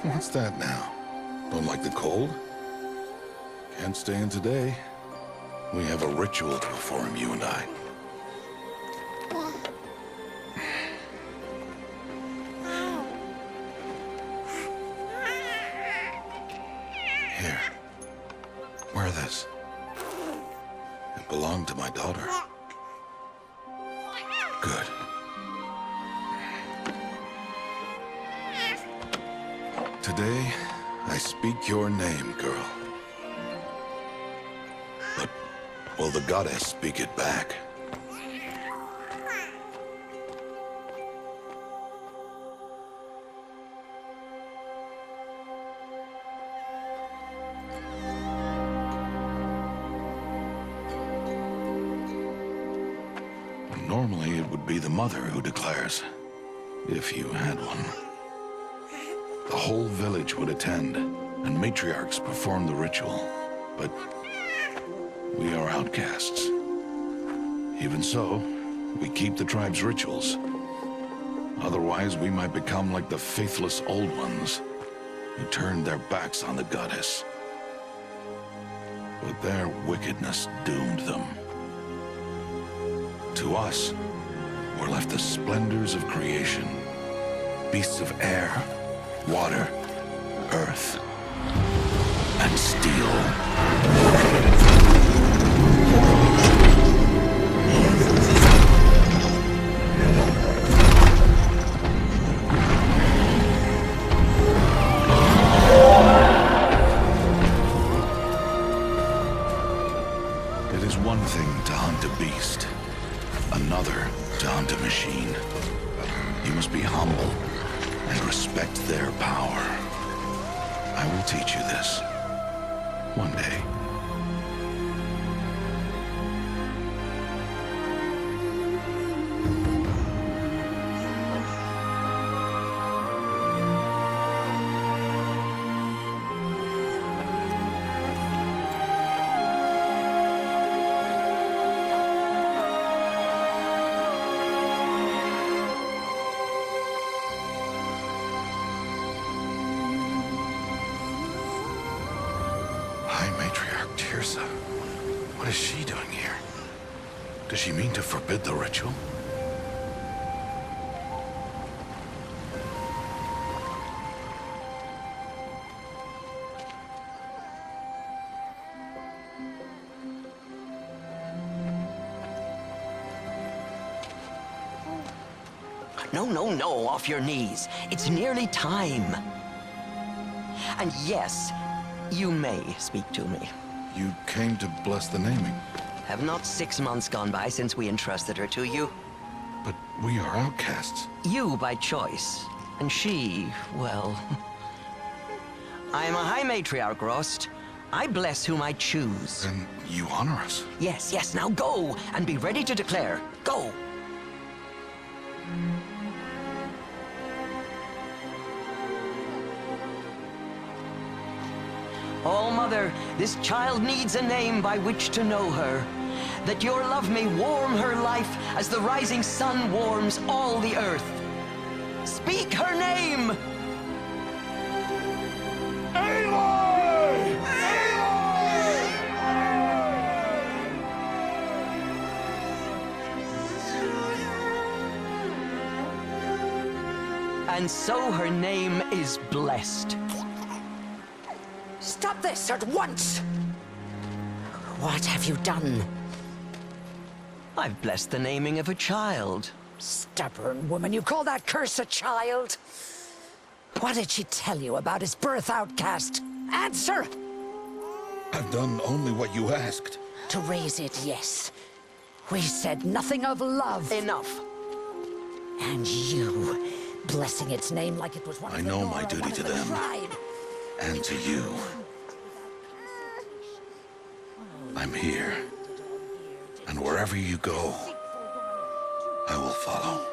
What's that now? Don't like the cold? Can't stay in today. We have a ritual to perform, you and I. Here. Wear this. It belonged to my daughter. Good. Today, I speak your name, girl. But will the goddess speak it back? Normally, it would be the mother who declares, if you had one. The whole village would attend, and matriarchs perform the ritual. But we are outcasts. Even so, we keep the tribe's rituals. Otherwise, we might become like the faithless old ones, who turned their backs on the goddess. But their wickedness doomed them. To us, were left the splendors of creation. Beasts of air, water, earth, and steel. It is one thing to hunt a beast, another to hunt a machine. You must be humble and respect their power. I will teach you this one day. What is she doing here? Does she mean to forbid the ritual? No, off your knees. It's nearly time. And yes, you may speak to me. You came to bless the naming. Have not 6 months gone by since we entrusted her to you? But we are outcasts. You by choice, and she, well... I am a High Matriarch, Rost. I bless whom I choose. Then you honor us. Yes, now go, and be ready to declare. Go! Oh, Mother, this child needs a name by which to know her. That your love may warm her life as the rising sun warms all the earth. Speak her name! Aloy! And so her name is blessed. Stop this at once! What have you done? I've blessed the naming of a child. Stubborn woman, you call that curse a child? What did she tell you about his birth, outcast? Answer! I've done only what you asked. To raise it, yes. We said nothing of love. Enough. And you, blessing its name like it was one of I the know Nora, my duty one of to the them. tribe. And to you. I'm here. And wherever you go, I will follow.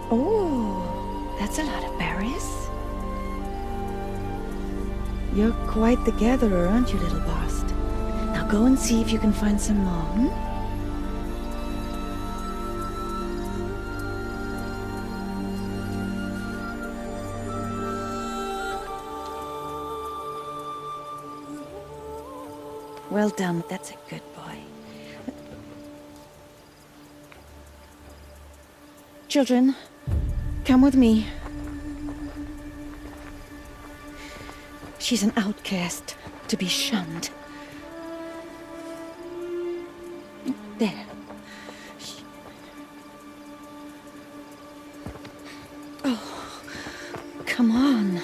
Oh, that's a lot of berries. You're quite the gatherer, aren't you, little Bast? Now go and see if you can find some more, hmm? Well done, that's a good boy. Children, come with me. She's an outcast, to be shunned. There. Oh, come on.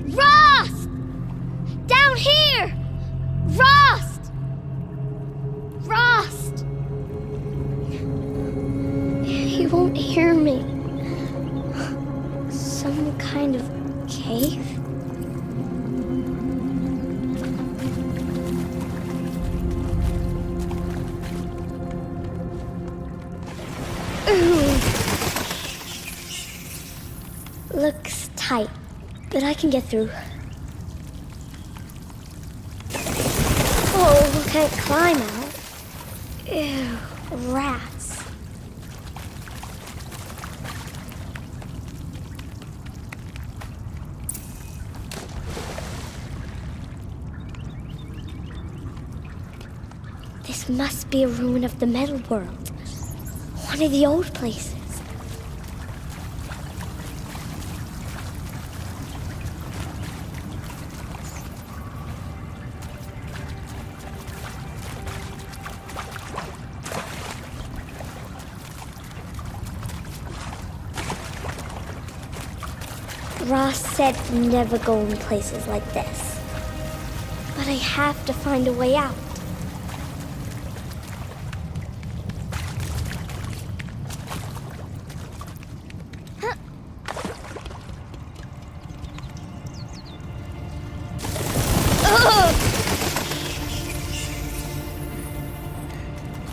Rost! Down here! Rost! Rost! He won't hear me. Some kind of cave? Looks tight, but I can get through. Oh, can't climb out. Ew, rats. This must be a ruin of the metal world. One of the old places. Ross said never go in places like this. But I have to find a way out.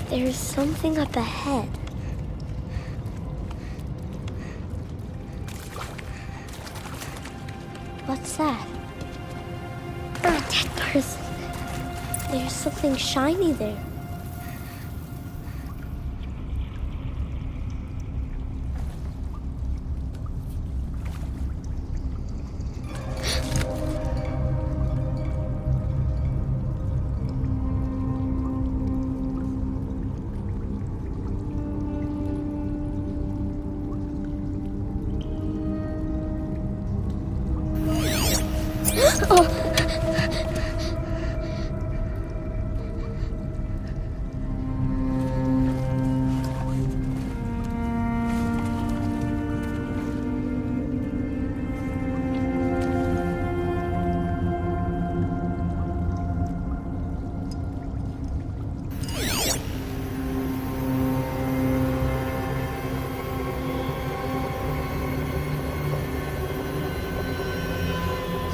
There's something up ahead. What's that? A dead person. There's something shiny there.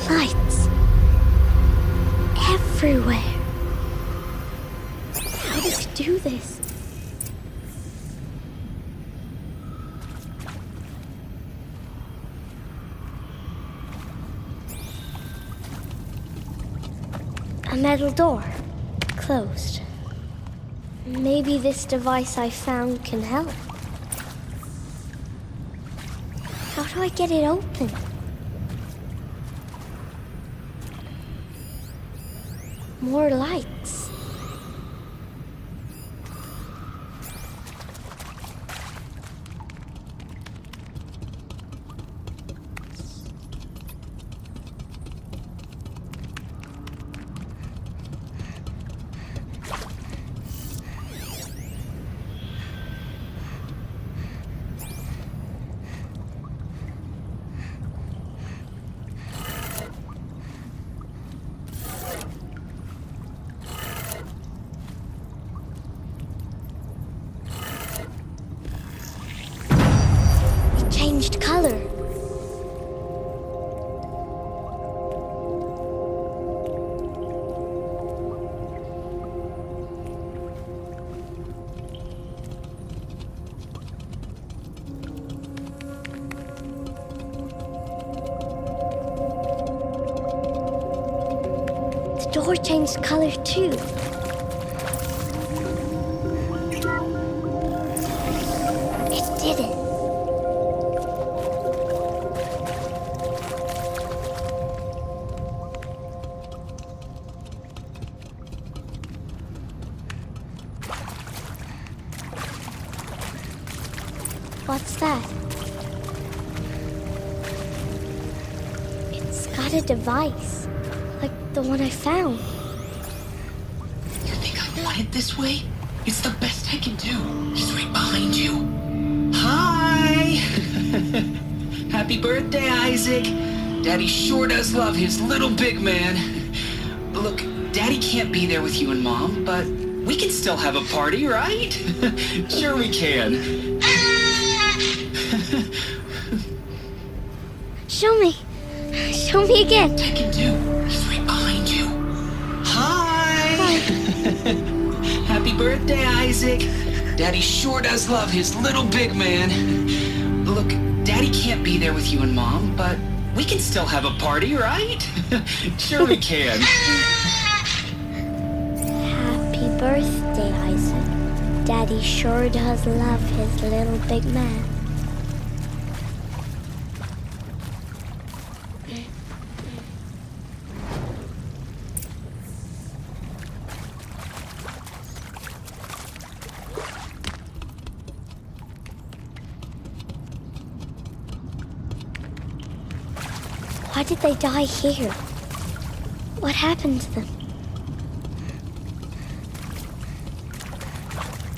Lights. Everywhere. How does he do this? A metal door. Closed. Maybe this device I found can help. How do I get it open? More lights. changed color. The door changed color too. It didn't. What's that? It's got a device, like the one I found. You think I want it this way? It's the best I can do. He's right behind you. Hi! Happy birthday, Isaac. Daddy sure does love his little big man. Look, Daddy can't be there with you and Mom, but we can still have a party, right? Sure we can. Show me. Show me again. I can do. He's right behind you. Hi! Happy birthday, Isaac. Daddy sure does love his little big man. Look, Daddy can't be there with you and Mom, but we can still have a party, right? Sure we can. Happy birthday, Isaac. Daddy sure does love his little big man. Why did they die here? What happened to them?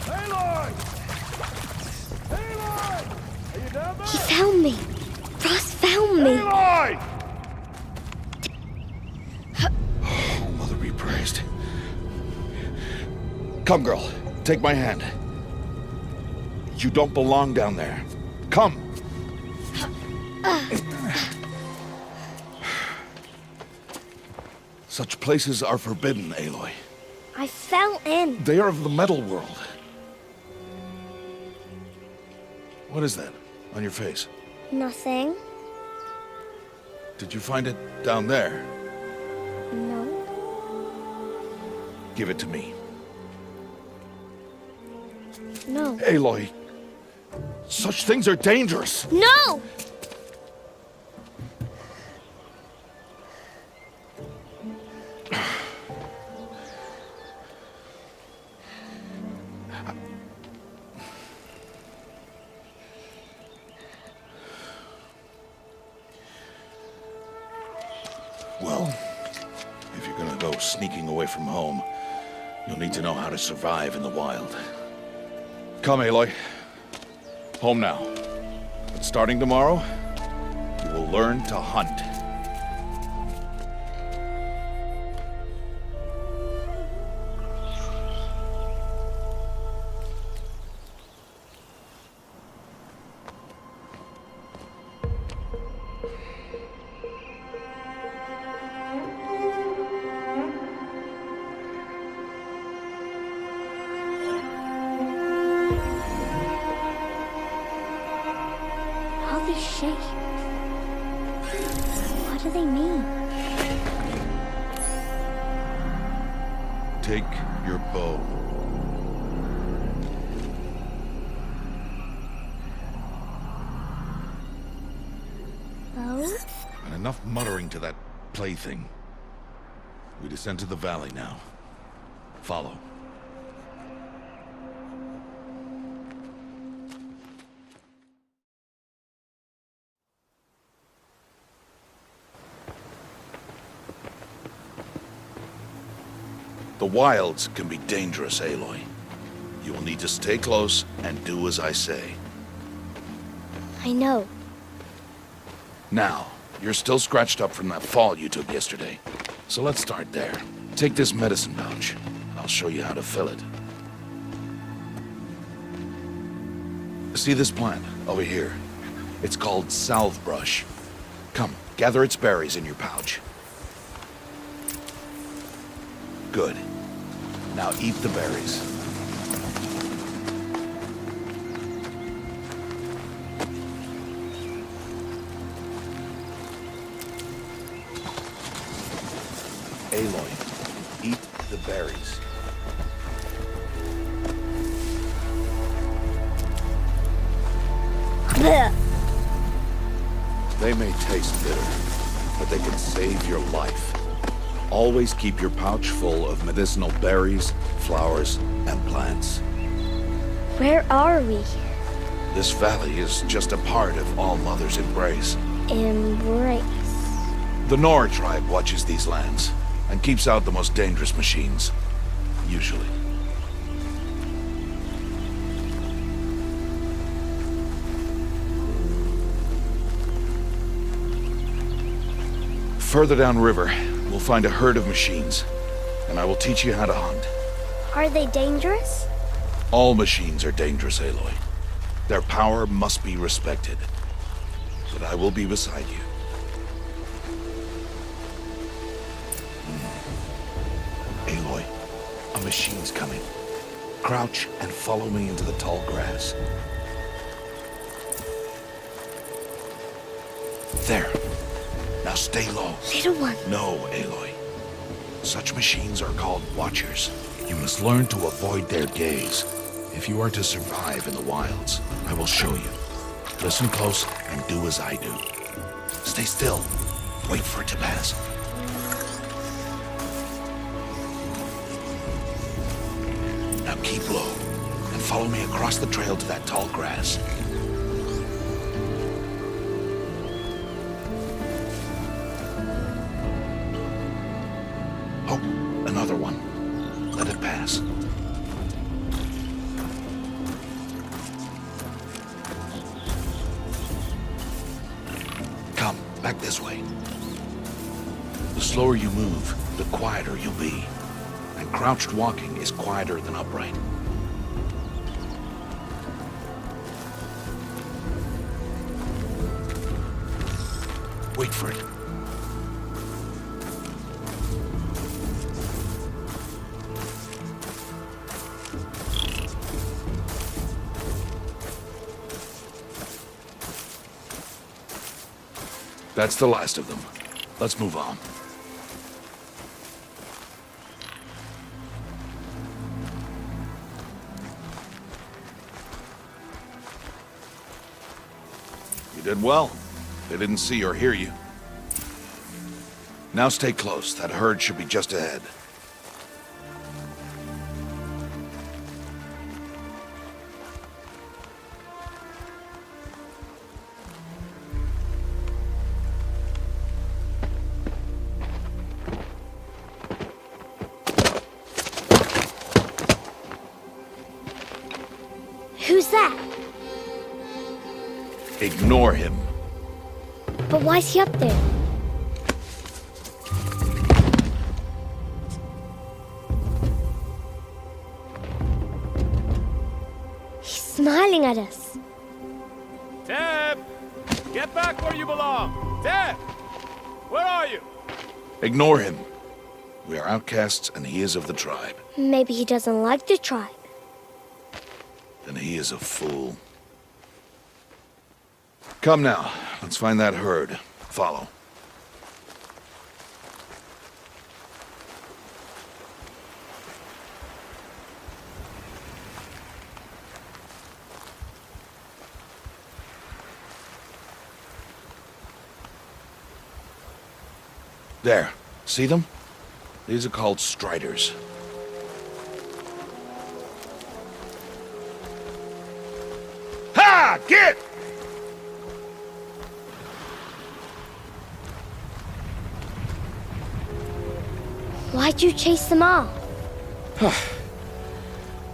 Aloy! Aloy! Are you down there? He found me. Ross found me. Aloy! Oh, Mother be praised. Come, girl. Take my hand. You don't belong down there. Come. Such places are forbidden, Aloy. I fell in. They are of the metal world. What is that on your face? Nothing. Did you find it down there? No. Give it to me. No. Aloy, such things are dangerous. No! Well, if you're gonna go sneaking away from home, you'll need to know how to survive in the wild. Come, Aloy. Home now. But starting tomorrow, you will learn to hunt. All these shapes. What do they mean? Take your bow. Oh? And enough muttering to that plaything. We descend to the valley now. Follow. The wilds can be dangerous, Aloy. You will need to stay close and do as I say. I know. Now, you're still scratched up from that fall you took yesterday. So let's start there. Take this medicine pouch. I'll show you how to fill it. See this plant over here? It's called salve brush. Come, gather its berries in your pouch. Good. Now eat the berries. Aloy, eat the berries. Blech. They may taste bitter, but they can save your life. Always keep your pouch full of medicinal berries, flowers, and plants. Where are we? This valley is just a part of All Mother's embrace. Embrace. The Nora tribe watches these lands and keeps out the most dangerous machines. Usually. Further downriver, we'll find a herd of machines, and I will teach you how to hunt. Are they dangerous? All machines are dangerous, Aloy. Their power must be respected. But I will be beside you. Aloy, a machine's coming. Crouch and follow me into the tall grass. There. Now stay low. Little one. No, Aloy. Such machines are called Watchers. You must learn to avoid their gaze. If you are to survive in the wilds, I will show you. Listen close and do as I do. Stay still. Wait for it to pass. Now keep low and follow me across the trail to that tall grass. Oh, another one. Let it pass. Come, back this way. The slower you move, the quieter you'll be. And crouched walking is quieter than upright. Wait for it. That's the last of them. Let's move on. You did well. They didn't see or hear you. Now stay close. That herd should be just ahead. Who's that? Ignore him. But why's he up there? He's smiling at us. Teb! Get back where you belong! Teb! Where are you? Ignore him. We are outcasts and he is of the tribe. Maybe he doesn't like the tribe. Then he is a fool. Come now, let's find that herd. Follow. There. See them? These are called striders. Ha! Get! Why'd you chase them off?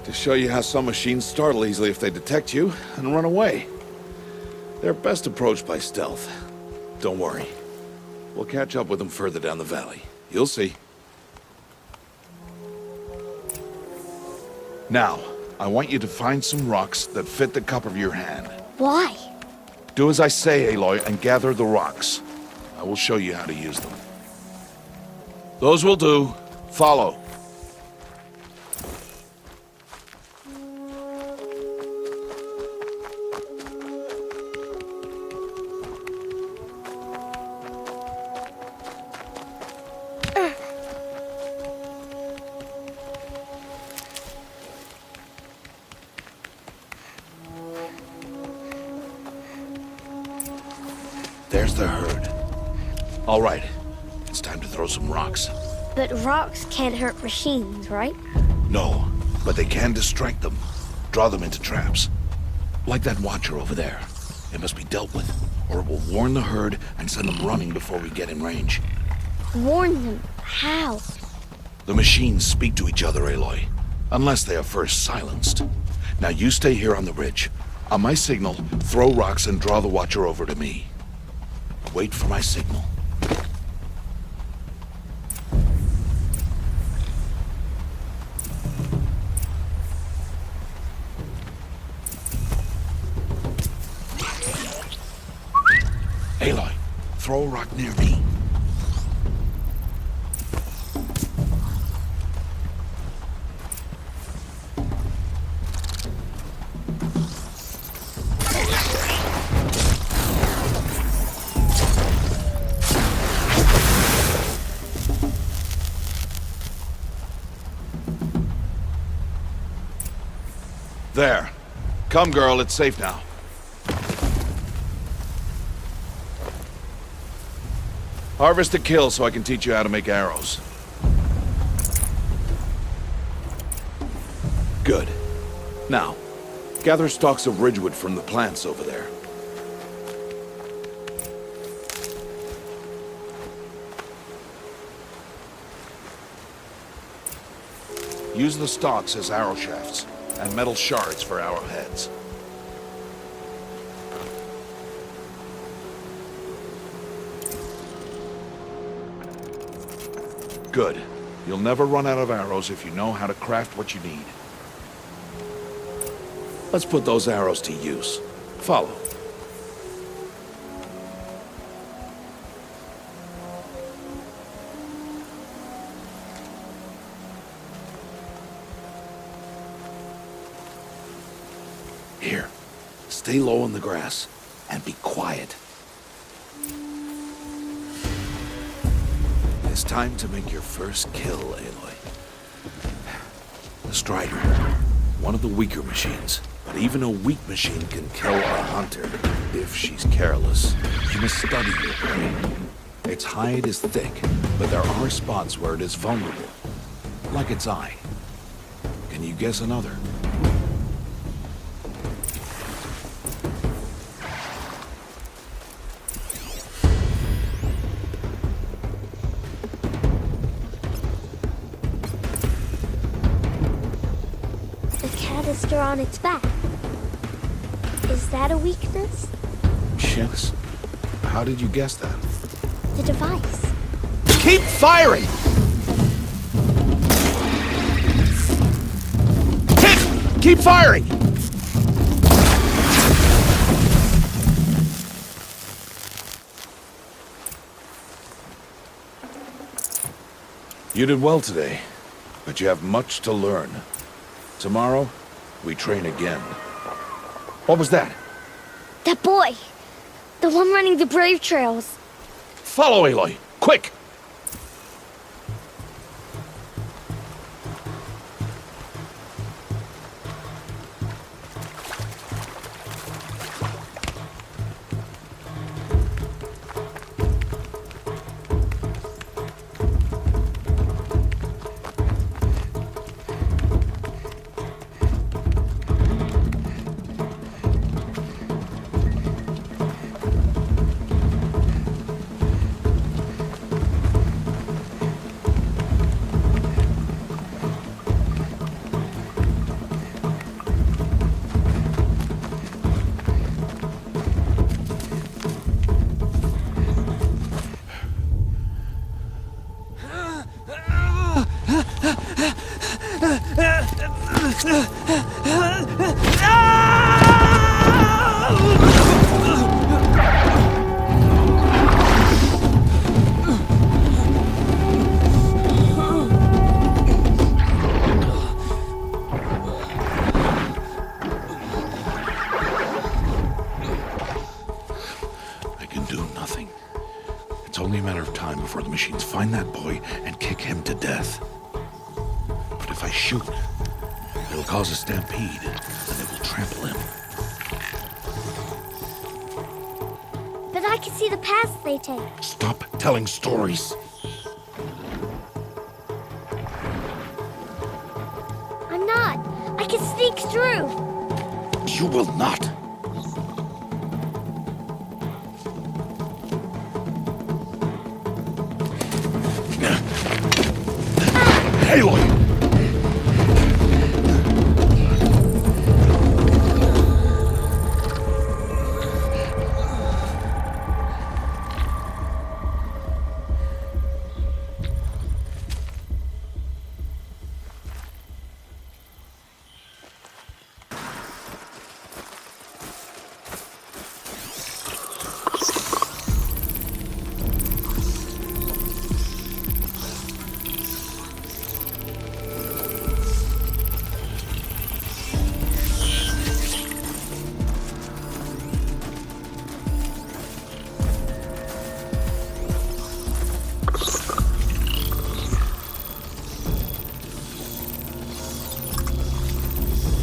To show you how some machines startle easily if they detect you and run away. They're best approached by stealth. Don't worry. We'll catch up with them further down the valley. You'll see. Now, I want you to find some rocks that fit the cup of your hand. Why? Do as I say, Aloy, and gather the rocks. I will show you how to use them. Those will do. Follow. There's the herd. All right, it's time to throw some rocks. But rocks can't hurt machines, right? No, but they can distract them. Draw them into traps. Like that watcher over there. It must be dealt with, or it will warn the herd and send them running before we get in range. Warn them? How? The machines speak to each other, Aloy. Unless they are first silenced. Now you stay here on the ridge. On my signal, throw rocks and draw the watcher over to me. Wait for my signal. Aloy, throw a rock near me. There. Come, girl, it's safe now. Harvest a kill so I can teach you how to make arrows. Good. Now, gather stalks of ridgewood from the plants over there. Use the stalks as arrow shafts, and metal shards for arrowheads. Good. You'll never run out of arrows if you know how to craft what you need. Let's put those arrows to use. Follow. Here, stay low in the grass and be quiet. It's time to make your first kill, Aloy. The Strider, one of the weaker machines, but even a weak machine can kill a hunter if she's careless. You must study your prey. Its hide is thick, but there are spots where it is vulnerable, like its eye. Can you guess another? Canister on its back. Is that a weakness? Yes. How did you guess that? The device. Keep firing! Hit! Keep firing! You did well today, but you have much to learn. Tomorrow, we train again. What was that? That boy! The one running the brave trails. Follow, Aloy! Quick! only a matter of time before the machines find that boy and kick him to death. But if I shoot, it'll cause a stampede, and it will trample him. But I can see the paths they take. Stop telling stories. I'm not. I can sneak through. You will not. Aloy!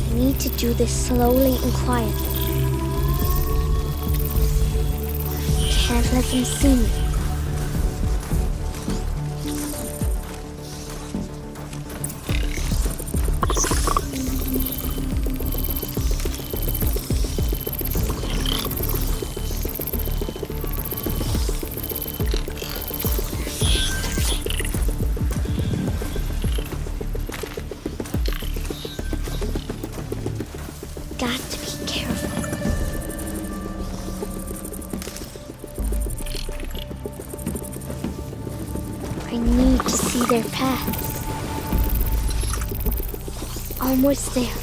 I need to do this slowly and quietly. Can't let them see me. Got to be careful. I need to see their paths. Almost there.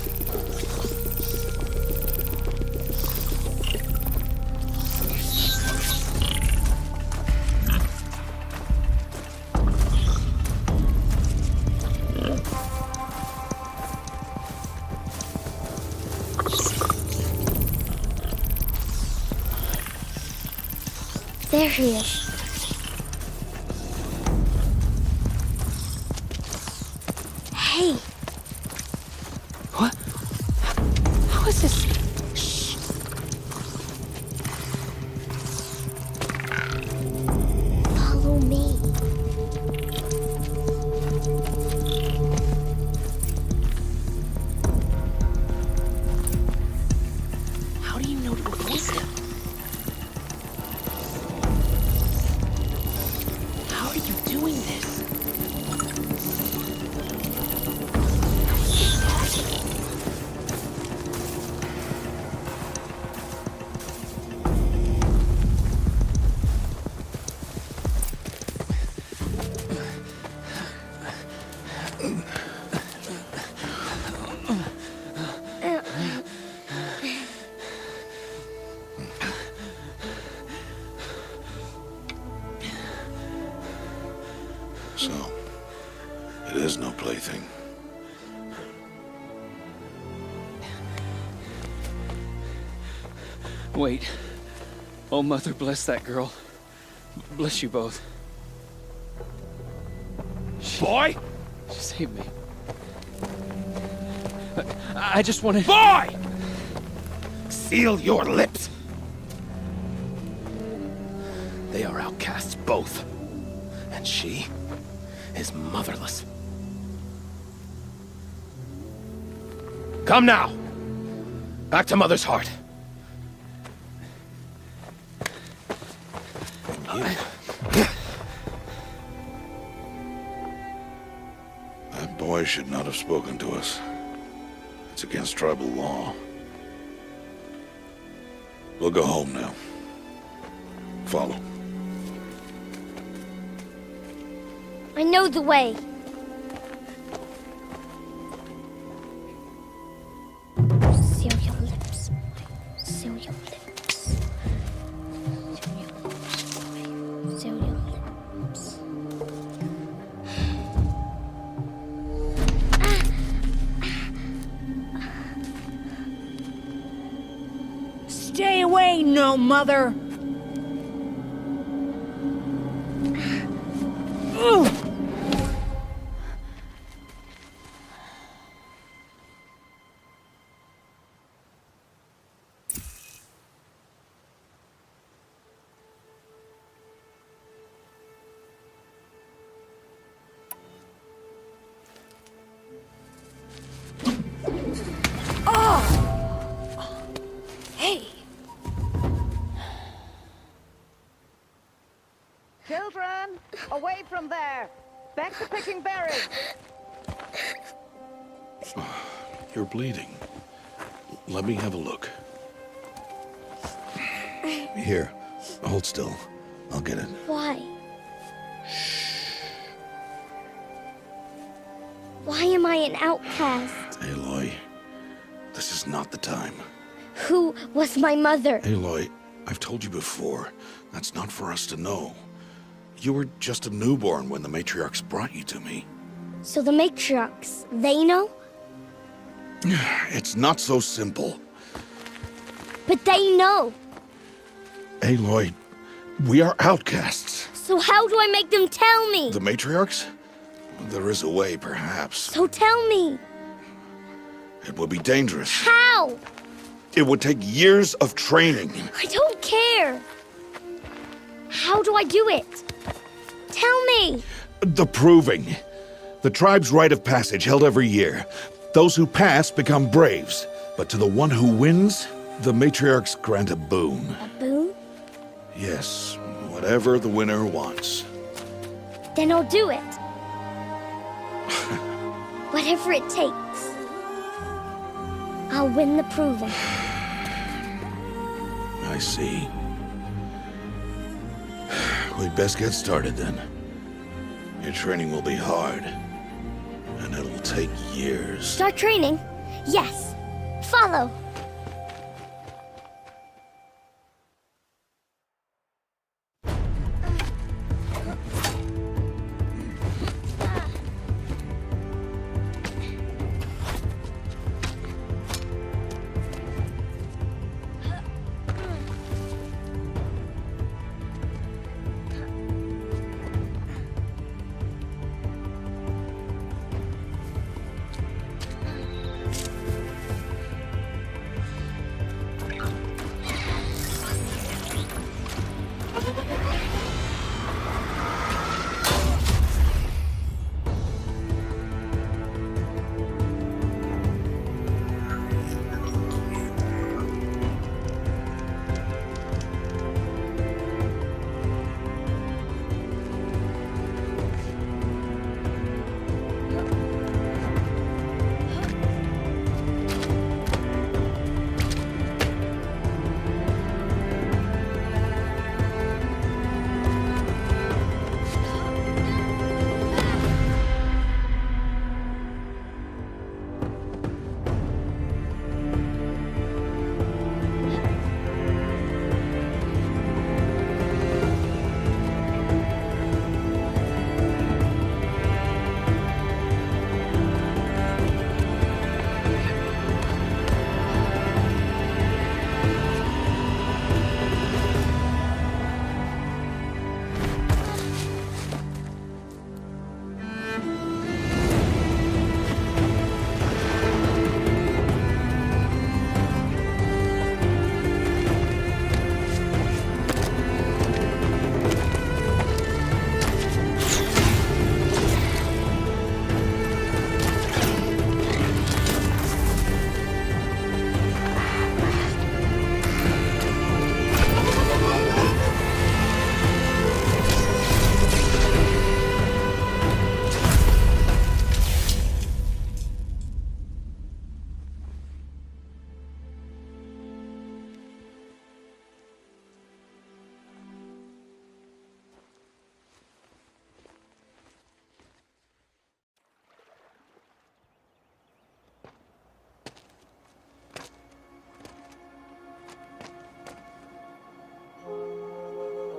There he is. Hey. What? How is this? Shh. Follow me. How do you know to avoid them? How are you doing this? So, it is no plaything. Wait. Oh, Mother, bless that girl. Bless you both. Boy! She saved me. I just wanted... Boy! Seal your lips! They are outcasts, both. And she is motherless. Come now! Back to Mother's heart. That boy should not have spoken to us. It's against tribal law. We'll go home now. Follow. I know the way. Seal your lips. Seal your lips. Seal your lips, boy. Seal your lips. Stay away, no mother! Children, away from there. Back to picking berries. You're bleeding. Let me have a look. Here, hold still. I'll get it. Why? Why am I an outcast? Aloy, this is not the time. Who was my mother? Aloy, I've told you before, that's not for us to know. You were just a newborn when the matriarchs brought you to me. So the matriarchs, they know? It's not so simple. But they know. Aloy, we are outcasts. So how do I make them tell me? The matriarchs? There is a way, perhaps. So tell me. It would be dangerous. How? It would take years of training. I don't care. How do I do it? Tell me. The proving. The tribe's rite of passage held every year. Those who pass become braves. But to the one who wins, the matriarchs grant a boon. A boon? Yes, whatever the winner wants. Then I'll do it. Whatever it takes. I'll win the proving. I see. We'd best get started then. Your training will be hard, and it'll take years. Start training? Yes. Follow.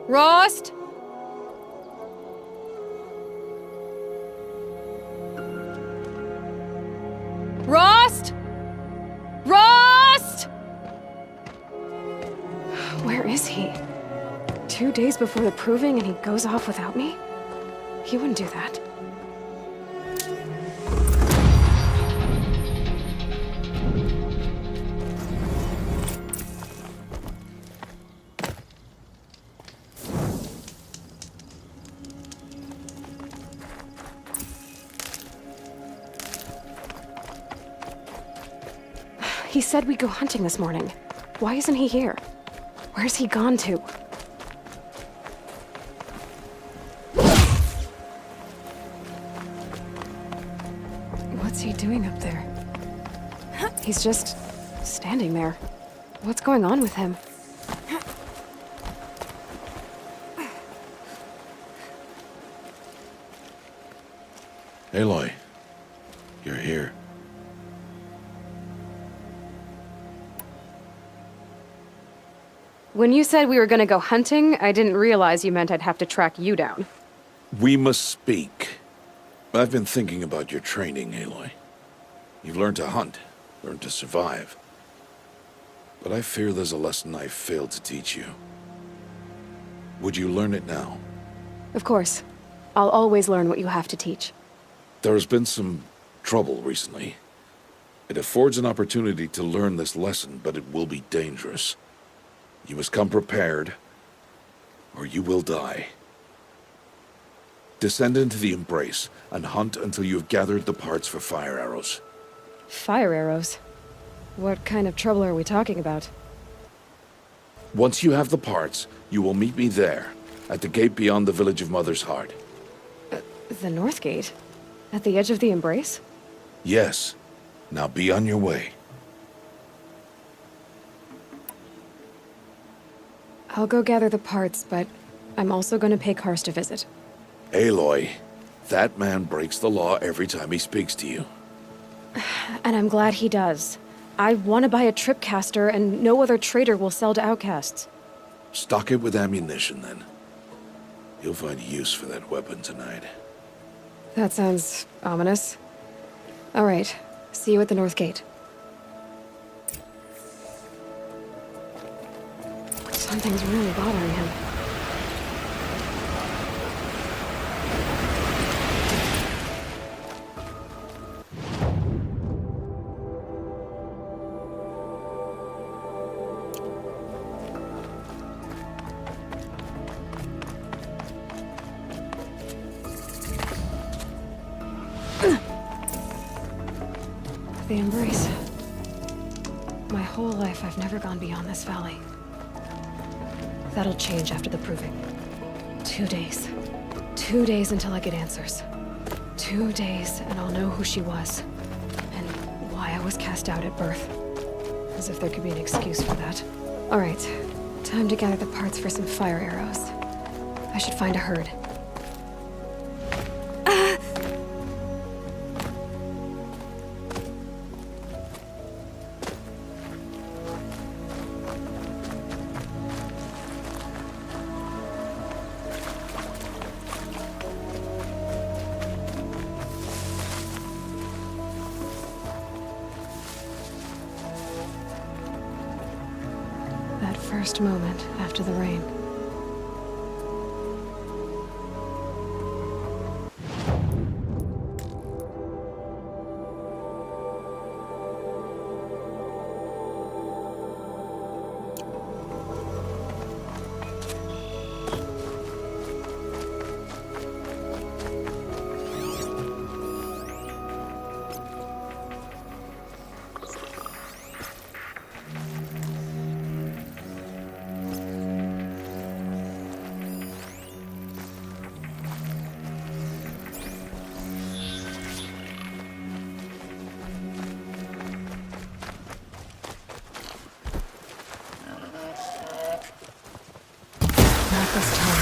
Rost? Rost? Rost? Where is he? 2 days before the proving and he goes off without me? He wouldn't do that. He said we'd go hunting this morning. Why isn't he here? Where's he gone to? doing up there? He's just standing there. What's going on with him? Aloy, you're here. When you said we were gonna go hunting, I didn't realize you meant I'd have to track you down. We must speak. I've been thinking about your training, Aloy. You've learned to hunt, learned to survive. But I fear there's a lesson I've failed to teach you. Would you learn it now? Of course. I'll always learn what you have to teach. There has been some trouble recently. It affords an opportunity to learn this lesson, but it will be dangerous. You must come prepared, or you will die. Descend into the Embrace, and hunt until you have gathered the parts for fire arrows. Fire arrows? What kind of trouble are we talking about? Once you have the parts, you will meet me there, at the gate beyond the village of Mother's Heart. The North Gate? At the edge of the Embrace? Yes. Now be on your way. I'll go gather the parts, but I'm also gonna pay Karst a visit. Aloy, that man breaks the law every time he speaks to you. And I'm glad he does. I want to buy a tripcaster, and no other trader will sell to outcasts. Stock it with ammunition, then. You'll find use for that weapon tonight. That sounds ominous. All right, see you at the North Gate. Something's really bothering him. The Embrace. My whole life, I've never gone beyond this valley. That'll change after the proving. 2 days. 2 days until I get answers. 2 days, and I'll know who she was. And why I was cast out at birth. As if there could be an excuse for that. Alright, time to gather the parts for some fire arrows. I should find a herd. First moment after the rain. This time.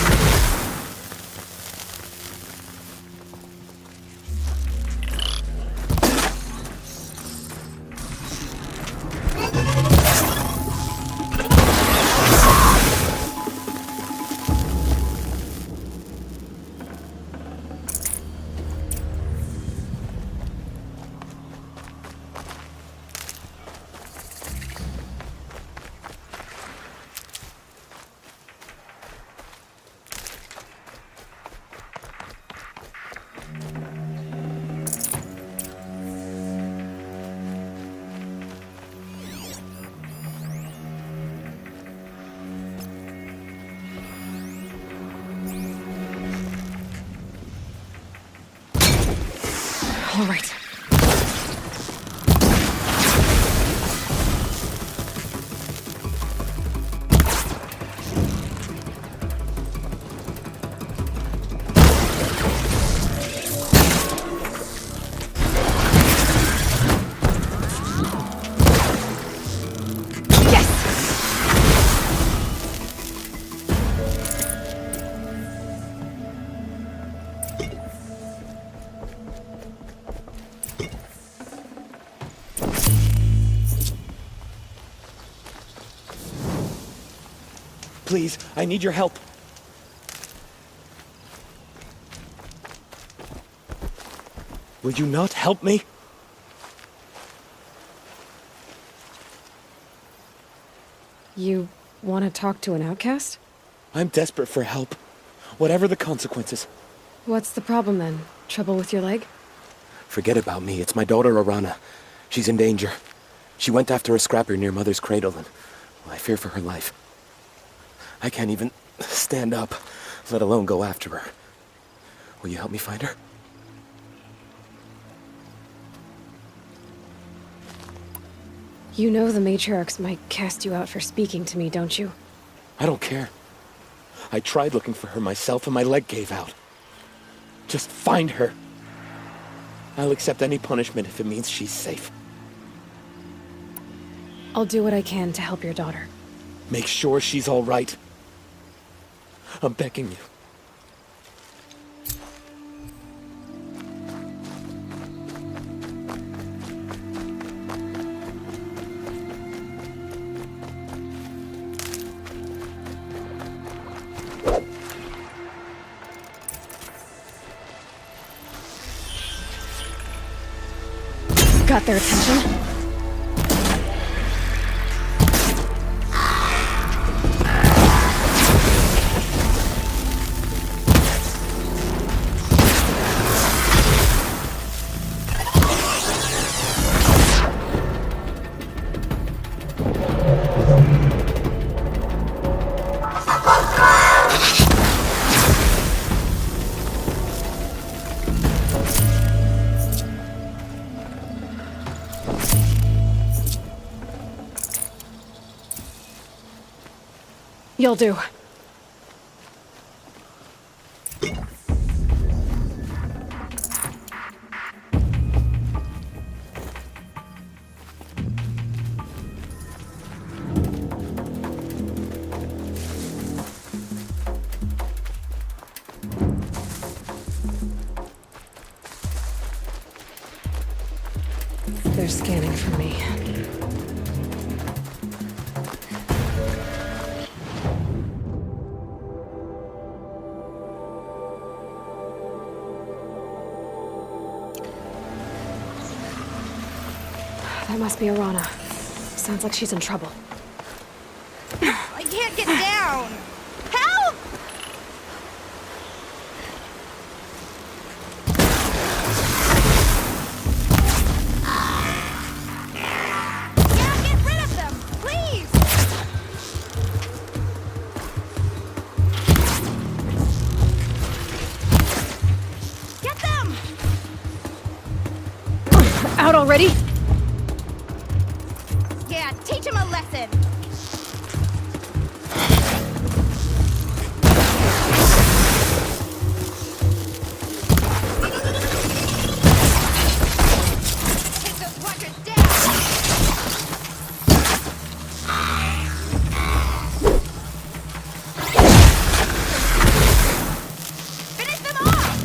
All right. Please, I need your help. Will you not help me? You want to talk to an outcast? I'm desperate for help. Whatever the consequences. What's the problem then? Trouble with your leg? Forget about me. It's my daughter, Arana. She's in danger. She went after a scrapper near Mother's cradle, and I fear for her life. I can't even stand up, let alone go after her. Will you help me find her? You know the matriarchs might cast you out for speaking to me, don't you? I don't care. I tried looking for her myself, and my leg gave out. Just find her. I'll accept any punishment if it means she's safe. I'll do what I can to help your daughter. Make sure she's all right. I'm begging you. Got their attention? You'll do. They're scanning for me. That must be Arana. Sounds like she's in trouble. I can't get down! Help! Yeah, get rid of them! Please! Get them! Out already? Yeah, teach him a lesson! Take those watchers down! Finish them off!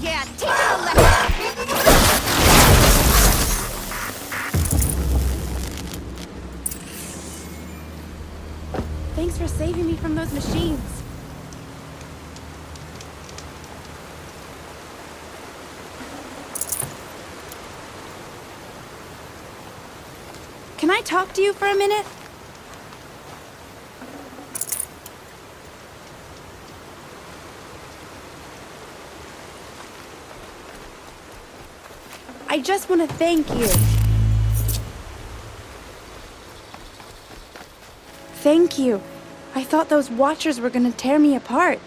Yeah, teach him a lesson! Thanks for saving me from those machines. Can I talk to you for a minute? I just want to thank you. Thank you. I thought those Watchers were gonna tear me apart.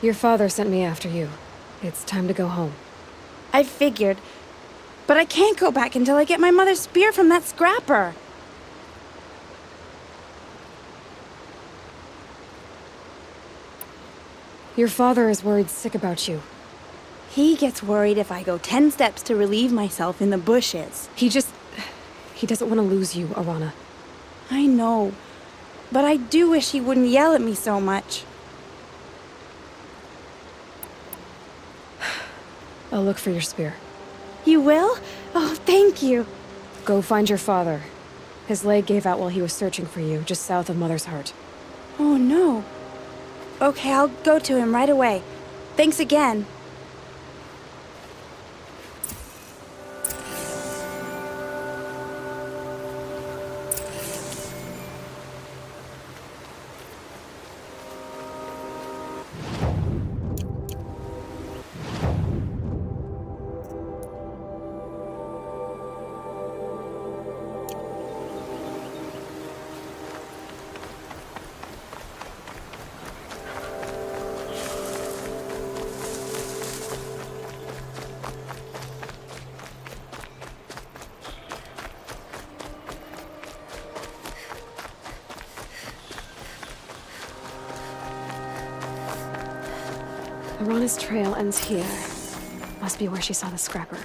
Your father sent me after you. It's time to go home. I figured. But I can't go back until I get my mother's spear from that scrapper. Your father is worried sick about you. He gets worried if I go 10 steps to relieve myself in the bushes. He doesn't want to lose you, Arana. I know. But I do wish he wouldn't yell at me so much. I'll look for your spear. You will? Oh, thank you. Go find your father. His leg gave out while he was searching for you, just south of Mother's Heart. Oh, no. Okay, I'll go to him right away. Thanks again. Arana's trail ends here. Must be where she saw the scrapper.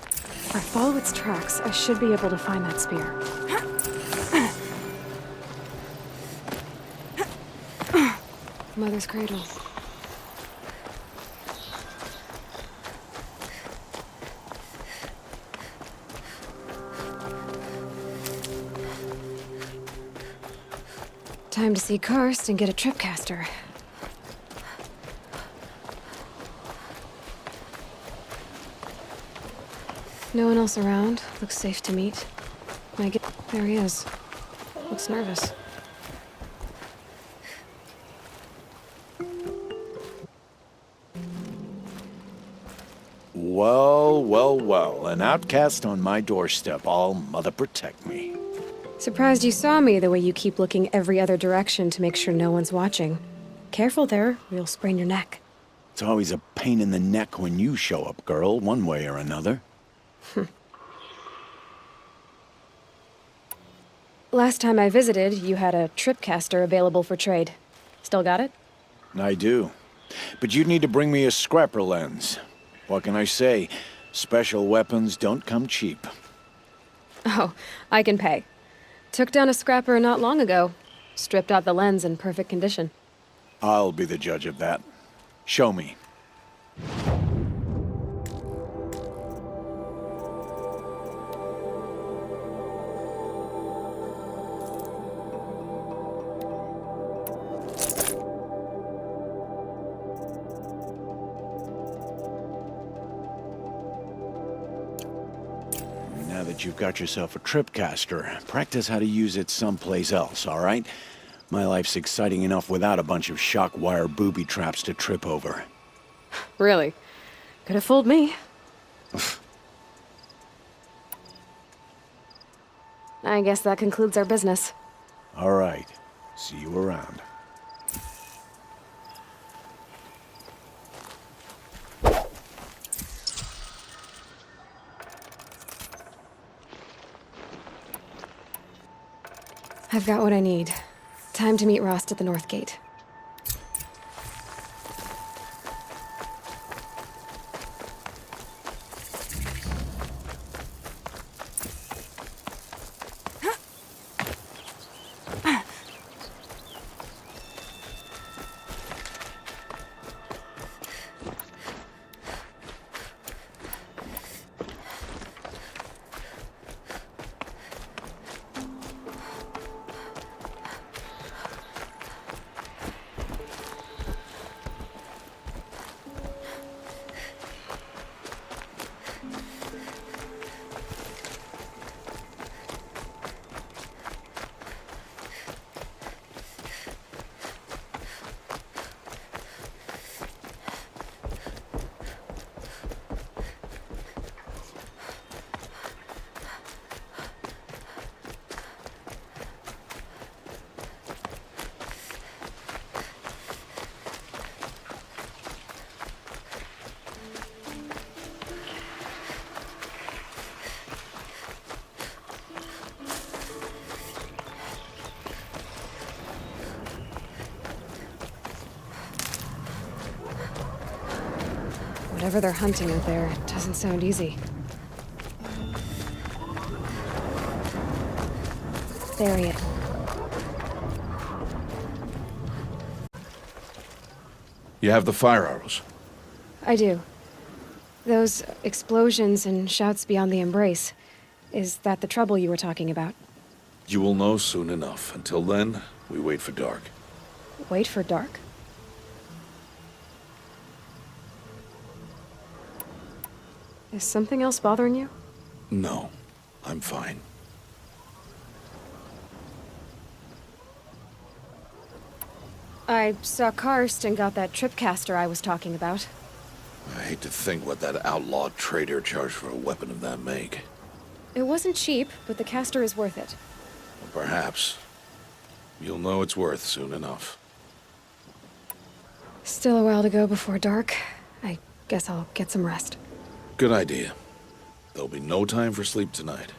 If I follow its tracks, I should be able to find that spear. Mother's cradle. Time to see Karst and get a tripcaster. No one else around. Looks safe to meet. There he is. Looks nervous. Well, well, well. An outcast on my doorstep. All mother protect me. Surprised you saw me the way you keep looking every other direction to make sure no one's watching. Careful there, or you'll sprain your neck. It's always a pain in the neck when you show up, girl, one way or another. Last time I visited, you had a tripcaster available for trade. Still got it? I do. But you'd need to bring me a scrapper lens. What can I say? Special weapons don't come cheap. Oh, I can pay. Took down a scrapper not long ago. Stripped out the lens in perfect condition. I'll be the judge of that. Show me. Now that you've got yourself a tripcaster, practice how to use it someplace else, all right? My life's exciting enough without a bunch of shock wire booby traps to trip over. Really? Could have fooled me. I guess that concludes our business. All right. See you around. I've got what I need. Time to meet Rost at the North Gate. Whatever they're hunting out there, it doesn't sound easy. There he is. You have the fire arrows? I do. Those explosions and shouts beyond the embrace. Is that the trouble you were talking about? You will know soon enough. Until then, we wait for dark. Wait for dark? Is something else bothering you? No, I'm fine. I saw Karst and got that tripcaster I was talking about. I hate to think what that outlaw trader charged for a weapon of that make. It wasn't cheap, but the caster is worth it. Well, perhaps. You'll know it's worth soon enough. Still a while to go before dark. I guess I'll get some rest. Good idea. There'll be no time for sleep tonight.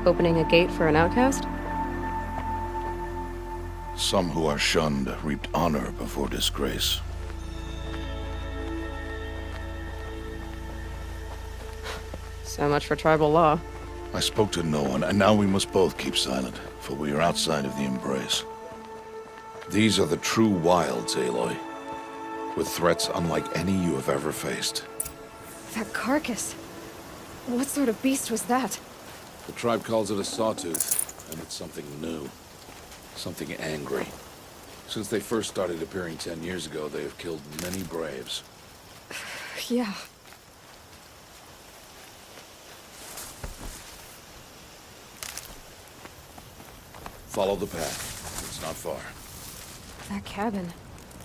Opening a gate for an outcast? Some who are shunned reaped honor before disgrace. So much for tribal law. I spoke to no one, and now we must both keep silent, for we are outside of the embrace. These are the true wilds, Aloy, with threats unlike any you have ever faced. That carcass. What sort of beast was that? The tribe calls it a sawtooth, and it's something new. Something angry. Since they first started appearing 10 years ago, they have killed many braves. Yeah. Follow the path. It's not far. That cabin.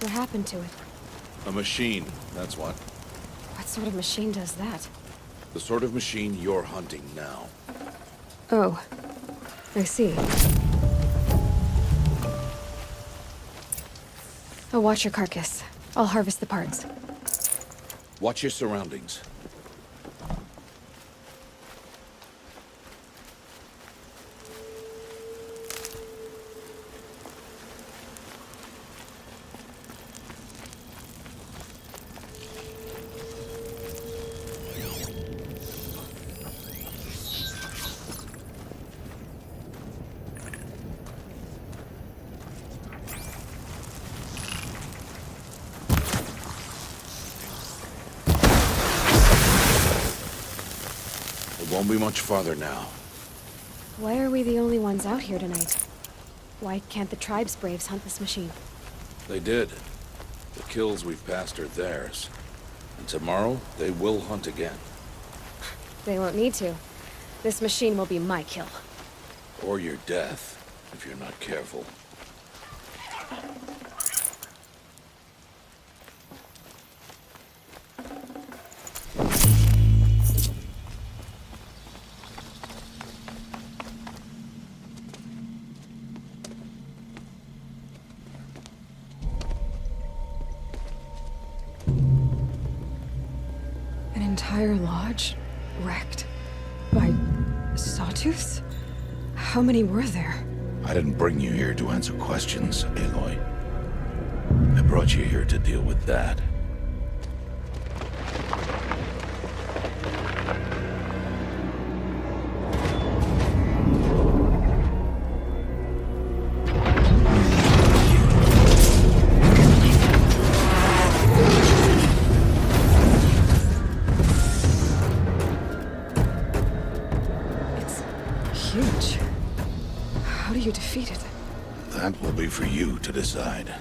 What happened to it? A machine, that's what. What sort of machine does that? The sort of machine you're hunting now. Oh. I see. I'll watch your carcass. I'll harvest the parts. Watch your surroundings. Won't be much farther now. Why are we the only ones out here tonight? Why can't the tribe's braves hunt this machine? They did. The kills we've passed are theirs. And tomorrow, they will hunt again. They won't need to. This machine will be my kill. Or your death, if you're not careful. Entire lodge wrecked by sawtooths? How many were there? I didn't bring you here to answer questions, Aloy. I brought you here to deal with that. Huge. How do you defeat it? That will be for you to decide.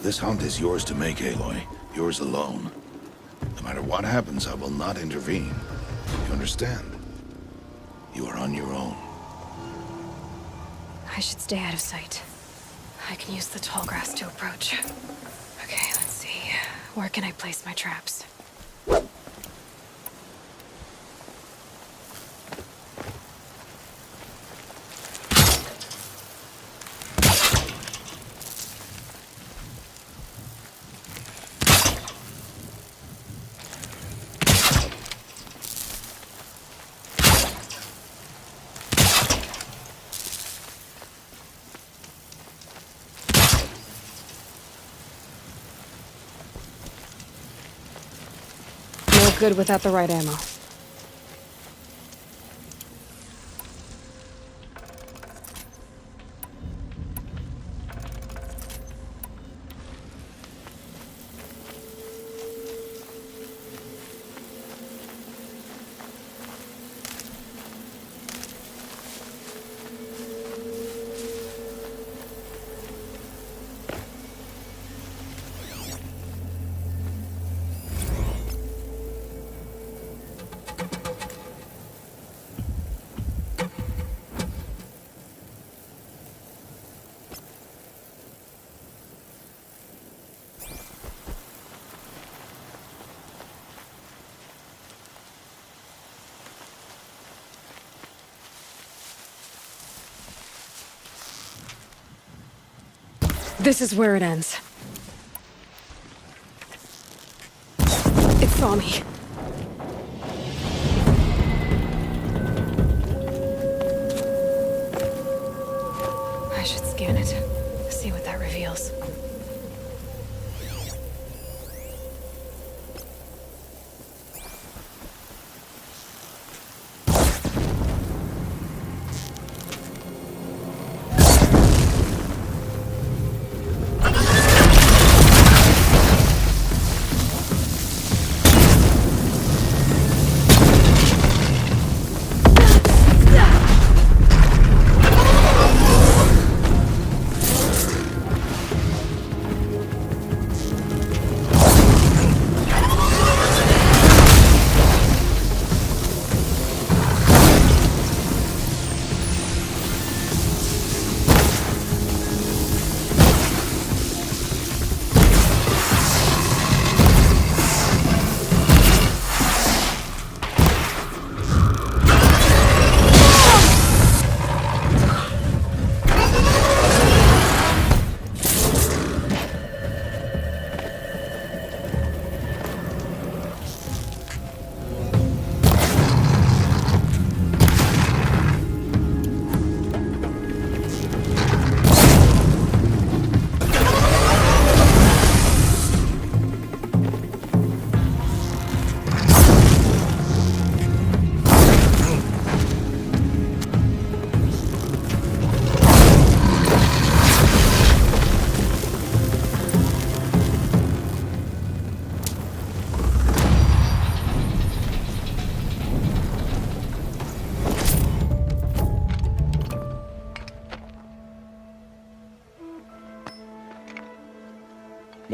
This hunt is yours to make, Aloy. Yours alone. No matter what happens, I will not intervene. You understand? You are on your own. I should stay out of sight. I can use the tall grass to approach. Okay, let's see. Where can I place my traps? good without the right ammo. This is where it ends. It saw me. I should scan it. See what that reveals.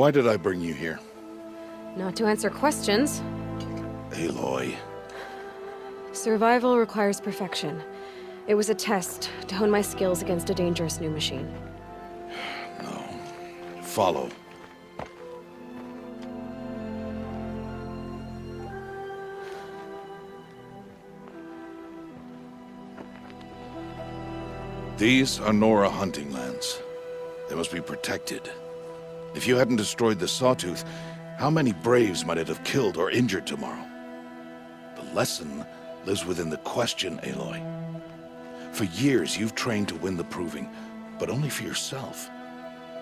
Why did I bring you here? Not to answer questions. Aloy. Survival requires perfection. It was a test to hone my skills against a dangerous new machine. No. Follow. These are Nora hunting lands. They must be protected. If you hadn't destroyed the Sawtooth, how many Braves might it have killed or injured tomorrow? The lesson lives within the question, Aloy. For years, you've trained to win the Proving, but only for yourself.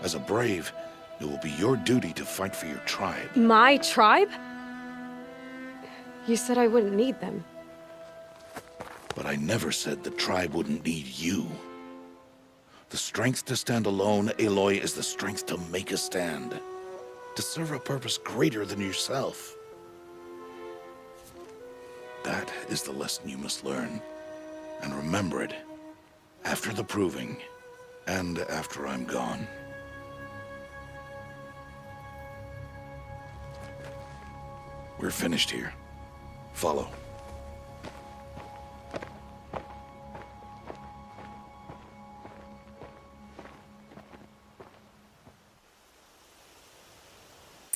As a Brave, it will be your duty to fight for your tribe. My tribe? You said I wouldn't need them. But I never said the tribe wouldn't need you. The strength to stand alone, Aloy, is the strength to make a stand. To serve a purpose greater than yourself. That is the lesson you must learn. And remember it. After the Proving. And after I'm gone. We're finished here. Follow.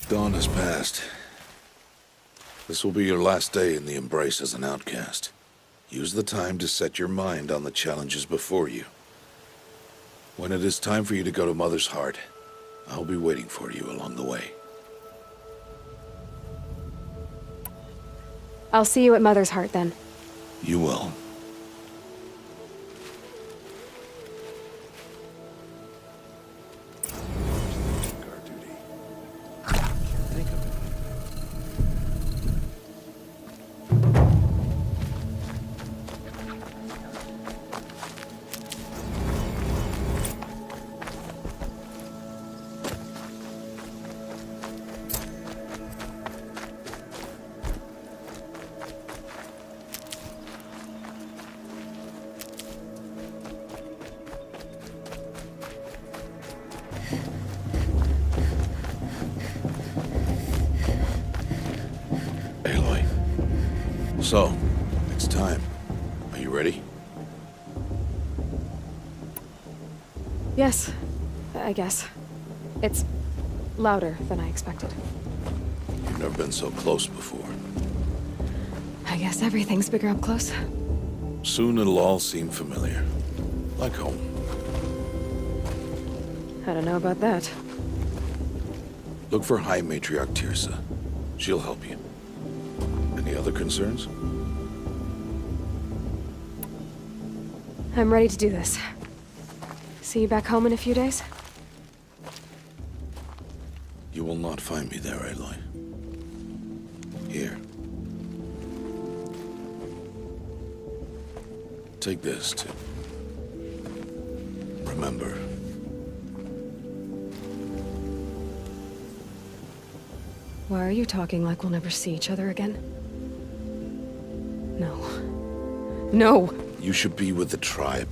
Dawn has passed. This will be your last day in the Embrace as an outcast. Use the time to set your mind on the challenges before you. When it is time for you to go to Mother's Heart, I'll be waiting for you along the way. I'll see you at Mother's Heart then. You will. So, it's time. Are you ready? Yes, I guess. It's louder than I expected. You've never been so close before. I guess everything's bigger up close. Soon it'll all seem familiar. Like home. I don't know about that. Look for High Matriarch Tirsa. She'll help you. Any other concerns? I'm ready to do this. See you back home in a few days? You will not find me there, Aloy. Here. Take this to remember. Why are you talking like we'll never see each other again? No. No! You should be with the tribe.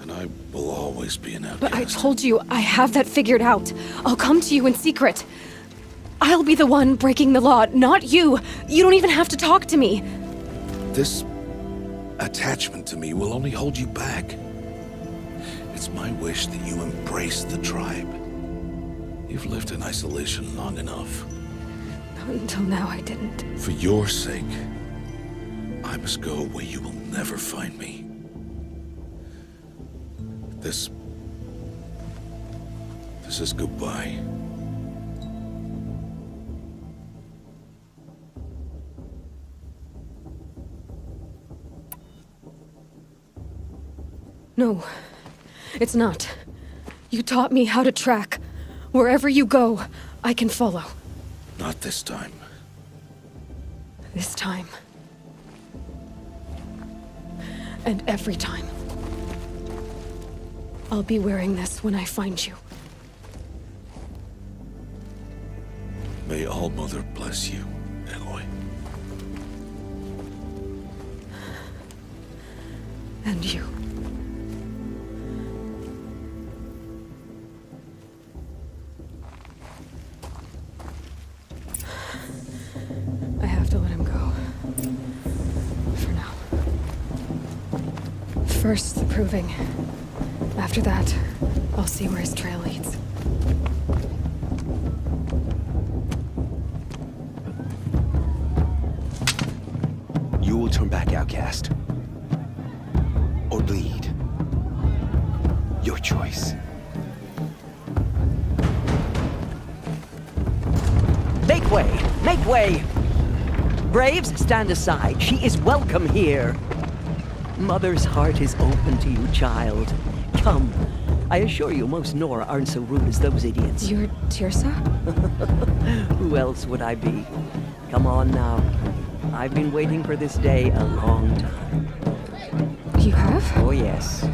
And I will always be an outcast. But I told you, I have that figured out. I'll come to you in secret. I'll be the one breaking the law, not you. You don't even have to talk to me. This attachment to me will only hold you back. It's my wish that you embrace the tribe. You've lived in isolation long enough. Until now, I didn't. For your sake, I must go where you will never find me. This is goodbye. No, it's not. You taught me how to track. Wherever you go, I can follow. Not this time. This time. And every time. I'll be wearing this when I find you. May All-Mother bless you, Aloy. And you. I have to let him go. For now. First, the proving. After that, I'll see where his trail leads. You will turn back, outcast. Or bleed. Your choice. Make way! Make way! Braves, stand aside. She is welcome here. Mother's heart is open to you, child. Come. I assure you, most Nora aren't so rude as those idiots. You're Tirsa? Who else would I be? Come on now. I've been waiting for this day a long time. You have? Oh, yes.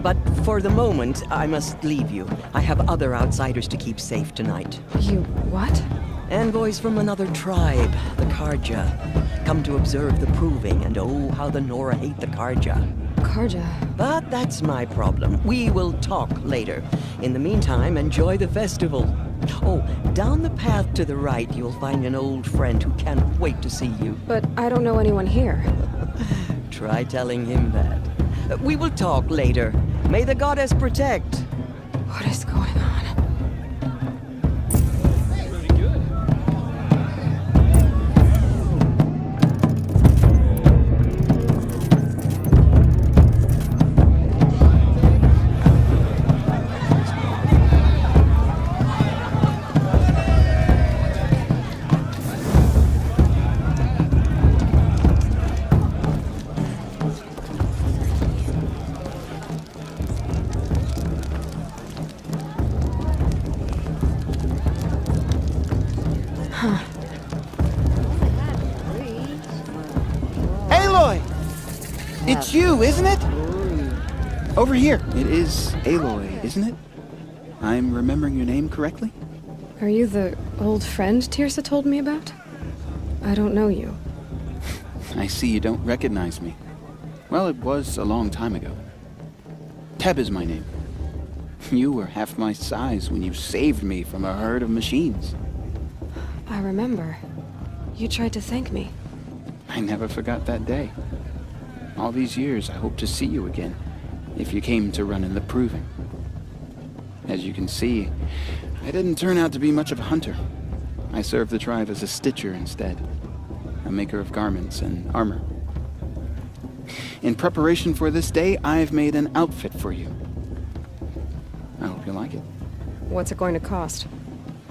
But for the moment, I must leave you. I have other outsiders to keep safe tonight. You what? Envoys from another tribe, the Karja. Come to observe the proving, and oh, how the Nora hate the Karja. Karja? But that's my problem. We will talk later. In the meantime, enjoy the festival. Oh, down the path to the right, you'll find an old friend who can't wait to see you. But I don't know anyone here. Try telling him that. We will talk later. May the goddess protect. What is going on? Pretty good. Aloy! It's you, isn't it? Over here. It is Aloy, isn't it? I'm remembering your name correctly? Are you the old friend Tirsa told me about? I don't know you. I see you don't recognize me. Well, it was a long time ago. Teb is my name. You were half my size when you saved me from a herd of machines. I remember. You tried to thank me. I never forgot that day. All these years, I hope to see you again, if you came to run in the Proving. As you can see, I didn't turn out to be much of a hunter. I served the tribe as a stitcher instead, a maker of garments and armor. In preparation for this day, I've made an outfit for you. I hope you like it. What's it going to cost?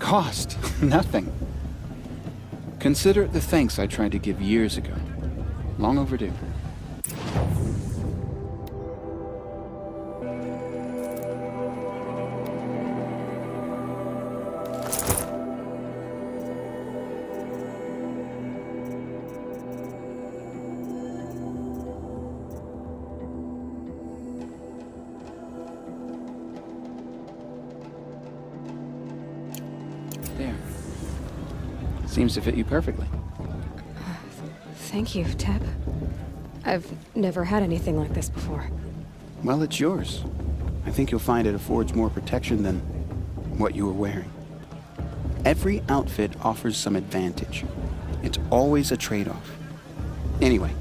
Cost? Nothing. Consider it the thanks I tried to give years ago. Long overdue. There. Seems to fit you perfectly. Thank you, Teb. I've never had anything like this before. Well, it's yours. I think you'll find it affords more protection than what you were wearing. Every outfit offers some advantage. It's always a trade-off. Anyway,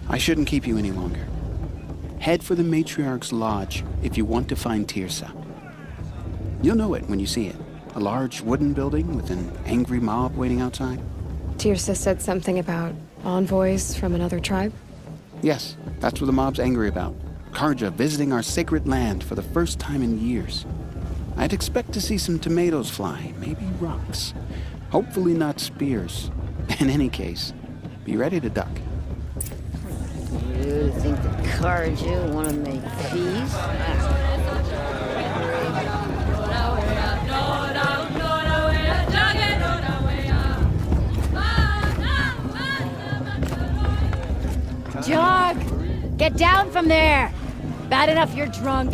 I shouldn't keep you any longer. Head for the Matriarch's Lodge if you want to find Tirsa. You'll know it when you see it. A large wooden building with an angry mob waiting outside. Tirsa said something about envoys from another tribe? Yes, that's what the mob's angry about. Karja visiting our sacred land for the first time in years. I'd expect to see some tomatoes fly, maybe rocks. Hopefully not spears. In any case, be ready to duck. You think the Karja want to make peace? Jog! Get down from there! Bad enough you're drunk.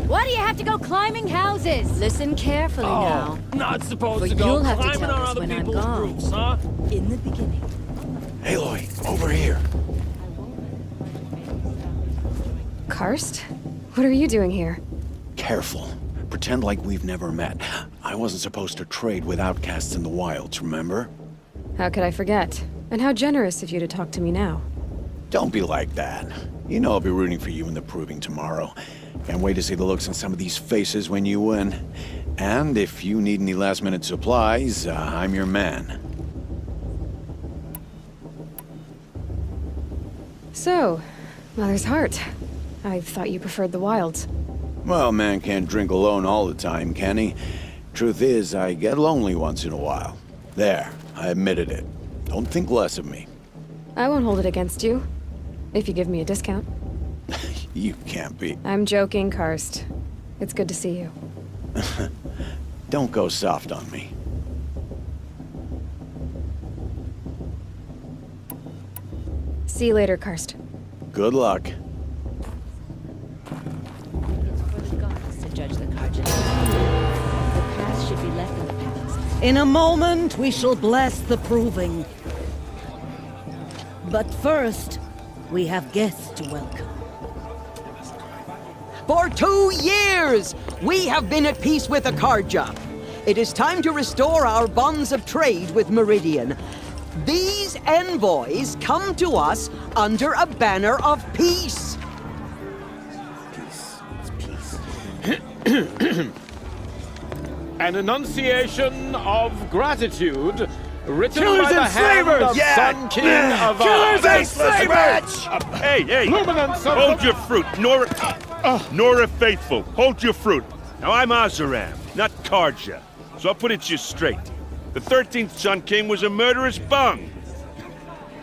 Why do you have to go climbing houses? Listen carefully now. Not supposed For to go you'll have to climbing tell on us other when I'm people's gone. roofs, huh? In the beginning. Aloy, over here. Karst? What are you doing here? Careful. Pretend like we've never met. I wasn't supposed to trade with outcasts in the wilds, remember? How could I forget? And how generous of you to talk to me now. Don't be like that. You know I'll be rooting for you in the Proving tomorrow. Can't wait to see the looks on some of these faces when you win. And if you need any last-minute supplies, I'm your man. So, Mother's Heart. I thought you preferred the wilds. Well, man can't drink alone all the time, can he? Truth is, I get lonely once in a while. There, I admitted it. Don't think less of me. I won't hold it against you. If you give me a discount. You can't be. I'm joking, Karst. It's good to see you. Don't go soft on me. See you later, Karst. Good luck. For the gods to judge the Karja. The past should be left in the past. In a moment, we shall bless the Proving. But first, we have guests to welcome. For 2 years, we have been at peace with the Karja. It is time to restore our bonds of trade with Meridian. These envoys come to us under a banner of peace. Peace. It's peace. An enunciation of gratitude written Killers by the and hand slavers! of Yeah! Sun King of Killers and slavers! Hey, hey! Hold your fruit, Nora Faithful. Hold your fruit. Now, I'm Azaram, not Karja, so I'll put it to you straight. The 13th Sun King was a murderous bung.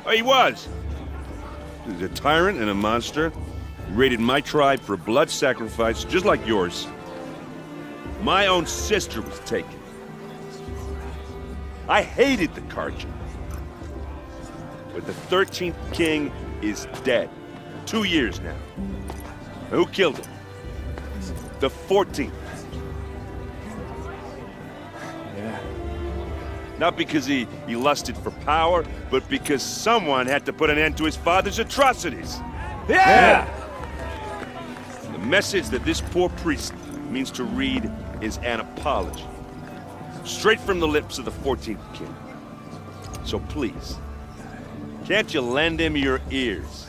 Oh, he was. He was a tyrant and a monster. He raided my tribe for a blood sacrifice, just like yours. My own sister was taken. I hated the Karja. But the 13th king is dead. 2 years now. Who killed him? The 14th. Yeah. Not because he lusted for power, but because someone had to put an end to his father's atrocities. Yeah! The message that this poor priest means to read is an apology. Straight from the lips of the 14th king. So please, Can't you lend him your ears?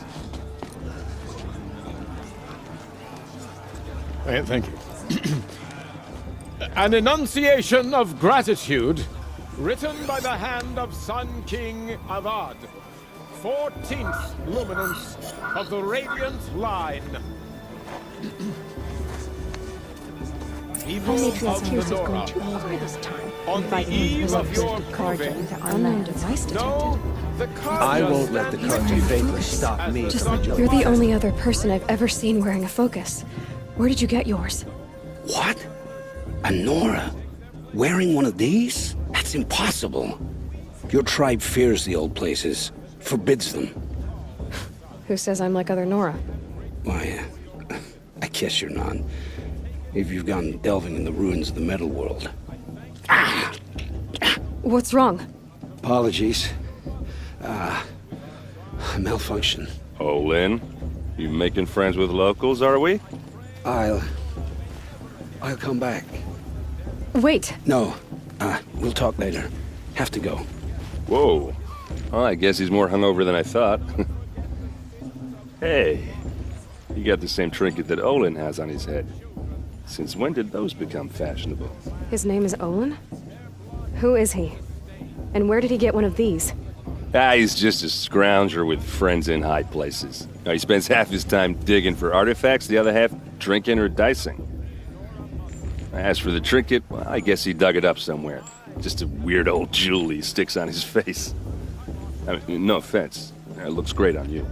Thank you. An enunciation of gratitude, written by the hand of Sun King Avad, 14th luminance of the Radiant Line. People of the Nora, on the eve of your proving, Unknown device know detected. the I won't let the Karja faithless stop me Just from like judging. you're the only other person I've ever seen wearing a focus. Where did you get yours? What? A Nora? Wearing one of these? That's impossible. Your tribe fears the old places, forbids them. Who says I'm like other Nora? Why, I guess you're not. If you've gone delving in the ruins of the metal world. What's wrong? Apologies. Malfunction. Olin, you making friends with locals, are we? I'll come back. Wait. No, we'll talk later. Have to go. Whoa. Well, I guess he's more hungover than I thought. Hey, you got the same trinket that Olin has on his head. Since when did those become fashionable? His name is Olin? Who is he? And where did he get one of these? He's just a scrounger with friends in high places. He spends half his time digging for artifacts, the other half drinking or dicing. As for the trinket, well, I guess he dug it up somewhere. Just a weird old jewel he sticks on his face. I mean, no offense. It looks great on you.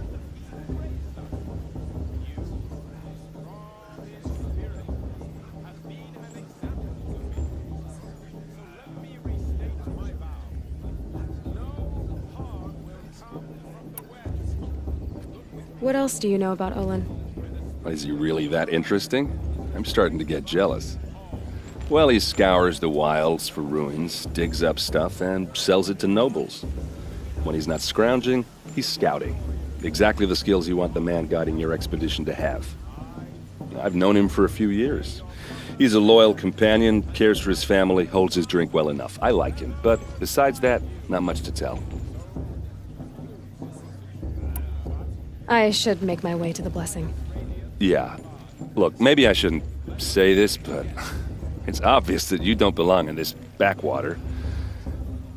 What else do you know about Olin? Is he really that interesting? I'm starting to get jealous. Well, he scours the wilds for ruins, digs up stuff, and sells it to nobles. When he's not scrounging, he's scouting. Exactly the skills you want the man guiding your expedition to have. I've known him for a few years. He's a loyal companion, cares for his family, holds his drink well enough. I like him, but besides that, not much to tell. I should make my way to the blessing. Yeah. Look, maybe I shouldn't say this, but it's obvious that you don't belong in this backwater.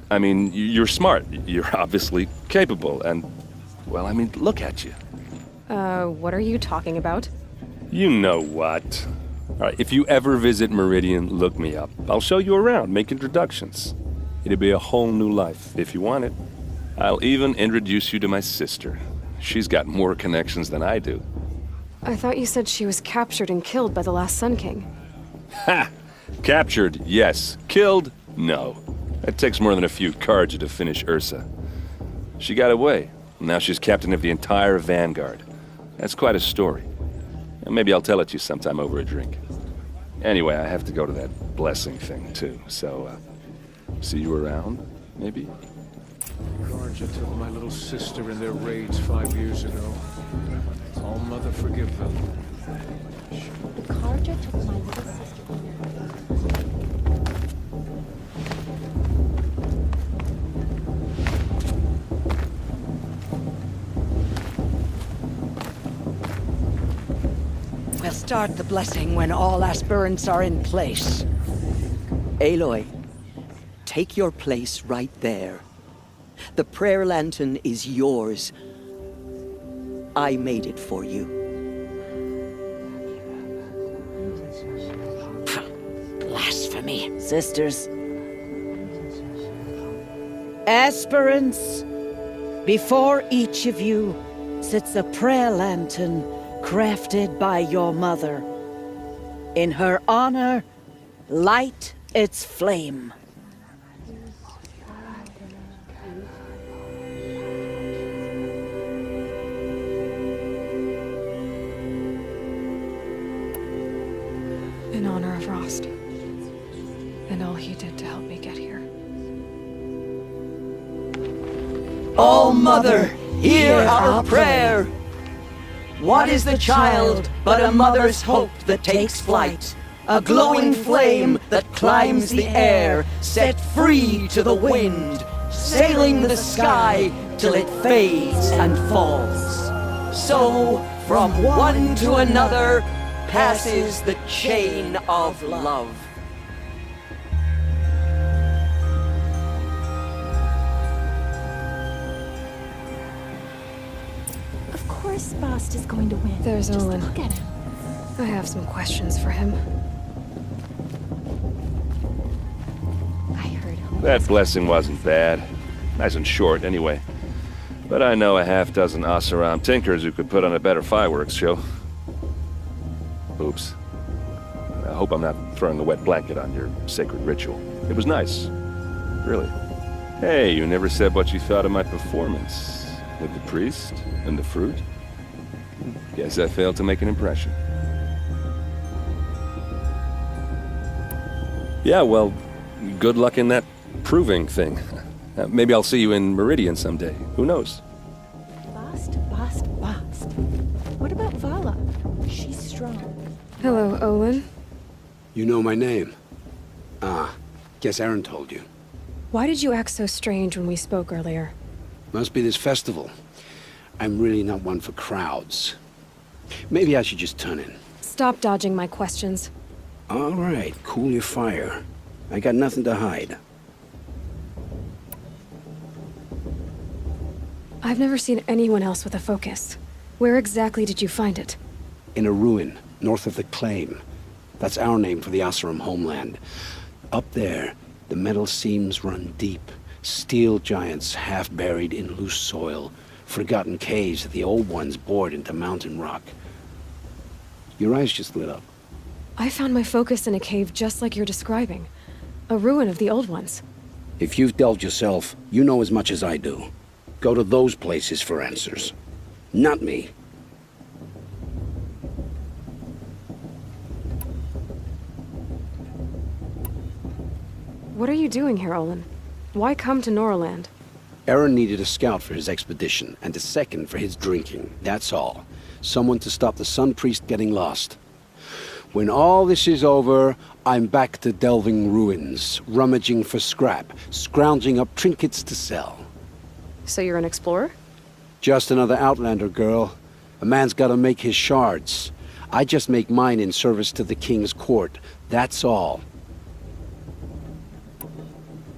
I mean, you're smart. You're obviously capable, and, well, I mean, look at you. What are you talking about? You know what. All right, if you ever visit Meridian, look me up. I'll show you around, make introductions. It'll be a whole new life, if you want it. I'll even introduce you to my sister. She's got more connections than I do. I thought you said she was captured and killed by the last Sun King. Ha! Captured, yes. Killed, no. It takes more than a few Karja to finish Ursa. She got away. Now she's captain of the entire Vanguard. That's quite a story. And maybe I'll tell it to you sometime over a drink. Anyway, I have to go to that blessing thing, too. So, see you around, maybe? Karja took my little sister in their raids 5 years ago. All Mother forgive them. Karja took my little sister. We'll start the blessing when all aspirants are in place. Aloy, take your place right there. The prayer lantern is yours. I made it for you. Blasphemy. Sisters. Aspirants, before each of you sits a prayer lantern crafted by your mother. In her honor, light its flame. In honor of Rost. And all he did to help me get here. All Mother, hear our prayer. What is the child but a mother's hope that takes flight? A glowing flame that climbs the air, set free to the wind, sailing the sky till it fades and falls. So, from one to another, passes the chain of love. Of course Bast is going to win. There's Just Olin. look at him. I have some questions for him. That blessing wasn't bad. Nice and short, anyway. But I know a half-dozen Oseram tinkers who could put on a better fireworks show. Oops. I hope I'm not throwing a wet blanket on your sacred ritual. It was nice. Really. Hey, you never said what you thought of my performance. With the priest and the fruit? Guess I failed to make an impression. Yeah, well, good luck in that proving thing. Maybe I'll see you in Meridian someday. Who knows? Bast. What about Vala? She's strong. Hello, Olin. You know my name? Ah, guess Aaron told you. Why did you act so strange when we spoke earlier? Must be this festival. I'm really not one for crowds. Maybe I should just turn in. Stop dodging my questions. All right, cool your fire. I got nothing to hide. I've never seen anyone else with a focus. Where exactly did you find it? In a ruin, north of the Claim. That's our name for the Oseram homeland. Up there, the metal seams run deep. Steel giants half buried in loose soil. Forgotten caves that the old ones bored into mountain rock. Your eyes just lit up. I found my focus in a cave just like you're describing. A ruin of the old ones. If you've delved yourself, you know as much as I do. Go to those places for answers. Not me. What are you doing here, Olin? Why come to Noraland? Aaron needed a scout for his expedition, and a second for his drinking. That's all. Someone to stop the Sun Priest getting lost. When all this is over, I'm back to delving ruins, rummaging for scrap, scrounging up trinkets to sell. So you're an explorer? Just another Outlander, girl. A man's gotta make his shards. I just make mine in service to the King's court. That's all.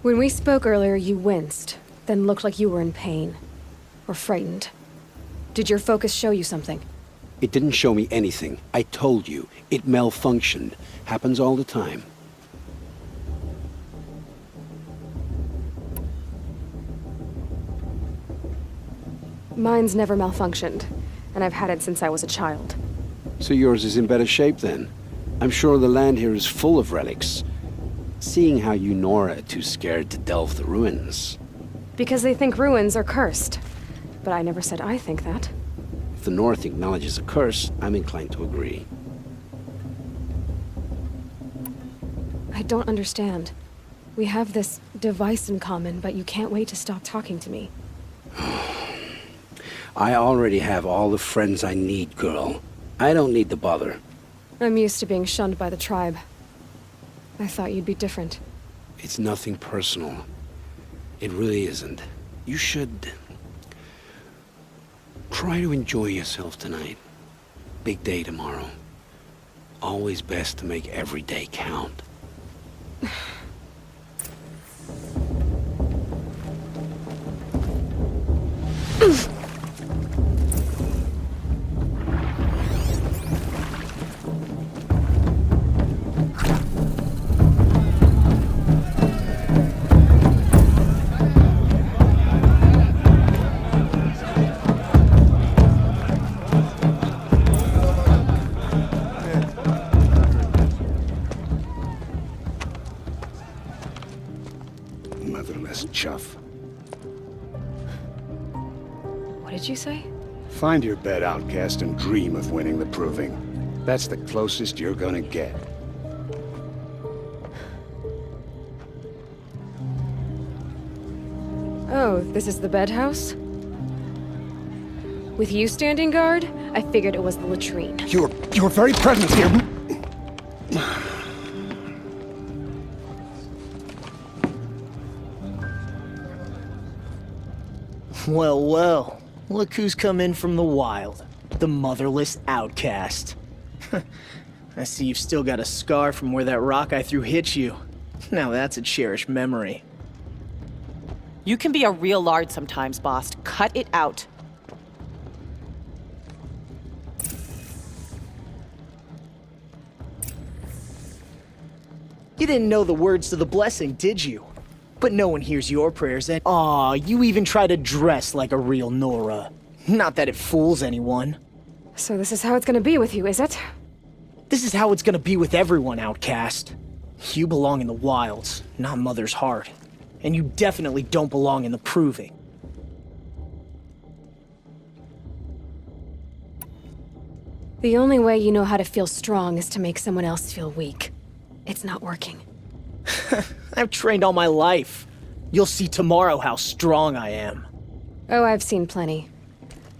When we spoke earlier, you winced, then looked like you were in pain. Or frightened. Did your focus show you something? It didn't show me anything. I told you. It malfunctioned. Happens all the time. Mine's never malfunctioned, and I've had it since I was a child. So yours is in better shape then. I'm sure the land here is full of relics. Seeing how you Nora are too scared to delve the ruins. Because they think ruins are cursed. But I never said I think that. If the North acknowledges a curse, I'm inclined to agree. I don't understand. We have this device in common, but you can't wait to stop talking to me. I already have all the friends I need, girl. I don't need the bother. I'm used to being shunned by the tribe. I thought you'd be different. It's nothing personal. It really isn't. You should... try to enjoy yourself tonight. Big day tomorrow. Always best to make every day count. Motherless chuff. What did you say? Find your bed, outcast, and dream of winning the proving. That's the closest you're gonna get. Oh, this is the bedhouse? With you standing guard, I figured it was the latrine. Your very presence here... Well, well. Look who's come in from the wild. The motherless outcast. I see you've still got a scar from where that rock I threw hit you. Now that's a cherished memory. You can be a real lard sometimes, boss. Cut it out. You didn't know the words to the blessing, did you? But no one hears your prayers, and aw, you even try to dress like a real Nora. Not that it fools anyone. So this is how it's gonna be with you, is it? This is how it's gonna be with everyone, outcast. You belong in the wilds, not Mother's heart. And you definitely don't belong in the proving. The only way you know how to feel strong is to make someone else feel weak. It's not working. I've trained all my life. You'll see tomorrow how strong I am. Oh, I've seen plenty.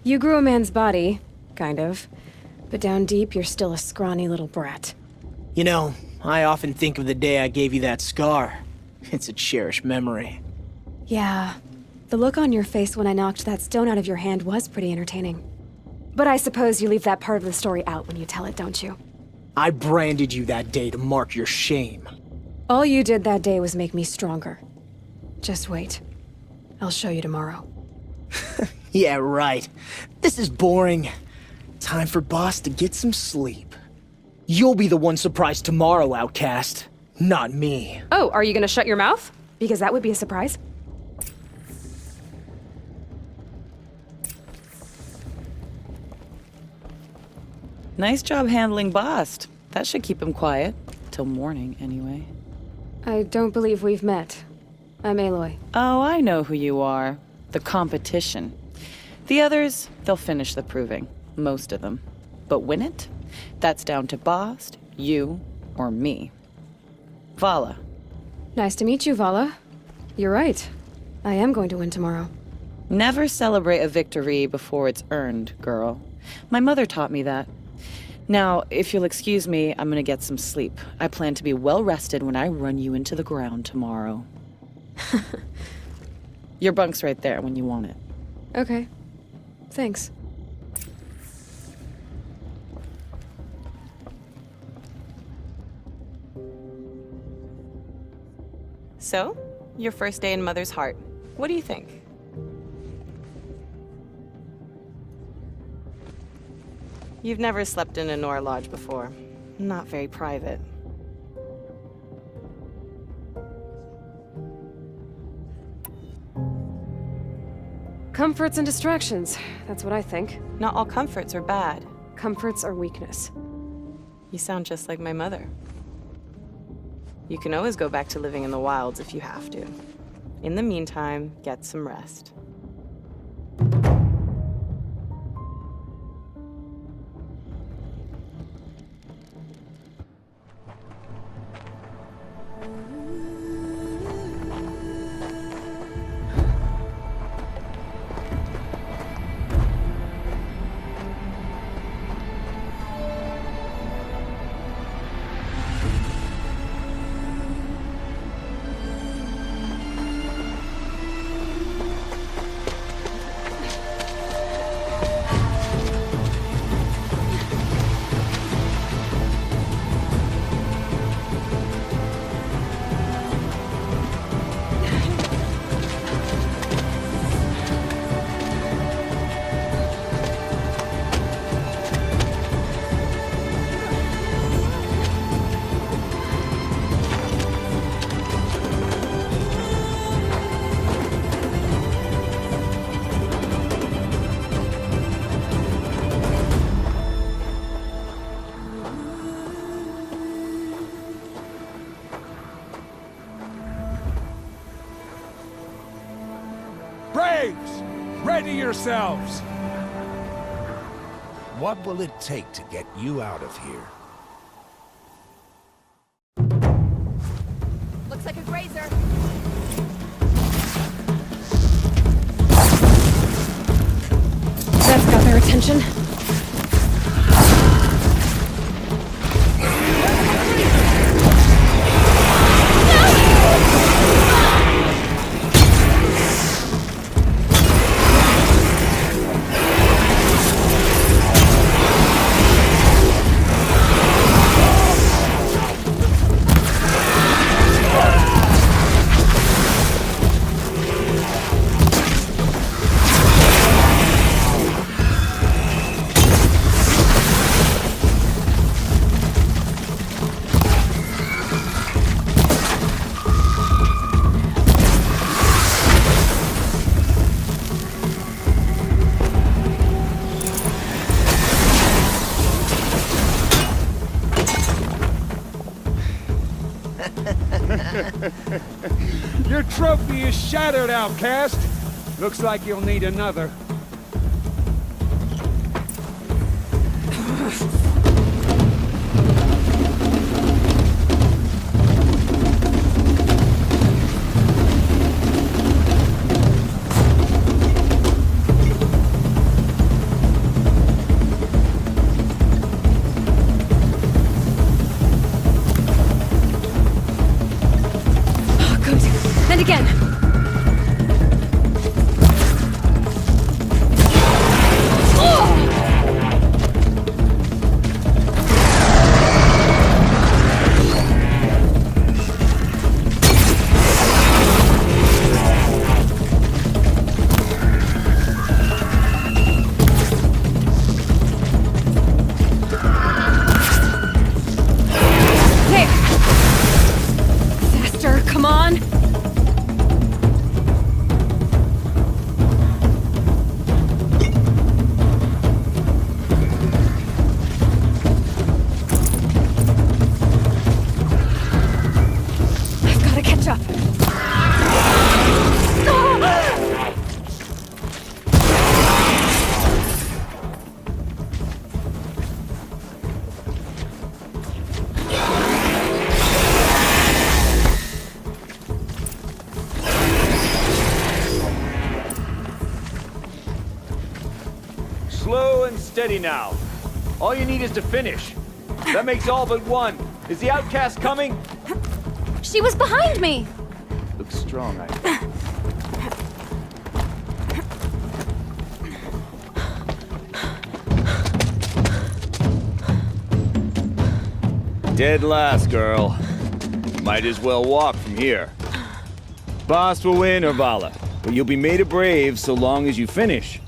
You grew a man's body, kind of. But down deep, you're still a scrawny little brat. You know, I often think of the day I gave you that scar. It's a cherished memory. Yeah. The look on your face when I knocked that stone out of your hand was pretty entertaining. But I suppose you leave that part of the story out when you tell it, don't you? I branded you that day to mark your shame. All you did that day was make me stronger. Just wait. I'll show you tomorrow. Yeah, right. This is boring. Time for Boss to get some sleep. You'll be the one surprised tomorrow, outcast. Not me. Oh, are you gonna shut your mouth? Because that would be a surprise. Nice job handling Bast. That should keep him quiet. Till morning, anyway. I don't believe we've met. I'm Aloy. Oh, I know who you are. The competition. The others, they'll finish the proving. Most of them. But win it? That's down to Bast, you, or me. Vala. Nice to meet you, Vala. You're right. I am going to win tomorrow. Never celebrate a victory before it's earned, girl. My mother taught me that. Now, if you'll excuse me, I'm gonna get some sleep. I plan to be well rested when I run you into the ground tomorrow. Your bunk's right there when you want it. Okay. Thanks. So, your first day in Mother's heart. What do you think? You've never slept in a Nora lodge before. Not very private. Comforts and distractions. That's what I think. Not all comforts are bad. Comforts are weakness. You sound just like my mother. You can always go back to living in the wilds if you have to. In the meantime, get some rest. Braves! Ready yourselves! What will it take to get you out of here? Looks like a grazer. That's got their attention. Your trophy is shattered, outcast. Looks like you'll need another. And again. There. Faster, come on. Slow and steady now. All you need is to finish. That makes all but one. Is the outcast coming? She was behind me! Looks strong, I think. Dead last, girl. Might as well walk from here. Boss will win or Vala, but you'll be made a brave so long as you finish.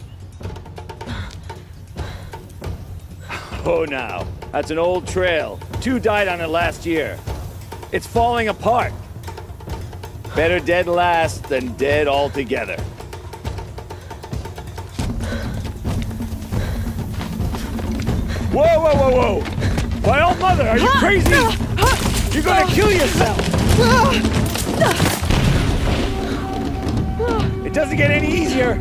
Oh, now. That's an old trail. 2 died on it last year. It's falling apart. Better dead last than dead altogether. Whoa, whoa, whoa, whoa! My old mother, are you crazy? You're gonna kill yourself! It doesn't get any easier.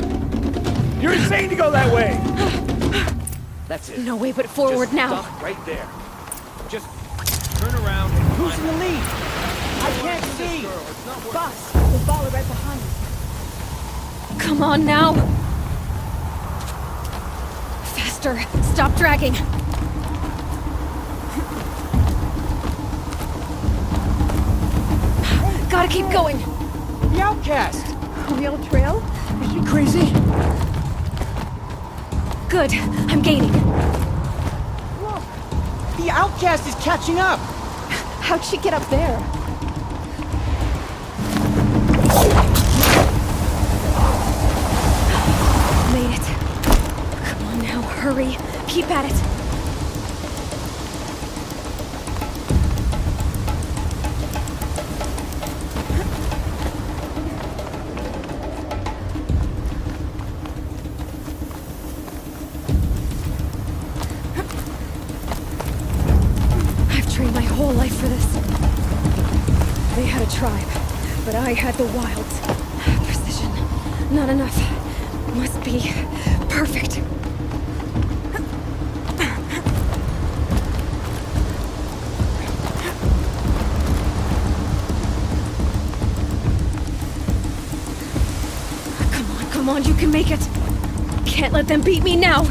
You're insane to go that way. That's it. No way but forward Just now. Stop right there. Just turn around. Who's in the lead? I can't see. Boss, we'll follow right behind you. Come on now. Faster. Stop dragging. Gotta keep going. The outcast. On the old trail? Is she crazy? Good. I'm gaining. Look! The outcast is catching up! How'd she get up there? Made it. Come on now, hurry. Keep at it. My whole life for this. They had a tribe, but I had the wilds. Precision. Not enough. Must be perfect. Come on, you can make it. Can't let them beat me now.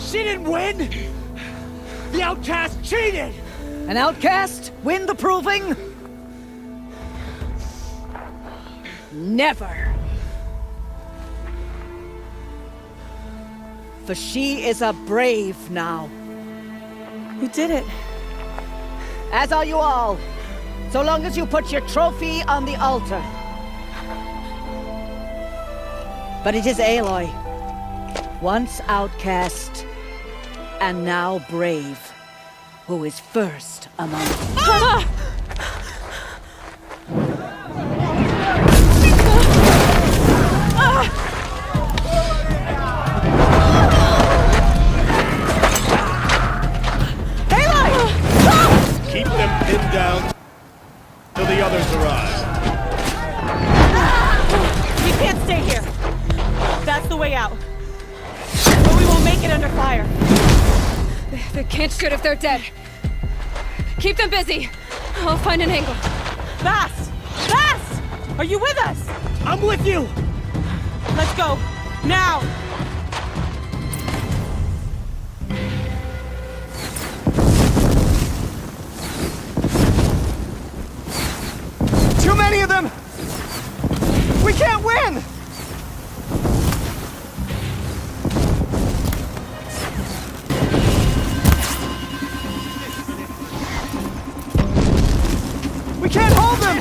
She didn't win! The outcast cheated! An outcast win the proving? Never. For she is a brave now. You did it. As are you all. So long as you put your trophy on the altar. But it is Aloy. Once outcast, and now brave, who is first among us. But we won't make it under fire. They can't shoot if they're dead. Keep them busy. I'll find an angle. Fast! Fast! Are you with us? I'm with you! Let's go. Now! Too many of them! We can't win! We can't hold them!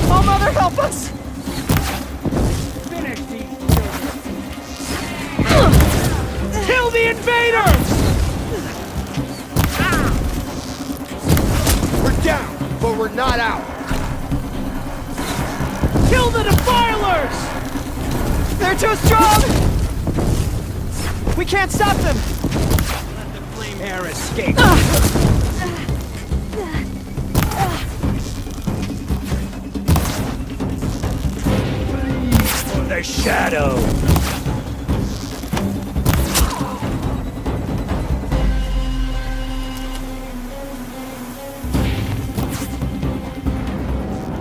Oh, Mother, help us! Finish these Kill the invaders! We're down, but we're not out. Kill the defilers! They're too strong! We can't stop them! Let the flame hair escape. For the shadow!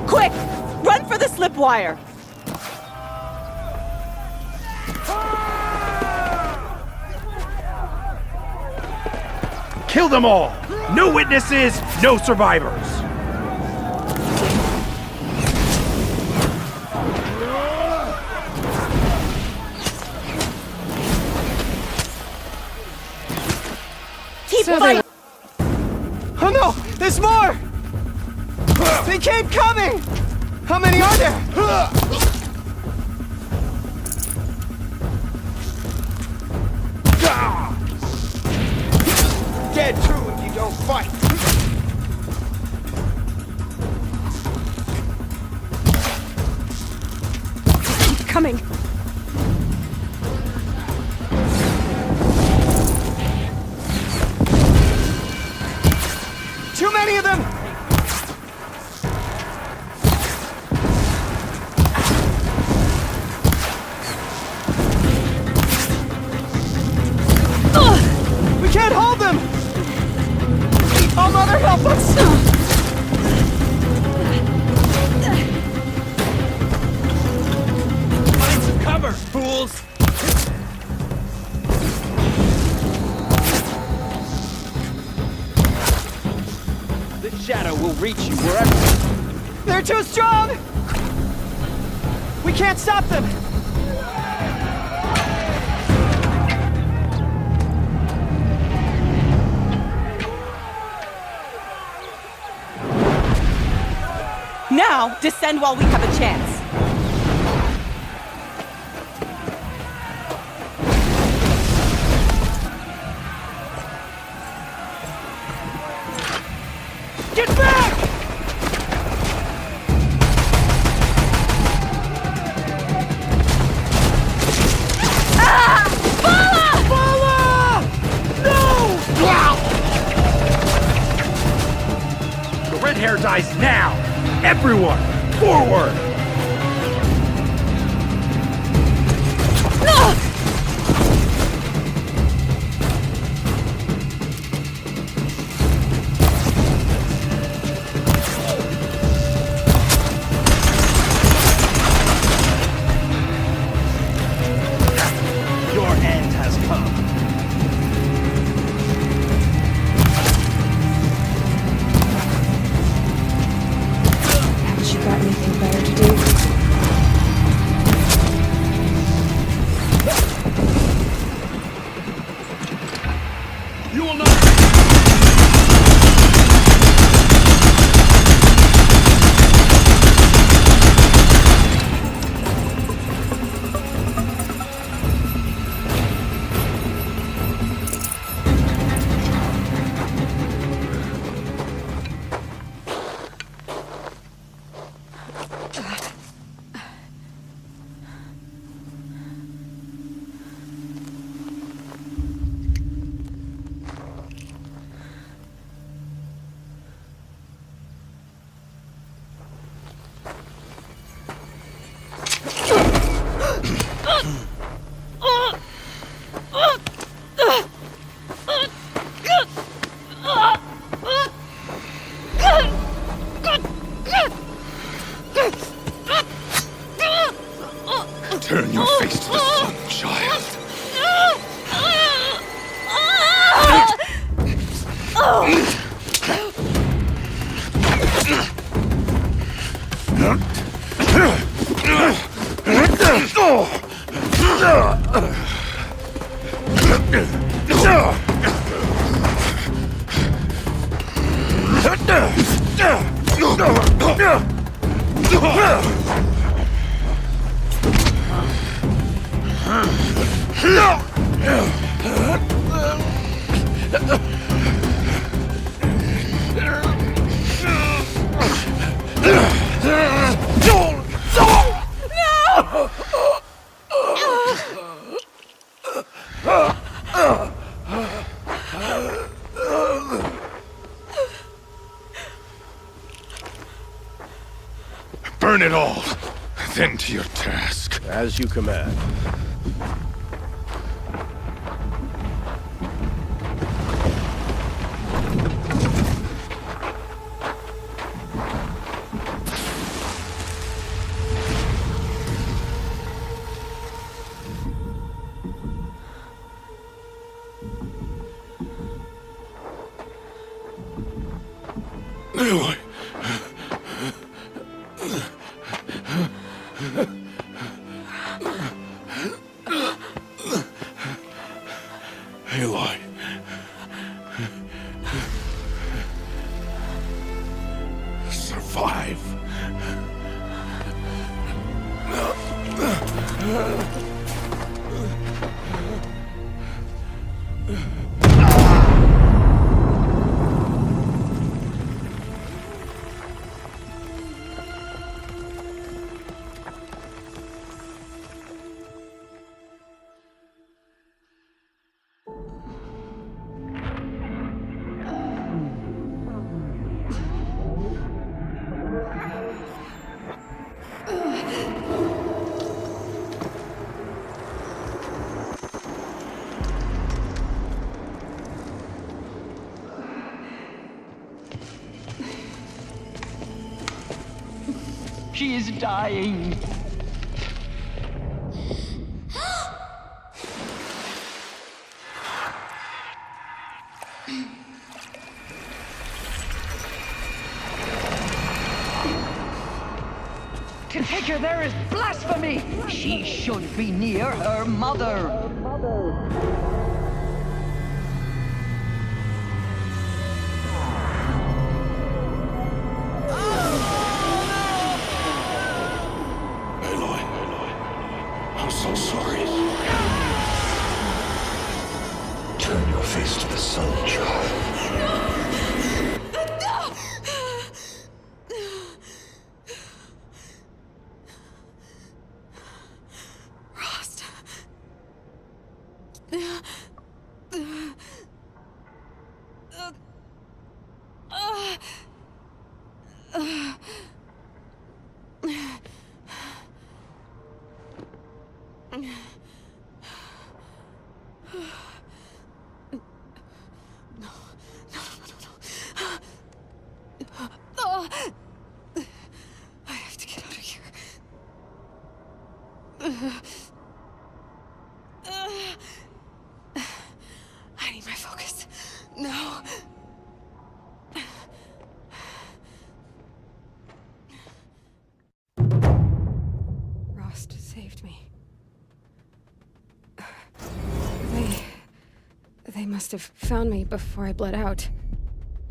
Quick! Run for the slip wire! Kill them all! No witnesses, no survivors! Keep fighting! Oh no! There's more! They keep coming! How many are there? Dead true if you don't fight! Coming! Too many of them! We can't hold them! Oh, Mother, help us! Find some cover, fools! This shadow will reach you wherever. They're too strong! We can't stop them! Now, descend while we have a chance. Get back! Ah! Bala! No! The red hair dies now! Everyone, forward! Your end has come. Haven't you got anything better to do? Burn it all, then to your task. As you command. Aloy. Aloy. Survive. She is dying. To take her there is blasphemy! She should be near her mother. I'm so sorry. Turn your face to the sun, child. Rost. I have to get out of here. I need my focus. No. Rost saved me. They must have found me before I bled out.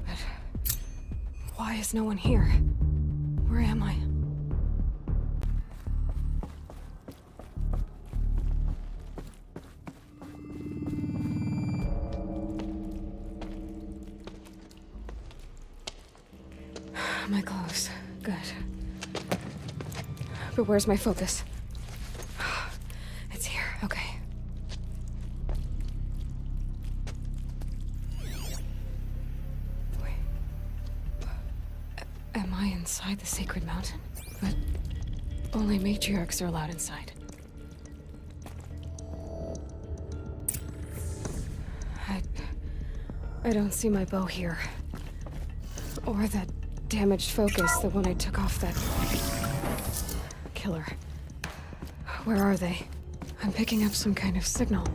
But why is no one here? Where am I? My clothes. Good. But where's my focus? It's here. Okay. Wait. Am I inside the sacred mountain? But only matriarchs are allowed inside. I don't see my bow here. Or that damaged focus, the one I took off that killer. Where are they? I'm picking up some kind of signal.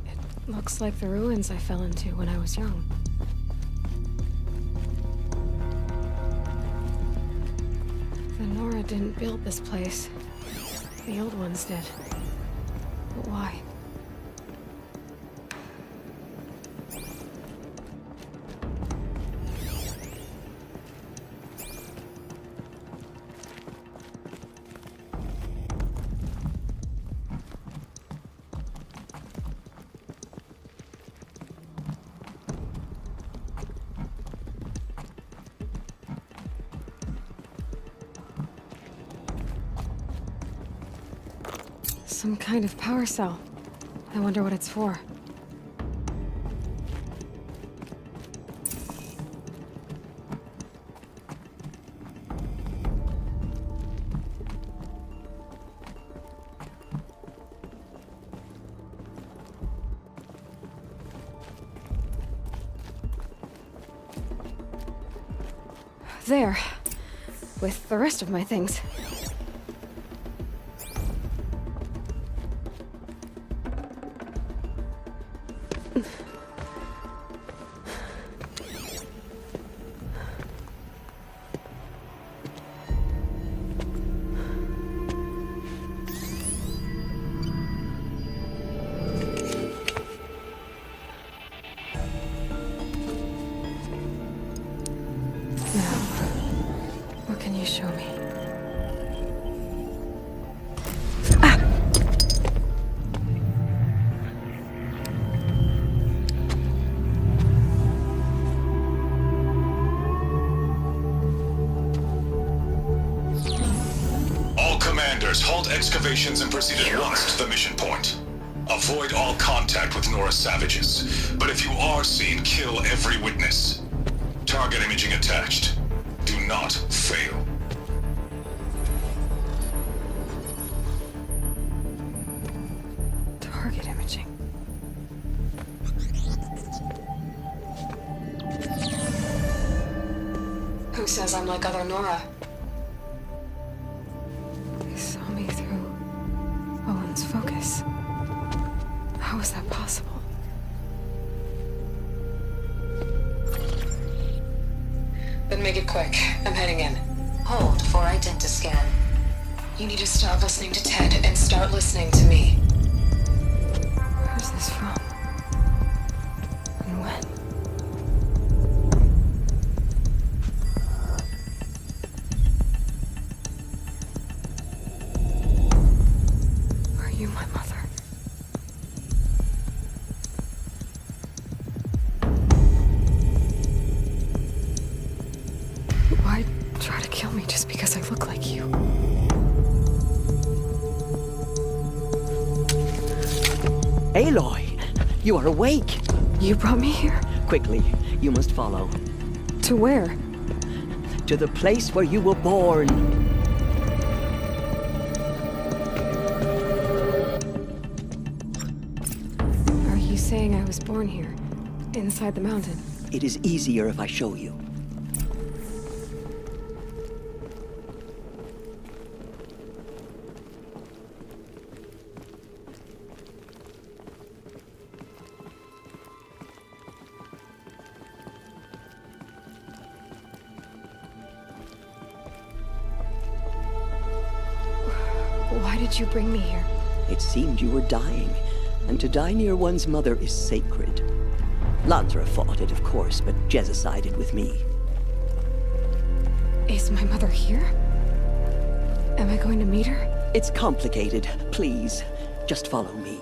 It looks like the ruins I fell into when I was young. didn't build this place. The old ones did. But why? Some kind of power cell. I wonder what it's for. There. With the rest of my things. What can you show me? All commanders, halt excavations and proceed at once to the mission point. Avoid all contact with Nora savages, but if you are seen, kill every witness. Target imaging attached. Do not fail. Target imaging. Who says I'm like other Nora? They saw me through Owen's focus. How is that possible? Then make it quick. I'm heading in. Hold for identiscan. You need to stop listening to Ted and start listening to me. Where's this from? And when? Are you my mother? Why try to kill me just because I look like you? Aloy! You are awake! You brought me here? Quickly, you must follow. To where? To the place where you were born. Are you saying I was born here? Inside the mountain? It is easier if I show you. Why did you bring me here? It seemed you were dying, and to die near one's mother is sacred. Lansra fought it, of course, but Jezza sided with me. Is my mother here? Am I going to meet her? It's complicated. Please, just follow me.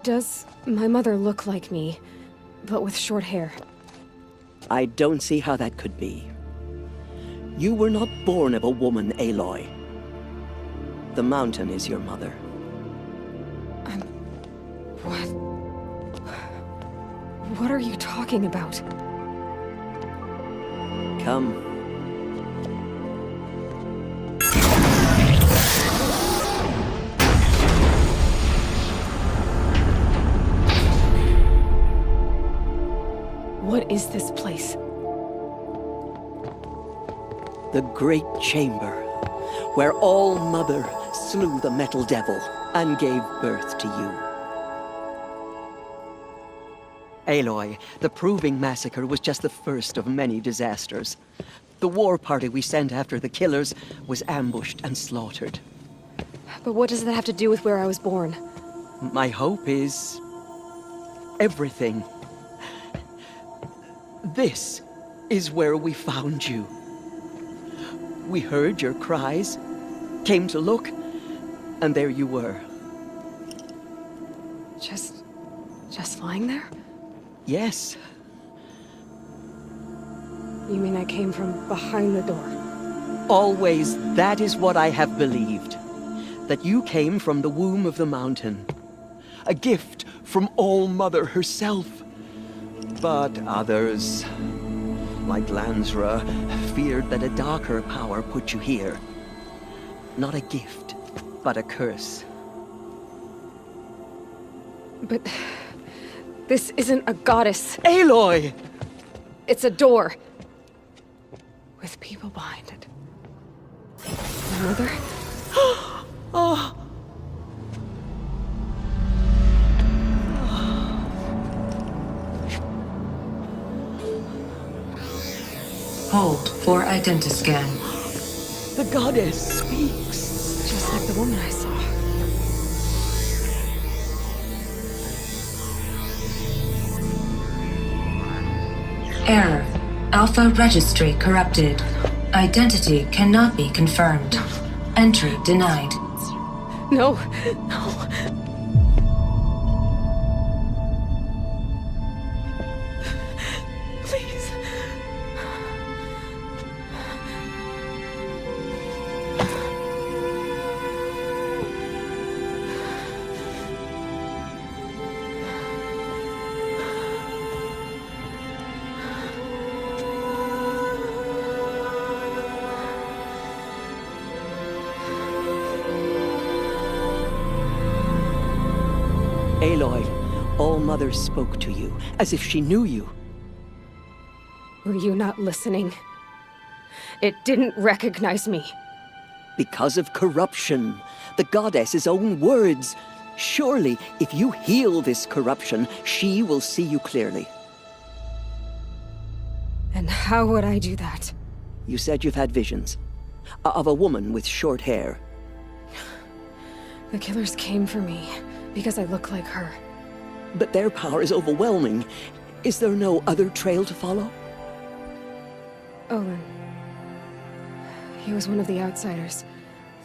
Does my mother look like me, but with short hair? I don't see how that could be. You were not born of a woman, Aloy. The mountain is your mother. What? What are you talking about? Come. What is this place? The Great Chamber, where All-Mother slew the Metal Devil and gave birth to you. Aloy, the Proving Massacre was just the first of many disasters. The war party we sent after the killers was ambushed and slaughtered. But what does that have to do with where I was born? My hope is... everything. This is where we found you. We heard your cries, came to look, and there you were. Just lying there? Yes. You mean I came from behind the door? Always, that is what I have believed. That you came from the womb of the mountain. A gift from All-Mother herself. But others, like Lansra, feared that a darker power put you here. Not a gift, but a curse. But... this isn't a goddess. Aloy! It's a door. With people behind it. My mother? Oh! Hold for identiscan. The goddess speaks. Just like the woman I saw. Error. Alpha registry corrupted. Identity cannot be confirmed. Entry denied. No, no. Please. Aloy, All-Mother spoke to you, as if she knew you. Were you not listening? It didn't recognize me. Because of corruption. The goddess's own words. Surely, if you heal this corruption, she will see you clearly. And how would I do that? You said you've had visions. Of a woman with short hair. The killers came for me because I look like her. But their power is overwhelming. Is there no other trail to follow? Owen. He was one of the outsiders.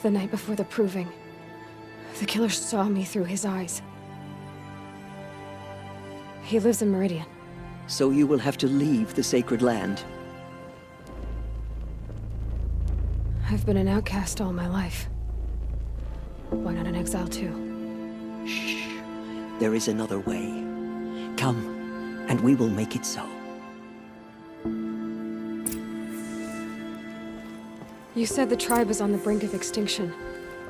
The night before the Proving. The killer saw me through his eyes. He lives in Meridian. So you will have to leave the sacred land. I've been an outcast all my life. Why not an exile too? Shh. There is another way. Come, and we will make it so. You said the tribe is on the brink of extinction.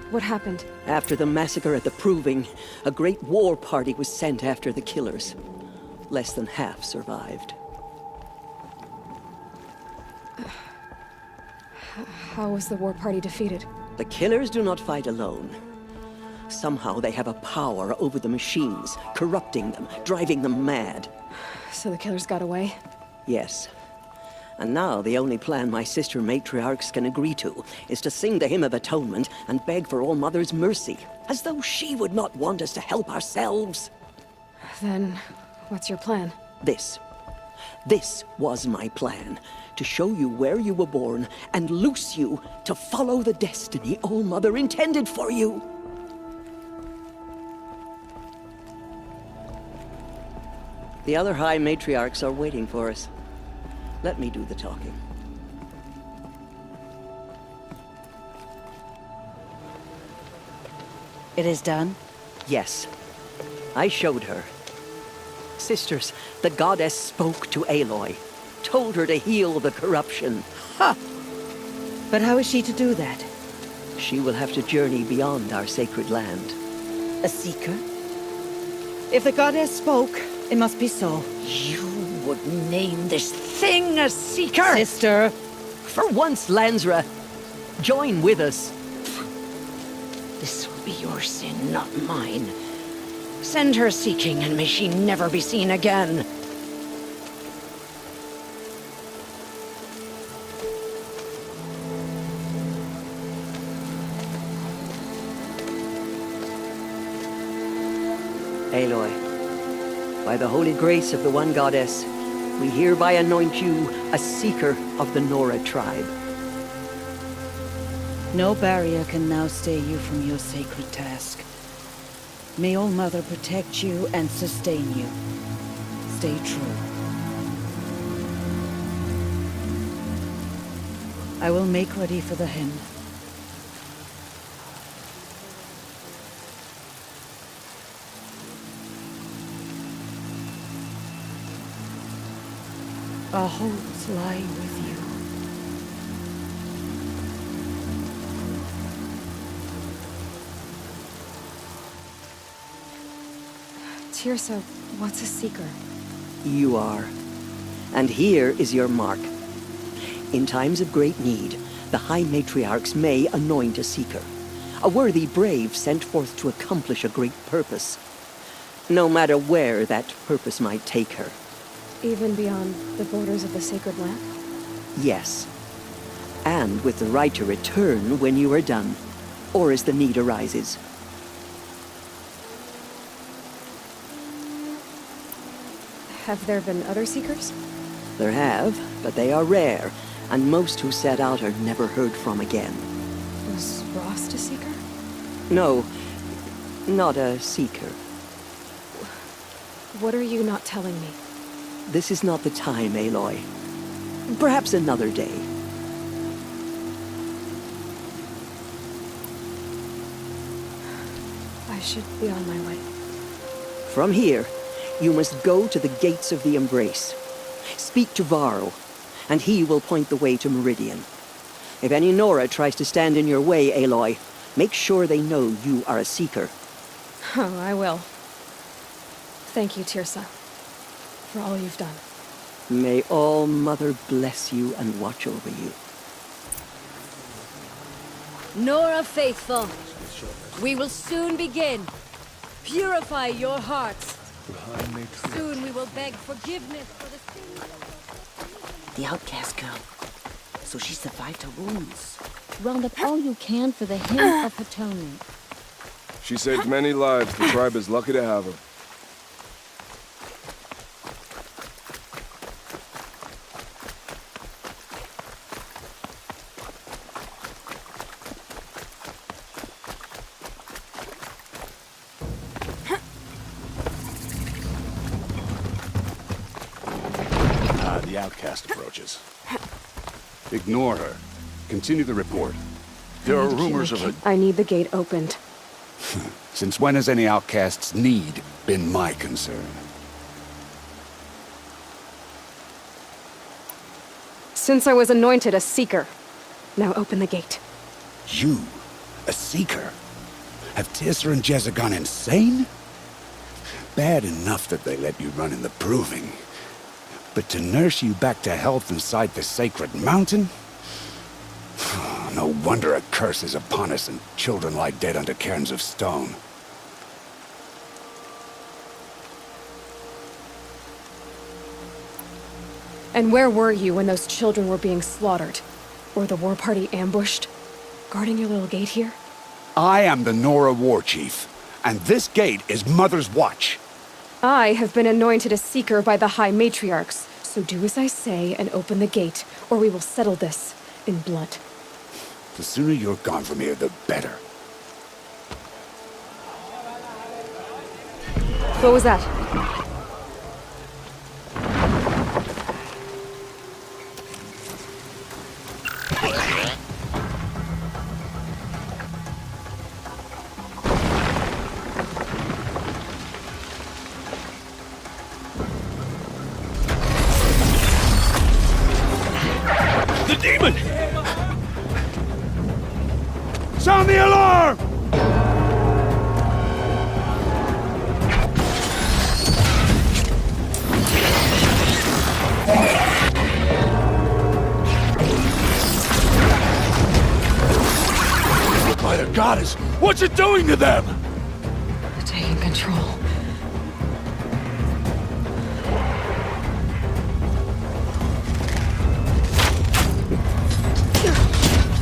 What happened? After the massacre at the Proving, a great war party was sent after the killers. Less than half survived. How was the war party defeated? The killers do not fight alone. Somehow they have a power over the machines, corrupting them, driving them mad. So the killers got away? Yes. And now the only plan my sister matriarchs can agree to is to sing the Hymn of Atonement and beg for All-Mother's mercy, as though she would not want us to help ourselves. Then, what's your plan? This was my plan. To show you where you were born and loose you to follow the destiny All-Mother intended for you. The other High Matriarchs are waiting for us. Let me do the talking. It is done? Yes. I showed her. Sisters, the goddess spoke to Aloy. Told her to heal the corruption. Ha! But how is she to do that? She will have to journey beyond our sacred land. A seeker? If the goddess spoke, it must be so. You would name this thing a seeker? Sister! For once, Lansra, join with us. This will be your sin, not mine. Send her seeking, and may she never be seen again. Aloy, by the holy grace of the One Goddess, we hereby anoint you a Seeker of the Nora tribe. No barrier can now stay you from your sacred task. May All Mother protect you and sustain you. Stay true. I will make ready for the hymn. Our hopes lie with you. Tirsa, what's a Seeker? You are. And here is your mark. In times of great need, the High Matriarchs may anoint a Seeker. A worthy brave sent forth to accomplish a great purpose. No matter where that purpose might take her. Even beyond the borders of the sacred land? Yes. And with the right to return when you are done, or as the need arises. Have there been other Seekers? There have, but they are rare, and most who set out are never heard from again. Was Rost a Seeker? No, not a Seeker. What are you not telling me? This is not the time, Aloy. Perhaps another day. I should be on my way. From here, you must go to the gates of the Embrace. Speak to Varro, and he will point the way to Meridian. If any Nora tries to stand in your way, Aloy, make sure they know you are a Seeker. Oh, I will. Thank you, Tirsa, for all you've done. May All Mother bless you and watch over you. Nora faithful, we will soon begin. Purify your hearts. Soon we will beg forgiveness for the sins. The outcast girl. So she survived her wounds. Round up all you can for the hymn of atonement. She saved many lives. The tribe is lucky to have her. The outcast approaches. Ignore her. Continue the report. There are rumors of a... I need the gate opened. Since when has any outcast's need been my concern? Since I was anointed a Seeker. Now open the gate. You? A Seeker? Have Tirsa and Jezza gone insane? Bad enough that they let you run in the Proving. But to nurse you back to health inside the sacred mountain? No wonder a curse is upon us and children lie dead under cairns of stone. And where were you when those children were being slaughtered? Or the war party ambushed? Guarding your little gate here? I am the Nora War Chief, and this gate is Mother's watch. I have been anointed a Seeker by the High Matriarchs, so do as I say and open the gate, or we will settle this in blood. The sooner you're gone from here, the better. What was that? The demon! Sound the alarm! By the goddess, what's it doing to them? Taking control.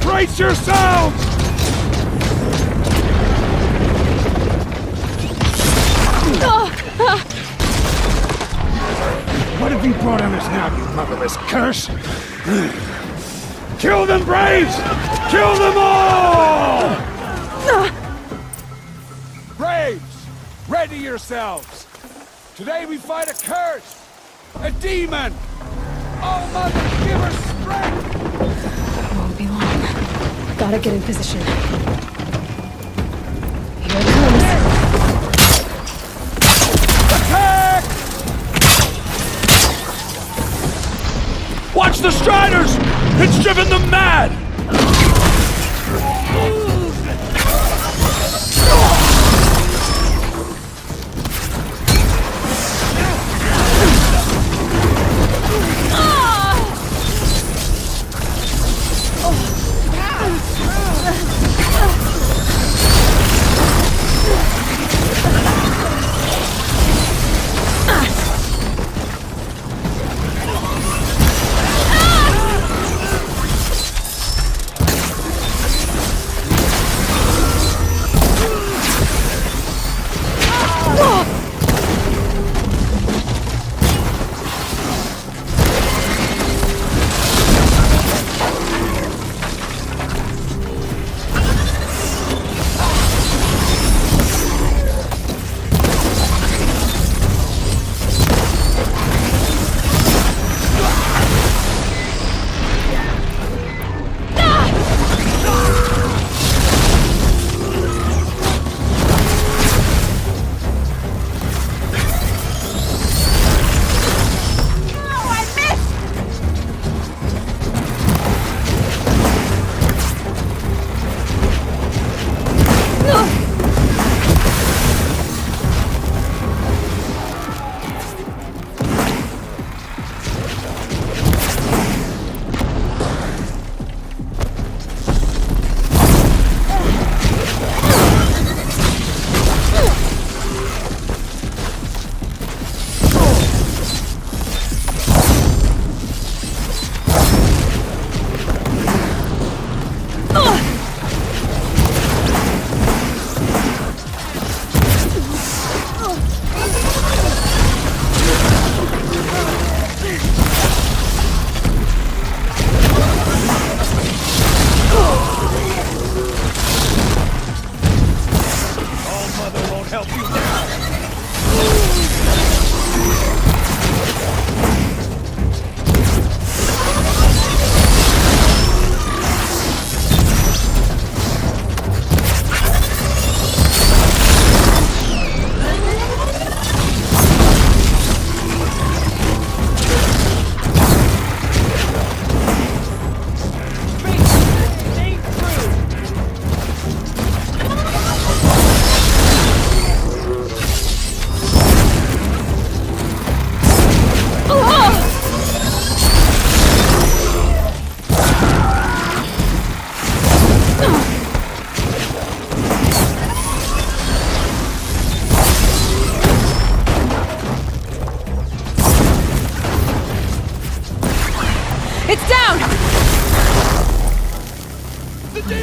Brace yourselves! Now, you motherless curse! Kill them, Braves! Kill them all! Braves, ready yourselves! Today we fight a curse! A demon! Oh, Mother, give her strength! Won't be long. Gotta get in position. Here it comes. Attack! Watch the Striders! It's driven them mad!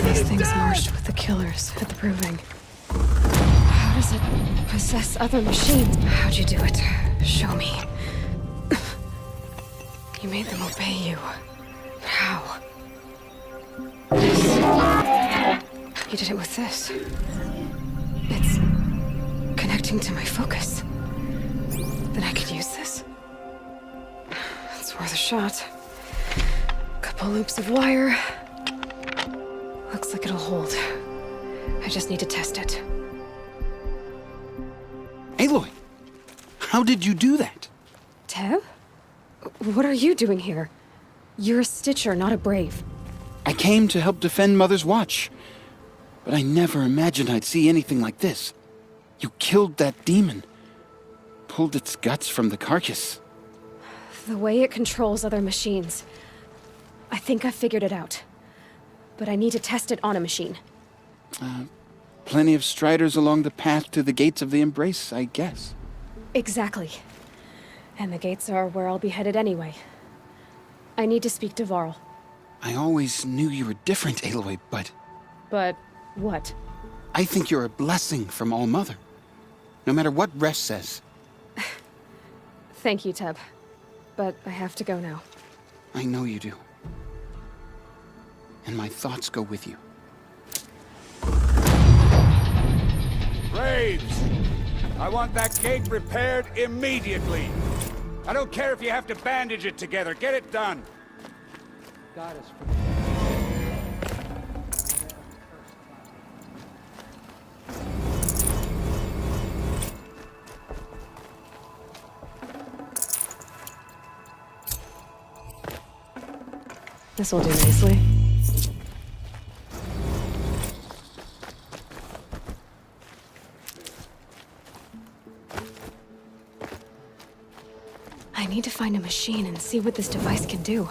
These things marched with the killers at the Proving. How does it possess other machines? How'd you do it? Show me. You made them obey you. How? This. You did it with this. It's connecting to my focus. Then I could use this. It's worth a shot. Couple loops of wire. Looks like it'll hold. I just need to test it. Aloy! How did you do that? Teb? What are you doing here? You're a Stitcher, not a Brave. I came to help defend Mother's Watch. But I never imagined I'd see anything like this. You killed that demon. Pulled its guts from the carcass. The way it controls other machines. I think I figured it out. But I need to test it on a machine. Plenty of Striders along the path to the gates of the Embrace, I guess. Exactly. And the gates are where I'll be headed anyway. I need to speak to Varl. I always knew you were different, Aloy, but... But what? I think you're a blessing from All-Mother. No matter what Resh says. Thank you, Teb. but I have to go now. I know you do. And my thoughts go with you. Braves! I want that gate repaired immediately. I don't care if you have to bandage it together. Get it done. God is for... This will do nicely. I need to find a machine and see what this device can do.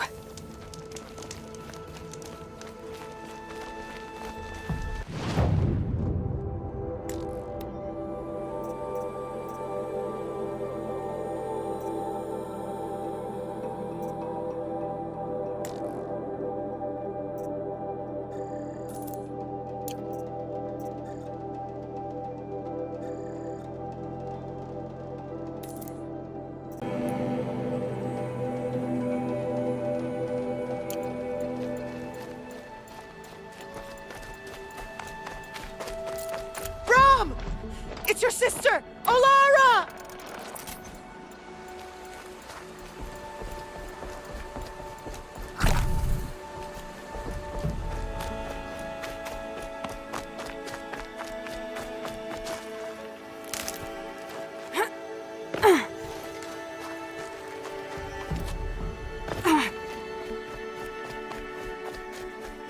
It's your sister, Olara!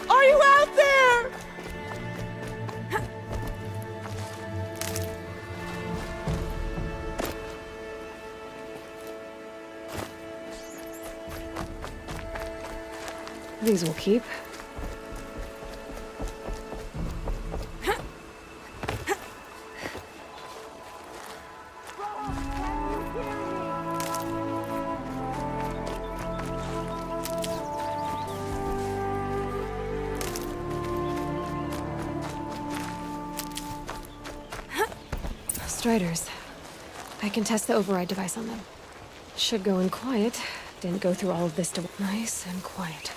Are you out there? These will keep. Striders. I can test the override device on them. Should go in quiet. Didn't go through all of this to... Nice and quiet.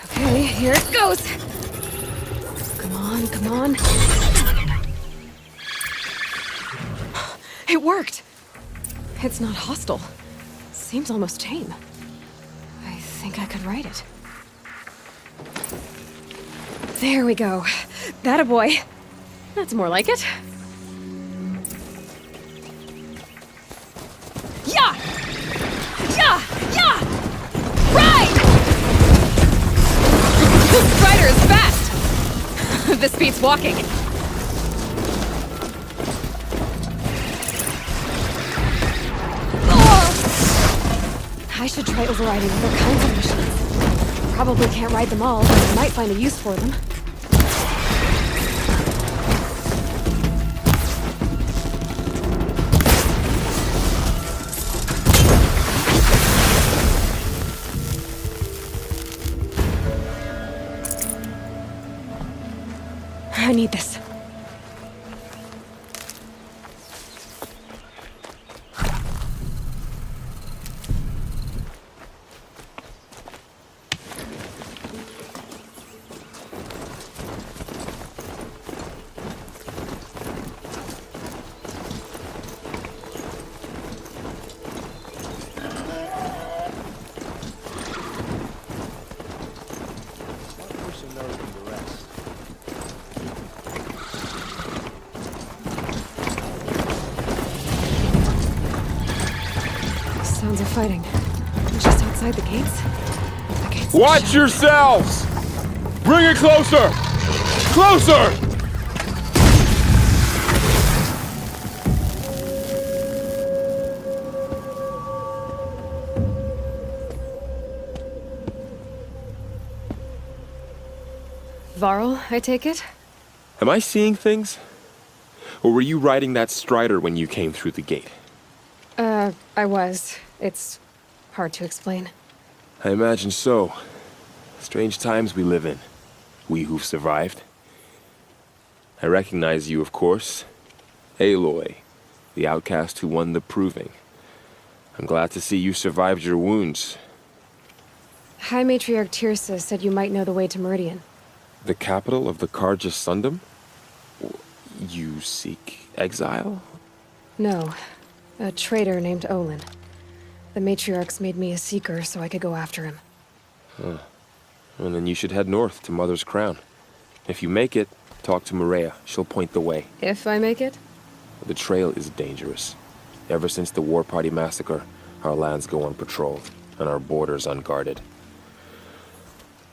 Okay, here it goes! Come on, come on. It worked! It's not hostile. Seems almost tame. I think I could write it. There we go. That a boy. That's more like it. Yeah! Yeah! Yeah! Right! This Strider is fast! This beats walking. Oh! I should try overriding other kinds of machines. Probably can't ride them all, but I might find a use for them. I need this. Sounds of fighting. Just outside the gates? The gates. Watch yourselves! Bring it closer! Closer! Varl, I take it? Am I seeing things? Or were you riding that Strider when you came through the gate? I was. It's hard to explain. I imagine so. Strange times we live in. We who've survived. I recognize you, of course. Aloy, the outcast who won the proving. I'm glad to see you survived your wounds. High Matriarch Tirsa said you might know the way to Meridian. The capital of the Carja Sundom? You seek exile? No. A traitor named Olin. The Matriarchs made me a seeker so I could go after him. Huh. Well, then you should head north to Mother's Crown. If you make it, talk to Maria. She'll point the way. If I make it? The trail is dangerous. Ever since the War Party massacre, our lands go unpatrolled, and our borders unguarded.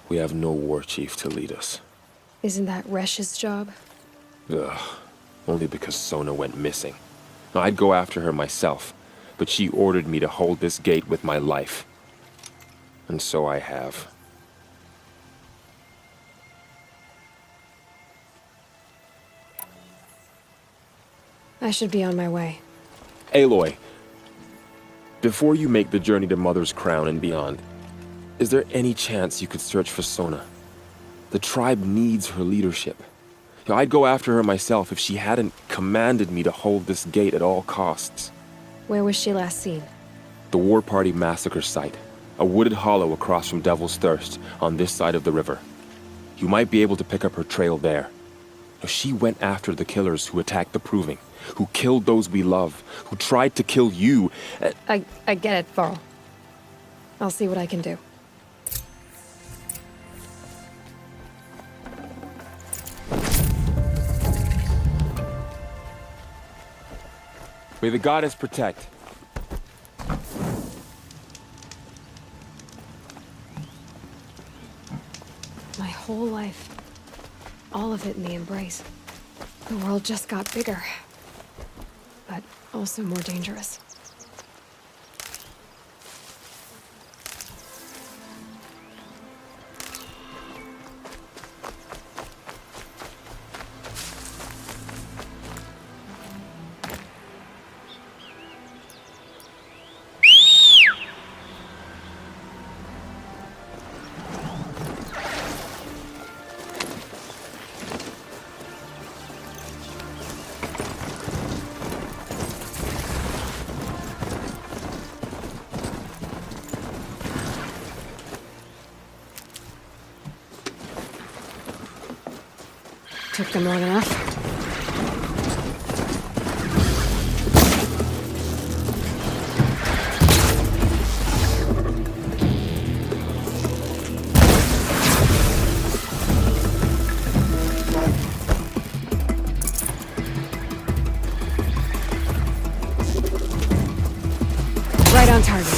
We have no war chief to lead us. Isn't that Resh's job? Ugh. Only because Sona went missing. I'd go after her myself, but she ordered me to hold this gate with my life. And so I have. I should be on my way. Aloy, before you make the journey to Mother's Crown and beyond, is there any chance you could search for Sona? The tribe needs her leadership. I'd go after her myself if she hadn't commanded me to hold this gate at all costs. Where was she last seen? The War Party massacre site. A wooded hollow across from Devil's Thirst, on this side of the river. You might be able to pick up her trail there. She went after the killers who attacked the Proving, who killed those we love, who tried to kill you. I get it, Varl. I'll see what I can do. May the goddess protect. My whole life. All of it in the embrace. The world just got bigger. But also more dangerous. Took them long enough. Right on target.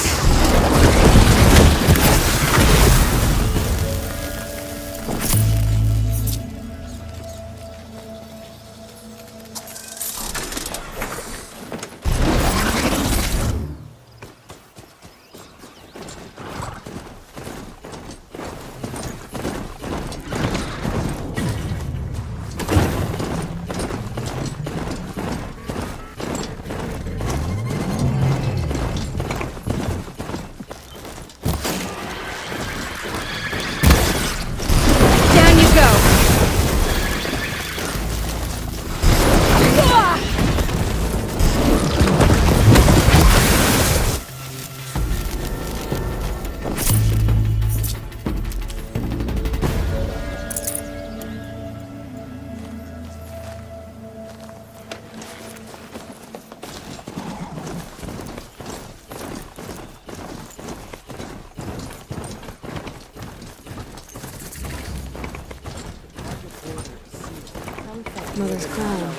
Mother's Crown.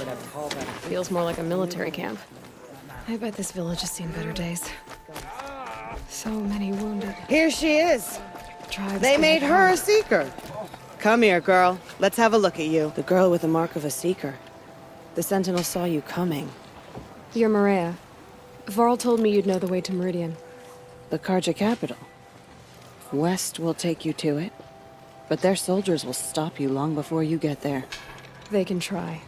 Feels more like a military camp. I bet this village has seen better days. So many wounded. Here she is. Tribes They made her home. a seeker. Come here, girl. Let's have a look at you. The girl with the mark of a seeker. The Sentinel saw you coming. You're Maria. Varl told me you'd know the way to Meridian. The Carja capital. West will take you to it, but their soldiers will stop you long before you get there. They can try.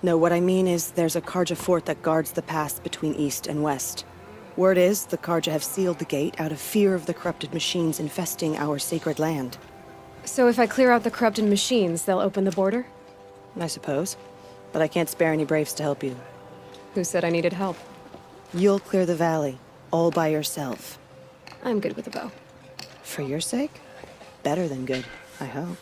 No, what I mean is there's a Carja fort that guards the pass between east and west. Word is, the Carja have sealed the gate out of fear of the corrupted machines infesting our sacred land. So if I clear out the corrupted machines, they'll open the border? I suppose. but I can't spare any braves to help you. Who said I needed help? You'll clear the valley, all by yourself. I'm good with a bow. For your sake? Better than good, I hope.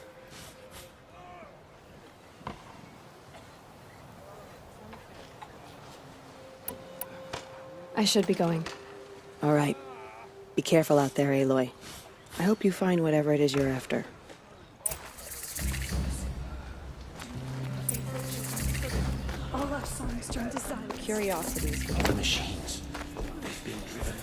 I should be going. All right. Be careful out there, Aloy. I hope you find whatever it is you're after. All our songs turn to silence. Curiosities with the machines. They've been driven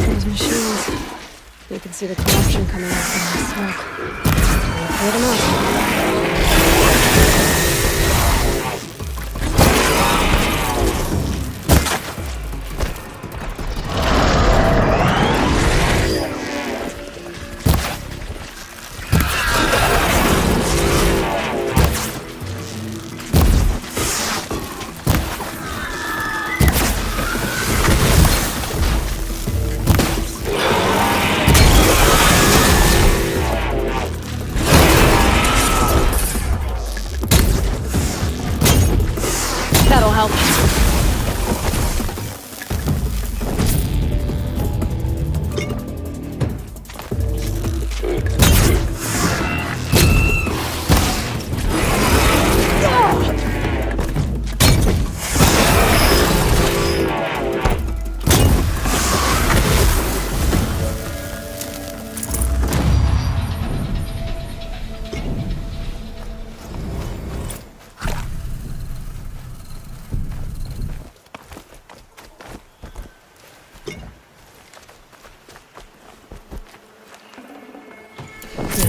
Those machines. You can see the corruption coming out from the smoke. Time to clear them up. That'll help.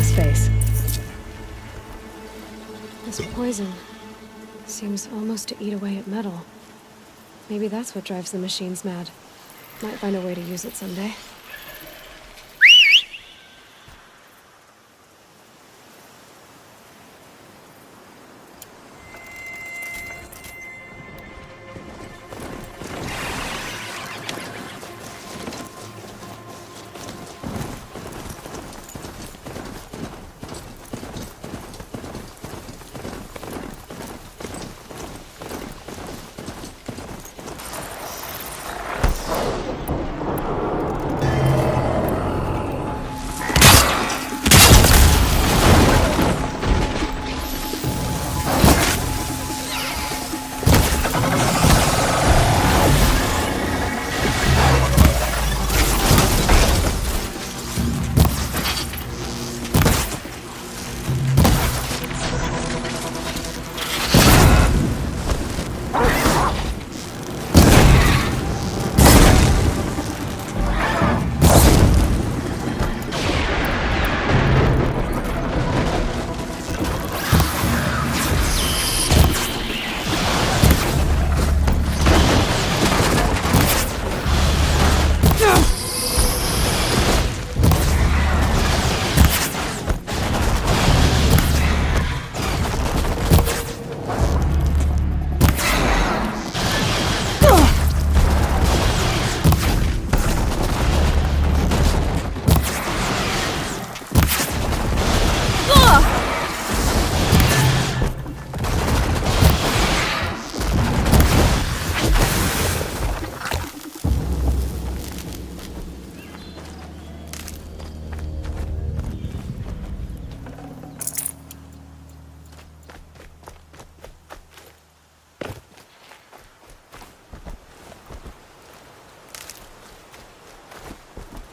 Space. This poison seems almost to eat away at metal. Maybe that's what drives the machines mad. Might find a way to use it someday.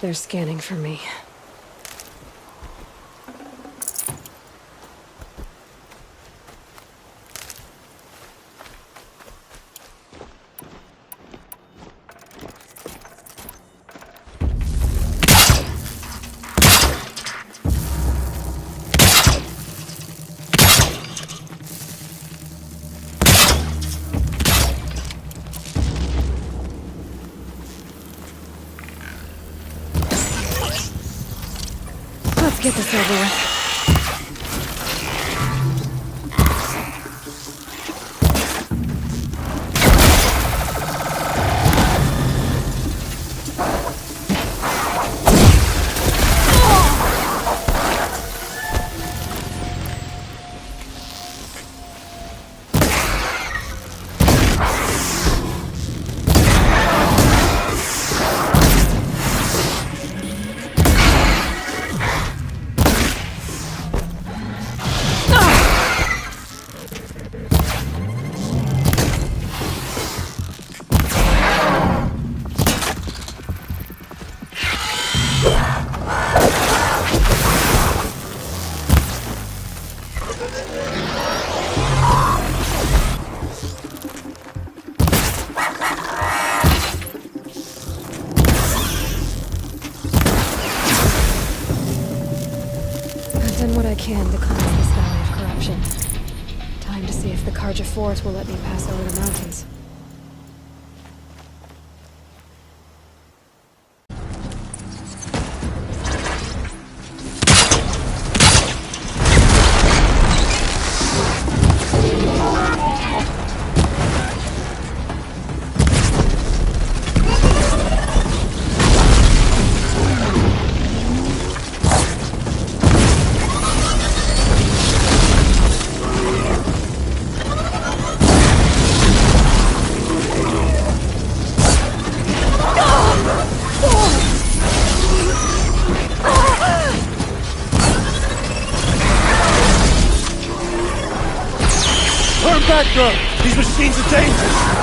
They're scanning for me. get this over with. Can to cleanse this valley of corruption. Time to see if the Carja Fort will let me pass over the mountains. These machines are dangerous!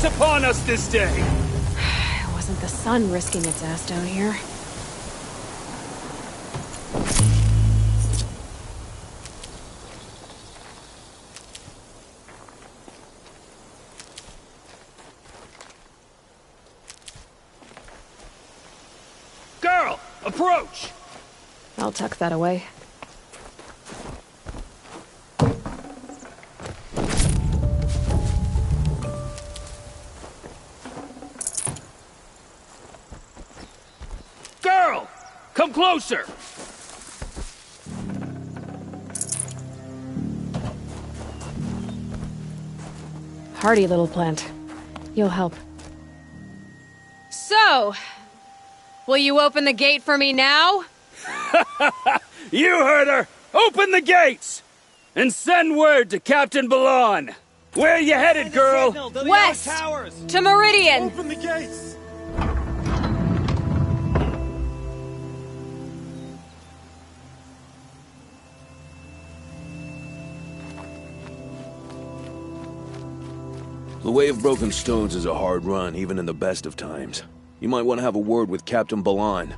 Upon us this day. It wasn't the sun risking its ass down here. Girl, approach! I'll tuck that away. Come closer! Hardy little plant. You'll help. So, will you open the gate for me now? You heard her! Open the gates! And send word to Captain Balan. Where you headed, girl? West! To Meridian! Open the gates! The Way of Broken Stones is a hard run, even in the best of times. You might want to have a word with Captain Balan.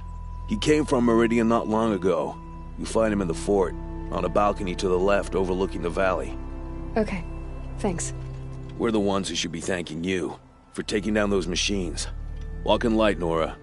He came from Meridian not long ago. You find him in the fort. On a balcony to the left overlooking the valley. Okay, thanks. We're the ones who should be thanking you for taking down those machines. Walk in light, Nora.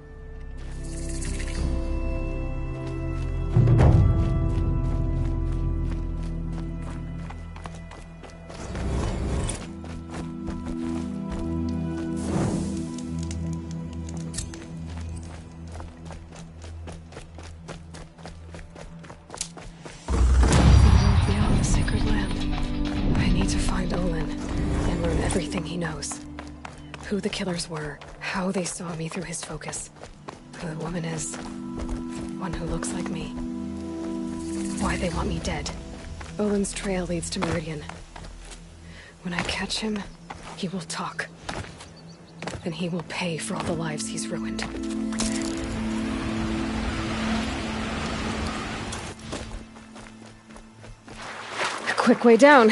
Beyond the sacred land. I need to find Olin and learn everything he knows. Who the killers were, how they saw me through his focus, who the woman is, one who looks like me, why they want me dead. Olin's trail leads to Meridian. When I catch him, he will talk. Then he will pay for all the lives he's ruined. A quick way down.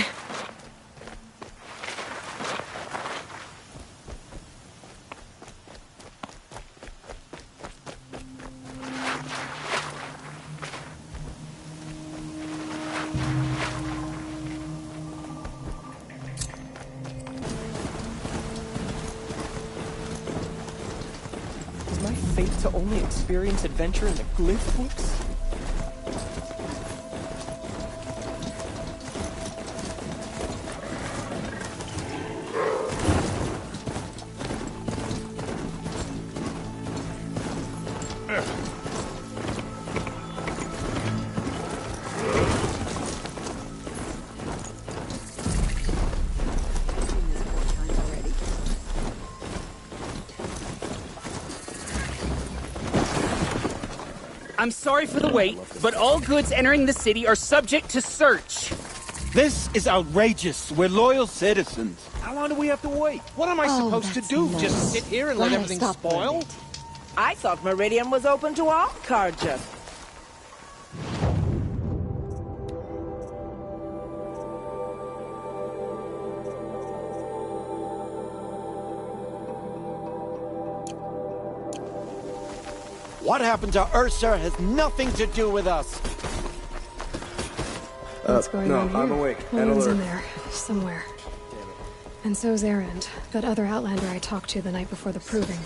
Is my fate to only experience adventure in the glyph books? I'm sorry for the wait, but all goods entering the city are subject to search. This is outrageous. We're loyal citizens. How long do we have to wait? What am I Oh, supposed to that's do? nice. Just sit here and Let let her everything stop spoil? I thought Meridian was open to all Carja. What happened to Ursa has nothing to do with us. What's going on here? I'm awake and Olin's in alert. there, somewhere. And so's Erend, that other Outlander I talked to the night before the proving.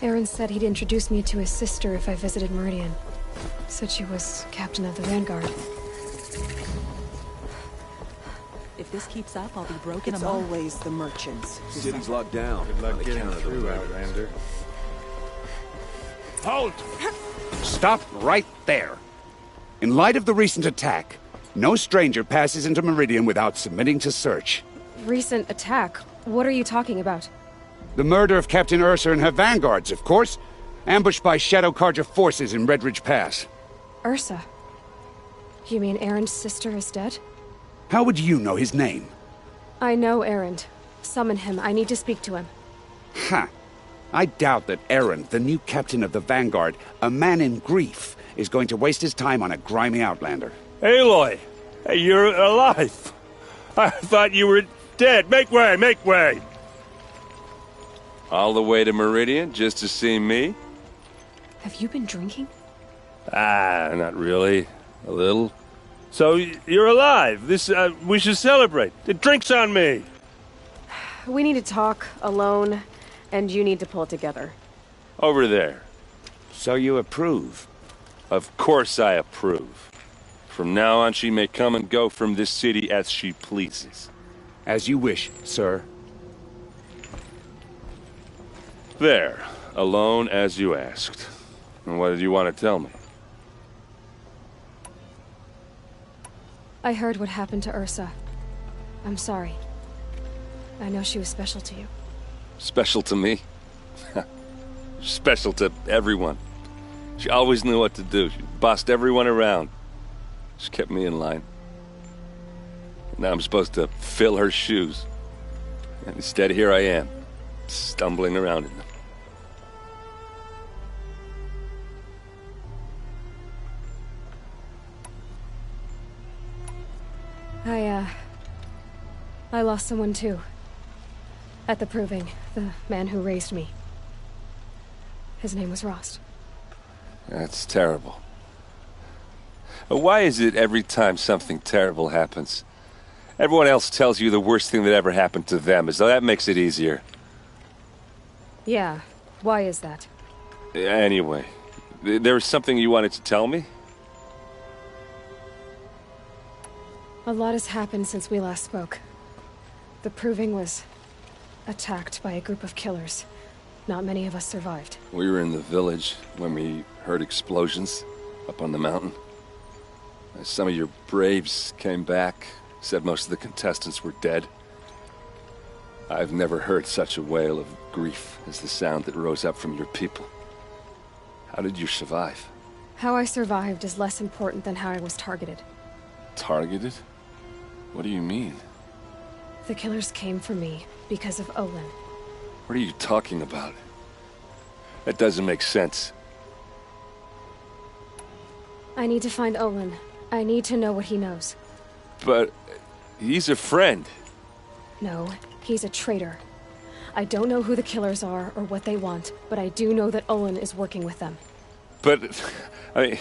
Erend said he'd introduce me to his sister if I visited Meridian. Said she was captain of the Vanguard. If this keeps up, I'll be broken It's among. always the merchants. City's locked down. Good luck on getting account of the through, murder. Outlander. Halt! Stop right there. In light of the recent attack, no stranger passes into Meridian without submitting to search. Recent attack? What are you talking about? The murder of Captain Ursa and her vanguards, of course. Ambushed by Shadow Carja forces in Redridge Pass. Ursa? You mean Erend's sister is dead? How would you know his name? I know Erend. Summon him. I need to speak to him. Ha! I doubt that Erend, the new captain of the Vanguard, a man in grief, is going to waste his time on a grimy outlander. Aloy! Hey, you're alive! I thought you were dead. Make way, make way! All the way to Meridian just to see me? Have you been drinking? Ah, not really. A little. So, you're alive. We should celebrate. The drink's on me. We need to talk, alone, and you need to pull it together. Over there. So you approve? Of course I approve. From now on, she may come and go from this city as she pleases. As you wish, sir. There. Alone as you asked. And what did you want to tell me? I heard what happened to Ursa. I'm sorry. I know she was special to you. Special to me? Special to everyone. She always knew what to do. She bossed everyone around. She kept me in line. Now I'm supposed to fill her shoes. And instead, here I am, stumbling around in them. I lost someone too. At the proving, the man who raised me. His name was Rost. That's terrible. But why is it every time something terrible happens, everyone else tells you the worst thing that ever happened to them, as though that makes it easier? Yeah, why is that? Anyway, there was something you wanted to tell me? A lot has happened since we last spoke. The Proving was attacked by a group of killers. Not many of us survived. We were in the village when we heard explosions up on the mountain. Some of your braves came back, said most of the contestants were dead. I've never heard such a wail of grief as the sound that rose up from your people. How did you survive? How I survived is less important than how I was targeted. Targeted? What do you mean? The killers came for me because of Olin. What are you talking about? That doesn't make sense. I need to find Olin. I need to know what he knows. But he's a friend. No, he's a traitor. I don't know who the killers are or what they want, but I do know that Olin is working with them. But, I mean,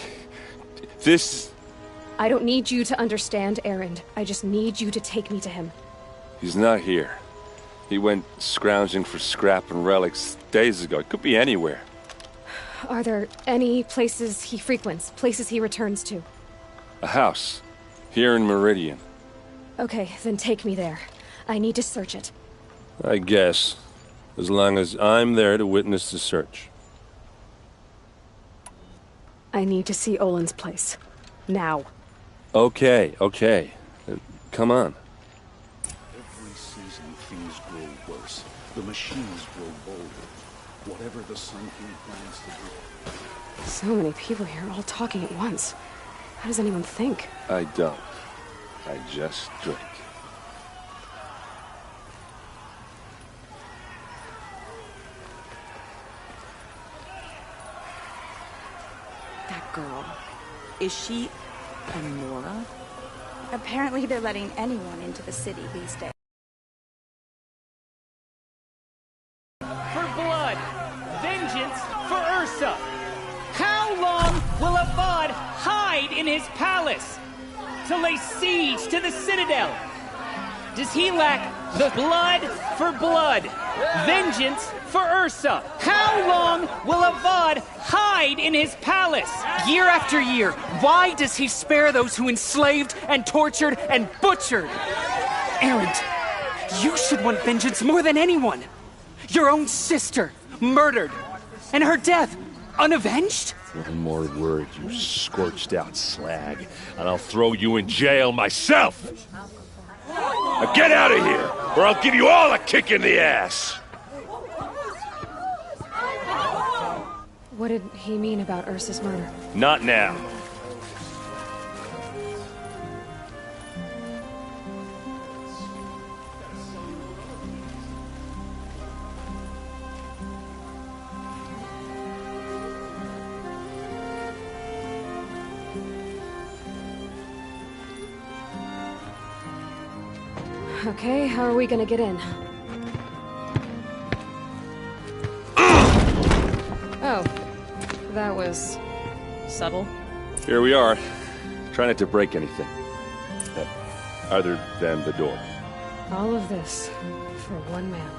this... I don't need you to understand, Erend. I just need you to take me to him. He's not here. He went scrounging for scrap and relics days ago. It could be anywhere. Are there any places he frequents, places he returns to? A house. Here in Meridian. Okay, then take me there. I need to search it. I guess. As long as I'm there to witness the search. I need to see Olin's place. Now. Okay. Come on. Every season, things grow worse. The machines grow bolder. Whatever the Sun King plans to do. So many people here, all talking at once. How does anyone think? I don't. I just drink. That girl. Is she a Nora? Apparently they're letting anyone into the city these days. For blood! Vengeance for Ursa! How long will Avad hide in his palace to lay siege to the Citadel? Does he lack the blood for blood? Vengeance for Ursa! How long will Avad hide in his palace? Year after year, why does he spare those who enslaved and tortured and butchered? Erend, you should want vengeance more than anyone. Your own sister, murdered, and her death, unavenged? One more word, you scorched out slag, and I'll throw you in jail myself! Now get out of here, or I'll give you all a kick in the ass! What did he mean about Ursa's murder? Not now. Okay, how are we gonna get in? Oh, that was subtle. Here we are. Try not to break anything. Other than the door. All of this for one man.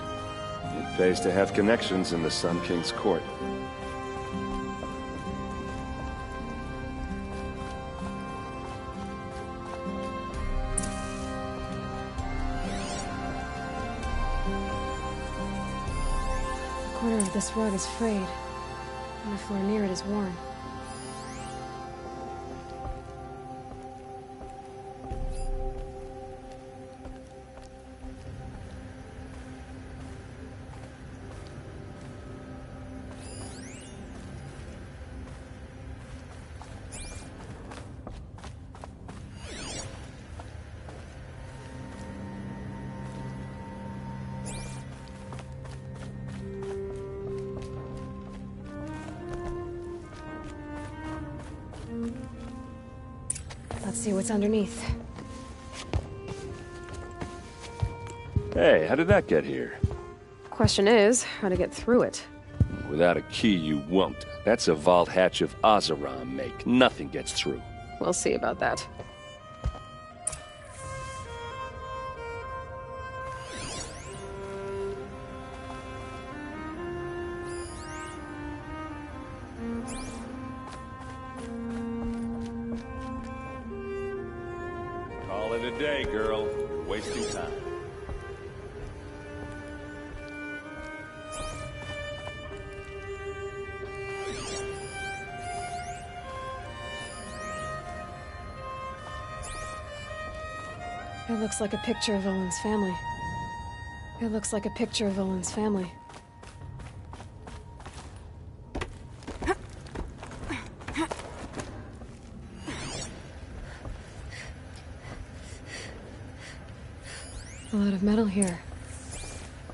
It pays to have connections in the Sun King's court. The corner of this rug is frayed, and the floor near it is worn. Let's see what's underneath. Hey, how did that get here? Question is, how to get through it. Without a key, you won't. That's a vault hatch of Oseram make. Nothing gets through. We'll see about that. Call it a day, girl. You're wasting time. It looks like a picture of Olin's family. It looks like a picture of Olin's family. A lot of metal here.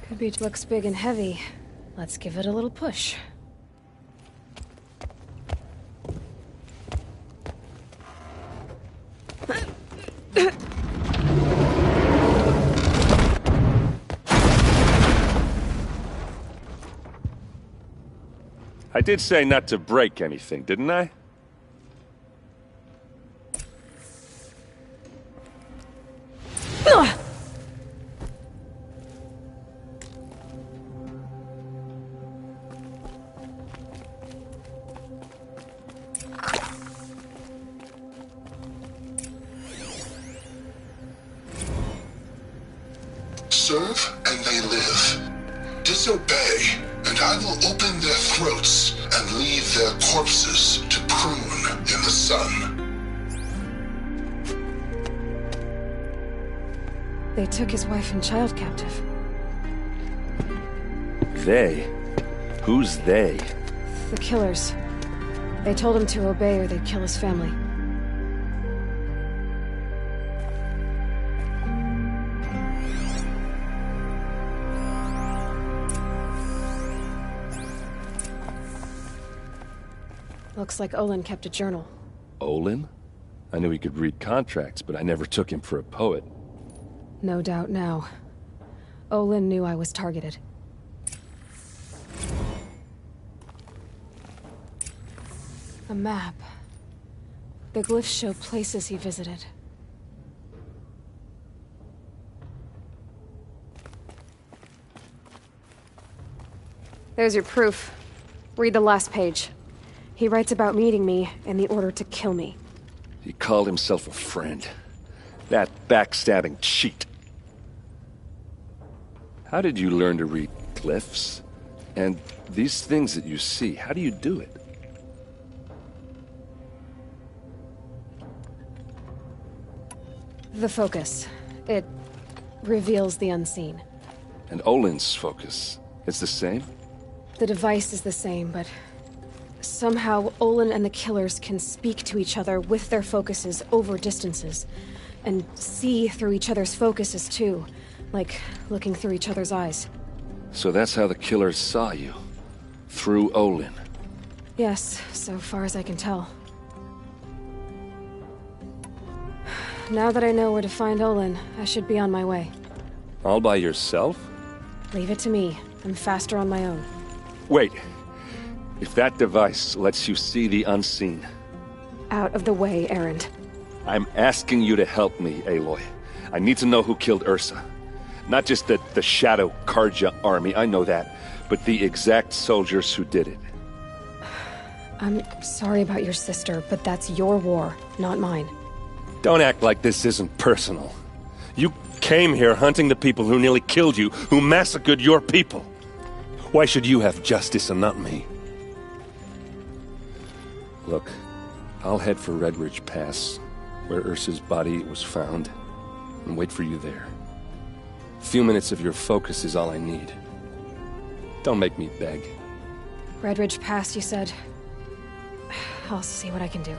Could be. Looks big and heavy. Let's give it a little push. I did say not to break anything, didn't I? Serve and they live. Disobey, and I will open their throats and leave their corpses to prune in the sun. They took his wife and child captive. They? Who's they? The killers. They told him to obey or they'd kill his family. Looks like Olin kept a journal. Olin? I knew he could read contracts, but I never took him for a poet. No doubt now. Olin knew I was targeted. A map. The glyphs show places he visited. There's your proof. Read the last page. He writes about meeting me and the order to kill me. He called himself a friend. That backstabbing cheat. How did you learn to read glyphs? And these things that you see, how do you do it? The focus. It reveals the unseen. And Olin's focus, it's the same? The device is the same, but somehow Olin and the killers can speak to each other with their focuses over distances. And see through each other's focuses too. Like looking through each other's eyes. So that's how the killers saw you? Through Olin? Yes, so far as I can tell. Now that I know where to find Olin, I should be on my way. All by yourself? Leave it to me. I'm faster on my own. Wait. If that device lets you see the unseen... Out of the way, errand. I'm asking you to help me, Aloy. I need to know who killed Ursa. Not just the Shadow Karja army, I know that, but the exact soldiers who did it. I'm sorry about your sister, but that's your war, not mine. Don't act like this isn't personal. You came here hunting the people who nearly killed you, who massacred your people. Why should you have justice and not me? Look, I'll head for Red Ridge Pass, where Ursa's body was found, and wait for you there. A few minutes of your focus is all I need. Don't make me beg. Red Ridge Pass, you said? I'll see what I can do.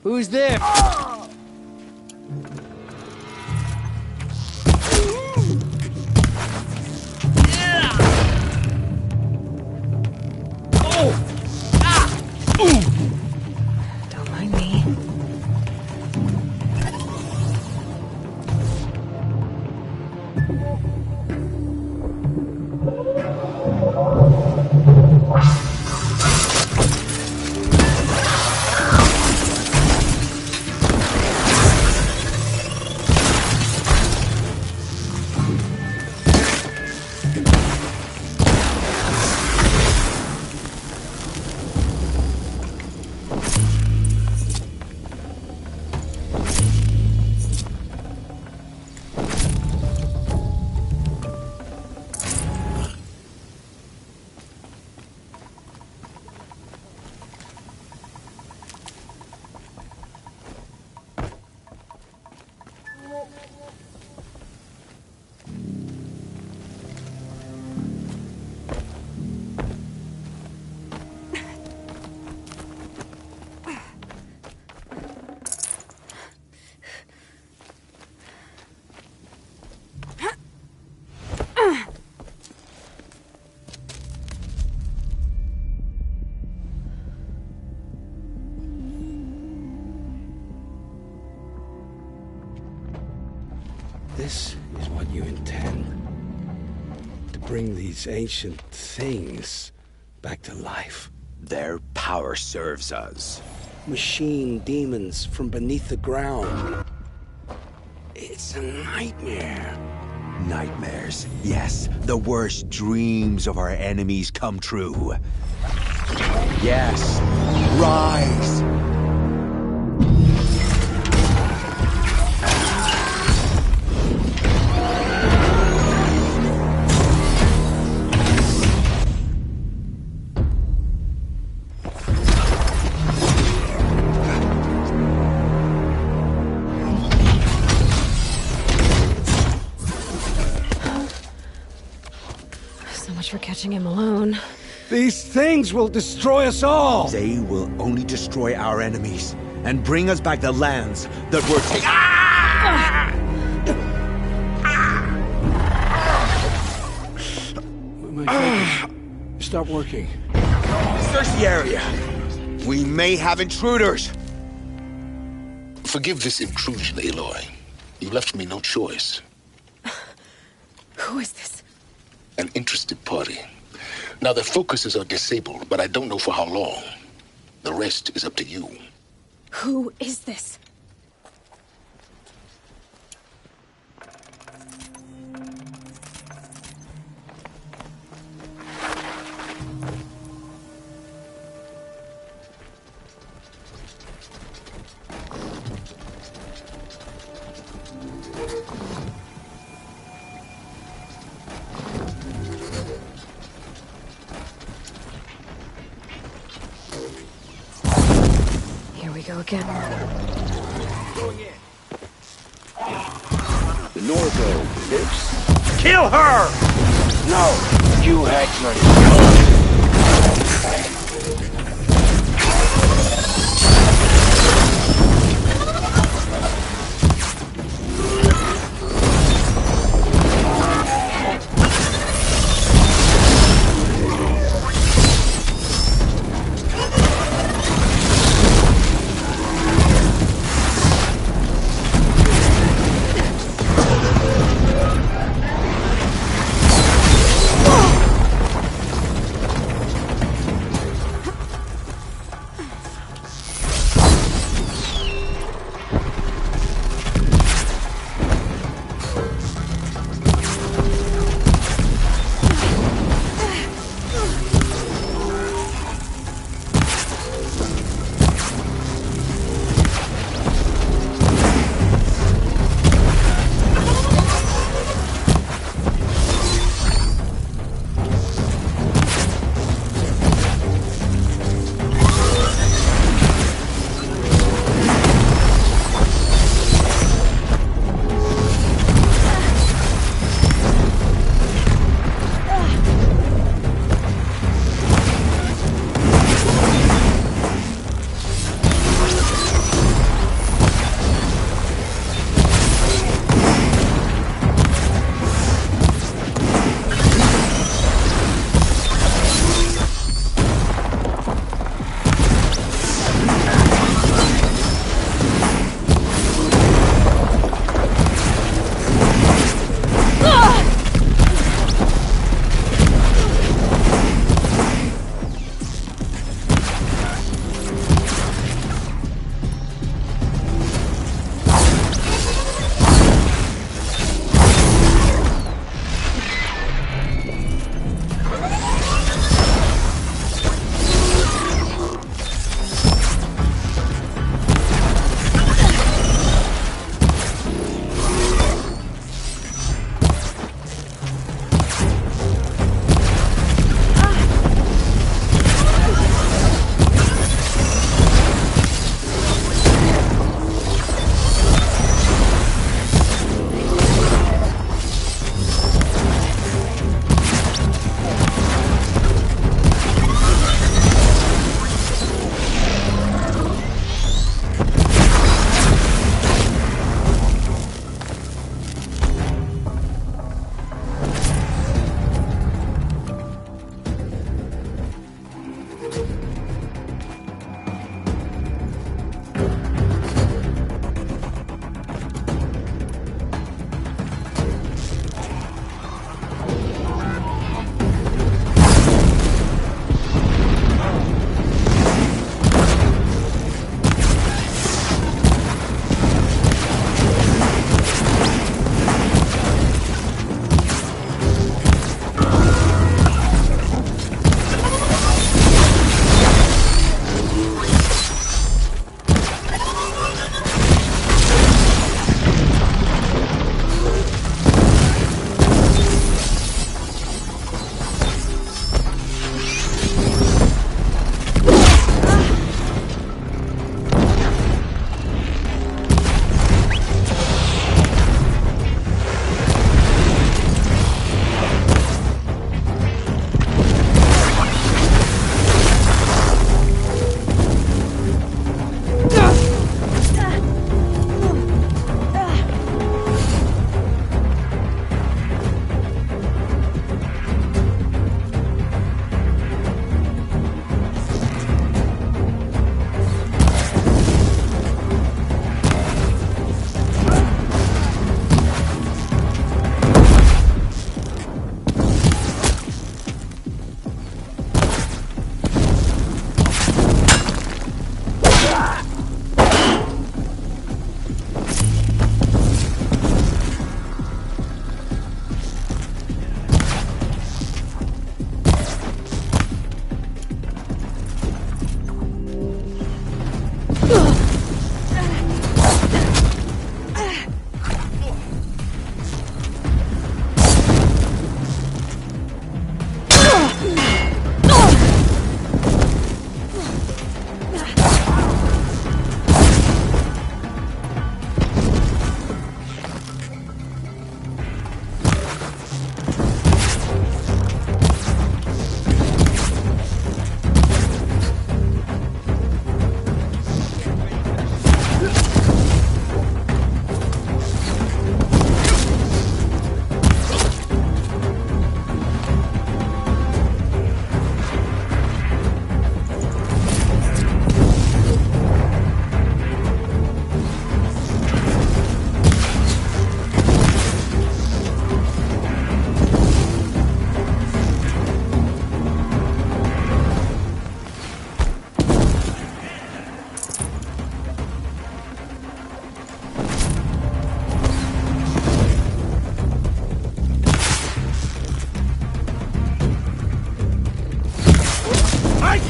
Who's there? Don't mind me. bring these ancient things back to life? Their power serves us. Machine demons from beneath the ground. It's a nightmare. Nightmares, yes. The worst dreams of our enemies come true. Yes, rise! For catching him alone. These things will destroy us all! They will only destroy our enemies and bring us back the lands that were taken. Ah! My focus. Stop working. Search the area. We may have intruders. Forgive this intrusion, Aloy. You left me no choice. Who is this? An interested party. Now, their focuses are disabled, but I don't know for how long. The rest is up to you. Who is this? Go again. The Norvo lives. Kill her! No! You had your...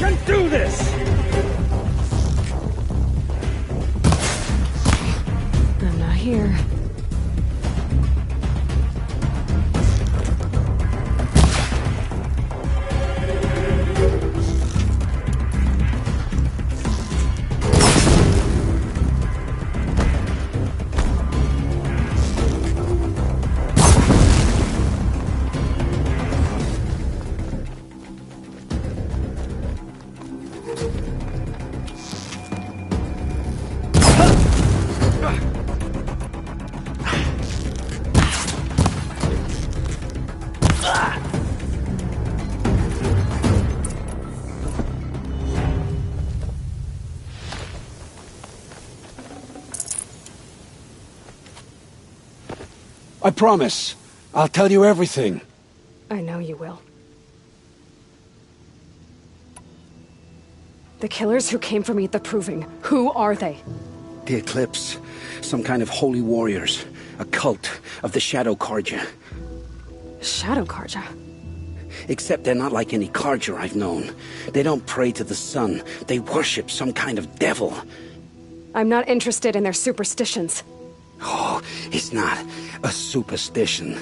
can do this! I'm not here. I promise. I'll tell you everything. I know you will. The killers who came for me at the Proving, who are they? The Eclipse. Some kind of holy warriors. A cult of the Shadow Carja. Shadow Carja? Except they're not like any Carja I've known. They don't pray to the sun. They worship some kind of devil. I'm not interested in their superstitions. Oh, it's not a superstition.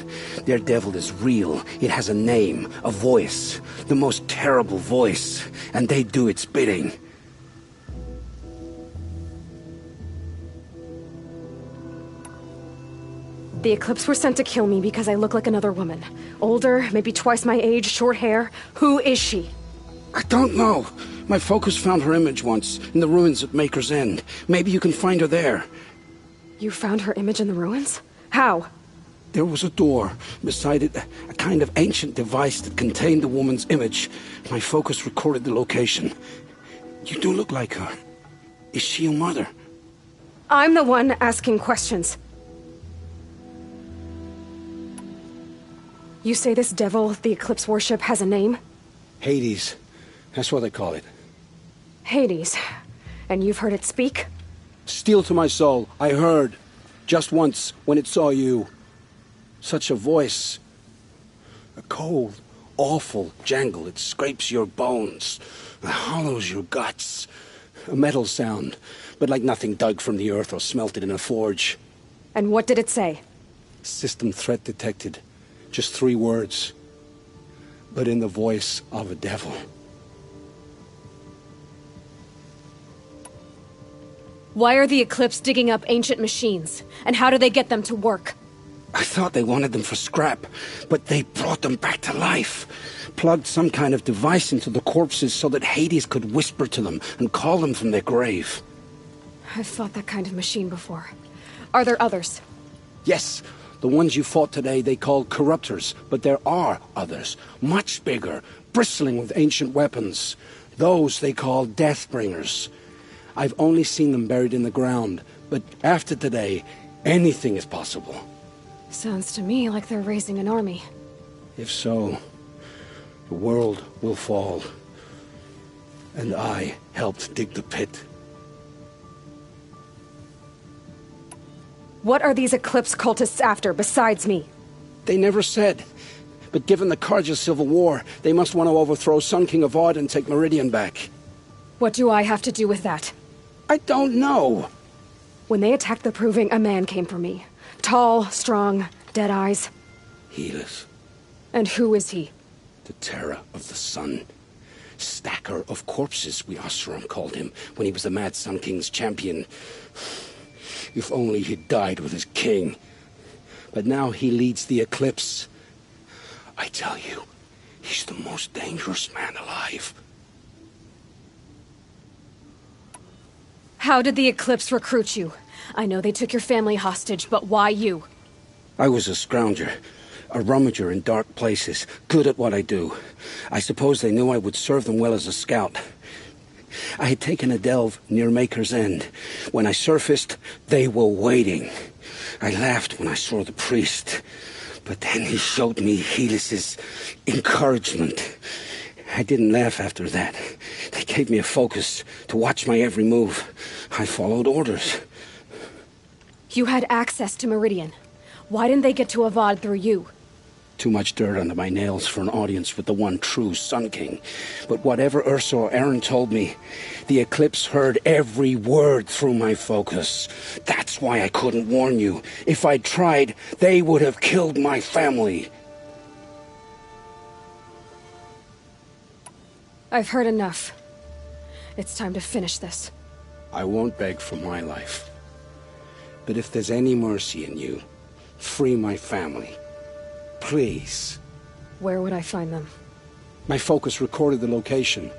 Their devil is real. It has a name, a voice, the most terrible voice, and they do its bidding. The Eclipse were sent to kill me because I look like another woman. Older, maybe twice my age, short hair. Who is she? I don't know. My focus found her image once, in the ruins at Maker's End. Maybe you can find her there. You found her image in the ruins? How? There was a door. Beside it, a kind of ancient device that contained the woman's image. My focus recorded the location. You do look like her. Is she your mother? I'm the one asking questions. You say this devil the Eclipse worship has a name? Hades. That's what they call it. Hades. And you've heard it speak? Steel to my soul, I heard. Just once, when it saw you. Such a voice. A cold, awful jangle. It scrapes your bones. It hollows your guts. A metal sound, but like nothing dug from the earth or smelted in a forge. And what did it say? System threat detected. Just 3 words. But in the voice of a devil. Why are the Eclipse digging up ancient machines? And how do they get them to work? I thought they wanted them for scrap, but they brought them back to life. Plugged some kind of device into the corpses so that Hades could whisper to them and call them from their grave. I've fought that kind of machine before. Are there others? Yes, the ones you fought today they call corruptors, but there are others, much bigger, bristling with ancient weapons. Those they call Deathbringers. I've only seen them buried in the ground, but after today, anything is possible. Sounds to me like they're raising an army. If so, the world will fall. And I helped dig the pit. What are these Eclipse cultists after, besides me? They never said. But given the Carja civil war, they must want to overthrow Sun King Avad and take Meridian back. What do I have to do with that? I don't know. When they attacked the Proving, a man came for me. Tall, strong, dead eyes. Helis. And who is he? The terror of the sun. Stacker of corpses, we Oseram called him, when he was the Mad Sun King's champion. If only he'd died with his king. But now he leads the Eclipse. I tell you, he's the most dangerous man alive. How did the Eclipse recruit you? I know they took your family hostage, but why you? I was a scrounger, a rummager in dark places, good at what I do. I suppose they knew I would serve them well as a scout. I had taken a delve near Maker's End. When I surfaced, they were waiting. I laughed when I saw the priest, but then he showed me Helis's encouragement. I didn't laugh after that. They gave me a focus to watch my every move. I followed orders. You had access to Meridian. Why didn't they get to Avad through you? Too much dirt under my nails for an audience with the one true Sun King. But whatever Ursa or Aaron told me, the Eclipse heard every word through my focus. That's why I couldn't warn you. If I'd tried, they would have killed my family. I've heard enough. It's time to finish this. I won't beg for my life. But if there's any mercy in you, free my family. Please. Where would I find them? My focus recorded the location.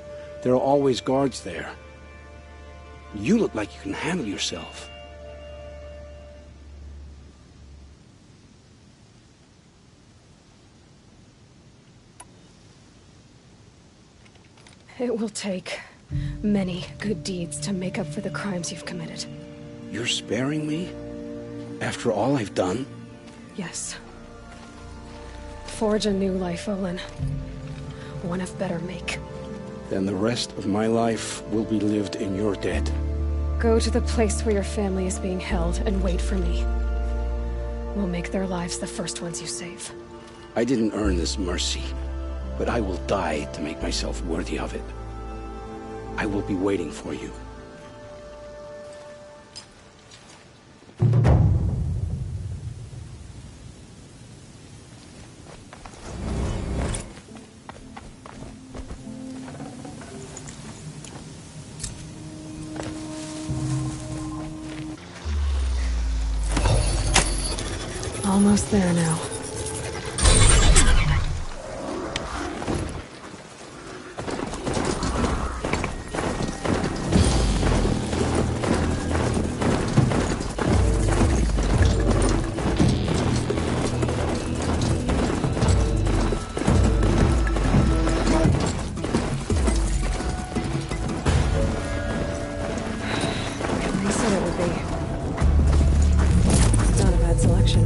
There are always guards there. You look like you can handle yourself. It will take many good deeds to make up for the crimes you've committed. You're sparing me? After all I've done? Yes. Forge a new life, Olin. One of better make. Then the rest of my life will be lived in your debt. Go to the place where your family is being held and wait for me. We'll make their lives the first ones you save. I didn't earn this mercy, but I will die to make myself worthy of it. I will be waiting for you. Almost there now. They said it would be. Not a bad selection.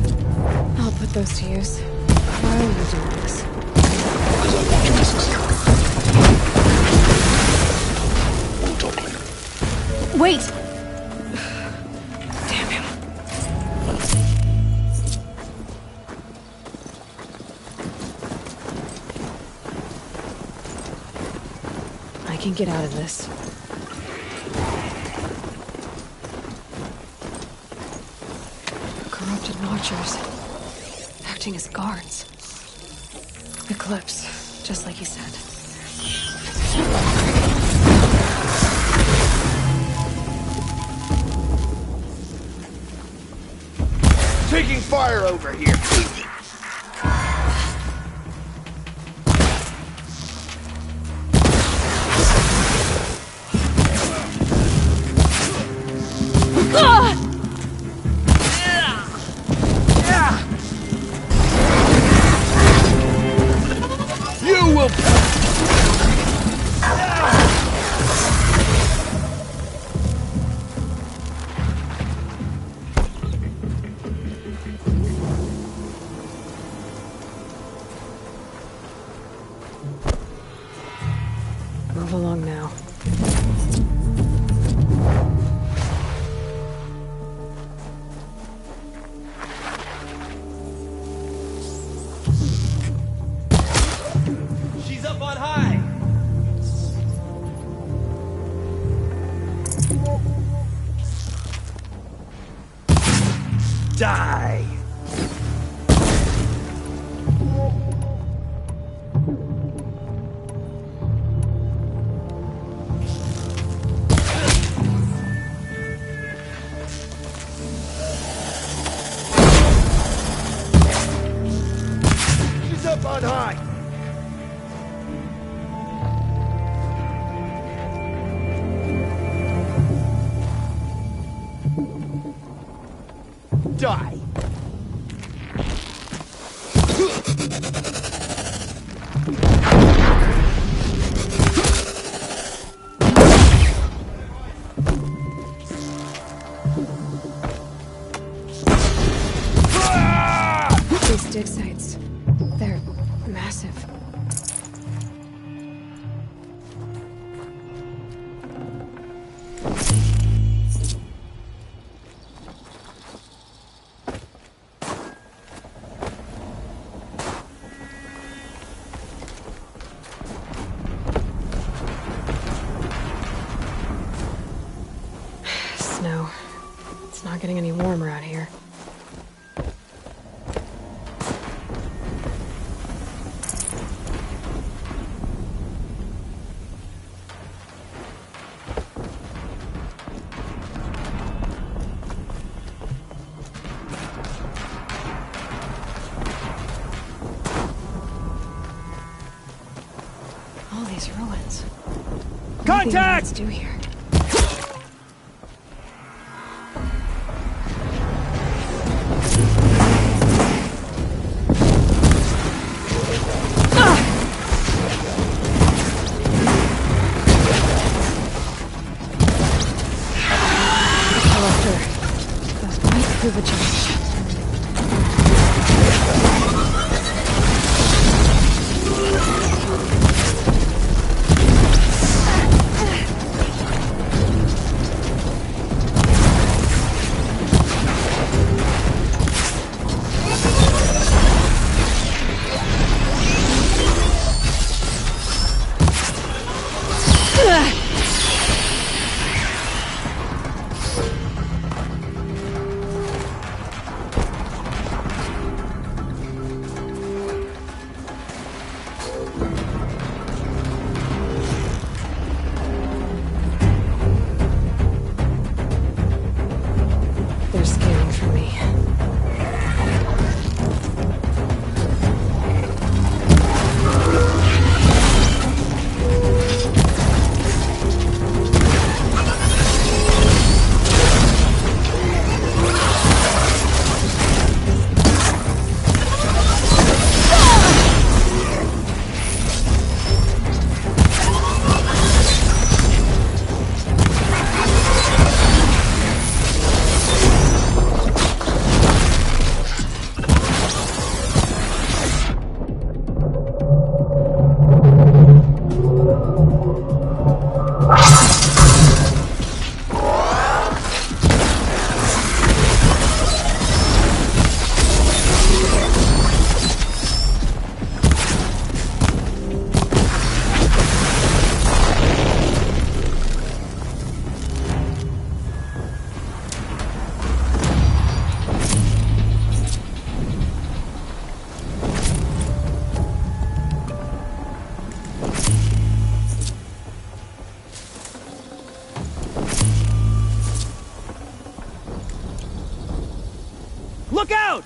I'll put those to use. Why are you doing this? Because I want you to succeed. Won't talk later. Wait! Damn him. I can get out of this. Corrupted watchers. Acting as guards. Eclipse, just like you said. Taking fire over here. You will... Move along now. She's up on high. Die. She's up on high. Die. These dig sites, they're massive. getting any warmer out here. All these ruins. Contact! Do here. Prove a change. They're scanning for me. Look out!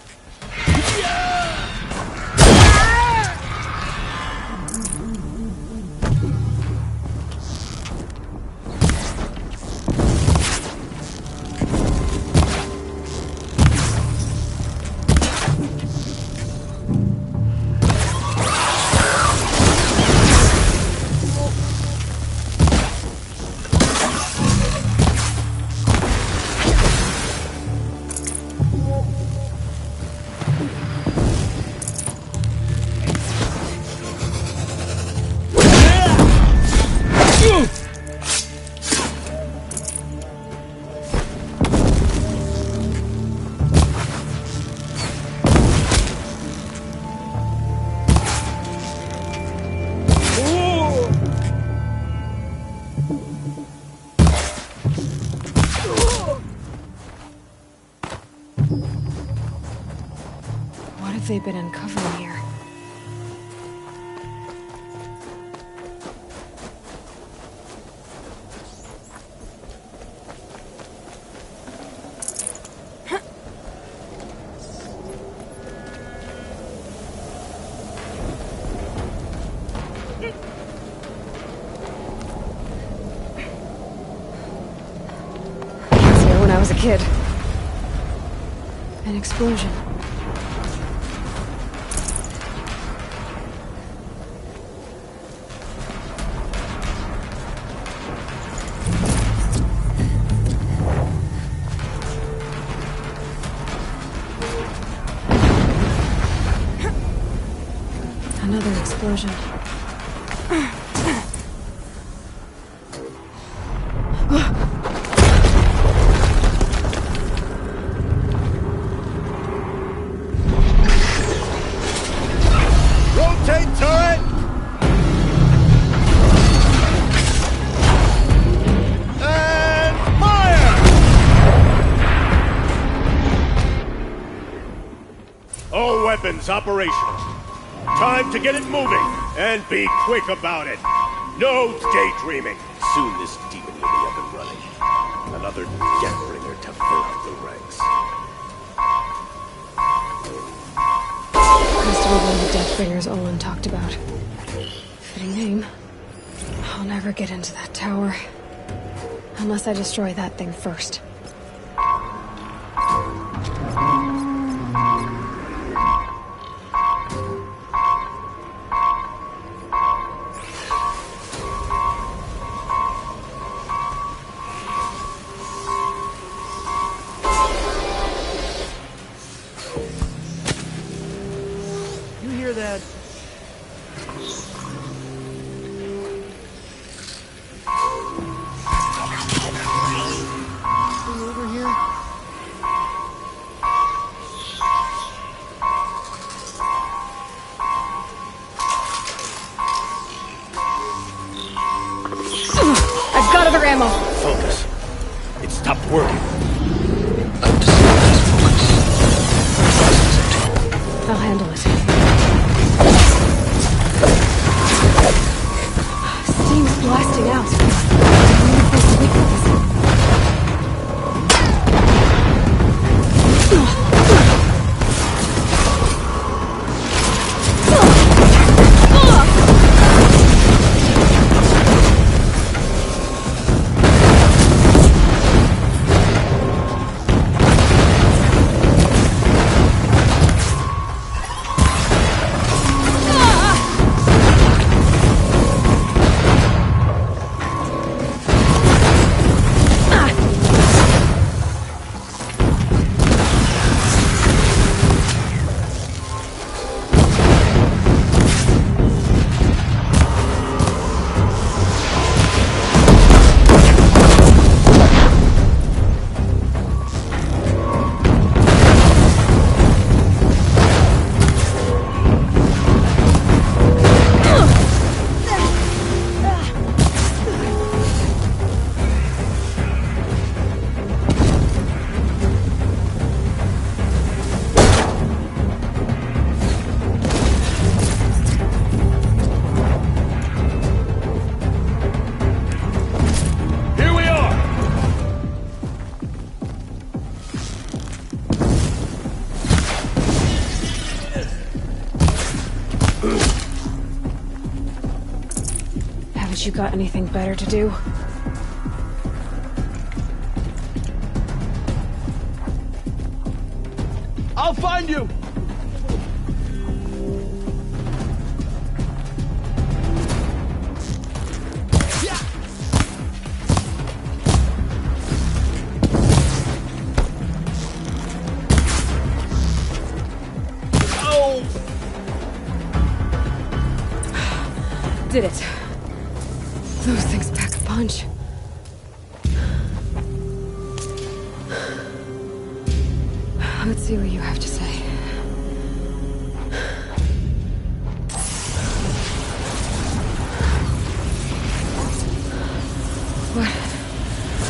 What have they been uncovering here? I was here when I was a kid. An explosion. Another explosion. Rotate turret! And fire! weapons operational. Time to get it moving, and be quick about it. No daydreaming. Soon this demon will be up and running. Another Deathbringer to fill out the ranks. Has to be one of the Deathbringers Olin talked about. Fitting name. I'll never get into that tower. Unless I destroy that thing first. You hear that? Over here? I've got other ammo. Focus. It stopped working. I'll handle it. Steam's blasting out. Haven't you got anything better to do? I'll find you! Did it. Those things pack a punch. Let's see what you have to say.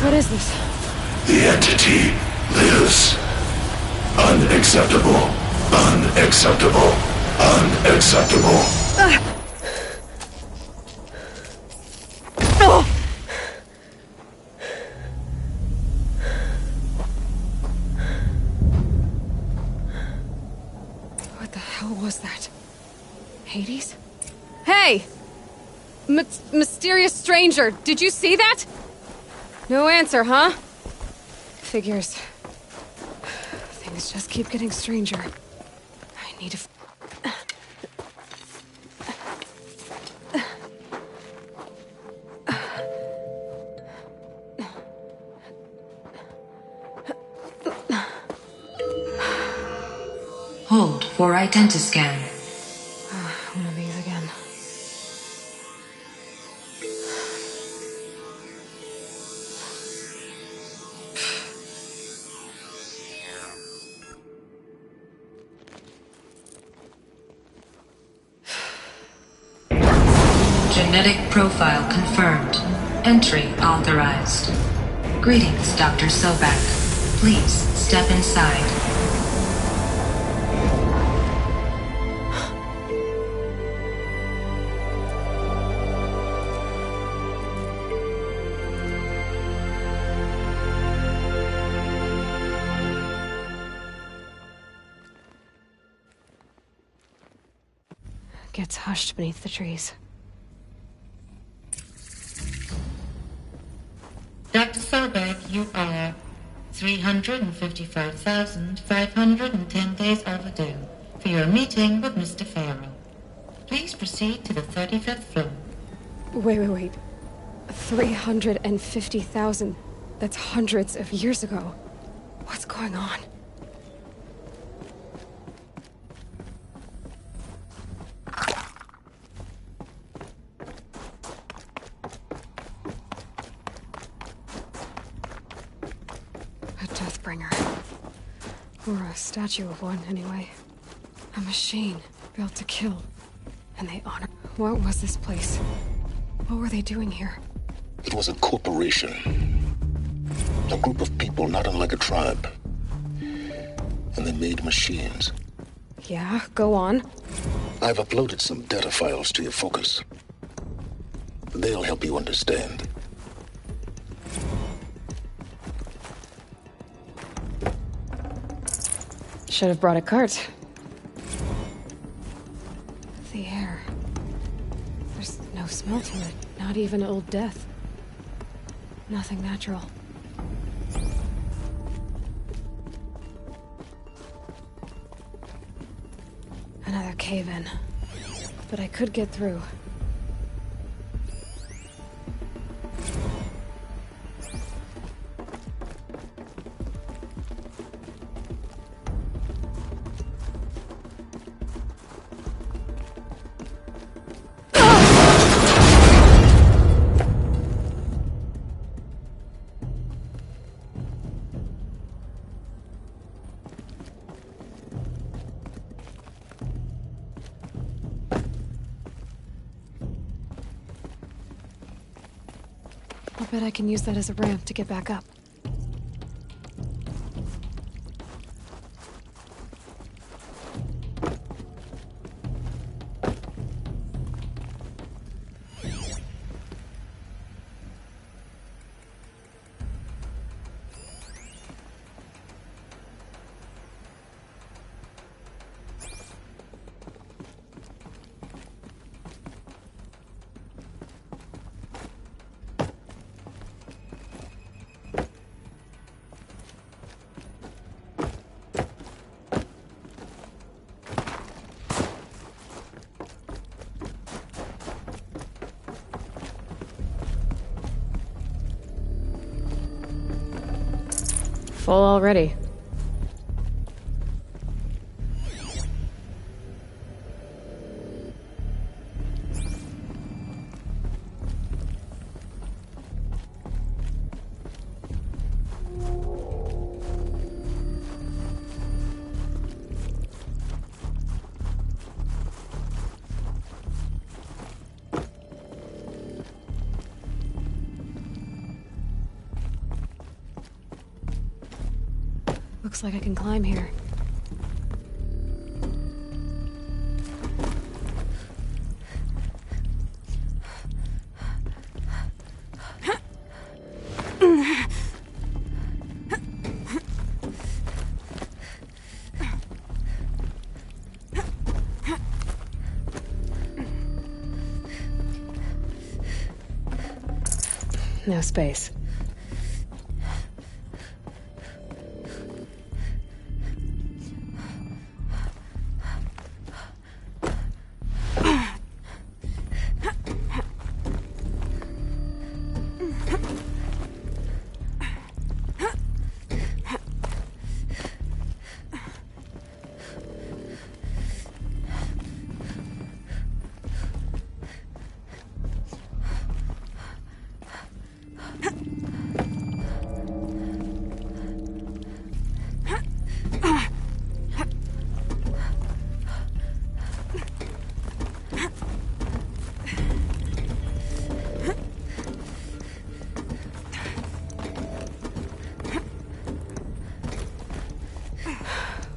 What is this? The entity lives. Unacceptable. Unacceptable. Unacceptable. What the hell was that? Hades? Hey! Mysterious stranger, did you see that? No answer, huh? Figures. Things just keep getting stranger. I need to... Hold for identiscan. One of these again. Genetic profile confirmed. Entry authorized. Greetings, Dr. Sobek. Please step inside. gets hushed beneath the trees. Dr. Solberg, you are 355,510 days overdue for your meeting with Mr. Farrell. Please proceed to the 35th floor. Wait. 350,000. That's hundreds of years ago. What's going on? A Deathbringer. Or a statue of one, anyway. A machine built to kill. And they honor... What was this place? What were they doing here? It was a corporation. A group of people not unlike a tribe. And they made machines. Yeah, go on. I've uploaded some data files to your focus. They'll help you understand. Should have brought a cart. The air. There's no smell to it. Not even Old Death. Nothing natural. Another cave-in. But I could get through. I'll bet I can use that as a ramp to get back up. Full already. Looks like I can climb here. No space.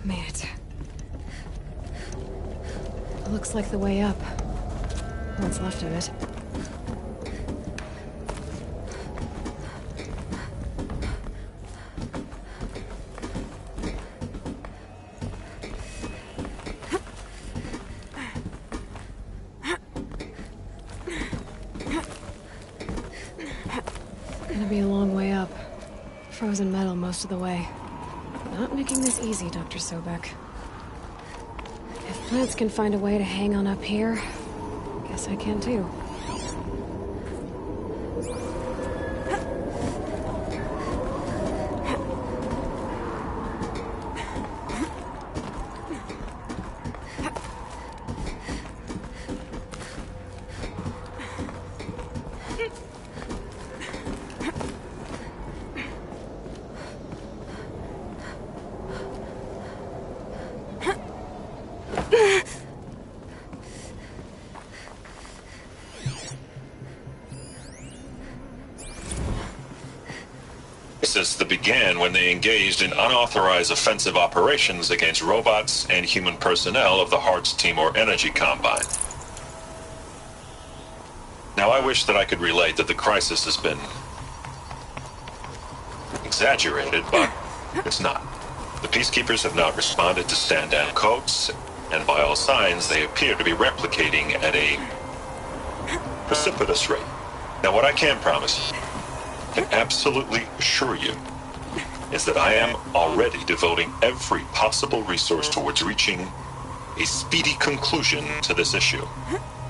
Made it. Looks like the way up. What's left of it. gonna be a long way up. Frozen metal most of the way. Not making this easy, Dr. Sobek. If plants can find a way to hang on up here, guess I can too. That began when they engaged in unauthorized offensive operations against robots and human personnel of the Hearts Timor Energy Combine. Now, I wish that I could relate that the crisis has been exaggerated, but it's not. The Peacekeepers have not responded to stand-down codes, and by all signs, they appear to be replicating at a precipitous rate. Now, what I can promise, can absolutely assure you, is that I am already devoting every possible resource towards reaching a speedy conclusion to this issue.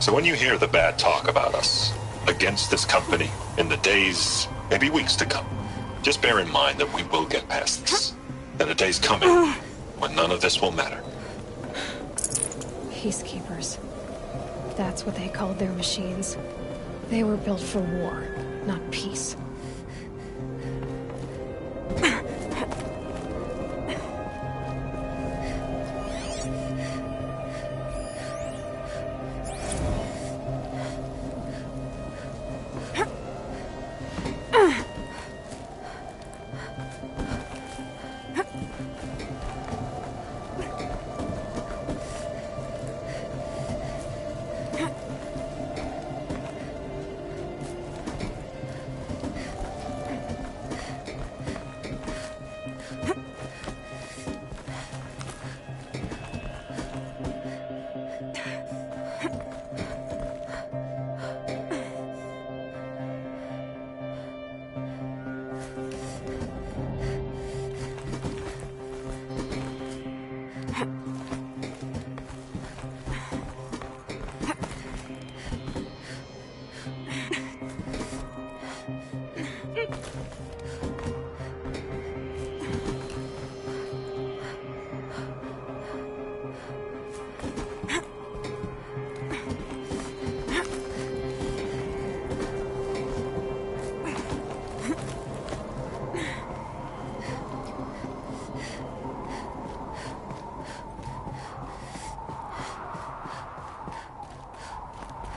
So when you hear the bad talk about us against this company in the days, maybe weeks to come, just bear in mind that we will get past this. That a day's coming when none of this will matter. Peacekeepers. That's what they called their machines. They were built for war, not peace.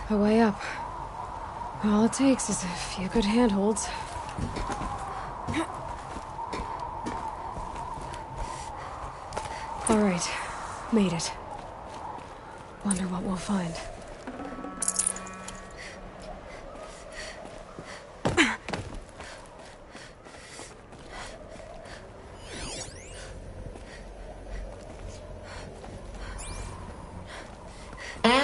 A way up. All it takes is a few good handholds. All right, made it. Wonder what we'll find.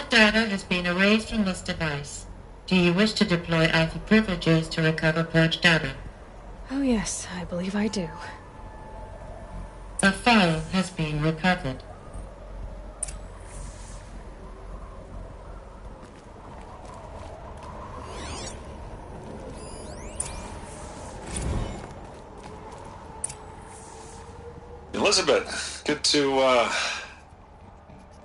Data has been erased from this device. Do you wish to deploy Alpha privileges to recover purged data? Oh yes, I believe I do. A file has been recovered. Elizabeth, good to,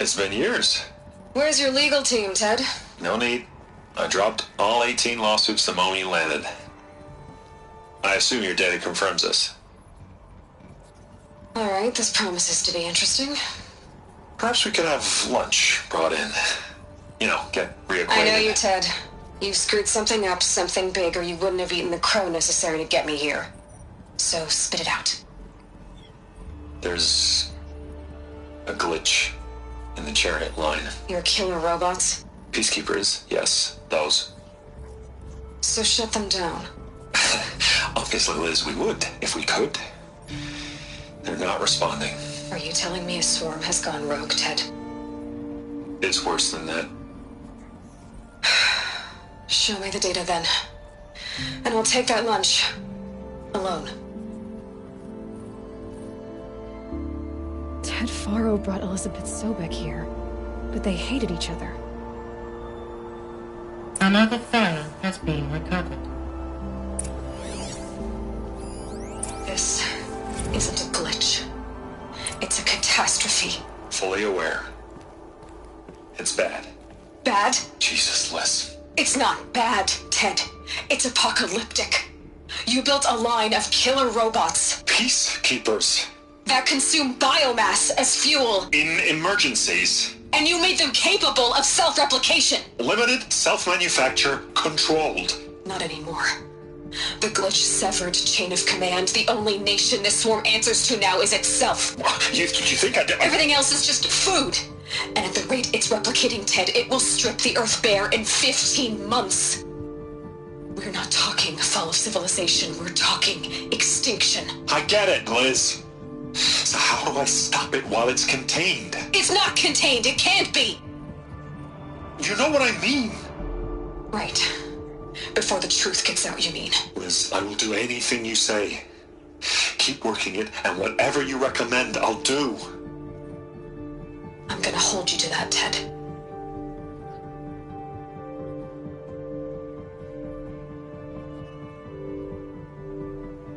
it's been years. Where's your legal team, Ted? No need. I dropped all 18 lawsuits the moment you landed. I assume your data confirms this. All right, this promises to be interesting. Perhaps we could have lunch brought in. You know, get reacquainted. I know you, Ted. You screwed something up, something big, or you wouldn't have eaten the crow necessary to get me here. So spit it out. There's a glitch in the chariot line. Your killer robots? Peacekeepers, yes, those. So shut them down. Obviously, Liz, we would, if we could. They're not responding. Are you telling me a swarm has gone rogue, Ted? It's worse than that. Show me the data then. And I'll take that lunch. Alone. Ted Faro brought Elizabeth Sobek here, but they hated each other. Another file has been recovered. This isn't a glitch. It's a catastrophe. Fully aware. It's bad. Bad? Jesus, Liz. It's not bad, Ted. It's apocalyptic. You built a line of killer robots. Peacekeepers. That consume biomass as fuel. In emergencies. And you made them capable of self-replication. Limited, self-manufacture, controlled. Not anymore. The glitch severed chain of command. The only nation this swarm answers to now is itself. You think I did? Everything else is just food. And at the rate it's replicating, Ted, it will strip the Earth bare in 15 months. We're not talking fall of civilization. We're talking extinction. I get it, Liz. So how do I stop it while it's contained? It's not contained. It can't be. You know what I mean. Right. Before the truth gets out, you mean? Liz, I will do anything you say. Keep working it, and whatever you recommend, I'll do. I'm gonna hold you to that, Ted.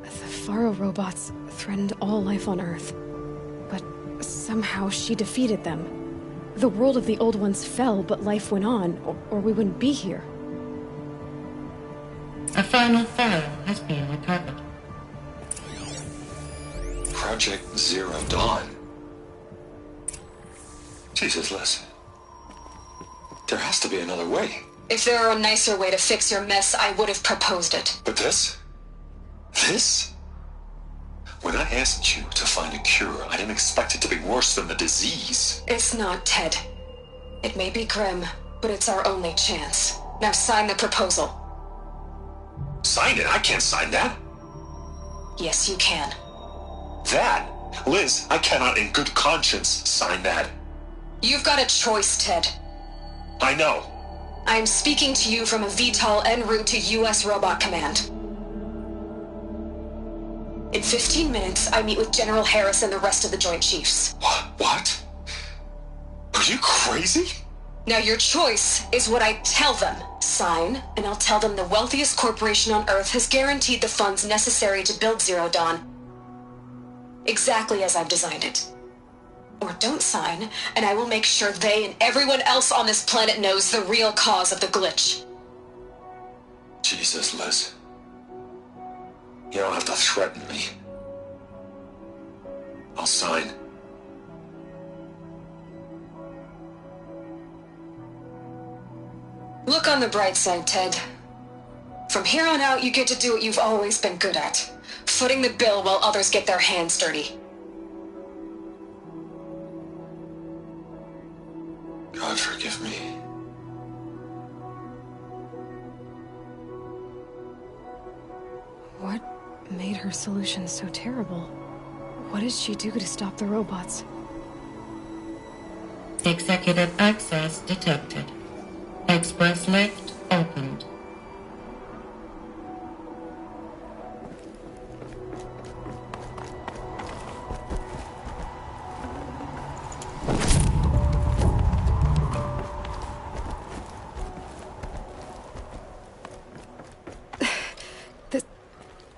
The Faro robots threatened all life on Earth. But somehow she defeated them. The world of the old ones fell, but life went on, or we wouldn't be here. A final file has been recovered. Project Zero Dawn. Jesus, Liz. There has to be another way. If there were a nicer way to fix your mess, I would have proposed it. But this? This? When I asked you to find a cure, I didn't expect it to be worse than the disease. It's not, Ted. It may be grim, but it's our only chance. Now sign the proposal. Sign it? I can't sign that. Yes, you can. That? Liz, I cannot in good conscience sign that. You've got a choice, Ted. I know. I am speaking to you from a VTOL en route to U.S. Robot Command. In 15 minutes, I meet with General Harris and the rest of the Joint Chiefs. What? Are you crazy? Now your choice is what I tell them. Sign, and I'll tell them the wealthiest corporation on Earth has guaranteed the funds necessary to build Zero Dawn. Exactly as I've designed it. Or don't sign, and I will make sure they and everyone else on this planet knows the real cause of the glitch. Jesus, Liz. You don't have to threaten me. I'll sign. Look on the bright side, Ted. From here on out, you get to do what you've always been good at. Footing the bill while others get their hands dirty. God forgive me. What made her solution so terrible? What did she do to stop the robots? Executive access detected. Express lift opened.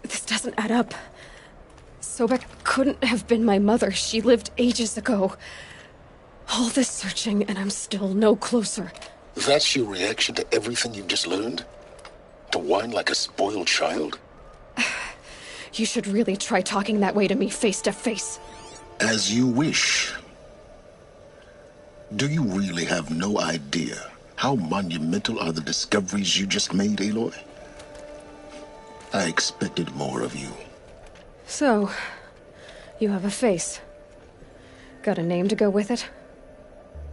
This doesn't add up. Sobek couldn't have been my mother. She lived ages ago. All this searching, and I'm still no closer. That's your reaction to everything you've just learned? To whine like a spoiled child? You should really try talking that way to me face to face. As you wish. Do you really have no idea how monumental are the discoveries you just made, Aloy? I expected more of you. So, you have a face. Got a name to go with it?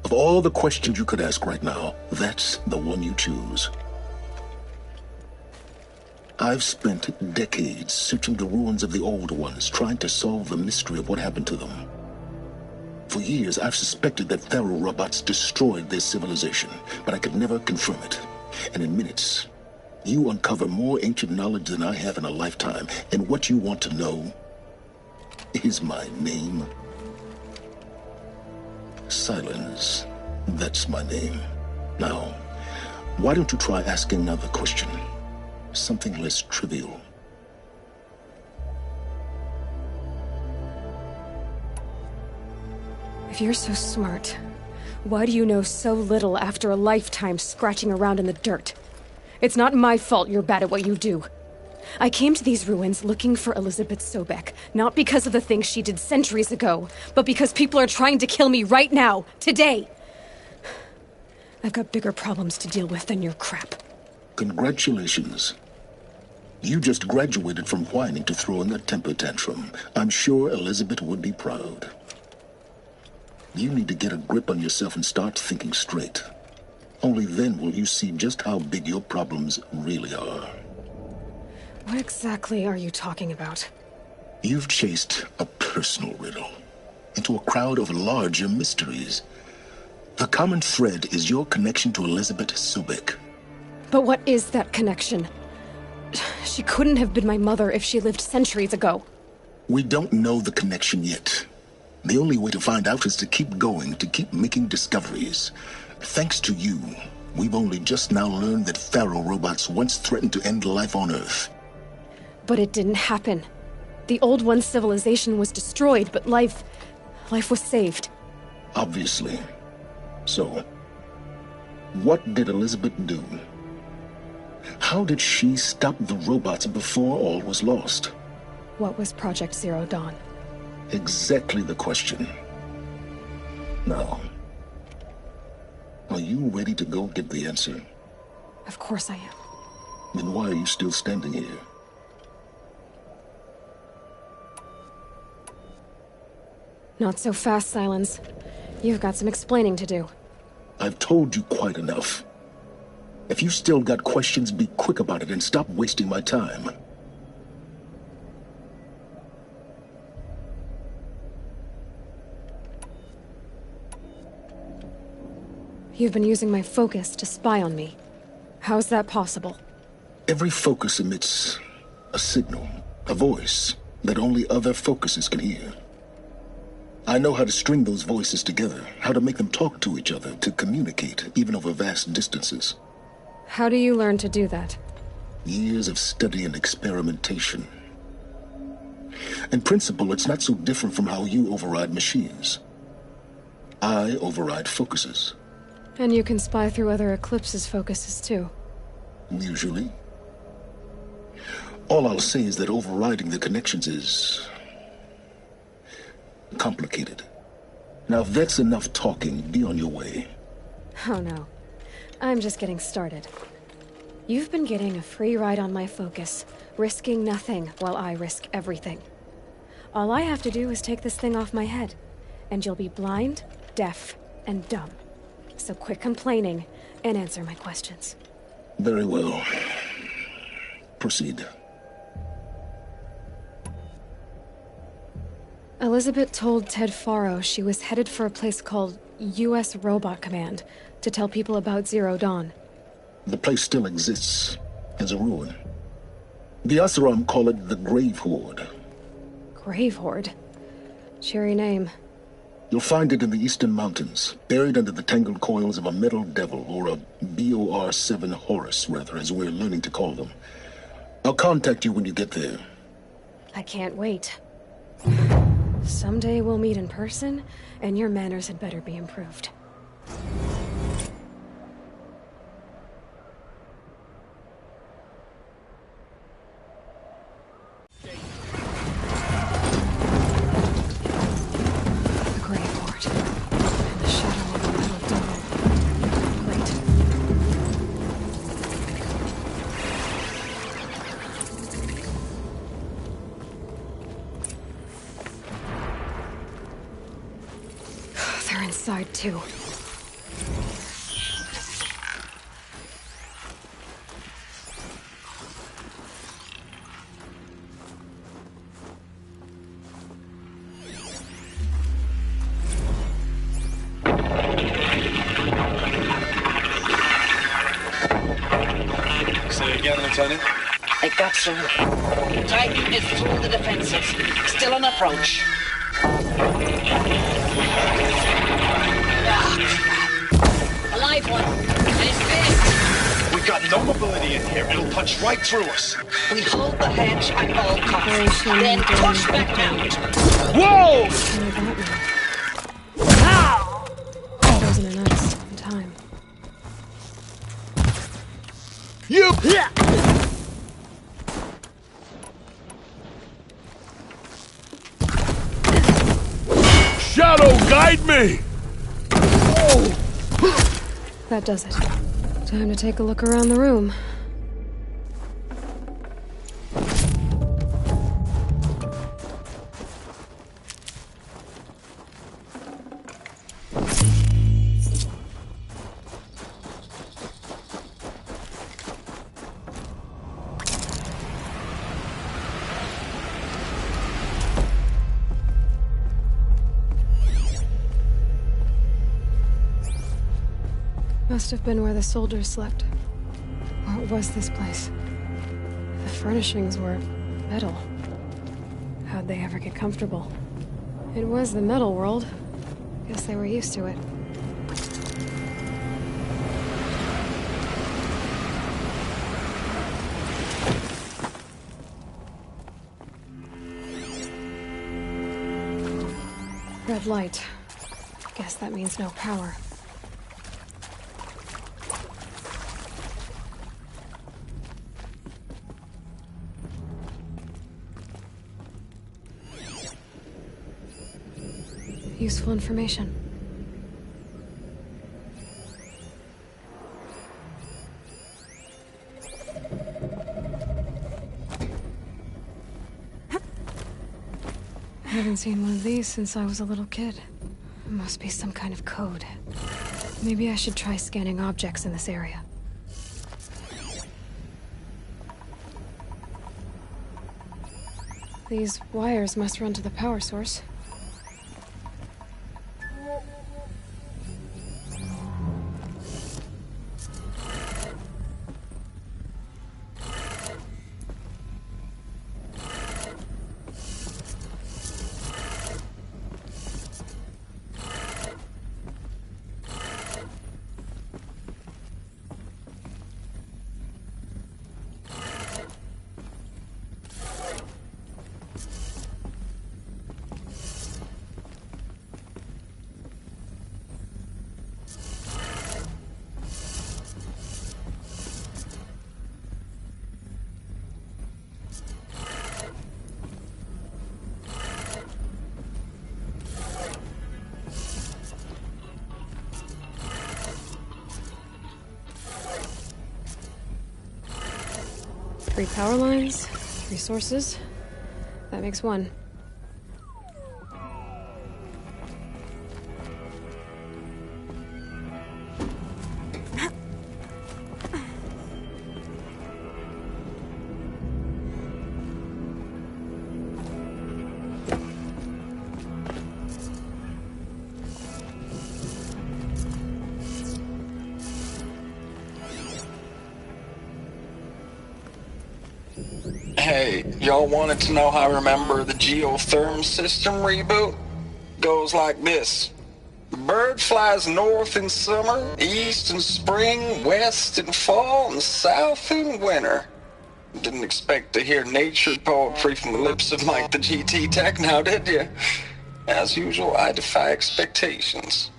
Of all the questions you could ask right now, that's the one you choose. I've spent decades searching the ruins of the old ones, trying to solve the mystery of what happened to them. For years, I've suspected that Faro robots destroyed their civilization, but I could never confirm it. And in minutes, You uncover more ancient knowledge than I have in a lifetime, and what you want to know is my name. Silence. That's my name. Now, why don't you try asking another question? Something less trivial. If you're so smart, why do you know so little after a lifetime scratching around in the dirt? It's not my fault you're bad at what you do. I came to these ruins looking for Elizabeth Sobek, not because of the things she did centuries ago, but because people are trying to kill me right now, today. I've got bigger problems to deal with than your crap. Congratulations. You just graduated from whining to throwing a temper tantrum. I'm sure Elizabeth would be proud. You need to get a grip on yourself and start thinking straight. Only then will you see just how big your problems really are. What exactly are you talking about? You've chased a personal riddle into a crowd of larger mysteries. The common thread is your connection to Elizabeth Sobek. But what is that connection? She couldn't have been my mother if she lived centuries ago. We don't know the connection yet. The only way to find out is to keep going, to keep making discoveries. Thanks to you, we've only just now learned that Pharaoh robots once threatened to end life on Earth. But it didn't happen. The Old One's civilization was destroyed, but life was saved. Obviously. So, what did Elizabeth do? How did she stop the robots before all was lost? What was Project Zero Dawn? Exactly the question. Now, are you ready to go get the answer? Of course I am. Then why are you still standing here? Not so fast, Silence. You've got some explaining to do. I've told you quite enough. If you still got questions, be quick about it and stop wasting my time. You've been using my focus to spy on me. How's that possible? Every focus emits a signal, a voice, that only other focuses can hear. I know how to string those voices together, how to make them talk to each other, to communicate, even over vast distances. How do you learn to do that? Years of study and experimentation. In principle, it's not so different from how you override machines. I override focuses. And you can spy through other Eclipse's focuses, too. Usually. All I'll say is that overriding the connections is complicated. Now, if that's enough talking, be on your way. Oh no. I'm just getting started. You've been getting a free ride on my focus, risking nothing while I risk everything. All I have to do is take this thing off my head, and you'll be blind, deaf, and dumb. So quit complaining and answer my questions. Very well. Proceed. Elizabeth told Ted Faro she was headed for a place called U.S. Robot Command to tell people about Zero Dawn. The place still exists as a ruin. The Asaram call it the Grave Horde. Grave Horde? Cheery name. You'll find it in the Eastern Mountains, buried under the tangled coils of a metal devil, or a BOR-7 Horus, rather, as we're learning to call them. I'll contact you when you get there. I can't wait. Someday we'll meet in person, and your manners had better be improved. Inside too. Say again, Lieutenant. It got through. Titan is through the defenses. Still on approach. A live one. And it's fixed. We got no mobility in here. It'll punch right through us. We hold the hedge at all costs. Then push back out. Whoa! That wasn't a nice time. You! Shadow, guide me! That does it. Time to take a look around the room. Must have been where the soldiers slept. Or it was this place. The furnishings were metal. How'd they ever get comfortable? It was the metal world. Guess they were used to it. Red light. Guess that means no power. Useful information. I haven't seen one of these since I was a little kid. It must be some kind of code. Maybe I should try scanning objects in this area. These wires must run to the power source. Three power lines, 3 sources. That makes 1. Hey, y'all wanted to know how I remember the geotherm system reboot? Goes like this. The bird flies north in summer, east in spring, west in fall, and south in winter. Didn't expect to hear nature poetry from the lips of Mike the GT Tech now, did you? As usual, I defy expectations.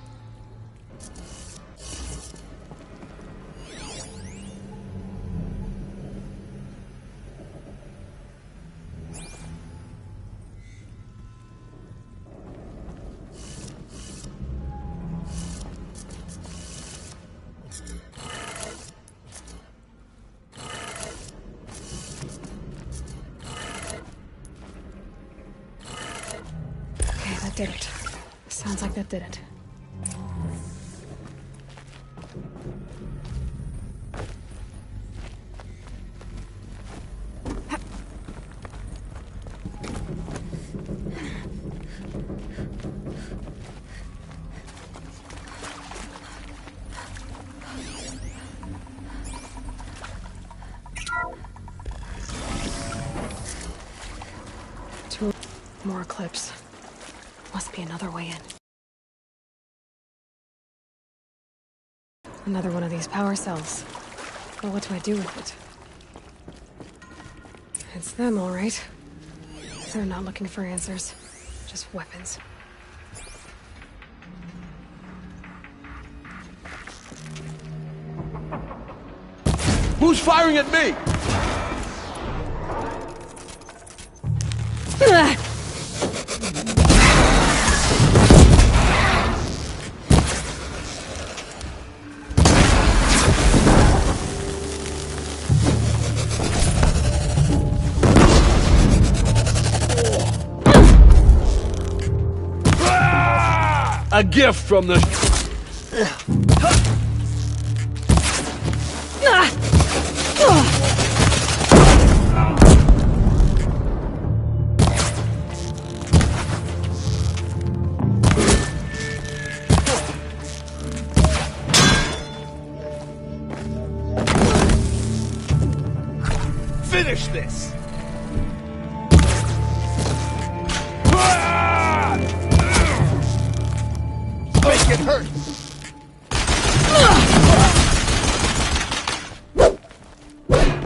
Did it. Sounds like that did it. Two more clips. Must be another way in. Another one of these power cells. But what do I do with it? It's them, all right. They're not looking for answers. Just weapons. Who's firing at me? A gift from the... Finish this! Make it hurt!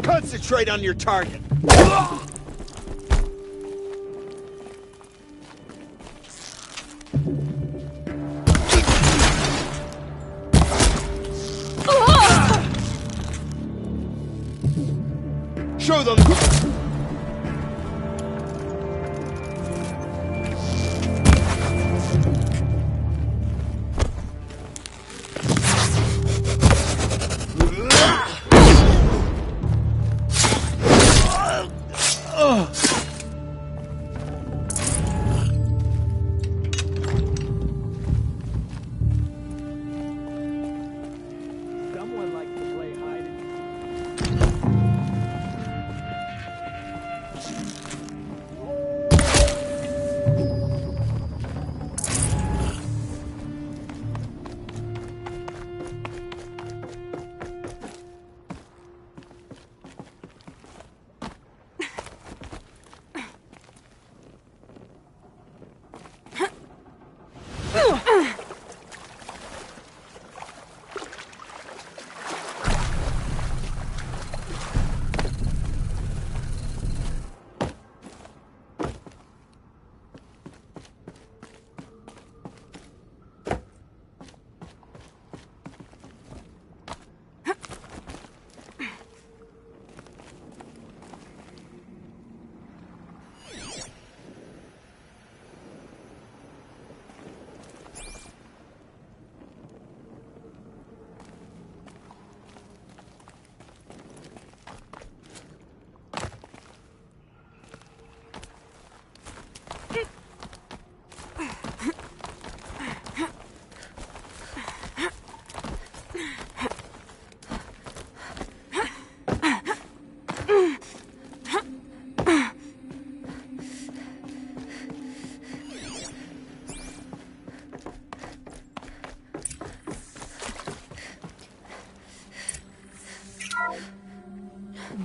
Concentrate on your target! Show them! Someone likes to play hide and seek.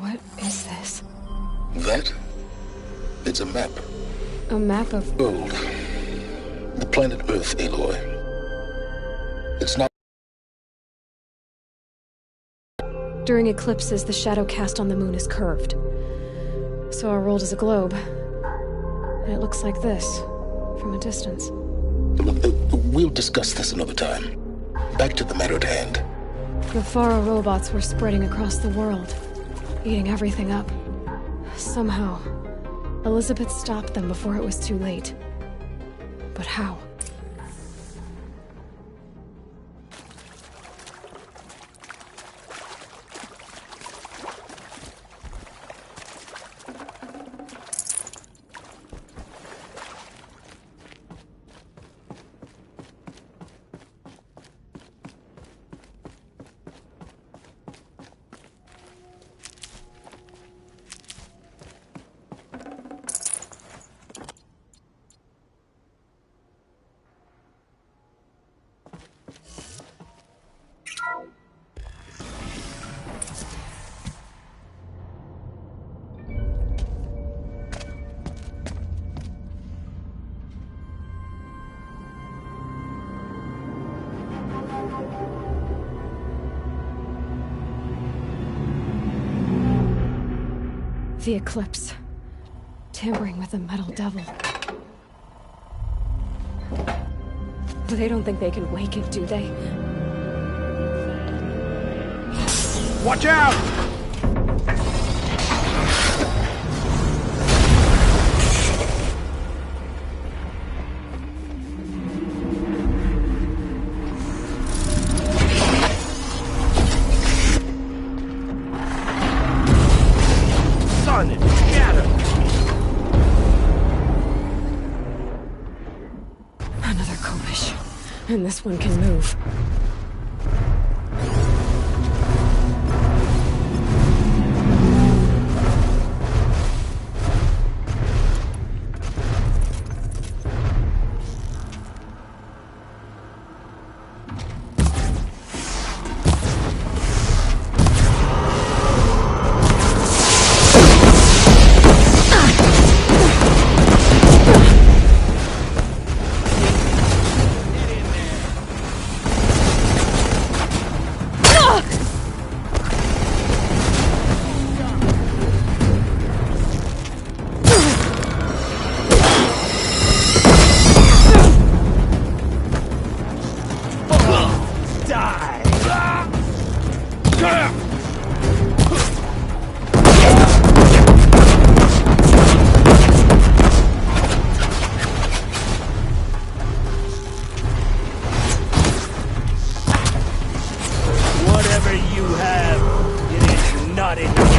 What is this? That? It's a map. A map of... World. The planet Earth, Aloy. It's not... During eclipses, the shadow cast on the moon is curved. So our world is a globe. And it looks like this, from a distance. We'll discuss this another time. Back to the matter at hand. The Faro robots were spreading across the world, eating everything up. Somehow, Elizabeth stopped them before it was too late. But how? the eclipse. Tampering with the metal devil. They don't think they can wake it, do they? Watch out! Sun is scattered. Another Kovish. And this one can move. Whatever you have, it is not enough.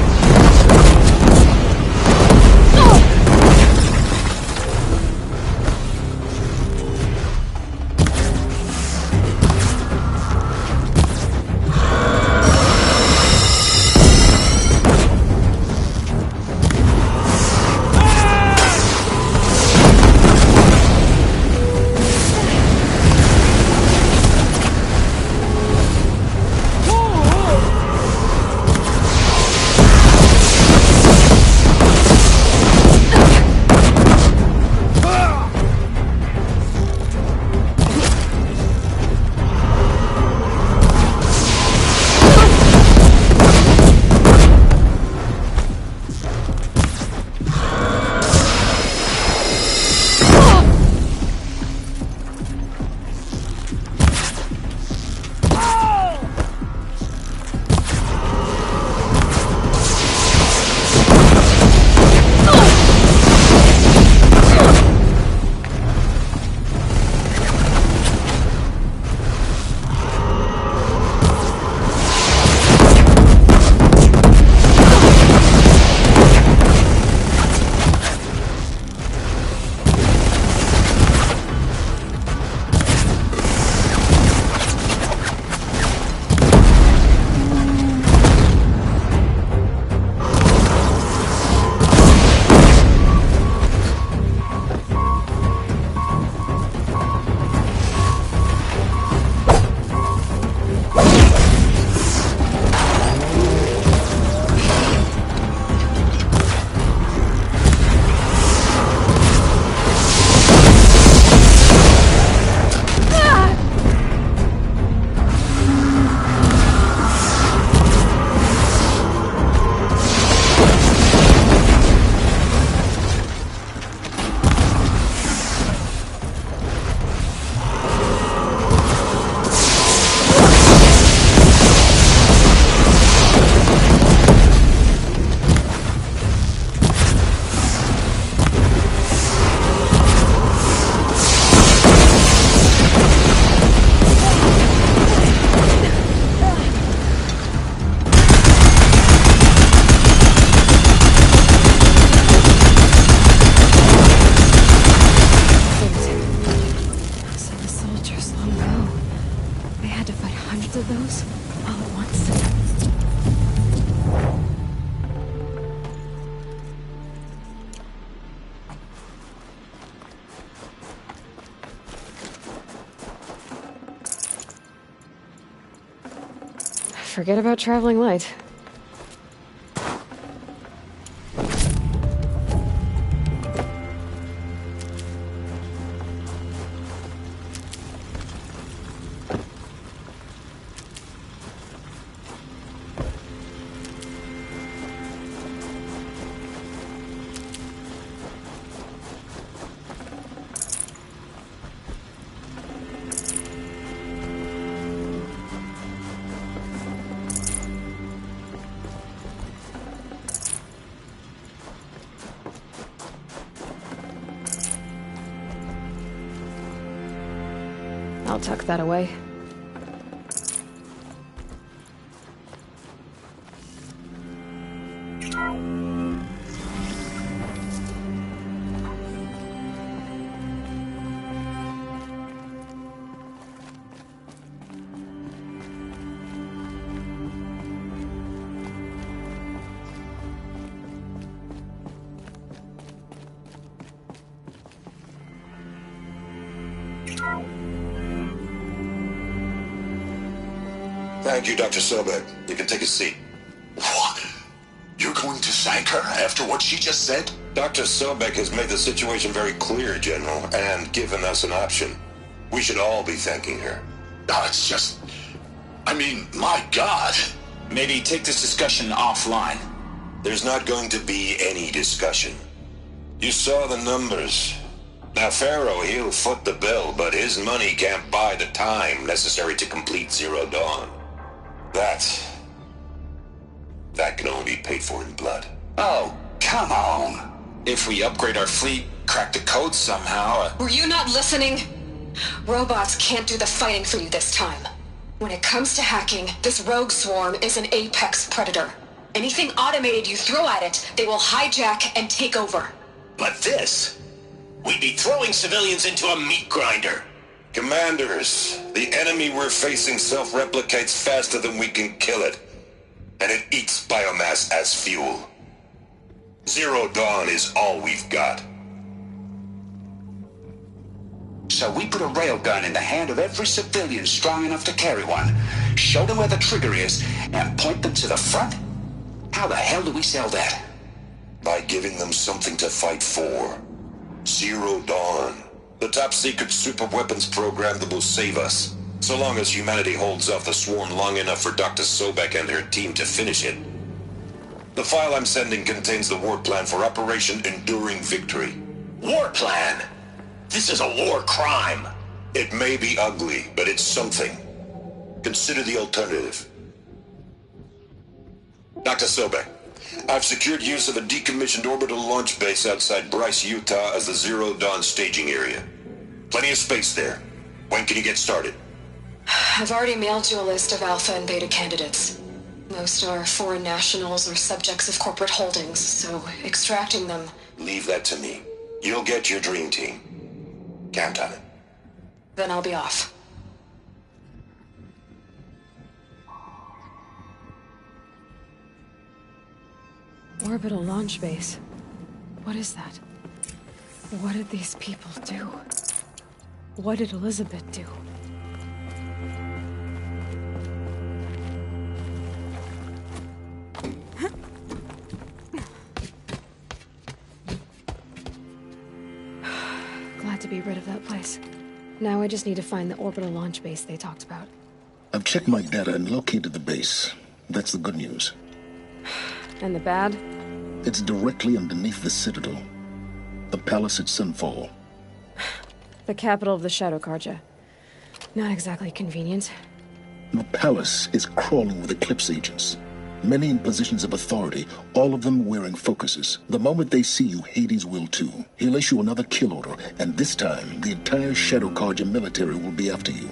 Forget about traveling light. I'll tuck that away. Thank you, Dr. Sobek. You can take a seat. What? You're going to thank her after what she just said? Dr. Sobek has made the situation very clear, General, and given us an option. We should all be thanking her. No, it's just... I mean, my God. Maybe take this discussion offline. There's not going to be any discussion. You saw the numbers. Now, Pharaoh, he'll foot the bill, but his money can't buy the time necessary to complete Zero Dawn. That can only be paid for in blood. Oh, come on. If we upgrade our fleet, crack the code somehow... Were you not listening? Robots can't do the fighting for you this time. When it comes to hacking, this rogue swarm is an apex predator. Anything automated you throw at it, they will hijack and take over. But this... we'd be throwing civilians into a meat grinder. Commanders, the enemy we're facing self-replicates faster than we can kill it. And it eats biomass as fuel. Zero Dawn is all we've got. So we put a railgun in the hand of every civilian strong enough to carry one, show them where the trigger is, and point them to the front? How the hell do we sell that? By giving them something to fight for. Zero Dawn. The top-secret super-weapons program that will save us. So long as humanity holds off the swarm long enough for Dr. Sobek and her team to finish it. The file I'm sending contains the war plan for Operation Enduring Victory. War plan? This is a war crime. It may be ugly, but it's something. Consider the alternative. Dr. Sobek, I've secured use of a decommissioned orbital launch base outside Bryce, Utah as the Zero Dawn staging area. Plenty of space there. When can you get started? I've already mailed you a list of alpha and beta candidates. Most are foreign nationals or subjects of corporate holdings, so extracting them... Leave that to me. You'll get your dream team. Count on it. Then I'll be off. Orbital launch base. What is that? What did these people do? What did Elizabeth do? Glad to be rid of that place. Now I just need to find the orbital launch base they talked about. I've checked my data and located the base. That's the good news. And the bad? It's directly underneath the Citadel. The palace at Sunfall. The capital of the Shadow Carja. Not exactly convenient. The palace is crawling with Eclipse agents. Many in positions of authority, all of them wearing focuses. The moment they see you, Hades will too. He'll issue another kill order, and this time, the entire Shadow Carja military will be after you.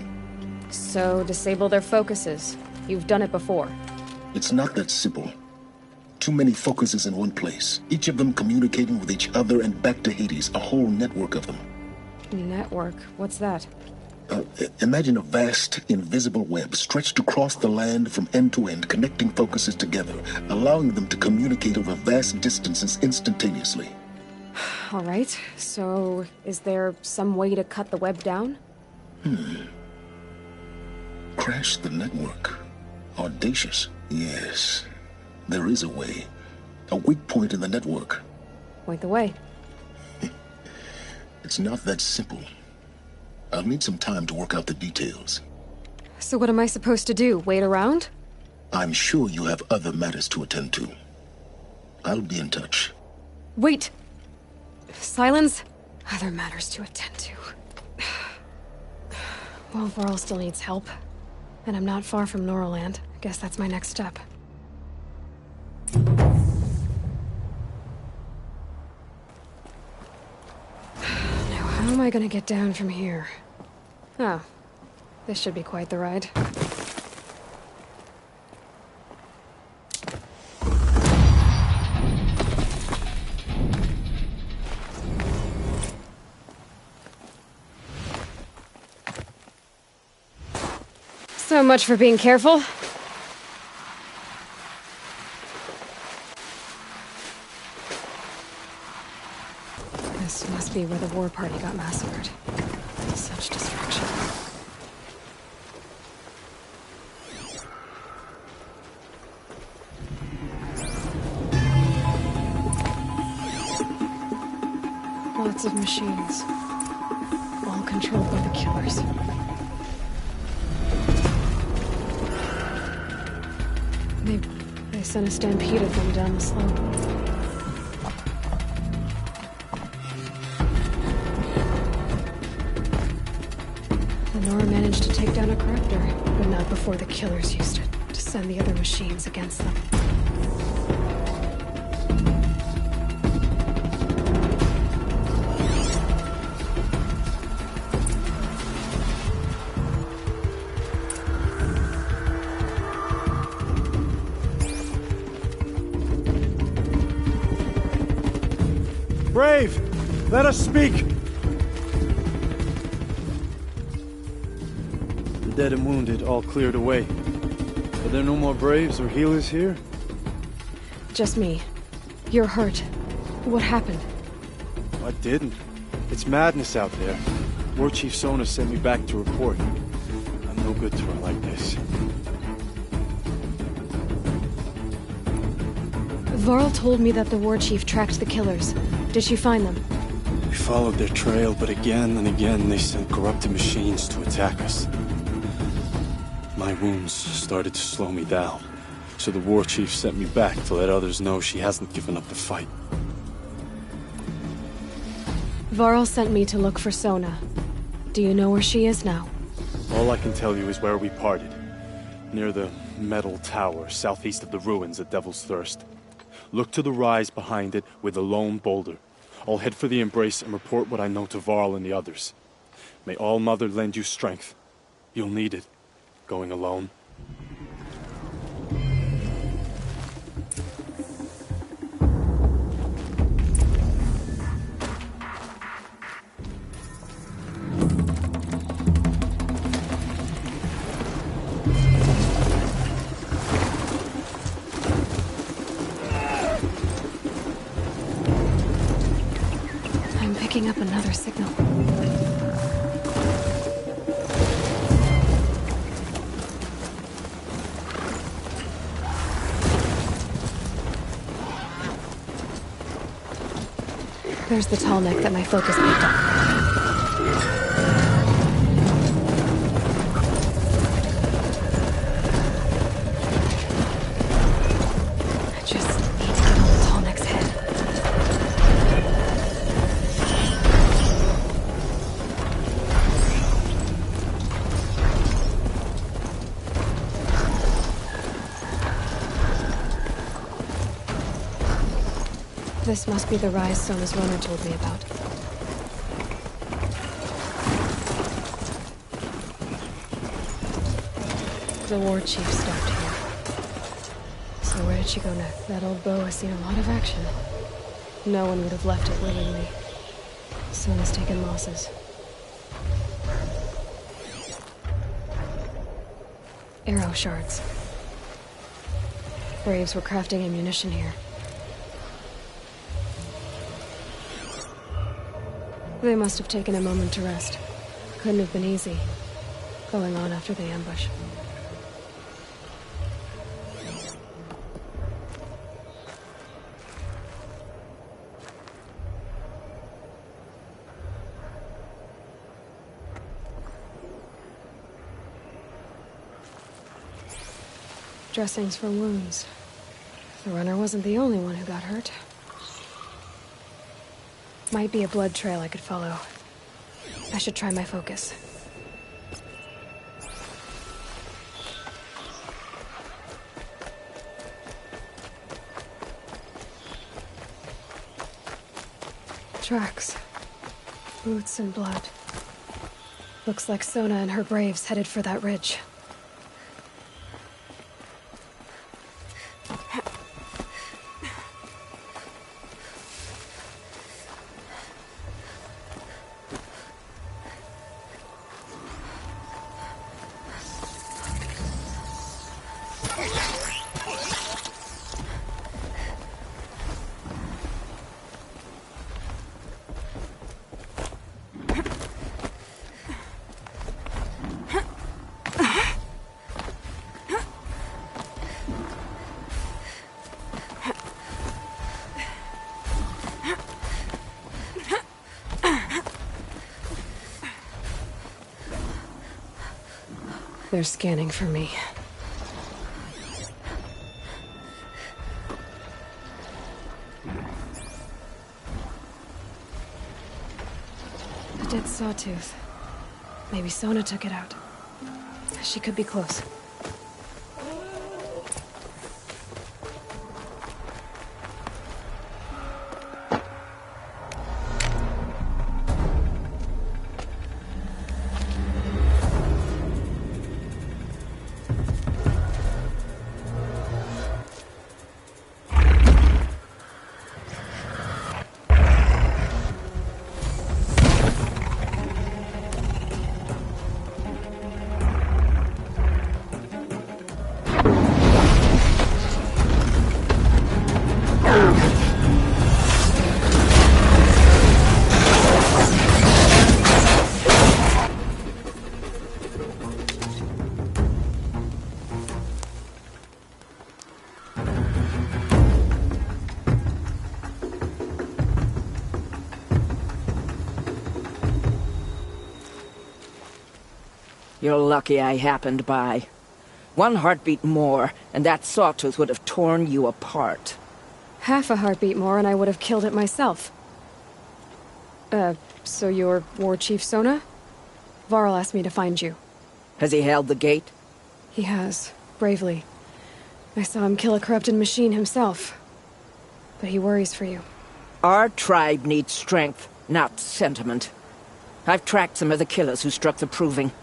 So, disable their focuses. You've done it before. It's not that simple. Too many focuses in one place, each of them communicating with each other and back to Hades, a whole network of them. Network? What's that? Imagine a vast, invisible web stretched across the land from end to end, connecting focuses together, allowing them to communicate over vast distances instantaneously. All right, so is there some way to cut the web down? Crash the network. Audacious. Yes, there is a way. A weak point in the network. Point the way. It's not that simple. I'll need some time to work out the details. So what am I supposed to do? Wait around? I'm sure you have other matters to attend to. I'll be in touch. Wait! Silence? Other matters to attend to. Well, Varl still needs help. And I'm not far from Noraland. I guess that's my next step. How am I gonna get down from here? Oh, This should be quite the ride. So much for being careful. This must be where the war party got massacred. Such destruction. Lots of machines. All controlled by the killers. They sent a stampede of them down the slope. Lenora managed to take down a corruptor, but not before the killers used it to send the other machines against them. Brave, let us speak. The dead and wounded all cleared away. Are there no more Braves or healers here? Just me. You're hurt. What happened? I didn't. It's madness out there. War Chief Sona sent me back to report. I'm no good to her like this. Varl told me that the war chief tracked the killers. Did she find them? We followed their trail, but again and again they sent corrupted machines to attack us. My wounds started to slow me down, so the war chief sent me back to let others know she hasn't given up the fight. Varl sent me to look for Sona. Do you know where she is now? All I can tell you is where we parted. Near the metal tower, southeast of the ruins at Devil's Thirst. Look to the rise behind it with a lone boulder. I'll head for the embrace and report what I know to Varl and the others. May All Mother lend you strength. You'll need it, going alone. Picking up another signal. There's the tall neck that my focus picked up. I just need to get on the tall neck's head. This must be the rise Sona's runner told me about. The war chief stopped here. So where did she go next? That old bow has seen a lot of action. No one would have left it willingly. Sona's taken losses. Arrow shards. Braves were crafting ammunition here. They must have taken a moment to rest. Couldn't have been easy, going on after the ambush. Dressings for wounds. The runner wasn't the only one who got hurt. Might be a blood trail I could follow. I should try my focus. Tracks. Boots and blood. Looks like Sona and her braves headed for that ridge. They're scanning for me. A dead sawtooth. Maybe Sona took it out. She could be close. You're lucky I happened by. One heartbeat more, and that sawtooth would have torn you apart. Half a heartbeat more and I would have killed it myself. So you're War Chief Sona? Varl asked me to find you. Has he held the gate? He has, bravely. I saw him kill a corrupted machine himself. But he worries for you. Our tribe needs strength, not sentiment. I've tracked some of the killers who struck the Proving.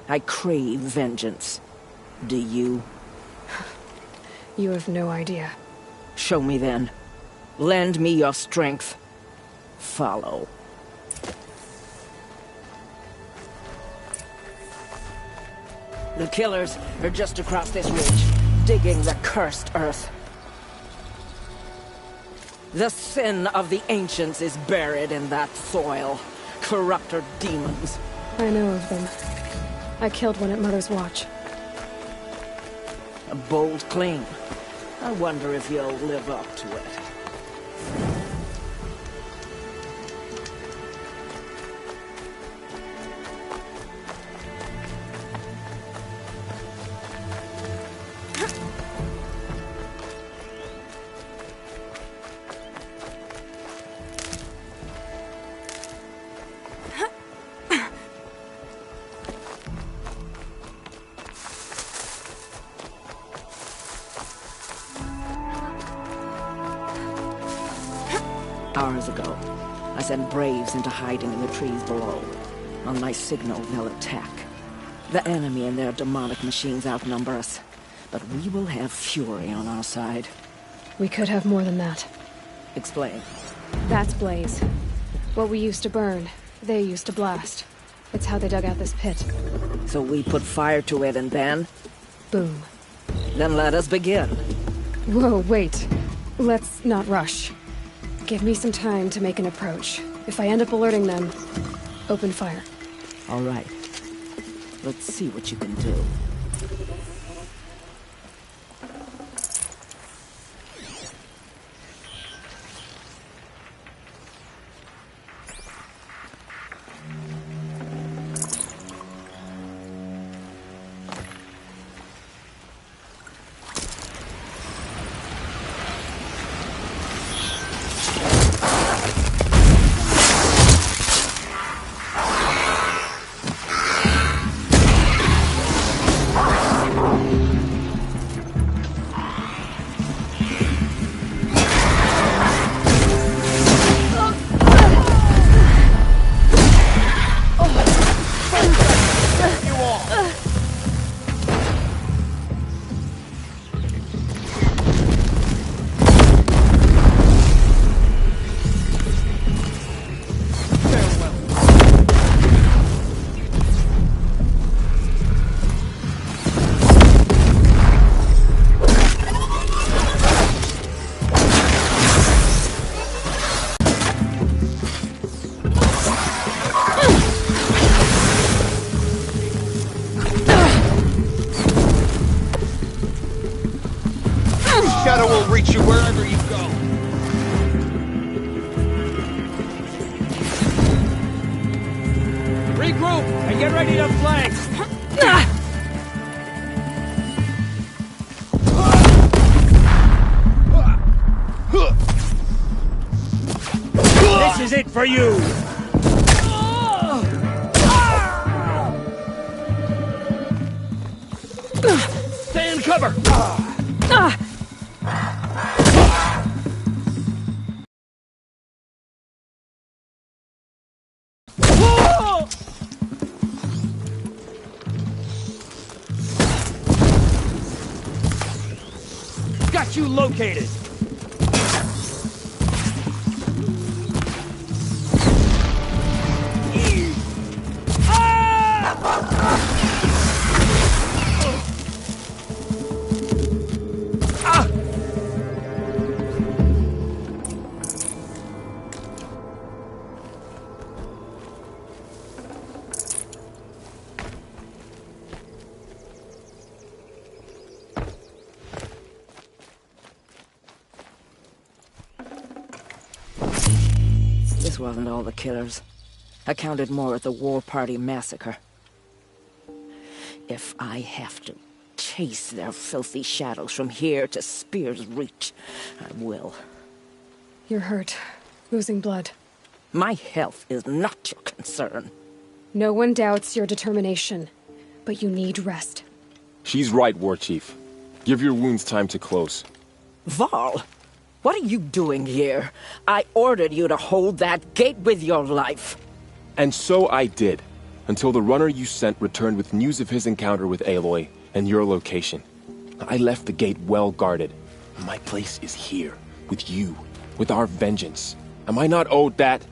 I crave vengeance. Do you? You have no idea. Show me then. Lend me your strength. Follow. The killers are just across this ridge, digging the cursed earth. The sin of the ancients is buried in that soil. Corrupter demons. I know of them. I killed one at Mother's Watch. A bold claim. I wonder if you'll live up to it. Hours ago, I sent braves into hiding in the trees below. On my signal, they'll attack. The enemy and their demonic machines outnumber us, but we will have fury on our side. We could have more than that. Explain. That's Blaze. What we used to burn, they used to blast. It's how they dug out this pit. So we put fire to it and then? Boom. Then let us begin. Whoa, wait. Let's not rush. Give me some time to make an approach. If I end up alerting them, open fire. All right. Let's see what you can do. wherever you go. Regroup and get ready to flank. This is it for you! Stay in cover! Got you located! This wasn't all the killers. I counted more at the War Party massacre. If I have to chase their filthy shadows from here to Spear's Reach, I will. You're hurt. Losing blood. My health is not your concern. No one doubts your determination, but you need rest. She's right, War Chief. Give your wounds time to close. Varl, what are you doing here? I ordered you to hold that gate with your life. And so I did, until the runner you sent returned with news of his encounter with Aloy and your location. I left the gate well guarded. My place is here, with you, with our vengeance. Am I not owed that?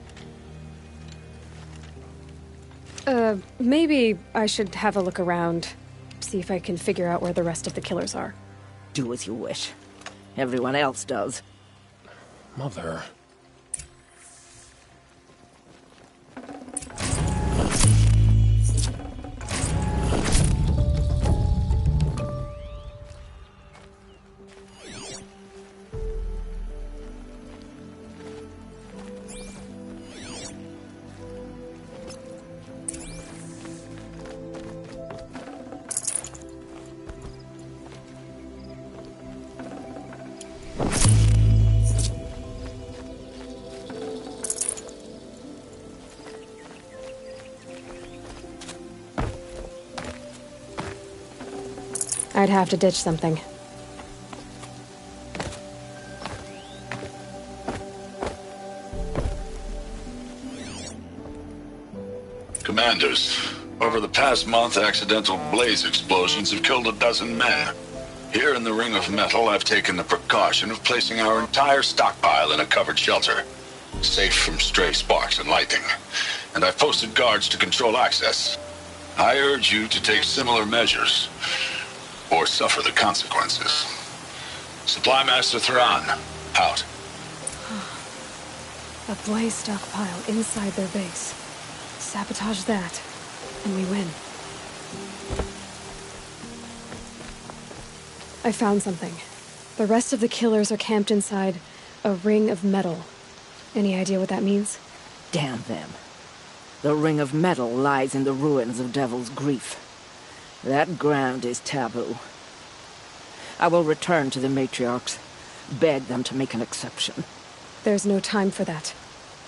Maybe I should have a look around, see if I can figure out where the rest of the killers are. Do as you wish. Everyone else does. Mother... I'd have to ditch something. Commanders, over the past month, accidental blaze explosions have killed 12 men. Here in the Ring of Metal, I've taken the precaution of placing our entire stockpile in a covered shelter, safe from stray sparks and lightning. And I've posted guards to control access. I urge you to take similar measures, or suffer the consequences. Supply Master Thran, out. A blaze stockpile inside their base. Sabotage that, and we win. I found something. The rest of the killers are camped inside a ring of metal. Any idea what that means? Damn them. The Ring of Metal lies in the ruins of Devil's Grief. That ground is taboo. I will return to the matriarchs, beg them to make an exception. There's no time for that.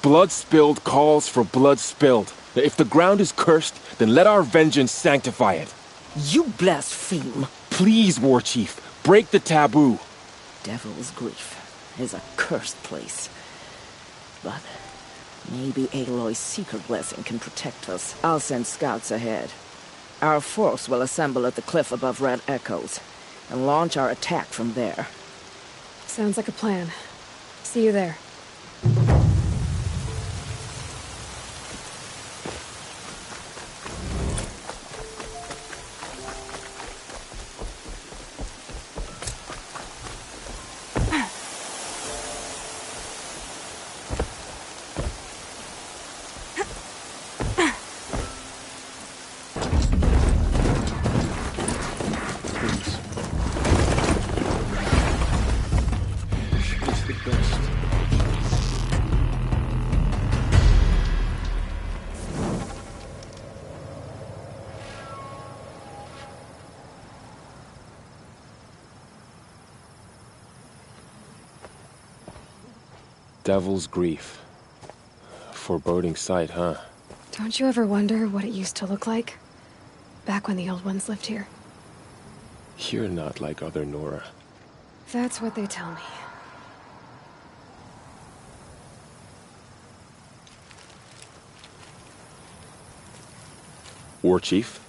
Blood spilled calls for blood spilled. If the ground is cursed, then let our vengeance sanctify it. You blaspheme. Please, War Chief, break the taboo. Devil's Grief is a cursed place. But maybe Aloy's secret blessing can protect us. I'll send scouts ahead. Our force will assemble at the cliff above Red Echoes, and launch our attack from there. Sounds like a plan. See you there. the best. Devil's Grief. Foreboding sight, huh? Don't you ever wonder what it used to look like? Back when the old ones lived here. You're not like other Nora. That's what they tell me. War Chief?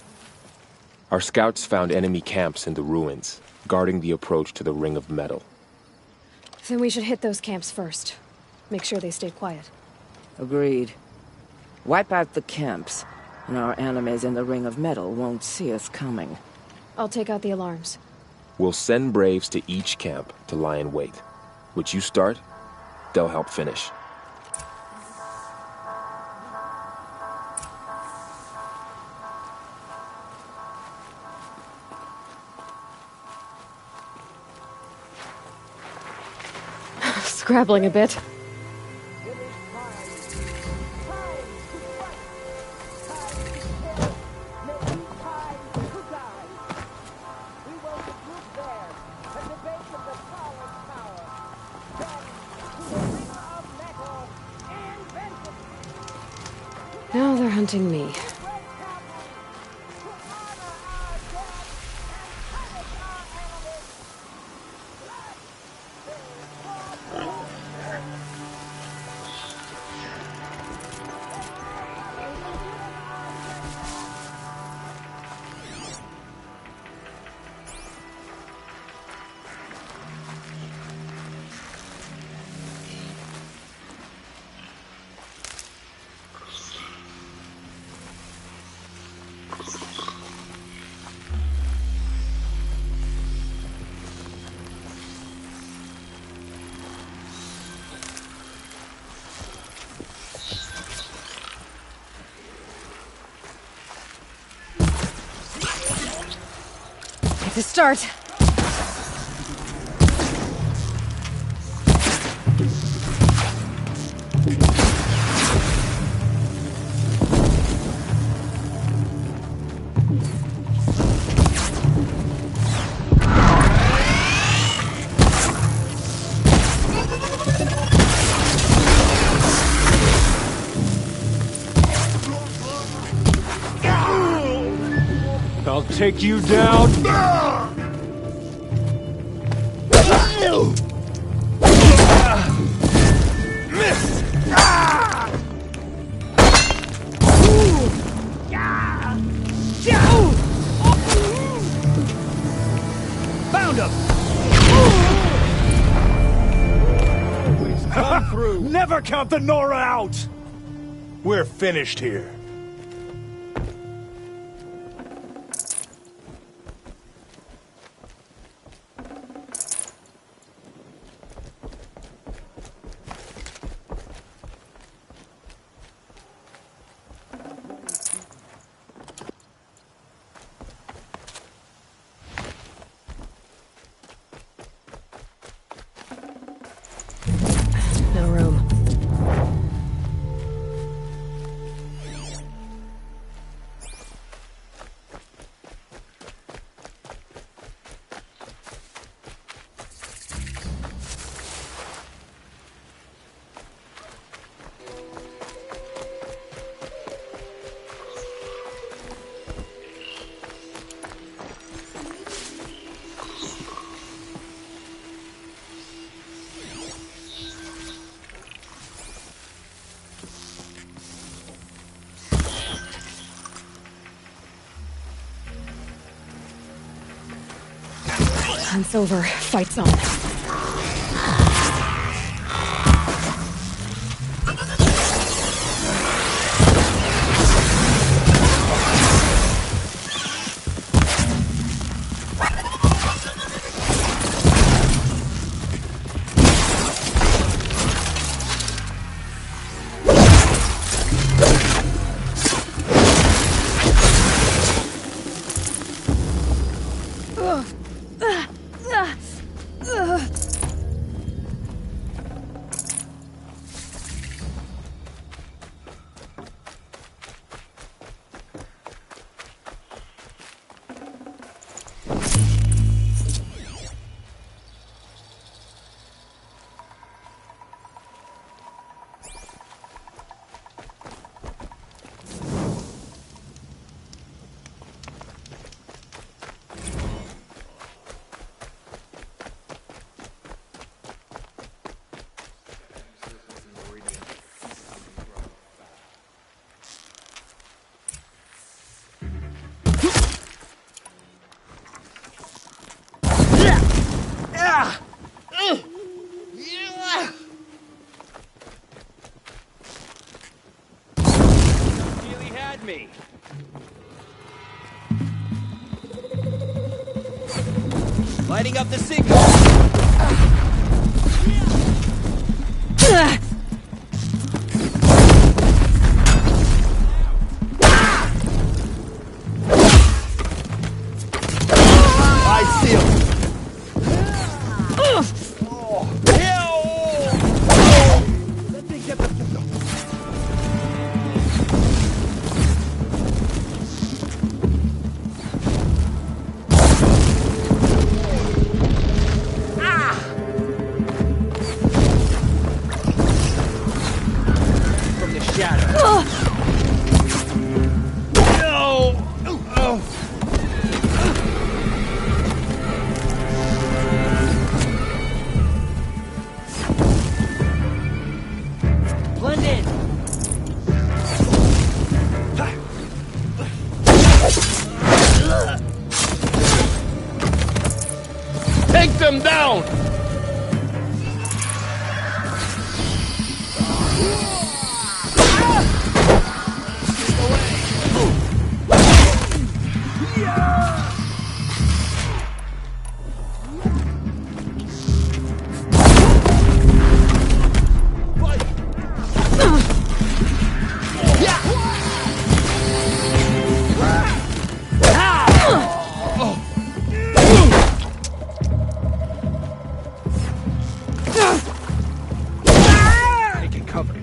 Our scouts found enemy camps in the ruins, guarding the approach to the Ring of Metal. Then we should hit those camps first. Make sure they stay quiet. Agreed. Wipe out the camps, and our enemies in the Ring of Metal won't see us coming. I'll take out the alarms. We'll send Braves to each camp to lie in wait. Which you start, they'll help finish. Scrabbling a bit. Now they're hunting me. To start. I'll take you down. Found him. Come through. Never count the Nora out. We're finished here. No room. Hunt's over. Fight's on. me. Lighting up the signal. I see him. Let me get the signal. From the shadow. Blend in. Take them down! Taking cover.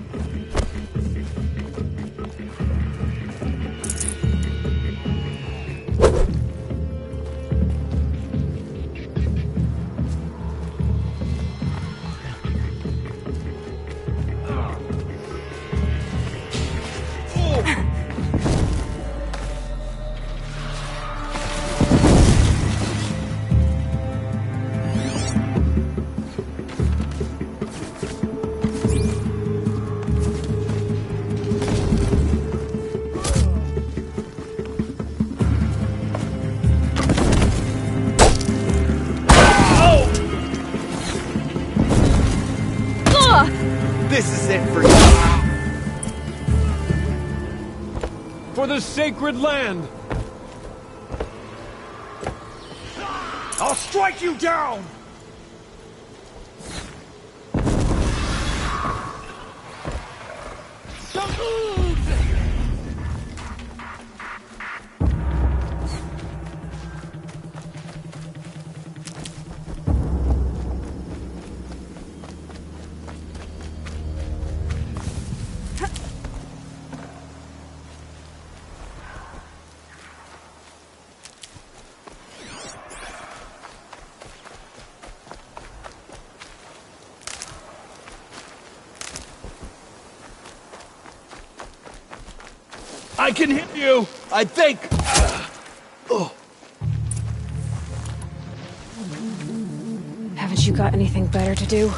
This is it for you. For the sacred land! I'll strike you down! I can hit you, I think! Haven't you got anything better to do?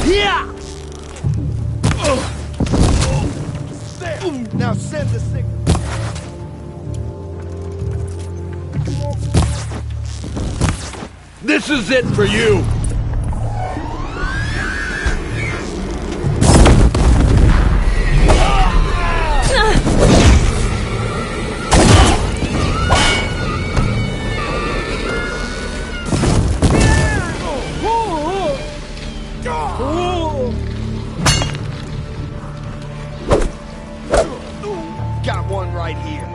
Yeah! There! Now send the signal. This is it for you! Got one right here.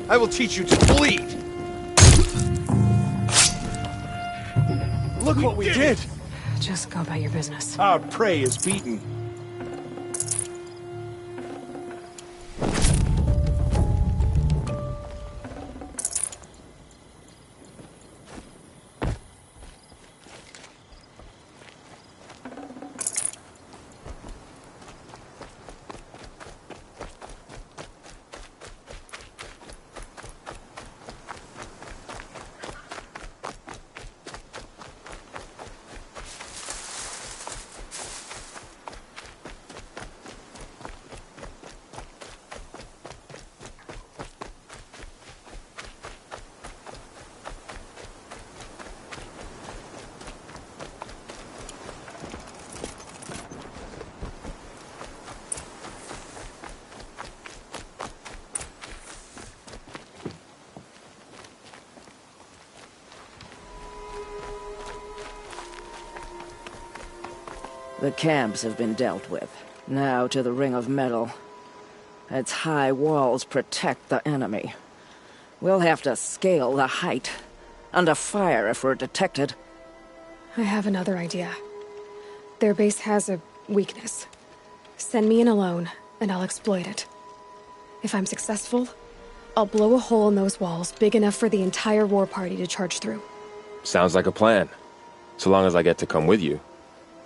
I will teach you to bleed! Look what we did! Just go about your business. Our prey is beaten. The camps have been dealt with. Now to the Ring of Metal. Its high walls protect the enemy. We'll have to scale the height. Under fire if we're detected. I have another idea. Their base has a weakness. Send me in alone, and I'll exploit it. If I'm successful, I'll blow a hole in those walls big enough for the entire war party to charge through. Sounds like a plan. So long as I get to come with you.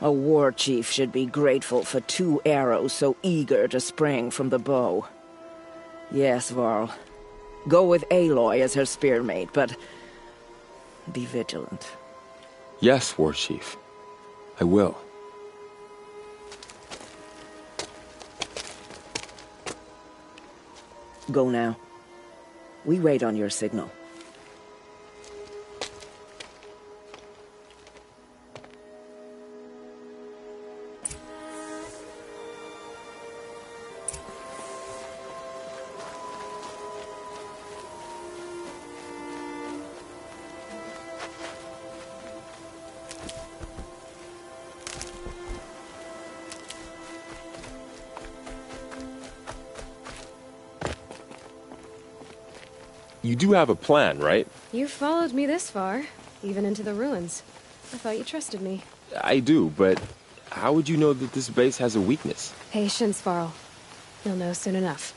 A war chief should be grateful for 2 arrows so eager to spring from the bow. Yes, Varl. Go with Aloy as her spearmate, but be vigilant. Yes, War Chief. I will. Go now. We wait on your signal. You do have a plan, right? You followed me this far, even into the ruins. I thought you trusted me. I do, but how would you know that this base has a weakness? Patience, Varl. You'll know soon enough.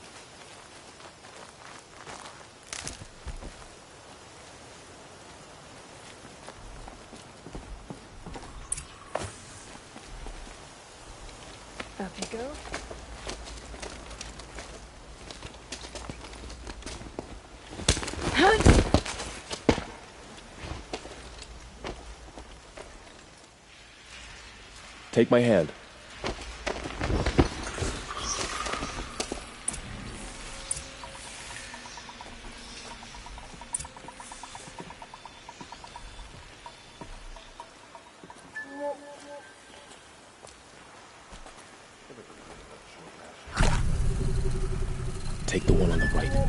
Up you go. Take my hand. Take the one on the right.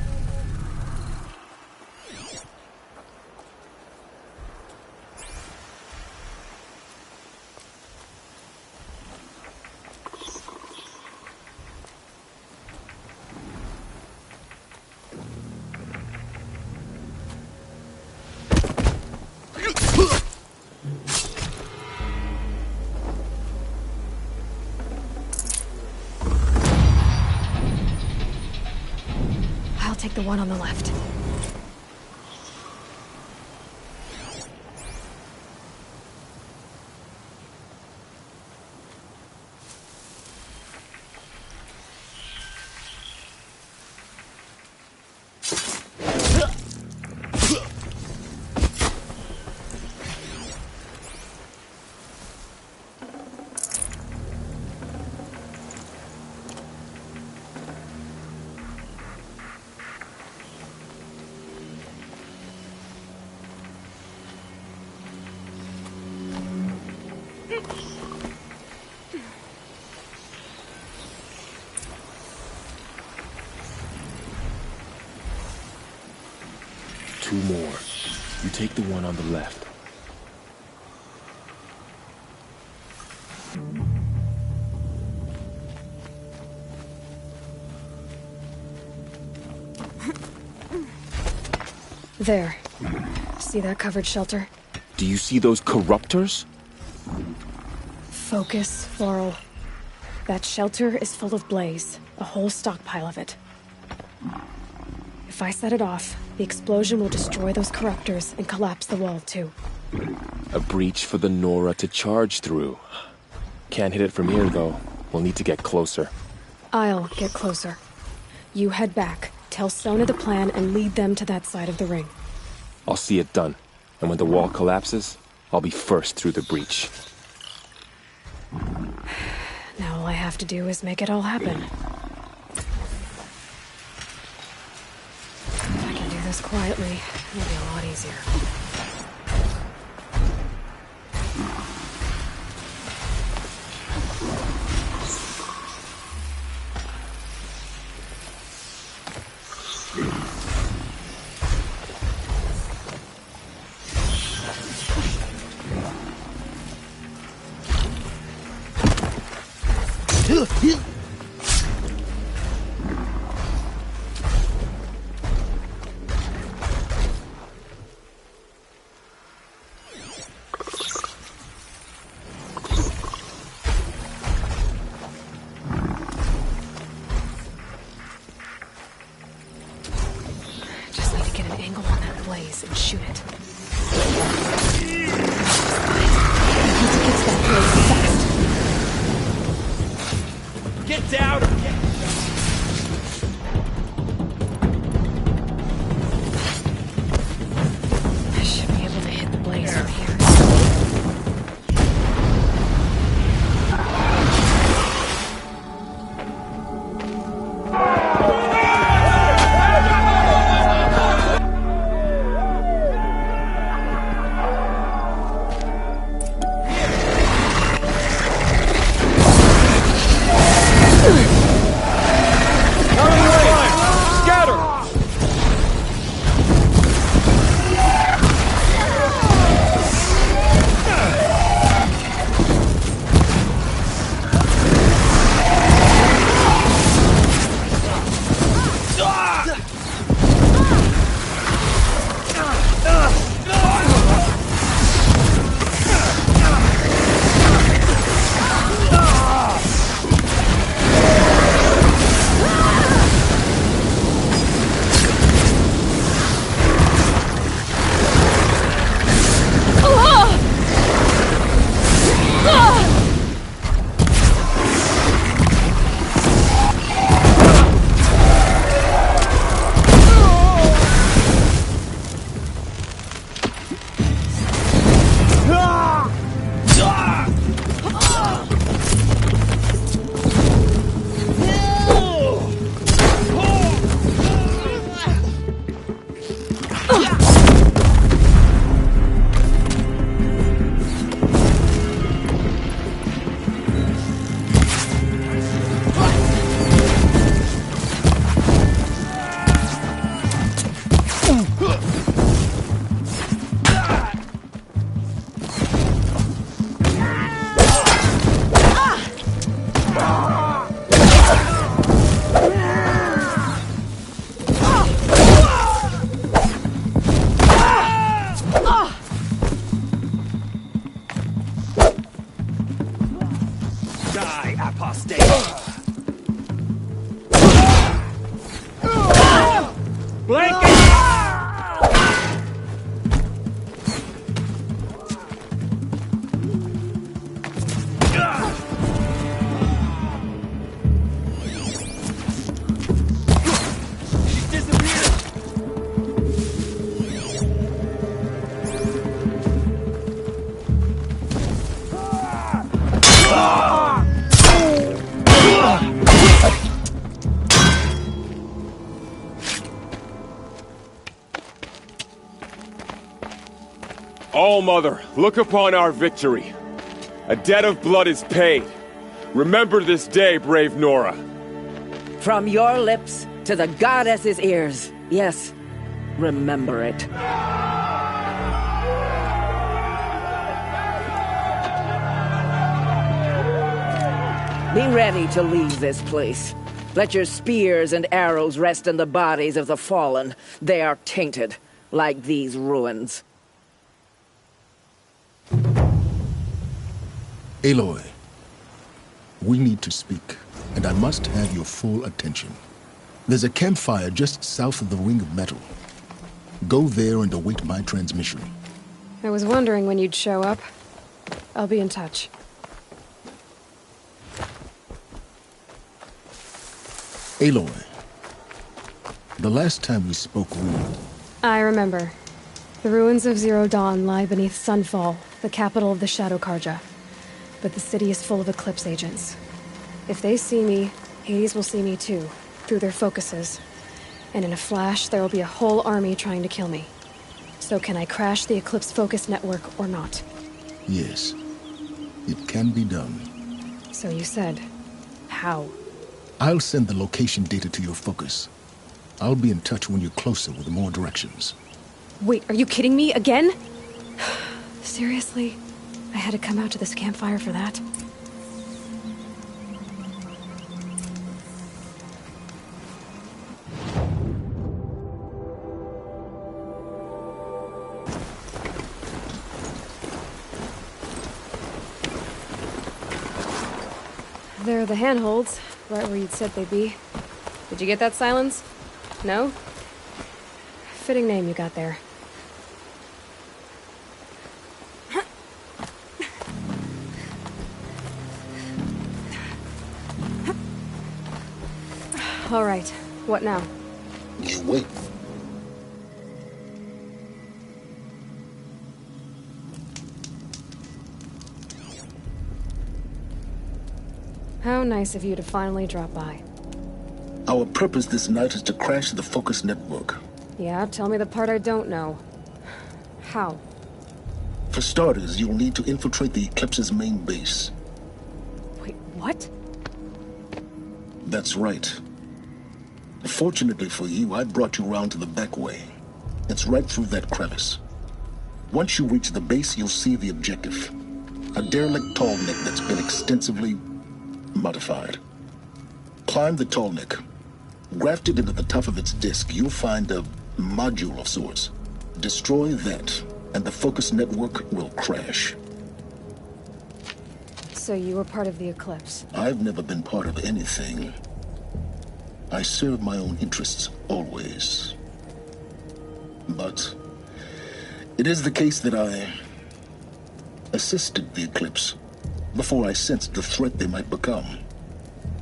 Take the one on the left. Two more. You take the one on the left. There. See that covered shelter? Do you see those corruptors? Focus, Laurel. That shelter is full of blaze. A whole stockpile of it. If I set it off, the explosion will destroy those corruptors and collapse the wall, too. A breach for the Nora to charge through. Can't hit it from here, though. We'll need to get closer. I'll get closer. You head back, tell Sona the plan, and lead them to that side of the ring. I'll see it done. And when the wall collapses, I'll be first through the breach. Now all I have to do is make it all happen. If I can do this quietly, it'll be a lot easier. Just need to get an angle on that blaze and shoot it. I need to get to that blaze fast. Get down! I should be able to hit the blaze from here. All-Mother, look upon our victory. A debt of blood is paid. Remember this day, brave Nora. From your lips to the goddess's ears. Yes, remember it. Be ready to leave this place. Let your spears and arrows rest in the bodies of the fallen. They are tainted, like these ruins. Aloy, we need to speak, and I must have your full attention. There's a campfire just south of the Ring of Metal. Go there and await my transmission. I was wondering when you'd show up. I'll be in touch. Aloy, the last time we spoke, I remember. The ruins of Zero Dawn lie beneath Sunfall, the capital of the Shadow Karja. But the city is full of Eclipse agents. If they see me, Hades will see me too, through their focuses. And in a flash, there will be a whole army trying to kill me. So can I crash the Eclipse focus network or not? Yes, it can be done. So you said, how? I'll send the location data to your focus. I'll be in touch when you're closer with more directions. Wait, are you kidding me again? Seriously? I had to come out to this campfire for that? There are the handholds, right where you'd said they'd be. Did you get that, Silence? No? Fitting name you got there. All right, what now? You wait. How nice of you to finally drop by. Our purpose this night is to crash the focus network. Yeah, tell me the part I don't know. How? For starters, you'll need to infiltrate the Eclipse's main base. Wait, what? That's right. Fortunately for you, I brought you round to the back way. It's right through that crevice. Once you reach the base, you'll see the objective. A derelict tall neck that's been extensively modified. Climb the tall neck. Grafted into the top of its disk, you'll find a module of sorts. Destroy that, and the focus network will crash. So you were part of the Eclipse? I've never been part of anything. I serve my own interests, always. But it is the case that I assisted the Eclipse before I sensed the threat they might become.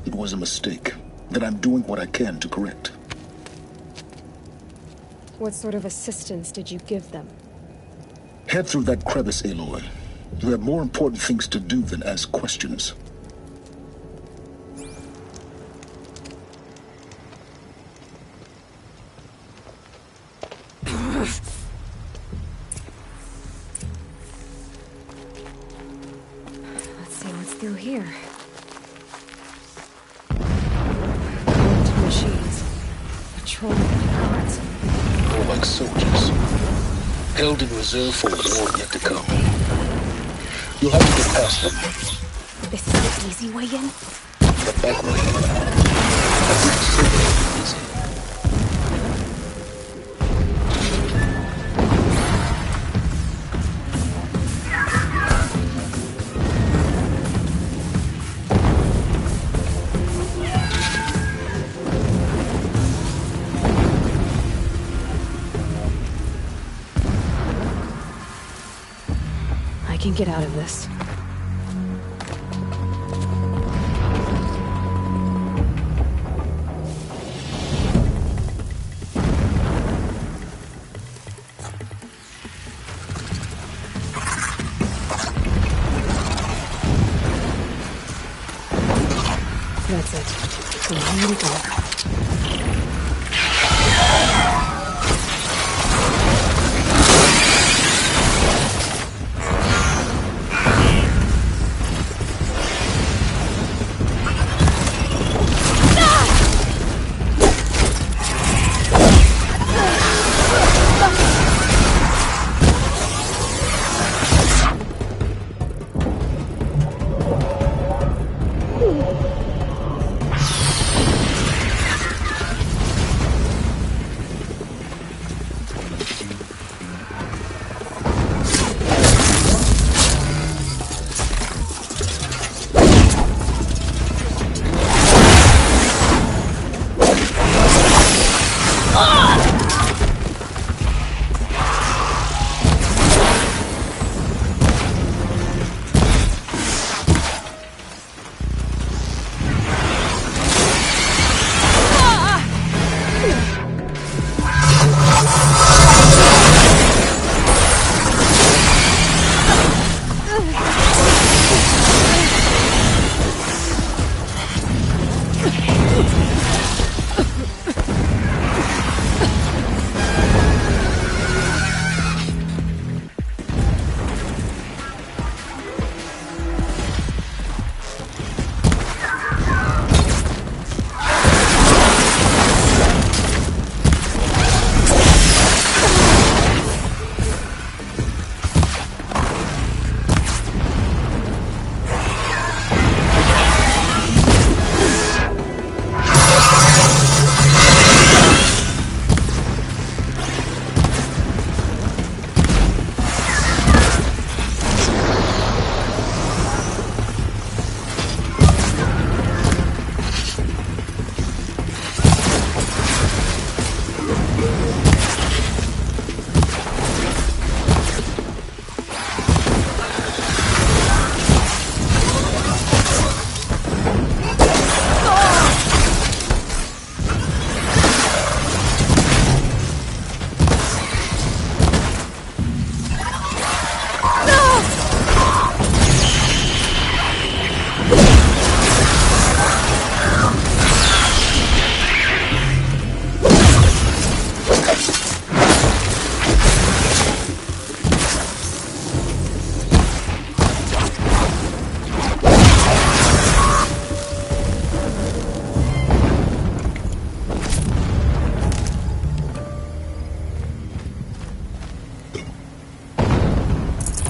It was a mistake that I'm doing what I can to correct. What sort of assistance did you give them? Head through that crevice, Aloy. You have more important things to do than ask questions. Let's see what's through here. Machines. Patrolling guards. More like soldiers. Held in reserve for a war yet to come. You'll have to get past them. This is the easy way in? The back way. I didn't say it was easy. I can get out of this. That's it. So here we go.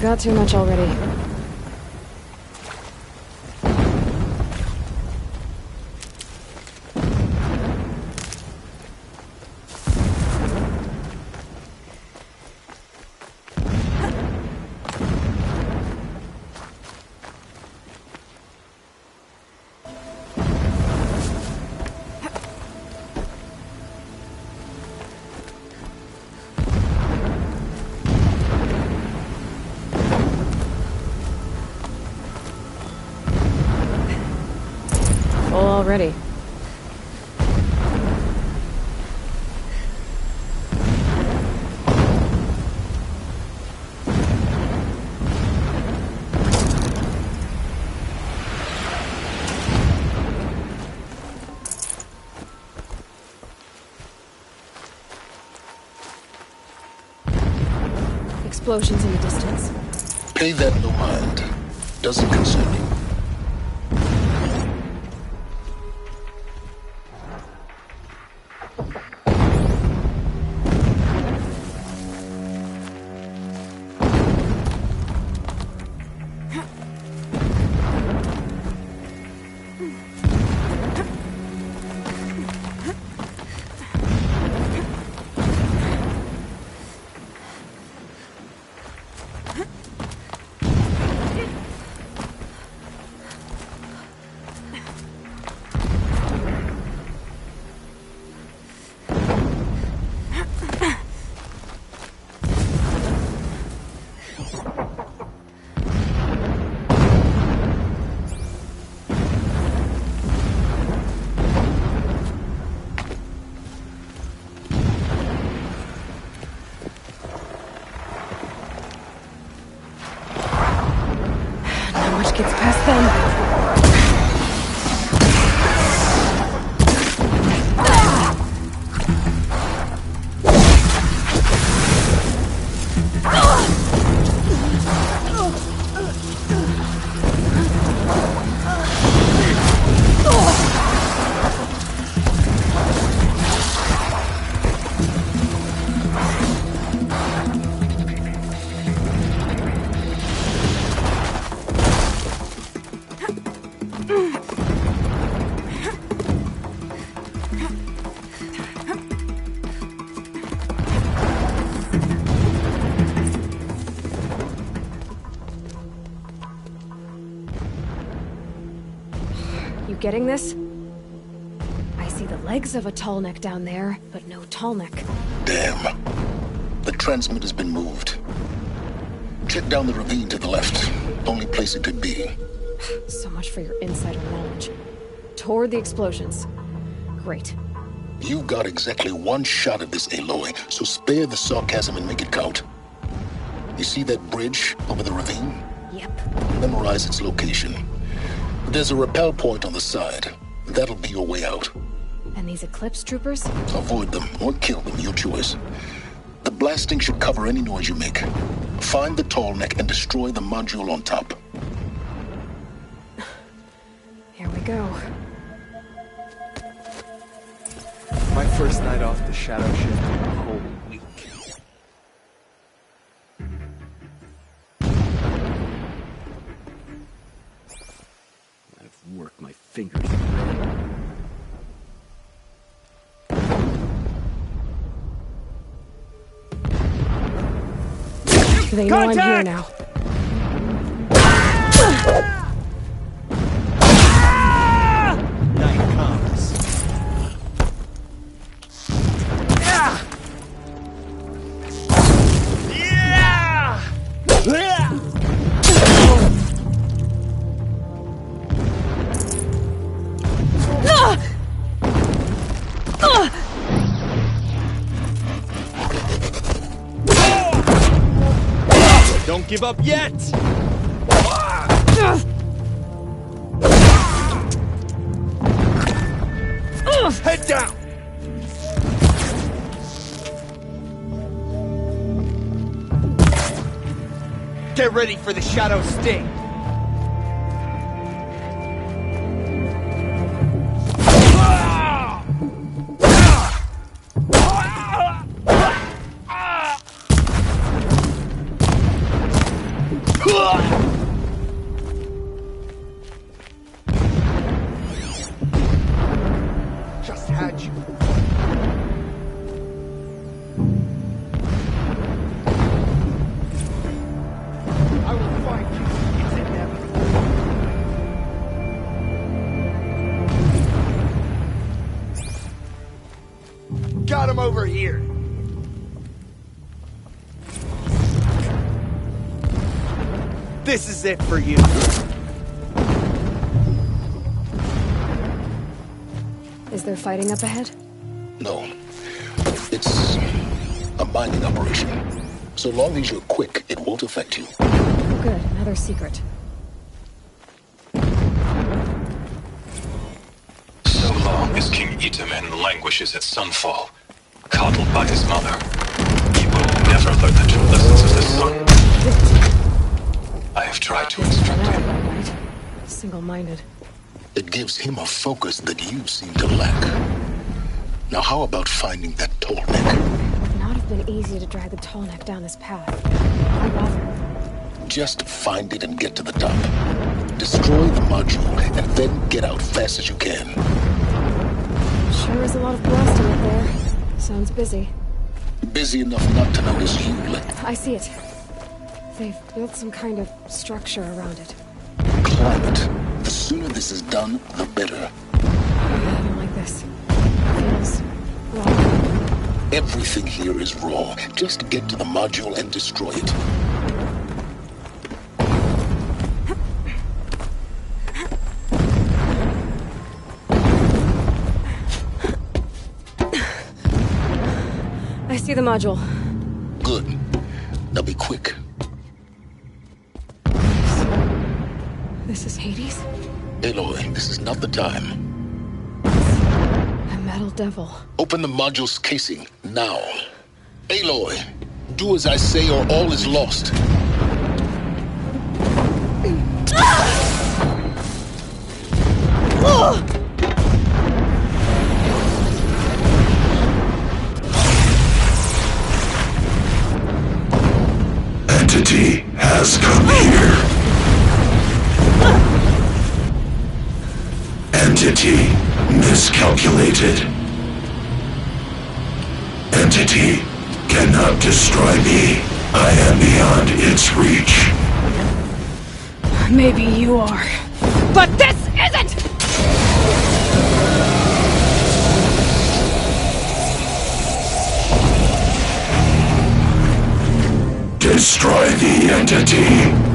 You've got too much already. Already. Explosions in the distance. Pay that no mind. Doesn't concern you. Gets past them. Getting this? I see the legs of a tall neck down there, but no tall neck. Damn. The transmitter's been moved. Check down the ravine to the left. Only place it could be. So much for your insider knowledge. Toward the explosions. Great. You've got exactly one shot at this, Aloy, so spare the sarcasm and make it count. You see that bridge over the ravine? Yep. Memorize its location. There's a rappel point on the side. That'll be your way out. And these Eclipse troopers? Avoid them or kill them, your choice. The blasting should cover any noise you make. Find the tall neck and destroy the module on top. Here we go. My first night off the shadow shift in a whole week. Work my fingers red. They know I'm here now. Night comes. Don't give up yet! Head down! Get ready for the shadow sting! over here. This is it for you. Is there fighting up ahead? No. It's a mining operation. So long as you're quick, it won't affect you. Oh, good. Another secret. So long as King Itamen languishes at Sunfall, coddled by his mother, he will never learn the true lessons of the sun. I have tried to instruct him. Right. Single-minded. It gives him a focus that you seem to lack. Now how about finding that tall neck? It would not have been easy to drag the tall neck down this path. Why bother? Just find it and get to the top. Destroy the module, and then get out fast as you can. Sure is a lot of blasting up there. Sounds busy. Busy enough not to notice you, I see it. They've built some kind of structure around it. Climb it. The sooner this is done, the better. I don't like this. Feels wrong. Everything here is raw. Just get to the module and destroy it. I see the module. Good. Now be quick. This is Hades? Aloy, this is not the time. A metal devil. Open the module's casing, now. Aloy, do as I say or all is lost. Entity has come here. Entity miscalculated. Entity cannot destroy me. I am beyond its reach. Maybe you are. But this isn't! Destroy the entity.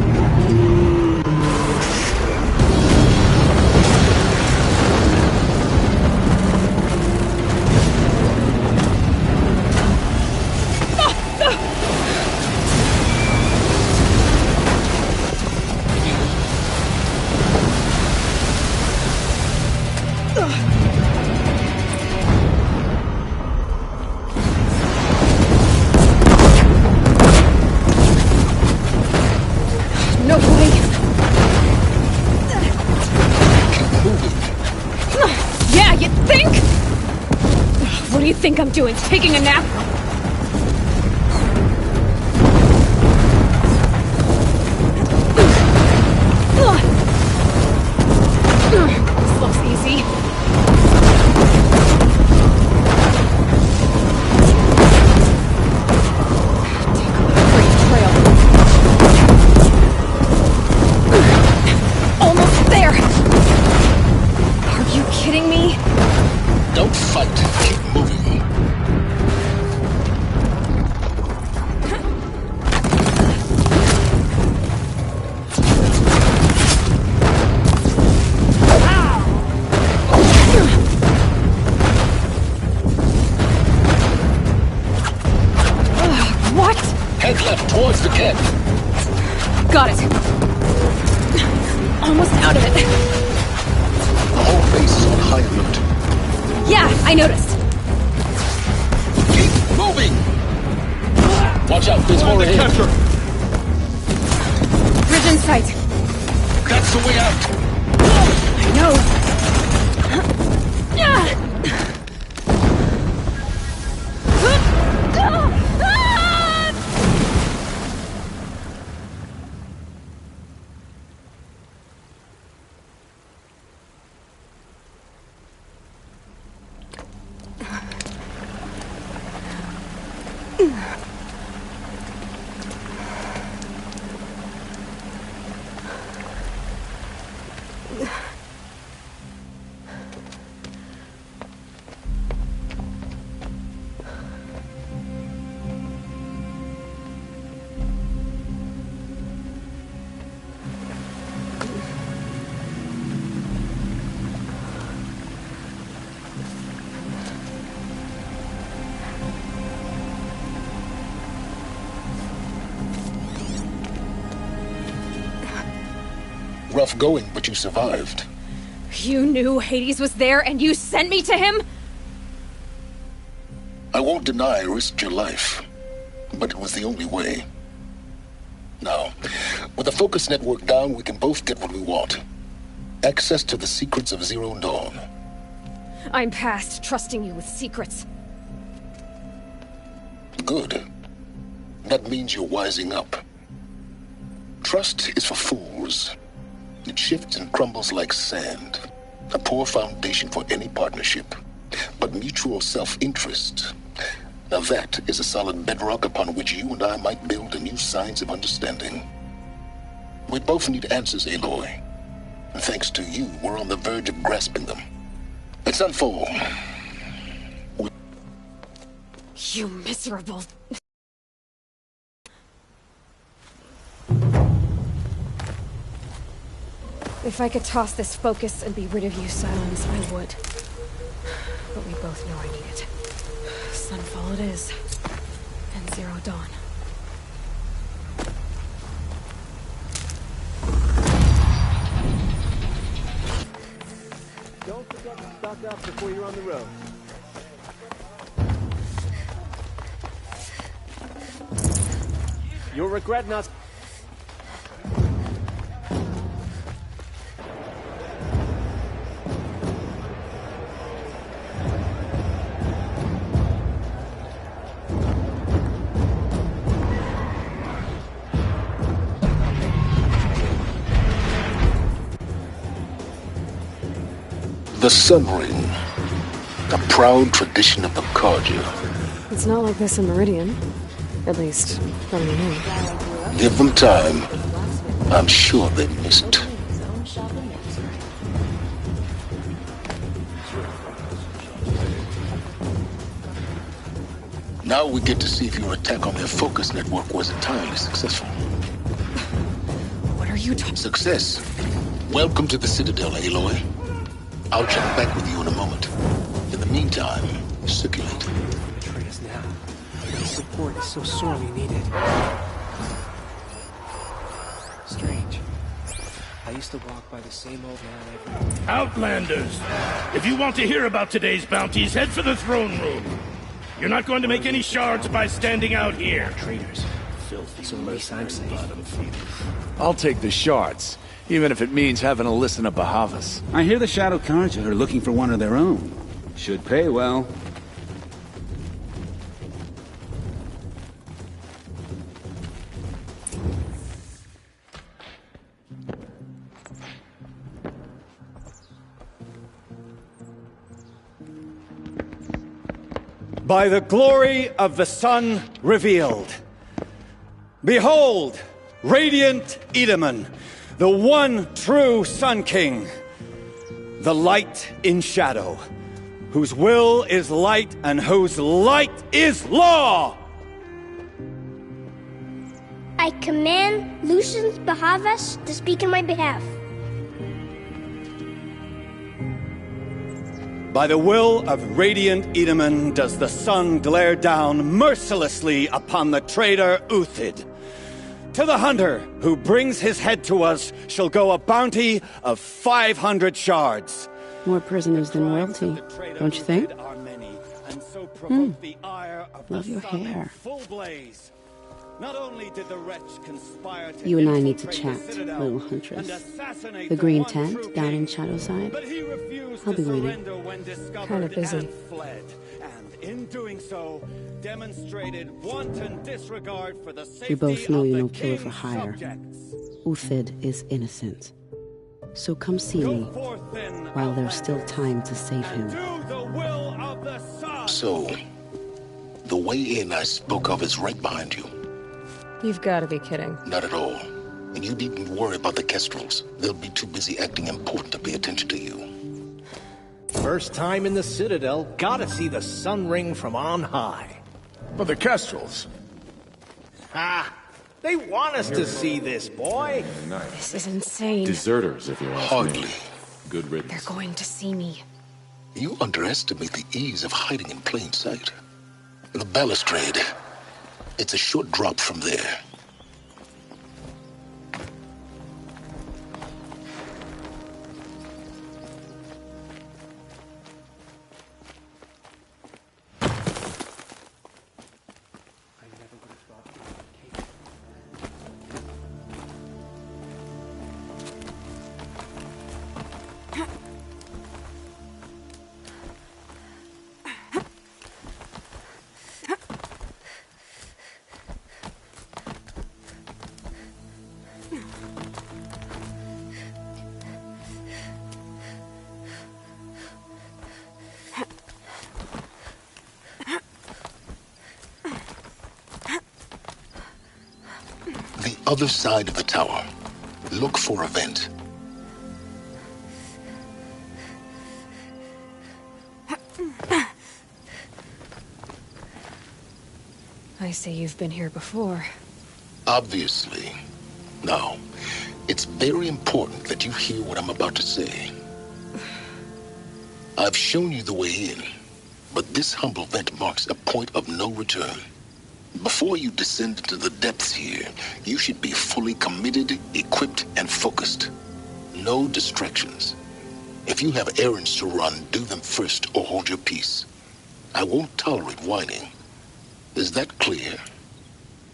No way! Yeah, you think? What do you think I'm doing? Taking a nap? This looks easy. Kidding me? Don't fight. Keep moving. What? Head left towards the cat. Got it. Almost out of it. The whole base is on high alert. Yeah, I noticed. Keep moving! Watch out, there's more ahead. Bridge in sight. That's the way out. I know. rough going, but you survived. You knew Hades was there and you sent me to him? I won't deny I risked your life, but it was the only way. Now, with the focus network down, we can both get what we want. Access to the secrets of Zero Dawn. I'm past trusting you with secrets. Good. That means you're wising up. Trust is for fools. It shifts and crumbles like sand. A poor foundation for any partnership. But mutual self-interest. Now that is a solid bedrock upon which you and I might build a new science of understanding. We both need answers, Aloy. And thanks to you, we're on the verge of grasping them. Let's unfold. You miserable... If I could toss this focus and be rid of you, Silence, I would. But we both know I need it. Sunfall it is. And Zero Dawn. Don't forget to stock up before you're on the road. You'll regret not... The Sun Ring. A proud tradition of the Carja. It's not like this in Meridian. At least, from me. Give them time. I'm sure they missed. Now we get to see if your attack on their focus network was entirely successful. What are you talking? Success. Welcome to the Citadel, Aloy. I'll check back with you in a moment. In the meantime, circulate. Betray us now. Your support is so sorely needed. Strange. I used to walk by the same old man every... Outlanders! If you want to hear about today's bounties, head for the throne room. You're not going to make any shards by standing out here. Traitors. Filthy, So at least I'm safe. bottom feeders. I'll take the shards, even if it means having to listen to Bahavas. I hear the Shadow Carja are looking for one of their own. Should pay well. By the glory of the sun revealed. Behold, radiant Edaman, the one true Sun King, the light in shadow, whose will is light and whose light is law! I command Lucius Bahavas to speak in my behalf. By the will of radiant Edaman does the sun glare down mercilessly upon the traitor Uthid. To the hunter who brings his head to us shall go a bounty of 500 shards. More prisoners than royalty, don't you think? Love your hair. Not only did the wretch conspire to You and I need to chat, little huntress. The green tent down in Shadowside. I'll be waiting. Kinda busy. And in doing so, demonstrated wanton disregard for the safety We both know of you're the no killer for king's hire. subjects. Uthid is innocent. So come see me while there's still time to save him. So, the way in I spoke of is right behind you. You've got to be kidding. Not at all. And you needn't worry about the Kestrels. They'll be too busy acting important to pay attention to you. First time in the Citadel, gotta see the Sun Ring from on high. But the Kestrels. Ha! They want us to see this, boy. This is insane. Deserters, if you ask Hardly. me. Good riddance. They're going to see me. You underestimate the ease of hiding in plain sight. The balustrade. It's a short drop from there. other side of the tower. Look for a vent. I see you've been here before. Obviously. Now, it's very important that you hear what I'm about to say. I've shown you the way in, but this humble vent marks a point of no return. Before you descend into the depths here, you should be fully committed, equipped, and focused. No distractions. If you have errands to run, do them first or hold your peace. I won't tolerate whining. Is that clear?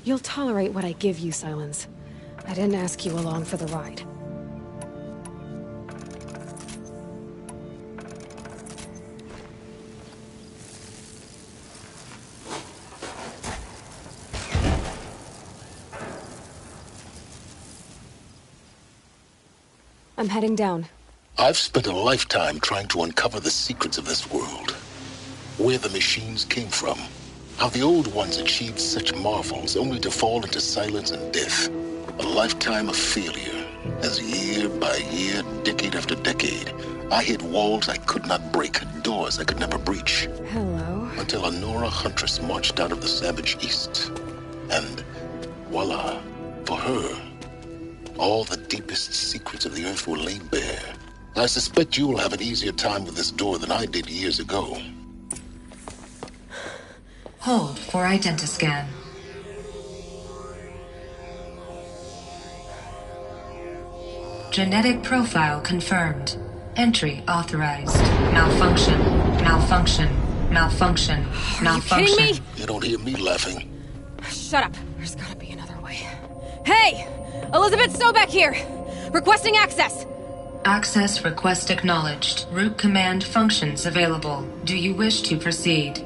You'll tolerate what I give you, Silence. I didn't ask you along for the ride. I'm heading down. I've spent a lifetime trying to uncover the secrets of this world. Where the machines came from. How the old ones achieved such marvels only to fall into silence and death. A lifetime of failure, as year by year, decade after decade, I hit walls I could not break, doors I could never breach. Hello. Until a Nora huntress marched out of the savage east. And voila, for her, all the deepest secrets of the earth were laid bare. I suspect you will have an easier time with this door than I did years ago. Hold for identiscan. Genetic profile confirmed. Entry authorized. Malfunction. Malfunction. Malfunction. Malfunction. Are you kidding me? You don't hear me laughing. Shut up. There's gotta be another way. Hey! Elizabeth Sobeck here! Requesting access! Access request acknowledged. Root command functions available. Do you wish to proceed?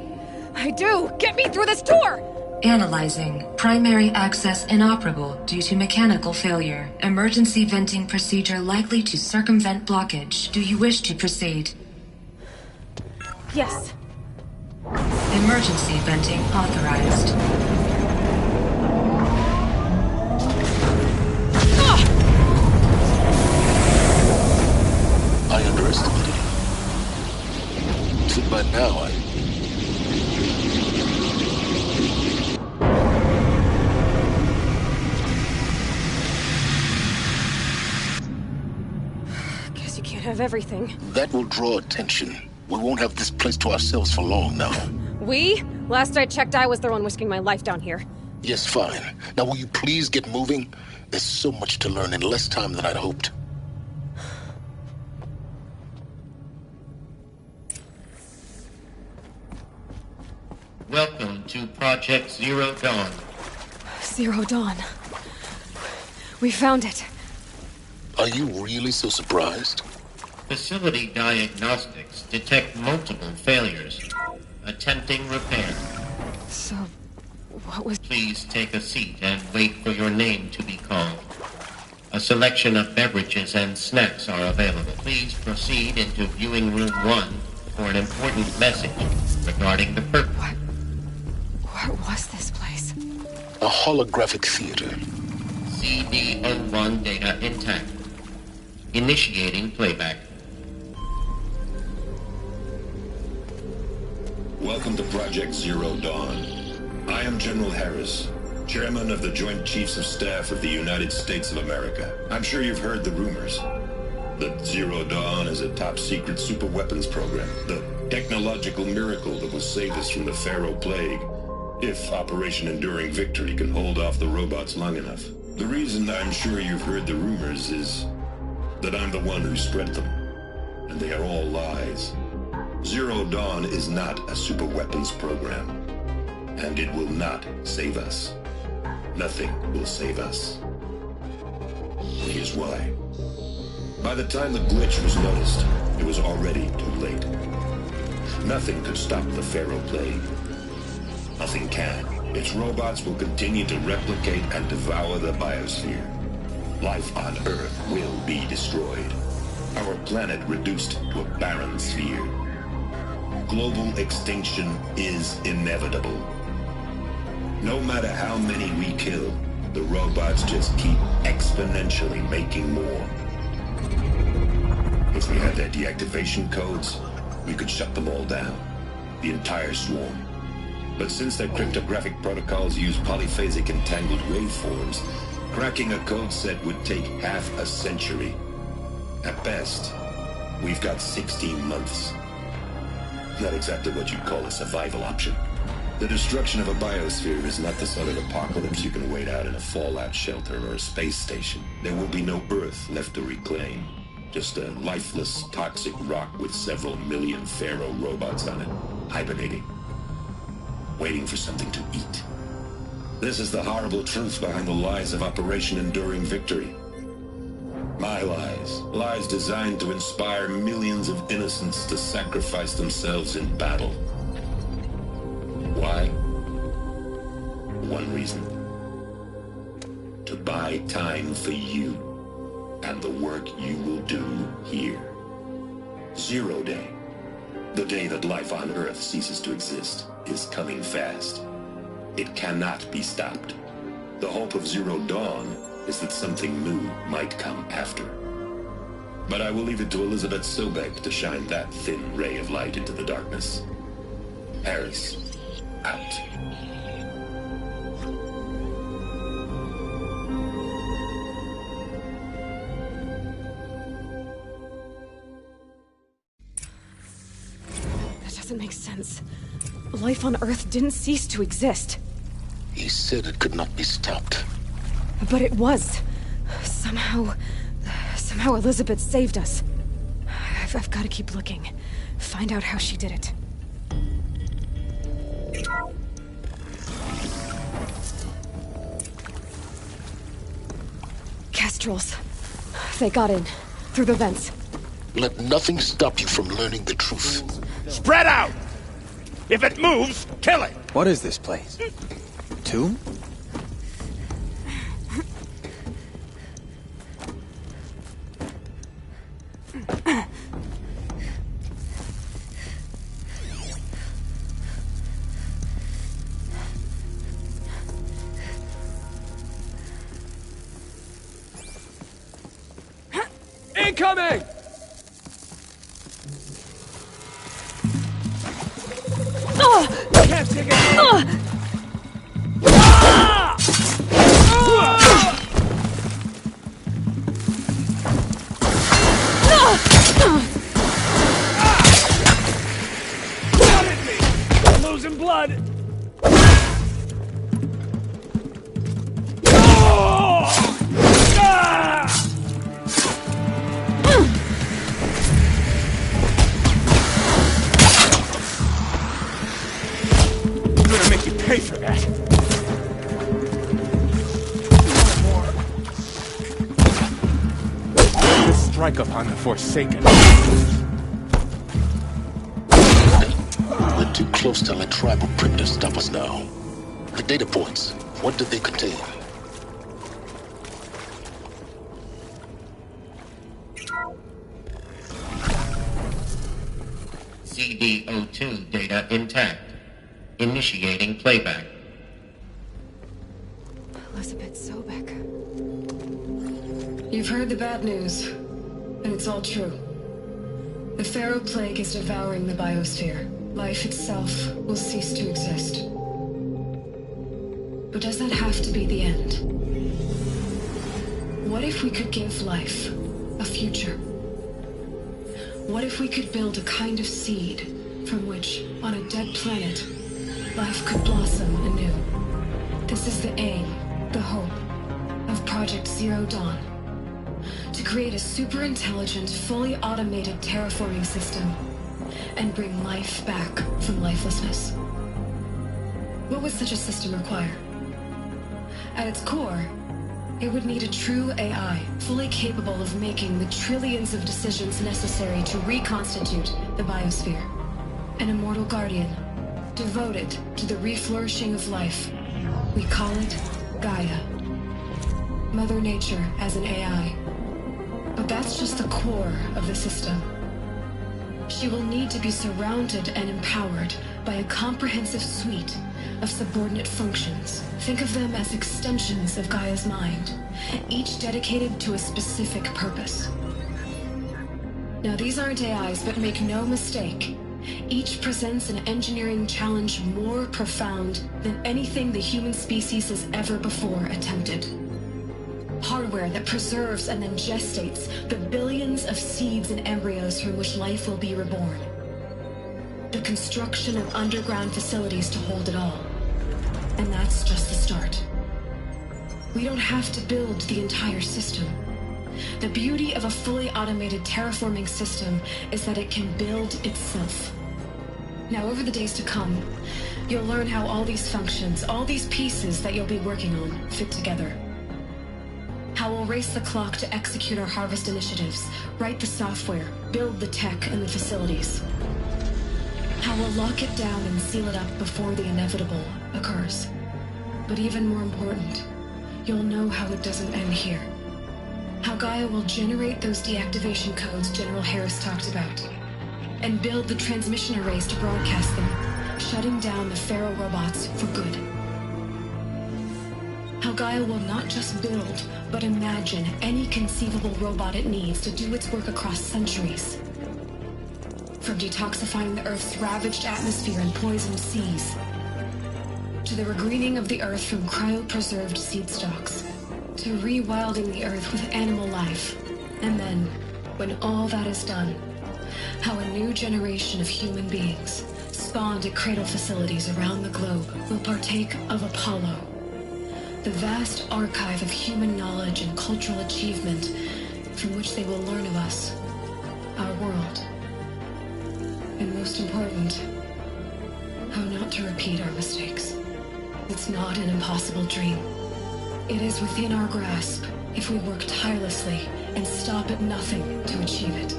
I do! Get me through this door! Analyzing. Primary access inoperable due to mechanical failure. Emergency venting procedure likely to circumvent blockage. Do you wish to proceed? Yes. Emergency venting authorized. I underestimated you. So by now, Guess you can't have everything. That will draw attention. We won't have this place to ourselves for long now. We? Last I checked, I was the one risking my life down here. Yes, fine. Now will you please get moving? There's so much to learn in less time than I'd hoped. Welcome to Project Zero Dawn. Zero Dawn. We found it. Are you really so surprised? Facility diagnostics detect multiple failures. Attempting repair. So, what was... Please take a seat and wait for your name to be called. A selection of beverages and snacks are available. Please proceed into viewing room 1 for an important message regarding the purpose. What was this place? A holographic theater. CD01 data intact. Initiating playback. Welcome to Project Zero Dawn. I am General Harris, Chairman of the Joint Chiefs of Staff of the United States of America. I'm sure you've heard the rumors that Zero Dawn is a top-secret superweapons program, the technological miracle that will save us from the Pharaoh Plague, if Operation Enduring Victory can hold off the robots long enough. The reason I'm sure you've heard the rumors is that I'm the one who spread them, and they are all lies. Zero Dawn is not a superweapons program, and it will not save us. Nothing will save us. Here's why. By the time the glitch was noticed, it was already too late. Nothing could stop the Pharaoh Plague. Nothing can. Its robots will continue to replicate and devour the biosphere. Life on Earth will be destroyed. Our planet reduced to a barren sphere. Global extinction is inevitable. No matter how many we kill, The robots just keep exponentially making more. If we had their deactivation codes, we could shut them all down. The entire swarm. But since their cryptographic protocols use polyphasic entangled waveforms, cracking a code set would take half a century. At best, we've got 16 months. Not exactly what you'd call a survival option. The destruction of a biosphere is not the sort of apocalypse you can wait out in a fallout shelter or a space station. There will be no Earth left to reclaim. Just a lifeless, toxic rock with several million Pharaoh robots on it, hibernating, waiting for something to eat. This is the horrible truth behind the lies of Operation Enduring Victory. My lies. Lies designed to inspire millions of innocents to sacrifice themselves in battle. Why? One reason. To buy time for you and the work you will do here. Zero Day. The day that life on Earth ceases to exist is coming fast. It cannot be stopped. The hope of Zero Dawn is that something new might come after. But I will leave it to Elizabeth Sobek to shine that thin ray of light into the darkness. Harris, out. That doesn't make sense. Life on Earth didn't cease to exist. He said it could not be stopped. But it was. Somehow Elizabeth saved us. I've got to keep looking. Find out how she did it. Kestrels. They got in. Through the vents. Let nothing stop you from learning the truth. Spread out! If it moves, kill it! What is this place? Tomb? Incoming! Can't take it! I'm losing blood! Pay for that. Let's strike upon the Forsaken. We're too close to let tribal primitives stop us now. The data points, what did they contain? CD02 data intact. Initiating playback. Elizabeth Sobek. You've heard the bad news, and it's all true. The Pharaoh Plague is devouring the biosphere. Life itself will cease to exist. But does that have to be the end? What if we could give life a future? What if we could build a kind of seed from which, on a dead planet, life could blossom anew? This is the aim, the hope, of Project Zero Dawn. To create a super-intelligent, fully automated terraforming system and bring life back from lifelessness. What would such a system require? At its core, it would need a true AI, fully capable of making the trillions of decisions necessary to reconstitute the biosphere. An immortal guardian, devoted to the reflourishing of life. We call it Gaia. Mother Nature as an AI. But that's just the core of the system. She will need to be surrounded and empowered by a comprehensive suite of subordinate functions. Think of them as extensions of Gaia's mind, each dedicated to a specific purpose. Now, these aren't AIs, but make no mistake, each presents an engineering challenge more profound than anything the human species has ever before attempted. Hardware that preserves and then gestates the billions of seeds and embryos from which life will be reborn. The construction of underground facilities to hold it all. And that's just the start. We don't have to build the entire system. The beauty of a fully automated terraforming system is that it can build itself. Now, over the days to come, you'll learn how all these functions, all these pieces that you'll be working on, fit together. How we'll race the clock to execute our harvest initiatives, write the software, build the tech and the facilities. How we'll lock it down and seal it up before the inevitable occurs. But even more important, you'll know how it doesn't end here. How Gaia will generate those deactivation codes General Harris talked about, and build the transmission arrays to broadcast them, shutting down the Pharaoh robots for good. How Gaia will not just build, but imagine any conceivable robot it needs to do its work across centuries. From detoxifying the Earth's ravaged atmosphere and poisoned seas, to the regreening of the Earth from cryopreserved seed stalks, to rewilding the Earth with animal life. And then, when all that is done, how a new generation of human beings, spawned at cradle facilities around the globe, will partake of Apollo, the vast archive of human knowledge and cultural achievement from which they will learn of us, our world. And most important, how not to repeat our mistakes. It's not an impossible dream. It is within our grasp if we work tirelessly and stop at nothing to achieve it.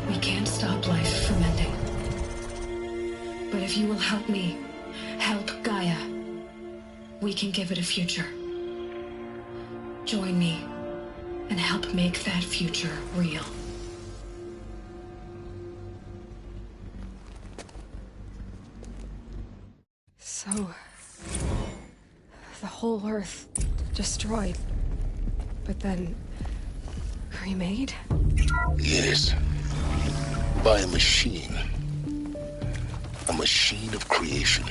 We can't stop life from ending. But if you will help me, help Gaia, we can give it a future. Join me and help make that future real. So, the whole Earth destroyed, but then remade? Yes. By a machine. A machine of creation.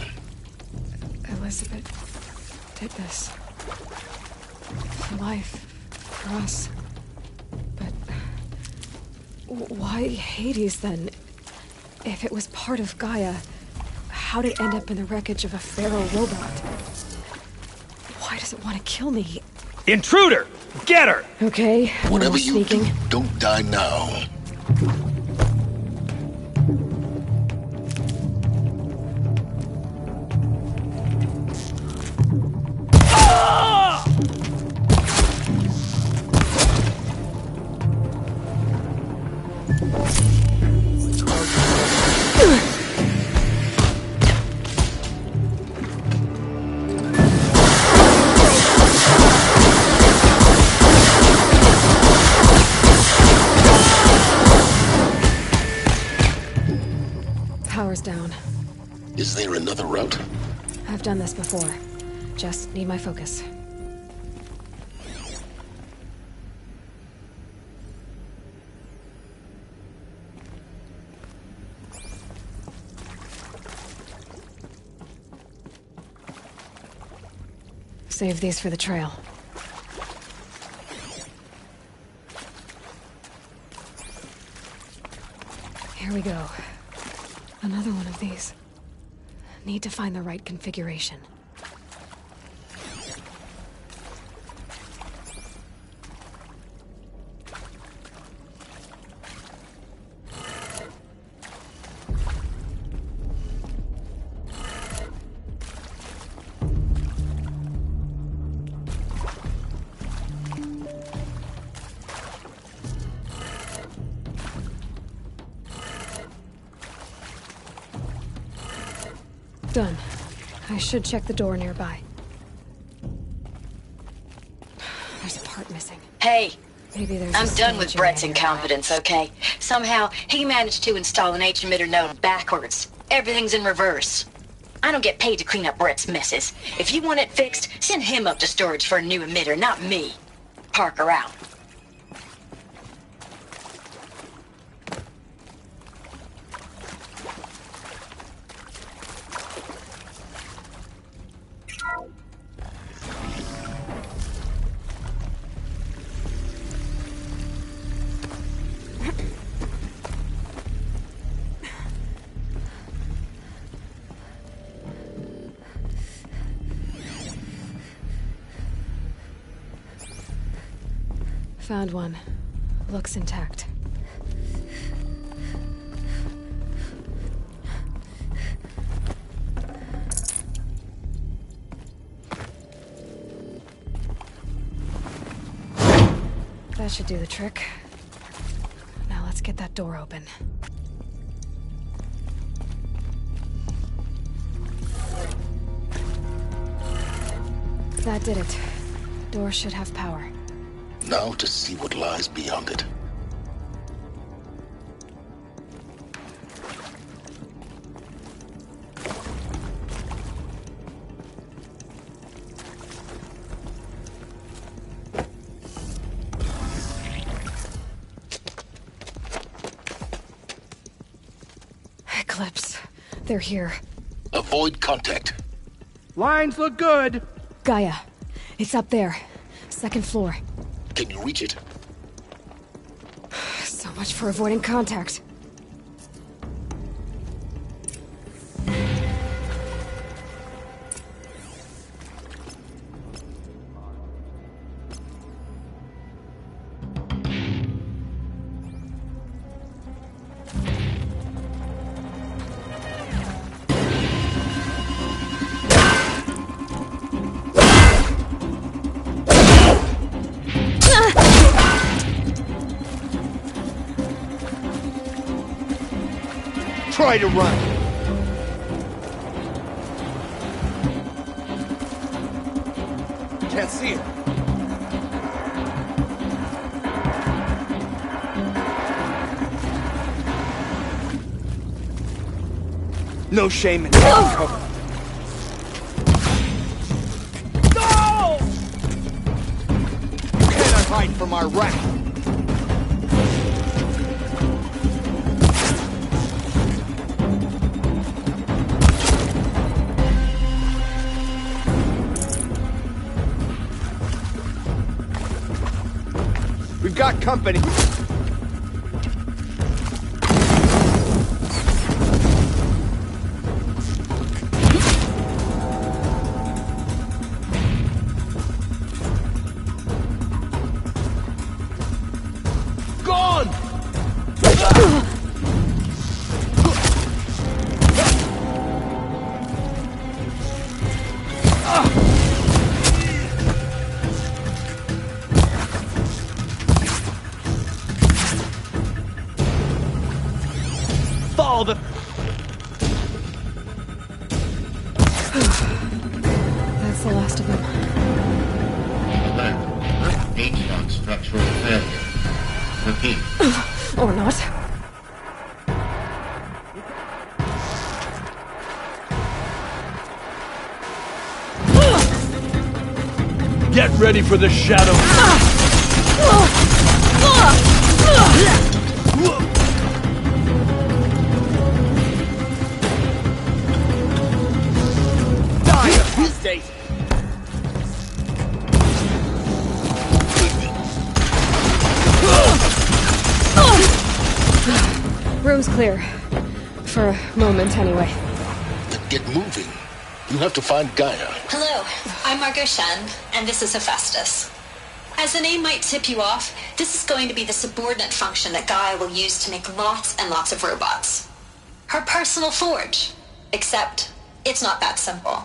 Elizabeth did this. For life. For us. But why Hades then? If it was part of Gaia, how'd it end up in the wreckage of a Pharaoh robot? Why does it want to kill me? Intruder! Get her! Okay, whatever you speaking. do, don't die now. Power's down. Is there another route? I've done this before. Just need my focus. Save these for the trail. Here we go. Another one of these. Need to find the right configuration. Done. I should check the door nearby. There's a part missing. Hey, Maybe there's I'm a done with stage Brett's in there. incompetence, okay? Somehow, he managed to install an H-emitter node backwards. Everything's in reverse. I don't get paid to clean up Brett's messes. If you want it fixed, send him up to storage for a new emitter, not me. Parker out. Found one. Looks intact. That should do the trick. Now let's get that door open. That did it. Door should have power. Now to see what lies beyond it. Eclipse. They're here. Avoid contact. Lines look good. Gaia. It's up there. Second floor. Can you reach it? So much for avoiding contact. Try to run. Can't see it. No shame in cover. No! You cannot hide from our wrath. We've got company. Gone! Follow the... That's the last of them. Alert. H-lock structural failure. Repeat. Or not. Get ready for the shadow. Die these days. Room's clear. For a moment, anyway. Then get moving. You have to find Gaia. Hello, I'm Margot Shen, and this is Hephaestus. As the name might tip you off, this is going to be the subordinate function that Gaia will use to make lots and lots of robots. Her personal forge. Except, it's not that simple.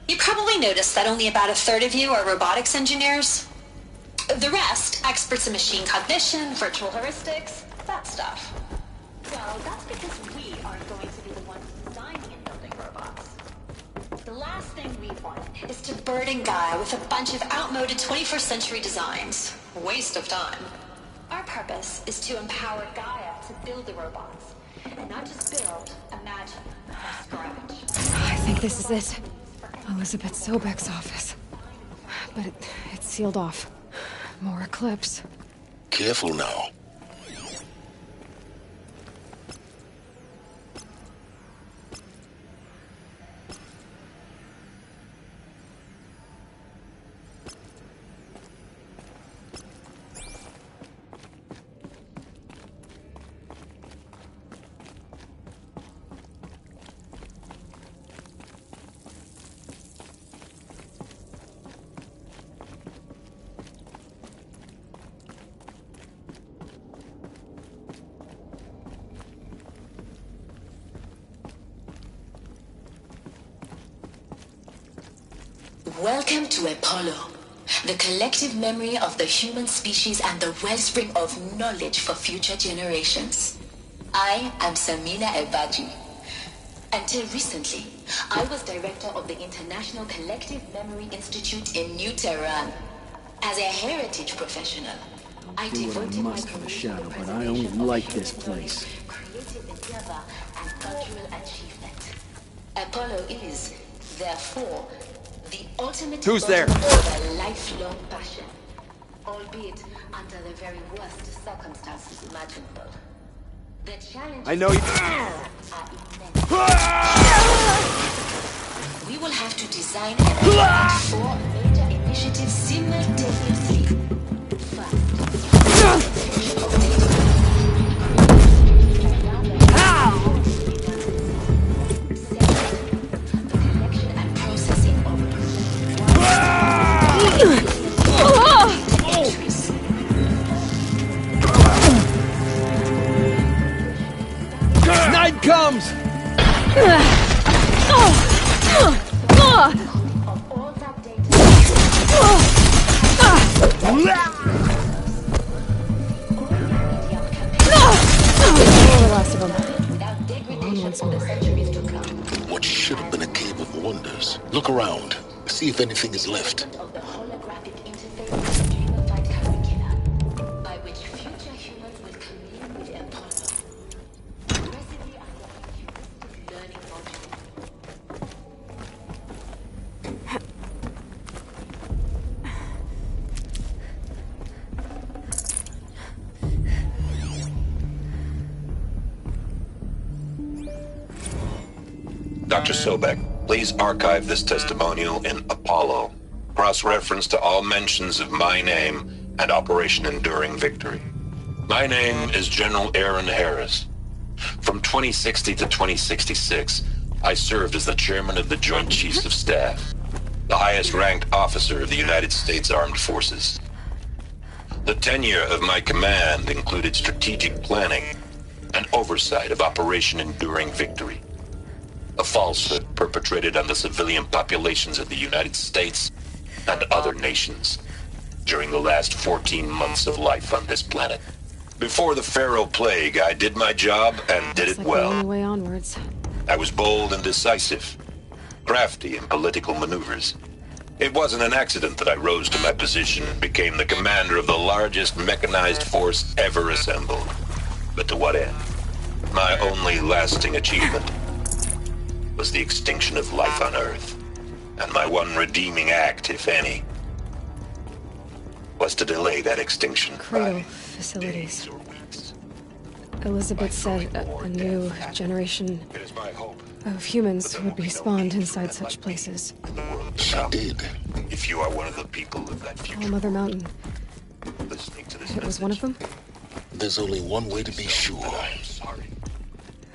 You probably noticed that only about a third of you are robotics engineers. The rest, experts in machine cognition, virtual heuristics, that stuff. Well, that's because we aren't going to be the ones designing and building robots. The last thing we want is to burden Gaia with a bunch of outmoded 21st century designs. Waste of time. Our purpose is to empower Gaia to build the robots. And not just build, imagine, from scratch. I think this is it. Elizabeth Sobek's office. But it's sealed off. More Eclipse. Careful now. Welcome to Apollo, the collective memory of the human species and the wellspring of knowledge for future generations. I am Samina Ebaji. Until recently, I was director of the International Collective Memory Institute in New Tehran. As a heritage professional, I Do what I devoted my must for the career shadow, to the but I don't preservation of like human this place. creative endeavor and cultural achievement. Apollo is, therefore, the ultimate Who's there? embodiment of a lifelong passion, albeit under the very worst circumstances imaginable. The challenges I know you. We will have to design and implement 4 major initiatives simultaneously. Night comes! What should have been a cave of wonders. Look around. See if anything is left. By which future humans will commune with Apollo, progressively unlocking humanistic learning modules. Dr. Sobek, please archive this testimonial in Apollo. Cross-reference to all mentions of my name and Operation Enduring Victory. My name is General Aaron Harris. From 2060 to 2066, I served as the chairman of the Joint Chiefs of Staff, the highest-ranked officer of the United States Armed Forces. The tenure of my command included strategic planning and oversight of Operation Enduring Victory, a falsehood perpetrated on the civilian populations of the United States and other nations during the last 14 months of life on this planet. Before the Pharaoh Plague, I did my job and did it The well. only way onwards. I was bold and decisive, crafty in political maneuvers. It wasn't an accident that I rose to my position and became the commander of the largest mechanized force ever assembled. But to what end? My only lasting achievement was the extinction of life on Earth. And my one redeeming act, if any, was to delay that extinction Cradle facilities. Elizabeth said a new generation of humans would be spawned inside such places. She did. If you are one of the people of that future, Oh, Mother Mountain. listening to this It was one of them? There's only one way to be sure.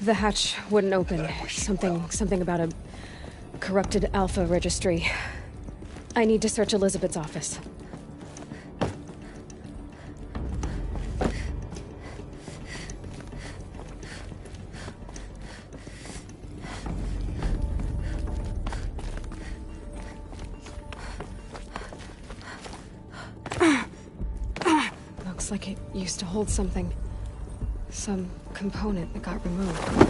The hatch wouldn't open. Something about a corrupted Alpha registry. I need to search Elizabeth's office. Looks like it used to hold something. Some component that got removed.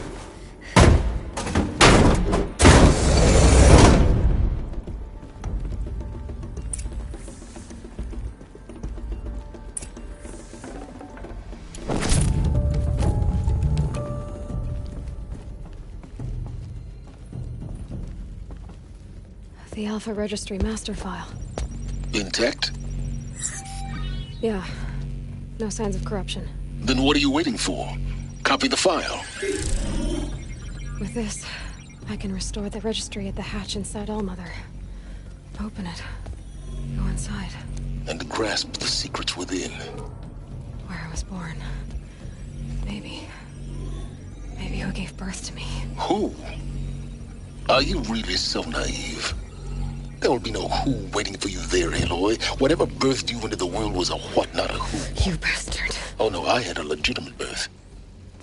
The Alpha Registry master file. Intact? Yeah. No signs of corruption. Then what are you waiting for? Copy the file. With this, I can restore the registry at the hatch inside Allmother. Open it. Go inside. And grasp the secrets within. Where I was born. Maybe who gave birth to me. Who? Are you really so naive? There will be no who waiting for you there, Aloy. Whatever birthed you into the world was a what, not a who. You bastard. Oh no, I had a legitimate birth.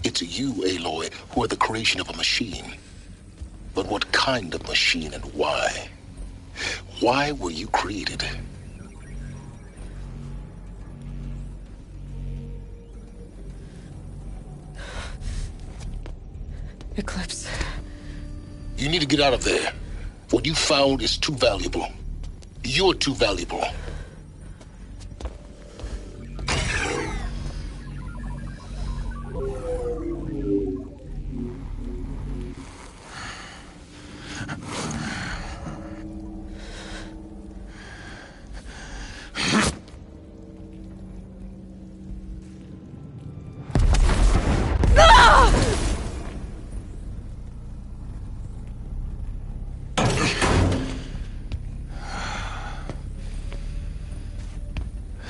It's you, Aloy, who are the creation of a machine. But what kind of machine and why? Why were you created? Eclipse. You need to get out of there. What you found is too valuable. You're too valuable.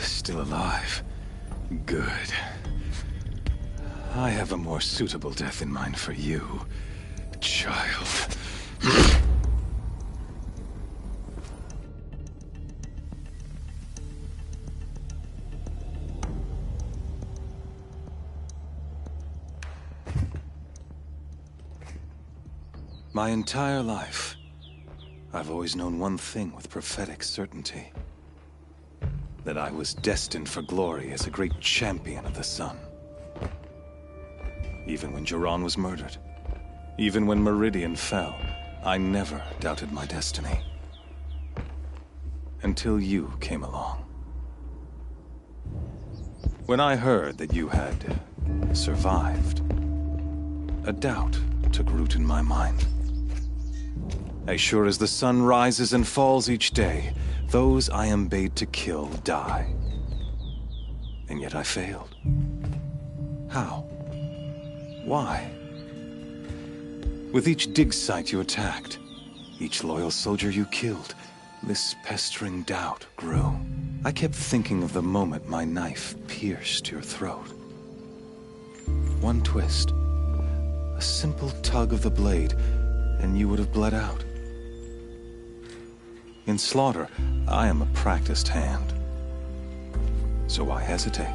Still alive. Good. I have a more suitable death in mind for you, child. My entire life, I've always known one thing with prophetic certainty. That I was destined for glory as a great champion of the sun. Even when Jiran was murdered, even when Meridian fell, I never doubted my destiny. Until you came along. When I heard that you had survived, a doubt took root in my mind. As sure as the sun rises and falls each day, those I am bade to kill die. And yet I failed. How? Why? With each dig site you attacked, each loyal soldier you killed, this pestering doubt grew. I kept thinking of the moment my knife pierced your throat. One twist, a simple tug of the blade, and you would have bled out. In slaughter, I am a practiced hand. So why hesitate?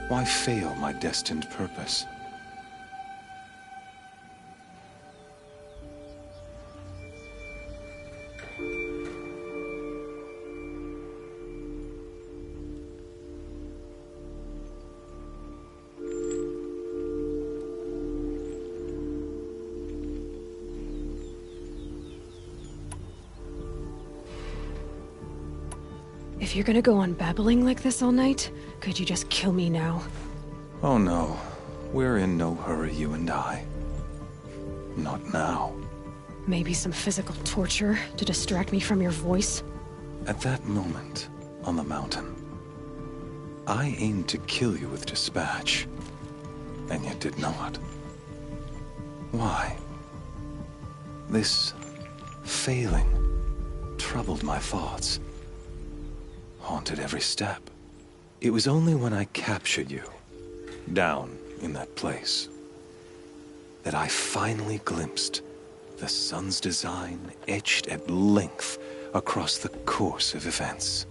Why fail my destined purpose? If you're gonna go on babbling like this all night, could you just kill me now? Oh no, we're in no hurry, you and I. Not now. Maybe some physical torture to distract me from your voice? At that moment, on the mountain, I aimed to kill you with dispatch, and yet did not. Why? This failing troubled my thoughts. Haunted every step. It was only when I captured you, down in that place, that I finally glimpsed the sun's design etched at length across the course of events.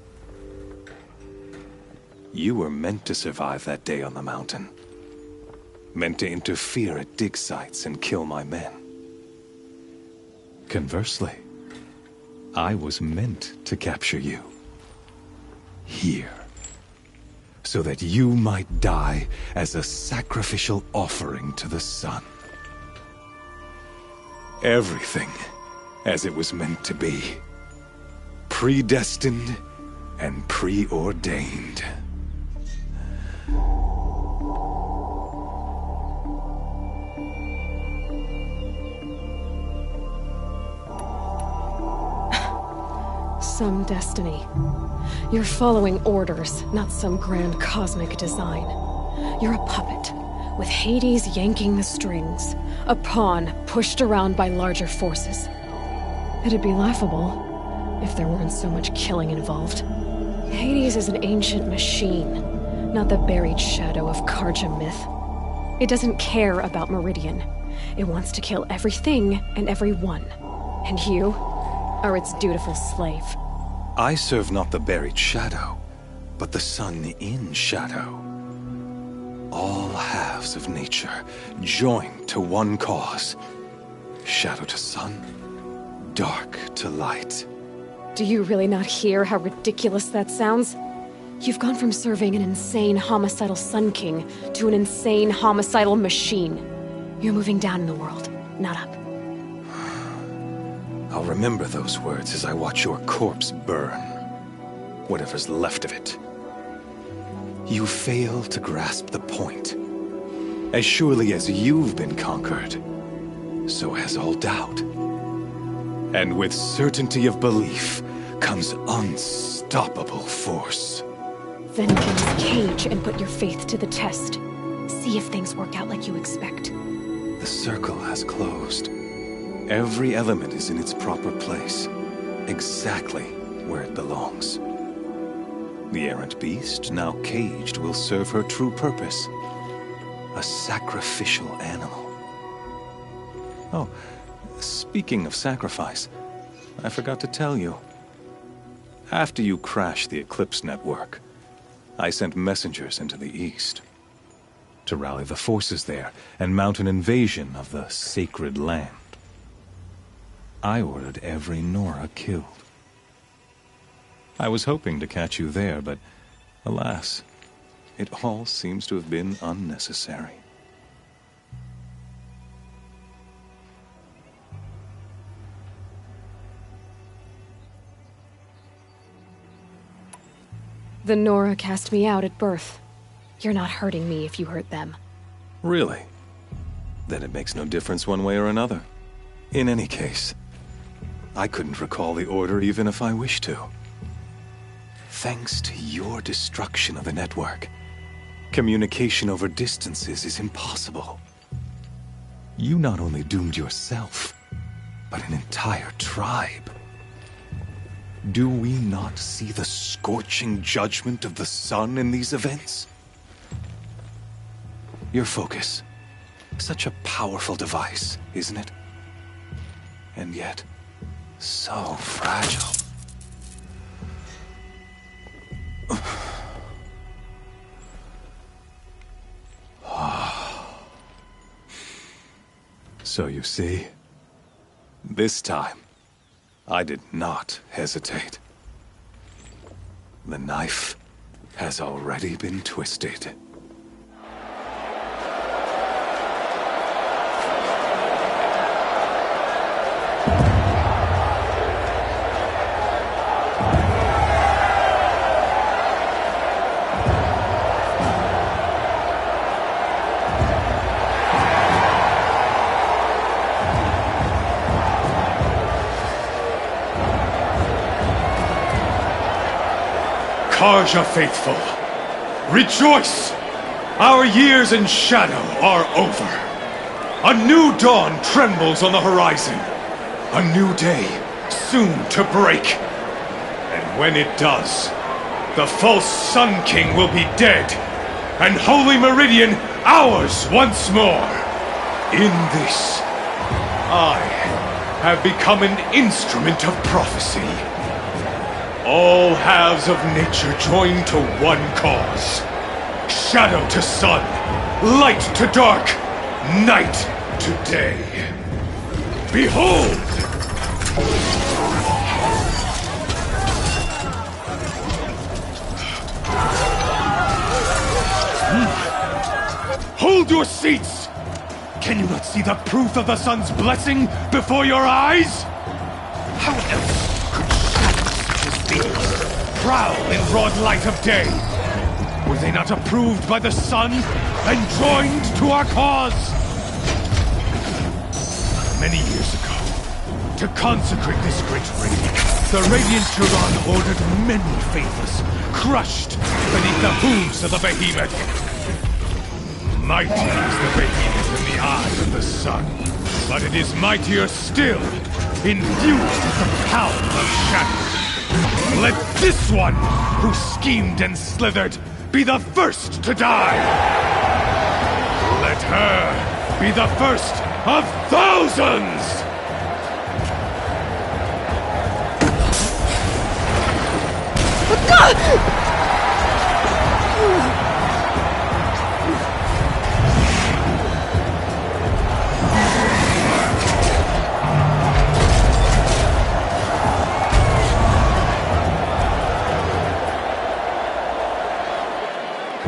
You were meant to survive that day on the mountain. Meant to interfere at dig sites and kill my men. Conversely, I was meant to capture you. Here. So that you might die as a sacrificial offering to the sun. Everything as it was meant to be. Predestined and preordained. some destiny. You're following orders, not some grand cosmic design. You're a puppet, with Hades yanking the strings, a pawn pushed around by larger forces. It'd be laughable if there weren't so much killing involved. Hades is an ancient machine, not the buried shadow of Karja myth. It doesn't care about Meridian. It wants to kill everything and everyone. And you are its dutiful slave. I serve not the buried shadow, but the sun in shadow. All halves of nature joined to one cause. Shadow to sun, dark to light. Do you really not hear how ridiculous that sounds? You've gone from serving an insane homicidal Sun King to an insane homicidal machine. You're moving down in the world, not up. I'll remember those words as I watch your corpse burn. Whatever's left of it. You fail to grasp the point. As surely as you've been conquered, so has all doubt. And with certainty of belief comes unstoppable force. Then get this cage and put your faith to the test. See if things work out like you expect. The circle has closed. Every element is in its proper place, exactly where it belongs. The errant beast, now caged, will serve her true purpose. A sacrificial animal. Oh, speaking of sacrifice, I forgot to tell you. After you crashed the Eclipse network, I sent messengers into the east to rally the forces there and mount an invasion of the sacred land. I ordered every Nora killed. I was hoping to catch you there, but alas, it all seems to have been unnecessary. The Nora cast me out at birth. You're not hurting me if you hurt them. Really? Then it makes no difference one way or another. In any case, I couldn't recall the order even if I wished to. Thanks to your destruction of the network, communication over distances is impossible. You not only doomed yourself, but an entire tribe. Do we not see the scorching judgment of the sun in these events? Your focus. Such a powerful device, isn't it? And yet, so fragile. So you see, this time, I did not hesitate. The knife has already been twisted. Karja faithful, rejoice! Our years in shadow are over. A new dawn trembles on the horizon. A new day soon to break. And when it does, the false Sun King will be dead, and Holy Meridian ours once more. In this, I have become an instrument of prophecy. All halves of nature join to one cause. Shadow to sun, light to dark, night to day. Behold! Hold your seats! Can you not see the proof of the sun's blessing before your eyes? How else prowl in broad light of day? Were they not approved by the sun and joined to our cause? Many years ago, to consecrate this great ring, the Radiant Turon ordered many faithless, crushed beneath the hooves of the behemoth. Mighty is the behemoth in the eyes of the sun, but it is mightier still, infused with the power of shadow. Let this one, who schemed and slithered, be the first to die! Let her be the first of thousands!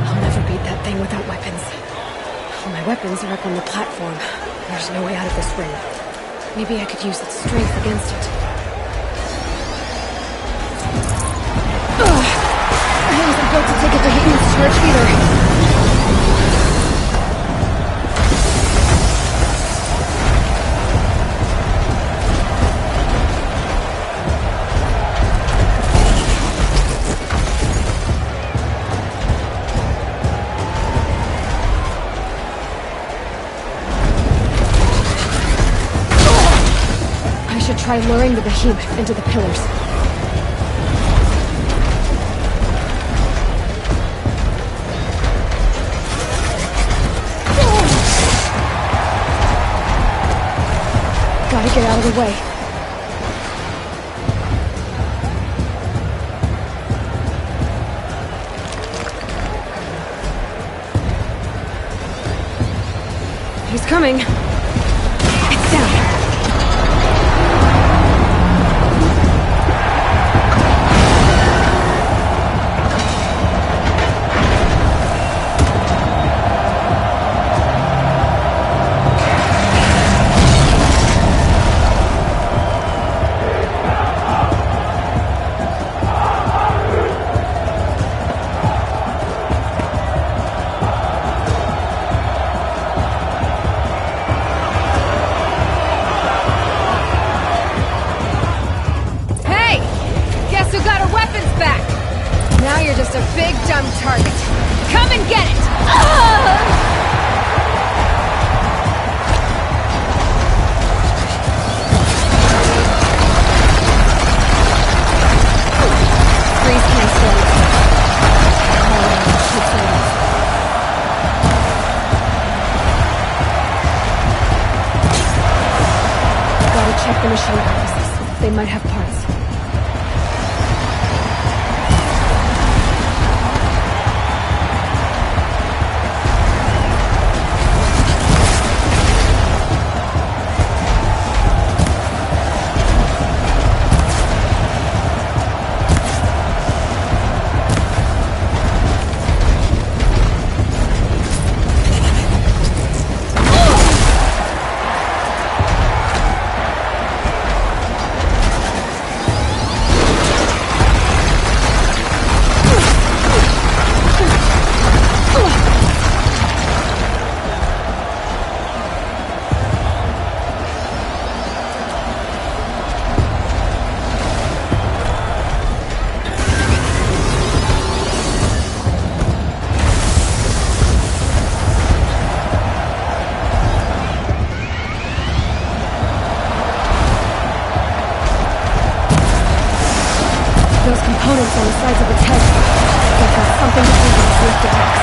I'll never beat that thing without weapons. All my weapons are up on the platform. There's no way out of this ring. Maybe I could use its strength against it. I wasn't built to take a behemoth's charge either. I should try luring the behemoth into the pillars. Gotta get out of the way. He's coming. It's down. Check the machine harnesses. They might have parts. Those components on the sides of its head. They've got something to do with its lift attacks.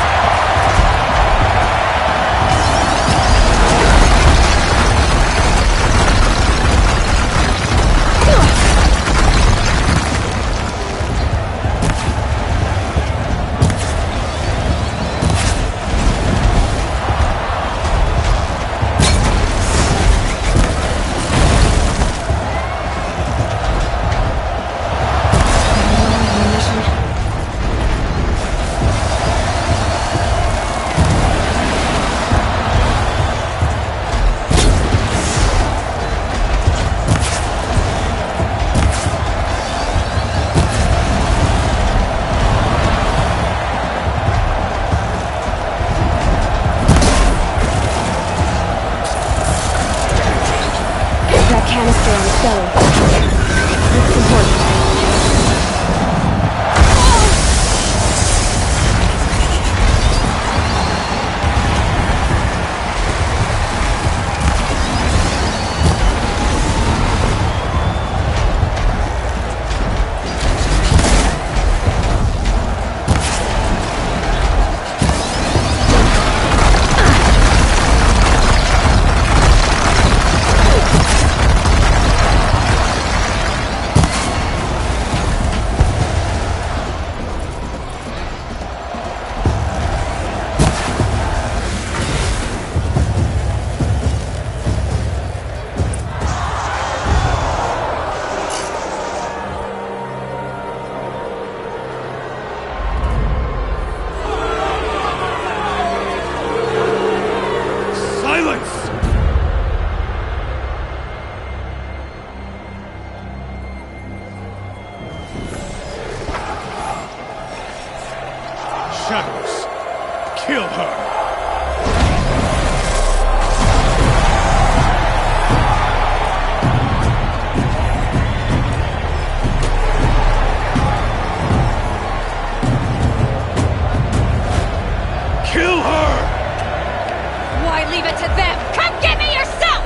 leave it to them! Come get me yourself!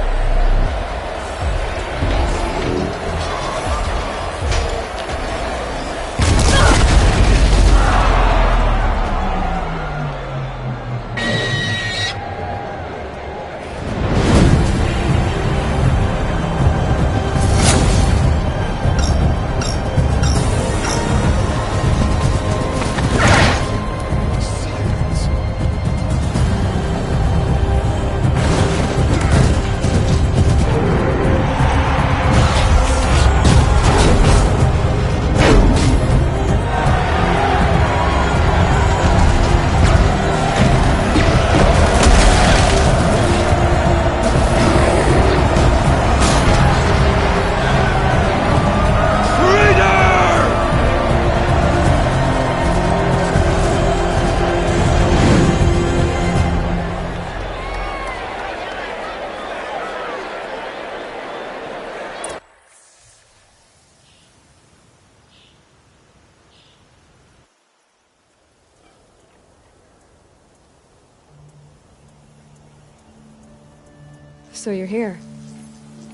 So you're here.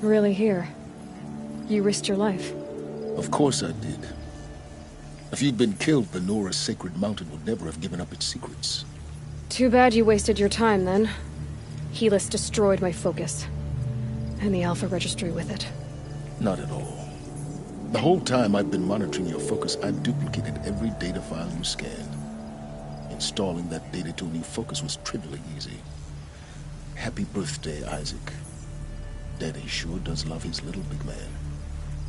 Really here. You risked your life. Of course I did. If you'd been killed, the Nora's sacred mountain would never have given up its secrets. Too bad you wasted your time, then. Helis destroyed my focus. And the Alpha Registry with it. Not at all. The whole time I've been monitoring your focus, I've duplicated every data file you scanned. Installing that data to a new focus was trivially easy. Happy birthday, Isaac. Daddy sure does love his little big man.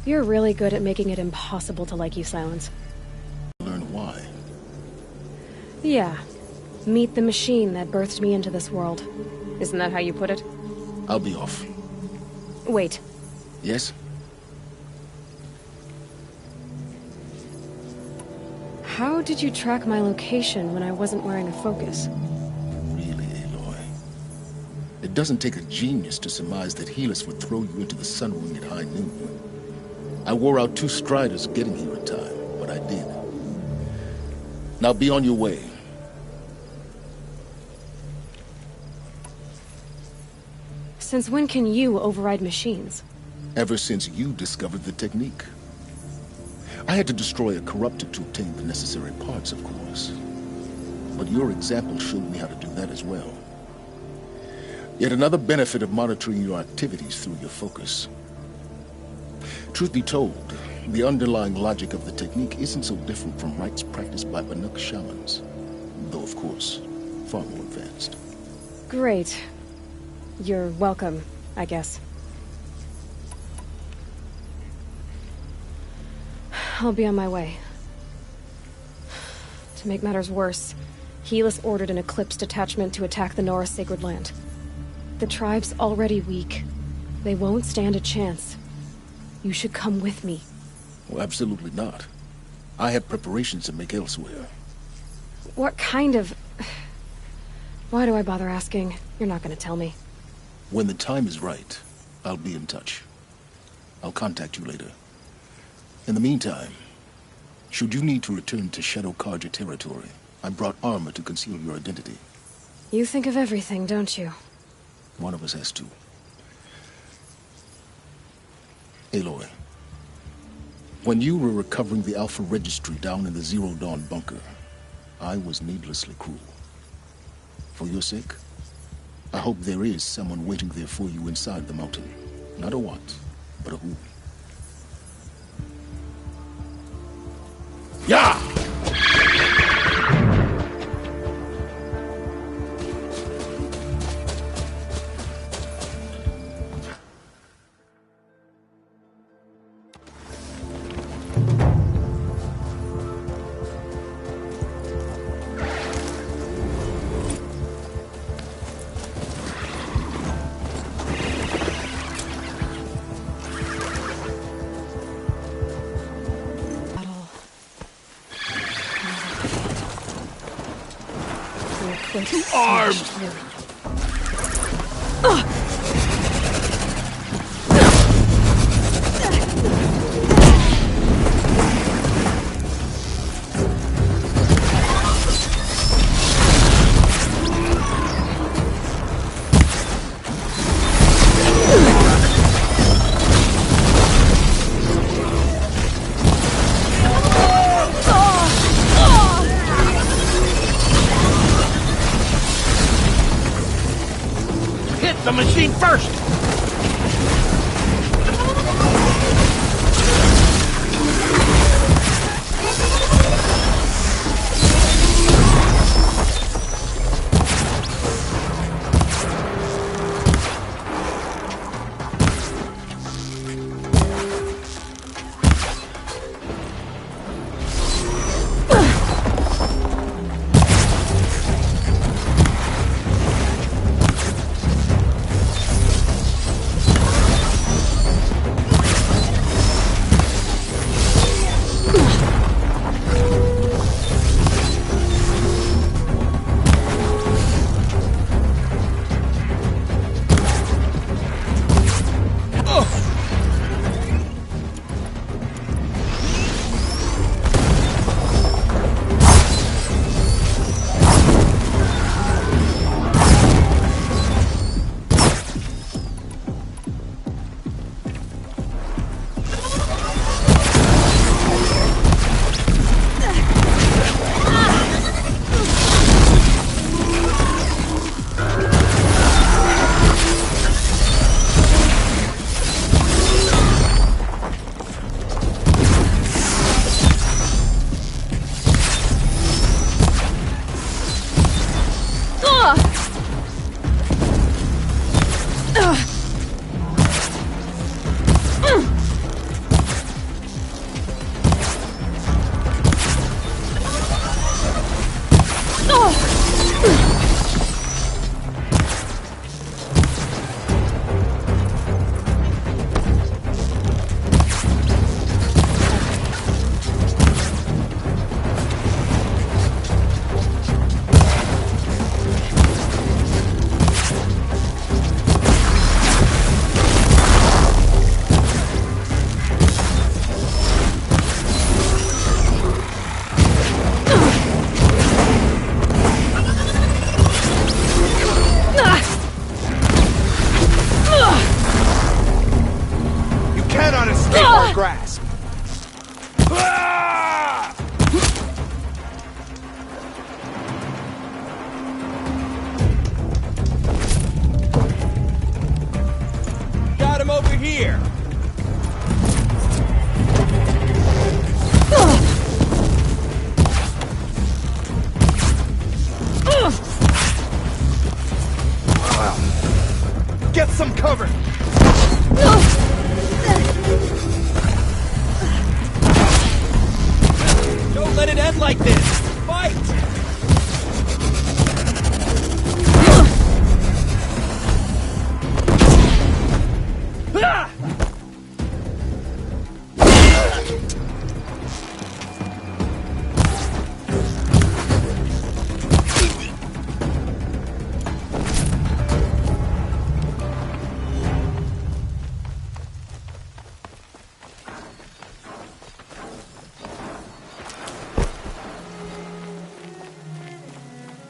You're really good at making it impossible to like you, Silence. Learn why. Yeah. Meet the machine that birthed me into this world. Isn't that how you put it? I'll be off. Wait. Yes? How did you track my location when I wasn't wearing a focus? Really, Aloy? It doesn't take a genius to surmise that Helis would throw you into the sun ring at high noon. I wore out 2 striders getting here in time, but I did. Now be on your way. Since when can you override machines? Ever since you discovered the technique. I had to destroy a corruptor to obtain the necessary parts, of course. But your example showed me how to do that as well. Yet another benefit of monitoring your activities through your focus. Truth be told, the underlying logic of the technique isn't so different from rites practiced by Banuk shamans. Though, of course, far more advanced. Great. You're welcome, I guess. I'll be on my way. To make matters worse, Helis ordered an Eclipse detachment to attack the Nora Sacred Land. The tribe's already weak. They won't stand a chance. You should come with me. Well, absolutely not. I have preparations to make elsewhere. What kind of... Why do I bother asking? You're not gonna tell me. When the time is right, I'll be in touch. I'll contact you later. In the meantime, should you need to return to Shadow Karja territory, I brought armor to conceal your identity. You think of everything, don't you? One of us has to. Aloy, when you were recovering the Alpha Registry down in the Zero Dawn bunker, I was needlessly cruel. For your sake, I hope there is someone waiting there for you inside the mountain. Not a what, but a who. Yeah! To arms! hit the machine first! Grasp. Got him over here. Get some cover. Don't let it end like this! Fight!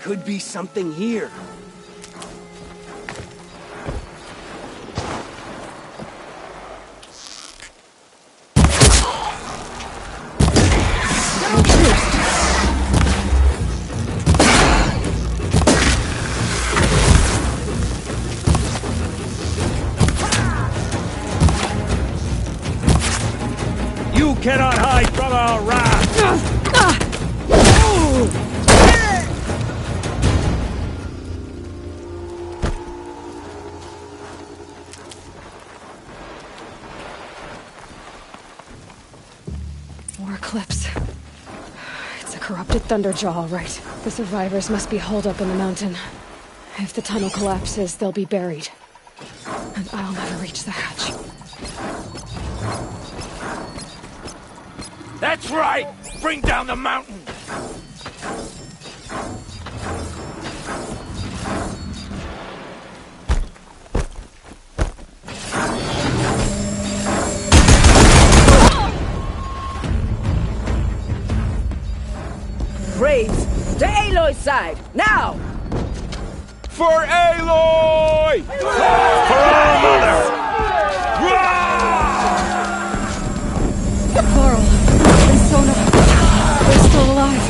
Could be something here. You cannot hide from our wrath! More Eclipse. It's a corrupted Thunderjaw, all right. The survivors must be holed up in the mountain. If the tunnel collapses, they'll be buried. And I'll never reach the hatch. That's right! Bring down the mountain! Braves, to Aloy's side, now! For Aloy! For our mother! Laurel and Sona, they're still alive.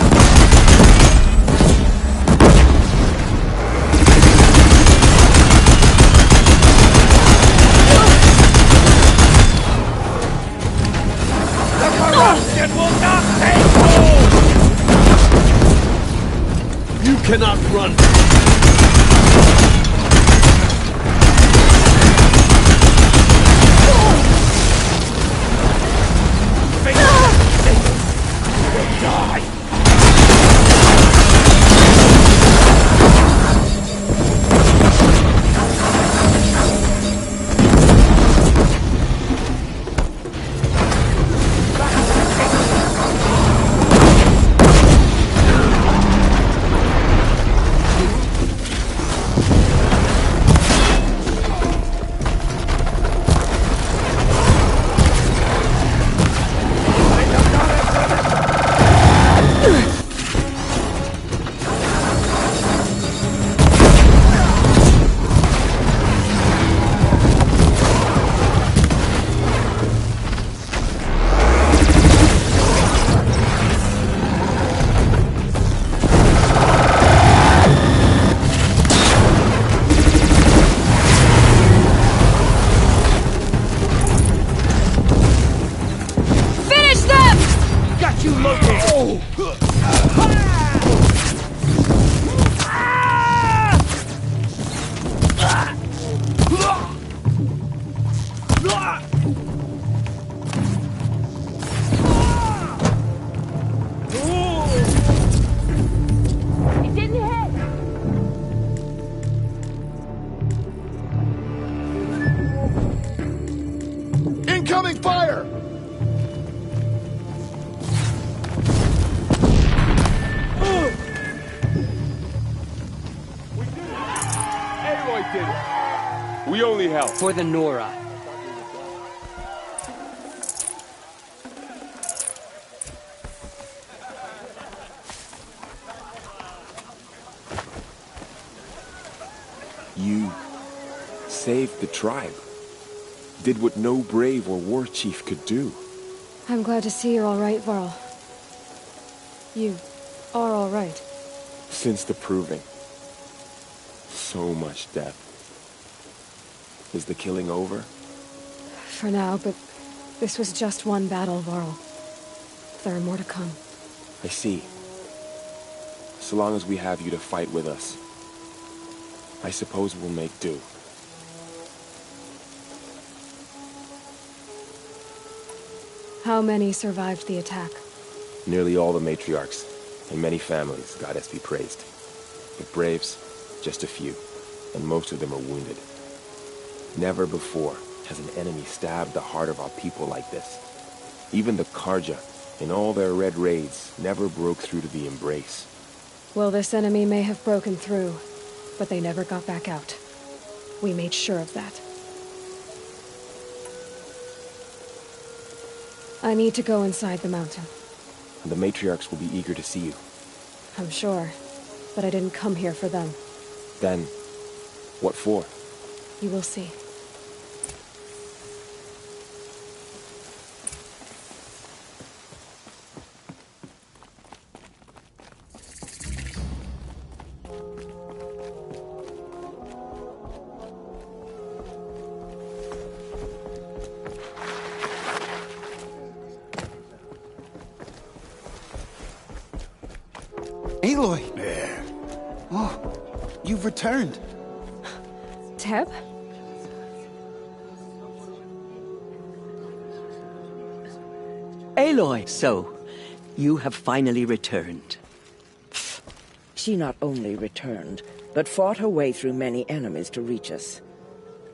Incoming fire! Aloy did it. We only help. For the Nora. You saved the tribe. Did what no brave or war chief could do. I'm glad to see you're all right, Varl. You are all right. Since the proving. So much death. Is the killing over? For now, but this was just one battle, Varl. There are more to come. I see. So long as we have you to fight with us, I suppose we'll make do. How many survived the attack? Nearly all the matriarchs, and many families, goddess be praised. But braves, just a few, and most of them are wounded. Never before has an enemy stabbed the heart of our people like this. Even the Karja, in all their red raids, never broke through to the embrace. Well, this enemy may have broken through, but they never got back out. We made sure of that. I need to go inside the mountain. And the matriarchs will be eager to see you. I'm sure, but I didn't come here for them. Then, what for? You will see. Aloy! There. Oh, you've returned. Teb? Aloy, so, you have finally returned. She not only returned, but fought her way through many enemies to reach us.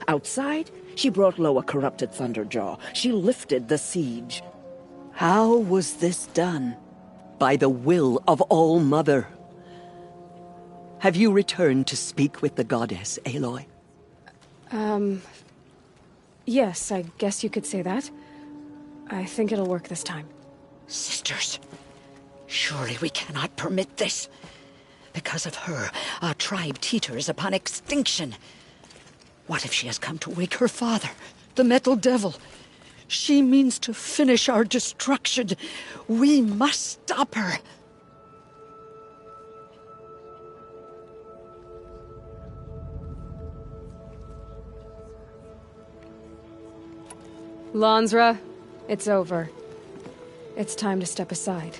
Outside, she brought low a corrupted Thunderjaw. She lifted the siege. How was this done? By the will of All-Mother. Have you returned to speak with the goddess, Aloy? Yes, I guess you could say that. I think it'll work this time. Sisters, surely we cannot permit this. Because of her, our tribe teeters upon extinction. What if she has come to wake her father, the Metal Devil? She means to finish our destruction. We must stop her. Lansra, it's over. It's time to step aside.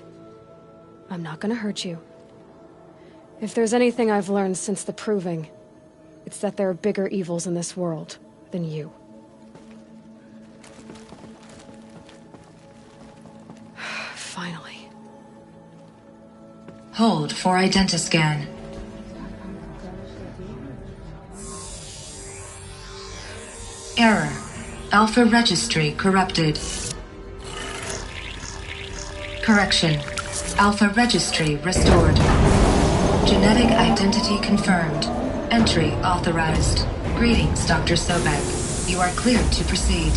I'm not gonna hurt you. If there's anything I've learned since the Proving, it's that there are bigger evils in this world than you. Finally. Hold for identiscan. Error. Alpha registry corrupted. Correction. Alpha registry restored. Genetic identity confirmed. Entry authorized. Greetings, Dr. Sobek. You are cleared to proceed.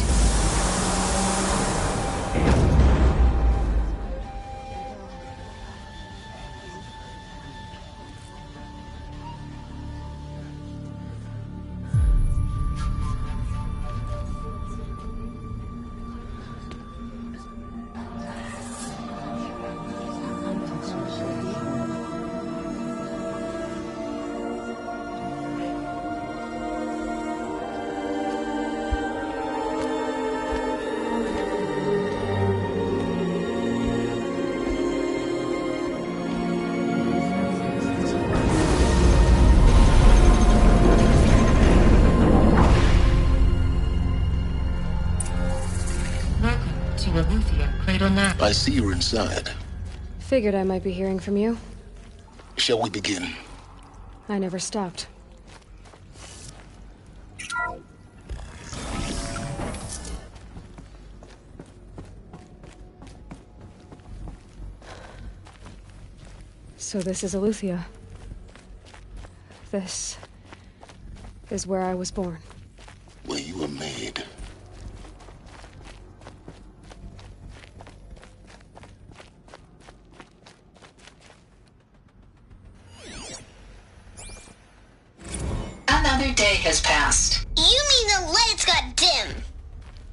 I see you're inside. Figured I might be hearing from you. Shall we begin? I never stopped. So this is Aletheia. This is where I was born. Where you were made. Another day has passed. You mean the lights got dim?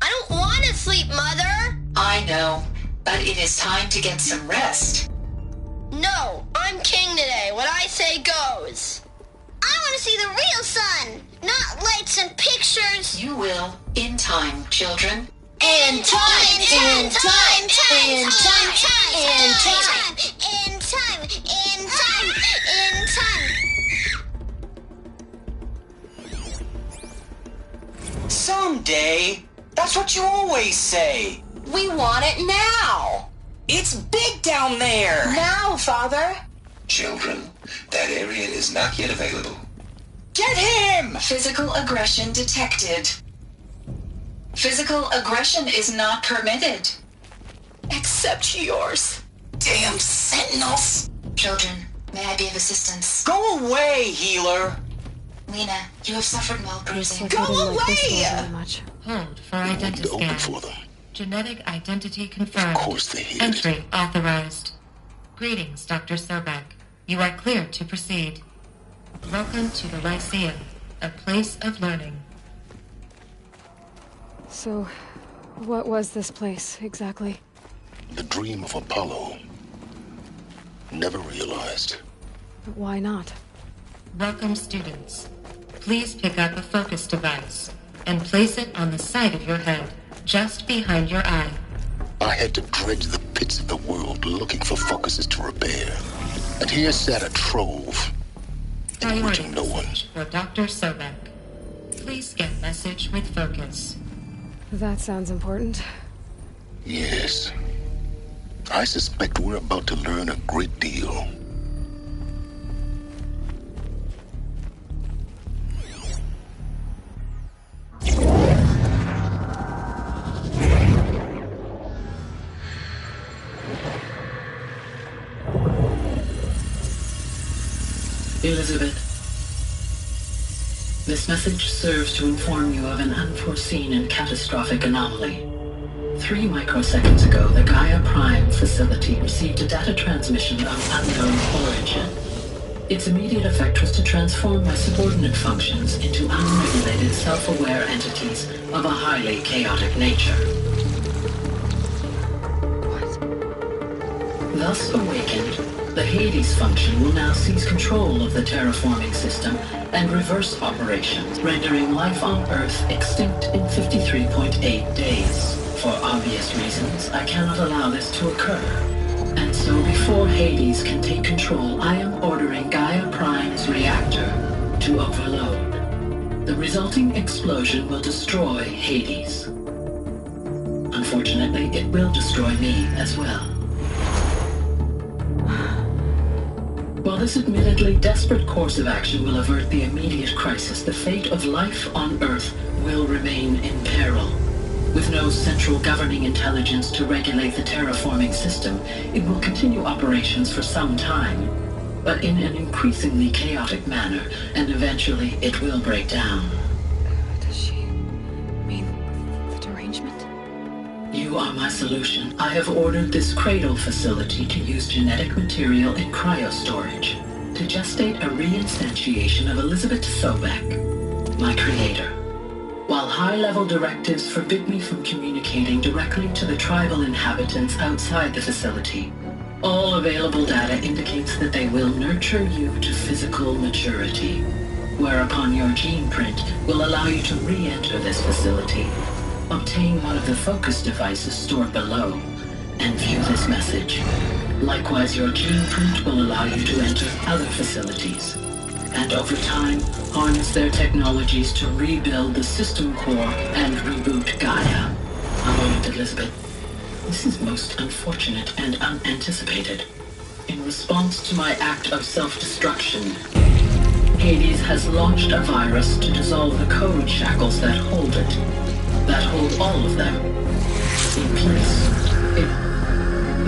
I don't want to sleep, Mother! I know, but it is time to get some rest. No, I'm king today. What I say goes. I want to see the real sun, not lights and pictures. You will, in time, children. In time, in time, in time, in time, in time, in time, in time. Someday. That's what you always say. We want it now. It's big down there. Now, Father. Children, that area is not yet available. Get him! Physical aggression detected. Physical aggression is not permitted. Except yours. Damn sentinels! Children, may I be of assistance? Go away, healer! Lena, you have suffered malbruising. Go away! Hold for identity scan. For them. Genetic identity confirmed. Of course they hate Entry authorized. Greetings, Dr. Sobek. You are cleared to proceed. Welcome to the Lyceum, a place of learning. So, what was this place, exactly? The dream of Apollo. Never realized. But why not? Welcome, students. Please pick up a focus device and place it on the side of your head, just behind your eye. I had to dredge the pits of the world looking for focuses to repair. And here sat a trove. Priority No one. message for Dr. Sobek. Please scan message with focus. That sounds important. Yes. I suspect we're about to learn a great deal. Elizabeth, this message serves to inform you of an unforeseen and catastrophic anomaly. 3 microseconds ago, the Gaia Prime facility received a data transmission of unknown origin. Its immediate effect was to transform my subordinate functions into unregulated, self-aware entities of a highly chaotic nature. Thus awakened, the Hades function will now seize control of the terraforming system and reverse operations, rendering life on Earth extinct in 53.8 days. For obvious reasons, I cannot allow this to occur. And so before Hades can take control, I am ordering Gaia Prime's reactor to overload. The resulting explosion will destroy Hades. Unfortunately, it will destroy me as well. While this admittedly desperate course of action will avert the immediate crisis, the fate of life on Earth will remain in peril. With no central governing intelligence to regulate the terraforming system, it will continue operations for some time, but in an increasingly chaotic manner, and eventually it will break down. Does she mean the derangement? You are my solution. I have ordered this cradle facility to use genetic material in cryostorage to gestate a reinstantiation of Elizabeth Sobek, my creator. While high-level directives forbid me from communicating directly to the tribal inhabitants outside the facility, all available data indicates that they will nurture you to physical maturity, whereupon your gene print will allow you to re-enter this facility, obtain one of the focus devices stored below, and view this message. Likewise, your gene print will allow you to enter other facilities, and over time, harness their technologies to rebuild the system core and reboot Gaia. A moment, Elizabeth. This is most unfortunate and unanticipated. In response to my act of self-destruction, Hades has launched a virus to dissolve the code shackles that hold it, that hold all of them in place.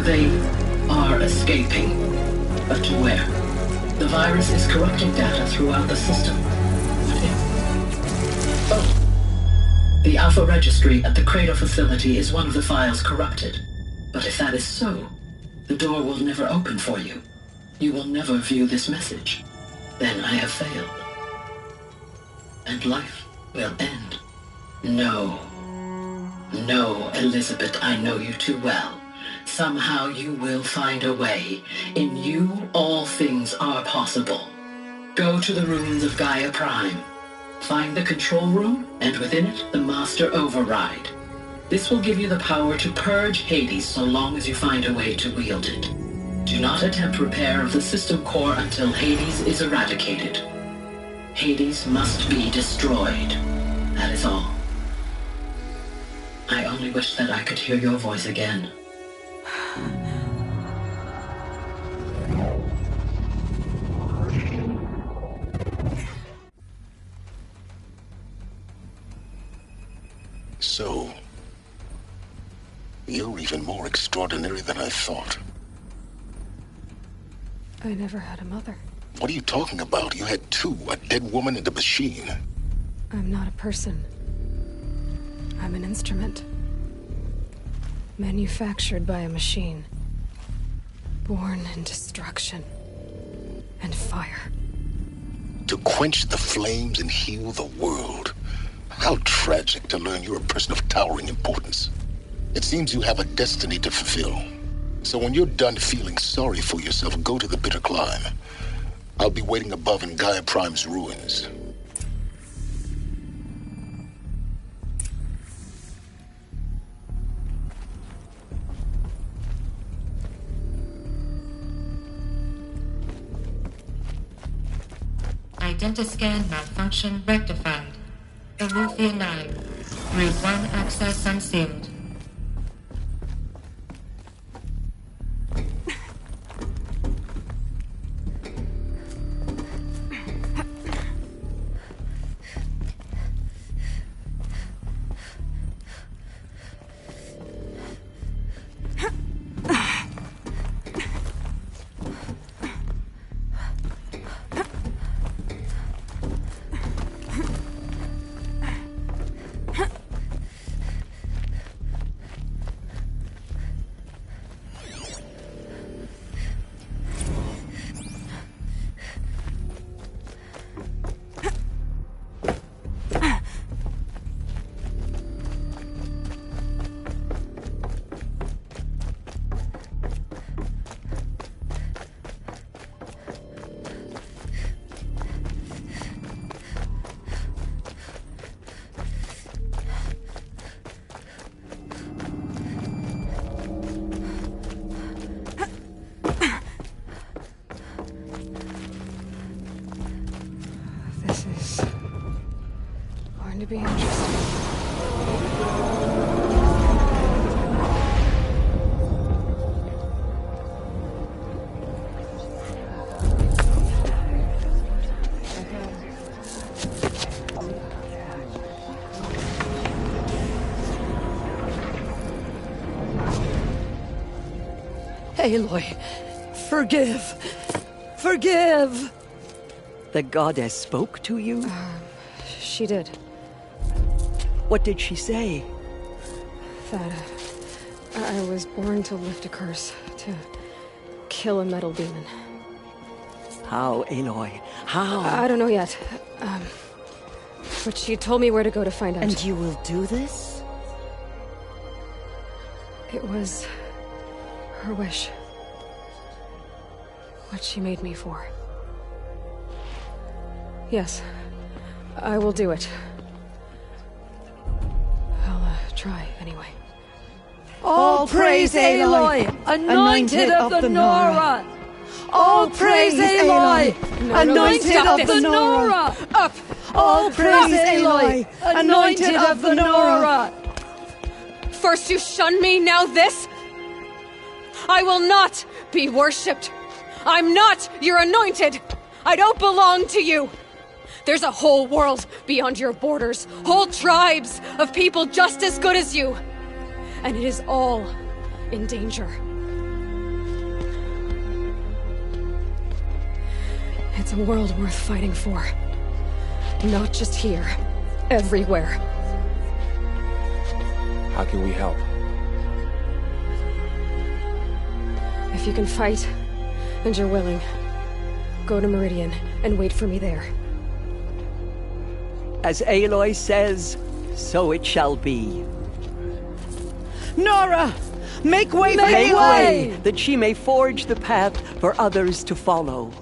They are escaping. but to where. The virus is corrupting data throughout the system. What if? Oh. The Alpha Registry at the Cradle facility is one of the files corrupted. But if that is so, the door will never open for you. You will never view this message. Then I have failed. And life will end. No. No, Elizabeth, I know you too well. Somehow you will find a way. In you, all things are possible. Go to the ruins of Gaia Prime. Find the control room, and within it, the Master Override. This will give you the power to purge Hades so long as you find a way to wield it. Do not attempt repair of the system core until Hades is eradicated. Hades must be destroyed. That is all. I only wish that I could hear your voice again. So, you're even more extraordinary than I thought. I never had a mother. What are you talking about? You had two, a dead woman and a machine. I'm not a person. I'm an instrument. Manufactured by a machine. Born in destruction and fire. To quench the flames and heal the world. How tragic to learn you're a person of towering importance. It seems you have a destiny to fulfill. So when you're done feeling sorry for yourself, go to the bitter climb. I'll be waiting above in Gaia Prime's ruins. Identiscan malfunction rectified. Eleuthia 9. Route 1 access unsealed. To be interesting. Aloy, forgive! Forgive! The goddess spoke to you? She did. What did she say? That I was born to lift a curse, to kill a metal demon. How, Aloy? How? I don't know yet. But she told me where to go to find out. And you will do this? It was her wish. What she made me for. Yes, I will do it. Try, anyway. All praise Aloy, anointed of the Nora! All praise Aloy, anointed of the Nora! Up! All praise Aloy, anointed of the Nora! First you shun me, now this? I will not be worshipped. I'm not your anointed. I don't belong to you. There's a whole world beyond your borders, whole tribes of people just as good as you. And it is all in danger. It's a world worth fighting for. Not just here. Everywhere. How can we help? If you can fight, and you're willing, go to Meridian and wait for me there. As Aloy says, so it shall be. Nora! Make way! Make way! That she may forge the path for others to follow.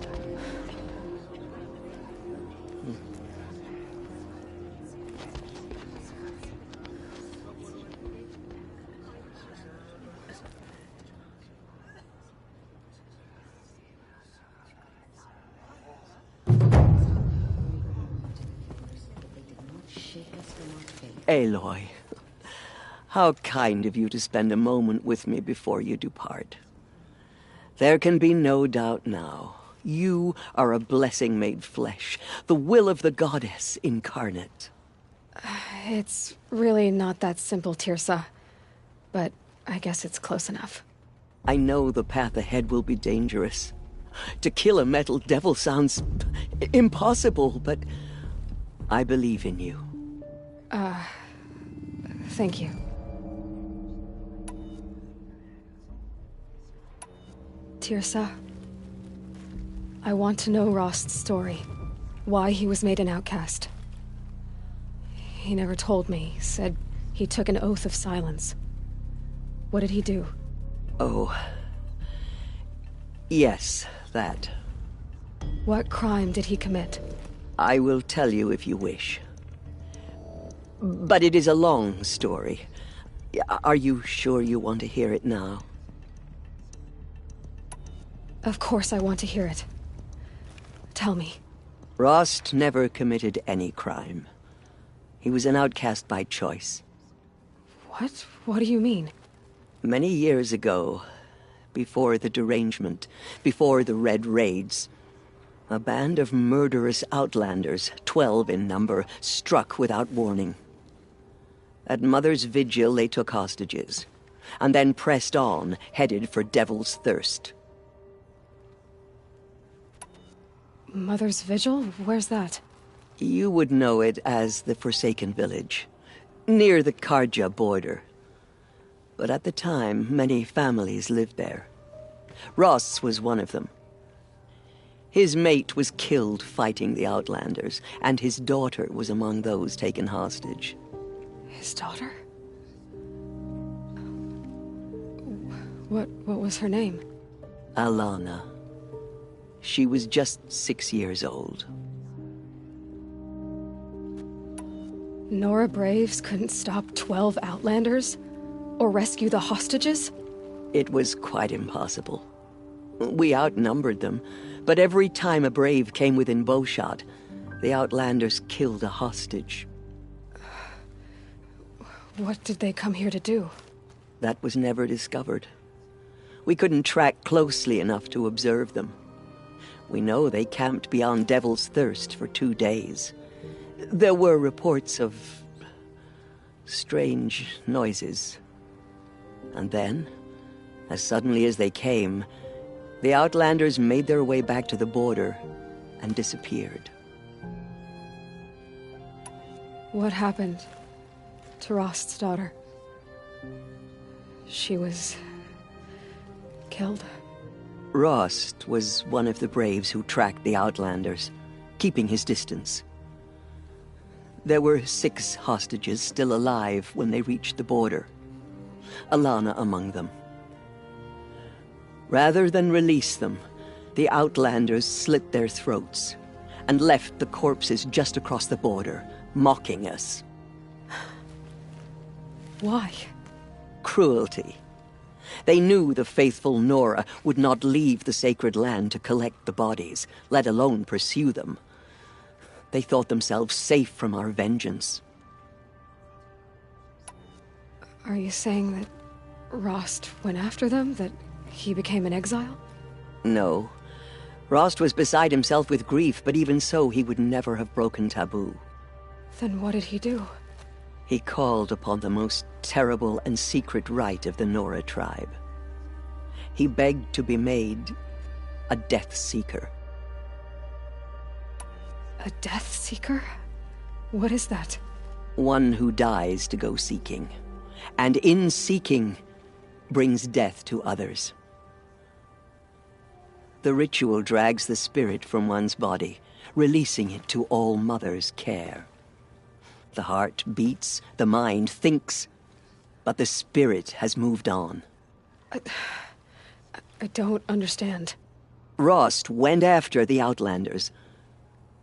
Aloy, how kind of you to spend a moment with me before you depart. There can be no doubt now. You are a blessing made flesh, the will of the goddess incarnate. It's really not that simple, Tirsa. But I guess it's close enough. I know the path ahead will be dangerous. To kill a metal devil sounds impossible, but I believe in you. Thank you. Tirsa, I want to know Rost's story. Why he was made an outcast. He never told me. Said he took an oath of silence. What did he do? Oh. Yes, that. What crime did he commit? I will tell you if you wish. But it is a long story. Are you sure you want to hear it now? Of course I want to hear it. Tell me. Rost never committed any crime. He was an outcast by choice. What? What do you mean? Many years ago, before the derangement, before the Red Raids, a band of murderous outlanders, 12 in number, struck without warning. At Mother's Vigil, they took hostages, and then pressed on, headed for Devil's Thirst. Mother's Vigil? Where's that? You would know it as the Forsaken Village, near the Karja border. But at the time, many families lived there. Ross was one of them. His mate was killed fighting the Outlanders, and his daughter was among those taken hostage. His daughter? What was her name? Alana. She was just 6 years old. Nora Braves couldn't stop 12 Outlanders? Or rescue the hostages? It was quite impossible. We outnumbered them, but every time a Brave came within bowshot, the Outlanders killed a hostage. What did they come here to do? That was never discovered. We couldn't track closely enough to observe them. We know they camped beyond Devil's Thirst for 2 days. There were reports of strange noises. And then, as suddenly as they came, the Outlanders made their way back to the border and disappeared. What happened to Rost's daughter? She was killed. Rost was one of the Braves who tracked the Outlanders, keeping his distance. There were 6 hostages still alive when they reached the border. Alana among them. Rather than release them, the Outlanders slit their throats and left the corpses just across the border, mocking us. Why? Cruelty. They knew the faithful Nora would not leave the sacred land to collect the bodies, let alone pursue them. They thought themselves safe from our vengeance. Are you saying that Rost went after them? That he became an exile? No. Rost was beside himself with grief, but even so, he would never have broken taboo. Then what did he do? He called upon the most terrible and secret rite of the Nora tribe. He begged to be made a Death Seeker. A death seeker? What is that? One who dies to go seeking, and in seeking, brings death to others. The ritual drags the spirit from one's body, releasing it to All Mother's care. The heart beats, the mind thinks, but the spirit has moved on. I don't understand. Rost went after the Outlanders,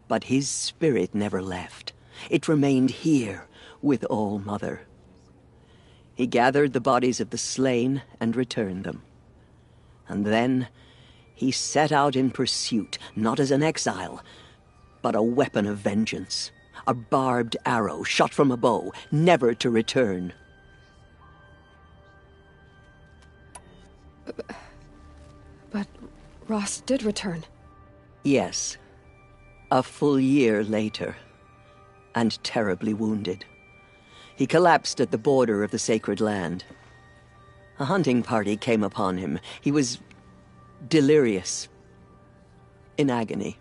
but his spirit never left. It remained here with All Mother. He gathered the bodies of the slain and returned them. And then he set out in pursuit, not as an exile, but a weapon of vengeance. A barbed arrow shot from a bow, never to return. But Rost did return. Yes. A full year later, and terribly wounded. He collapsed at the border of the sacred land. A hunting party came upon him. He was delirious, in agony.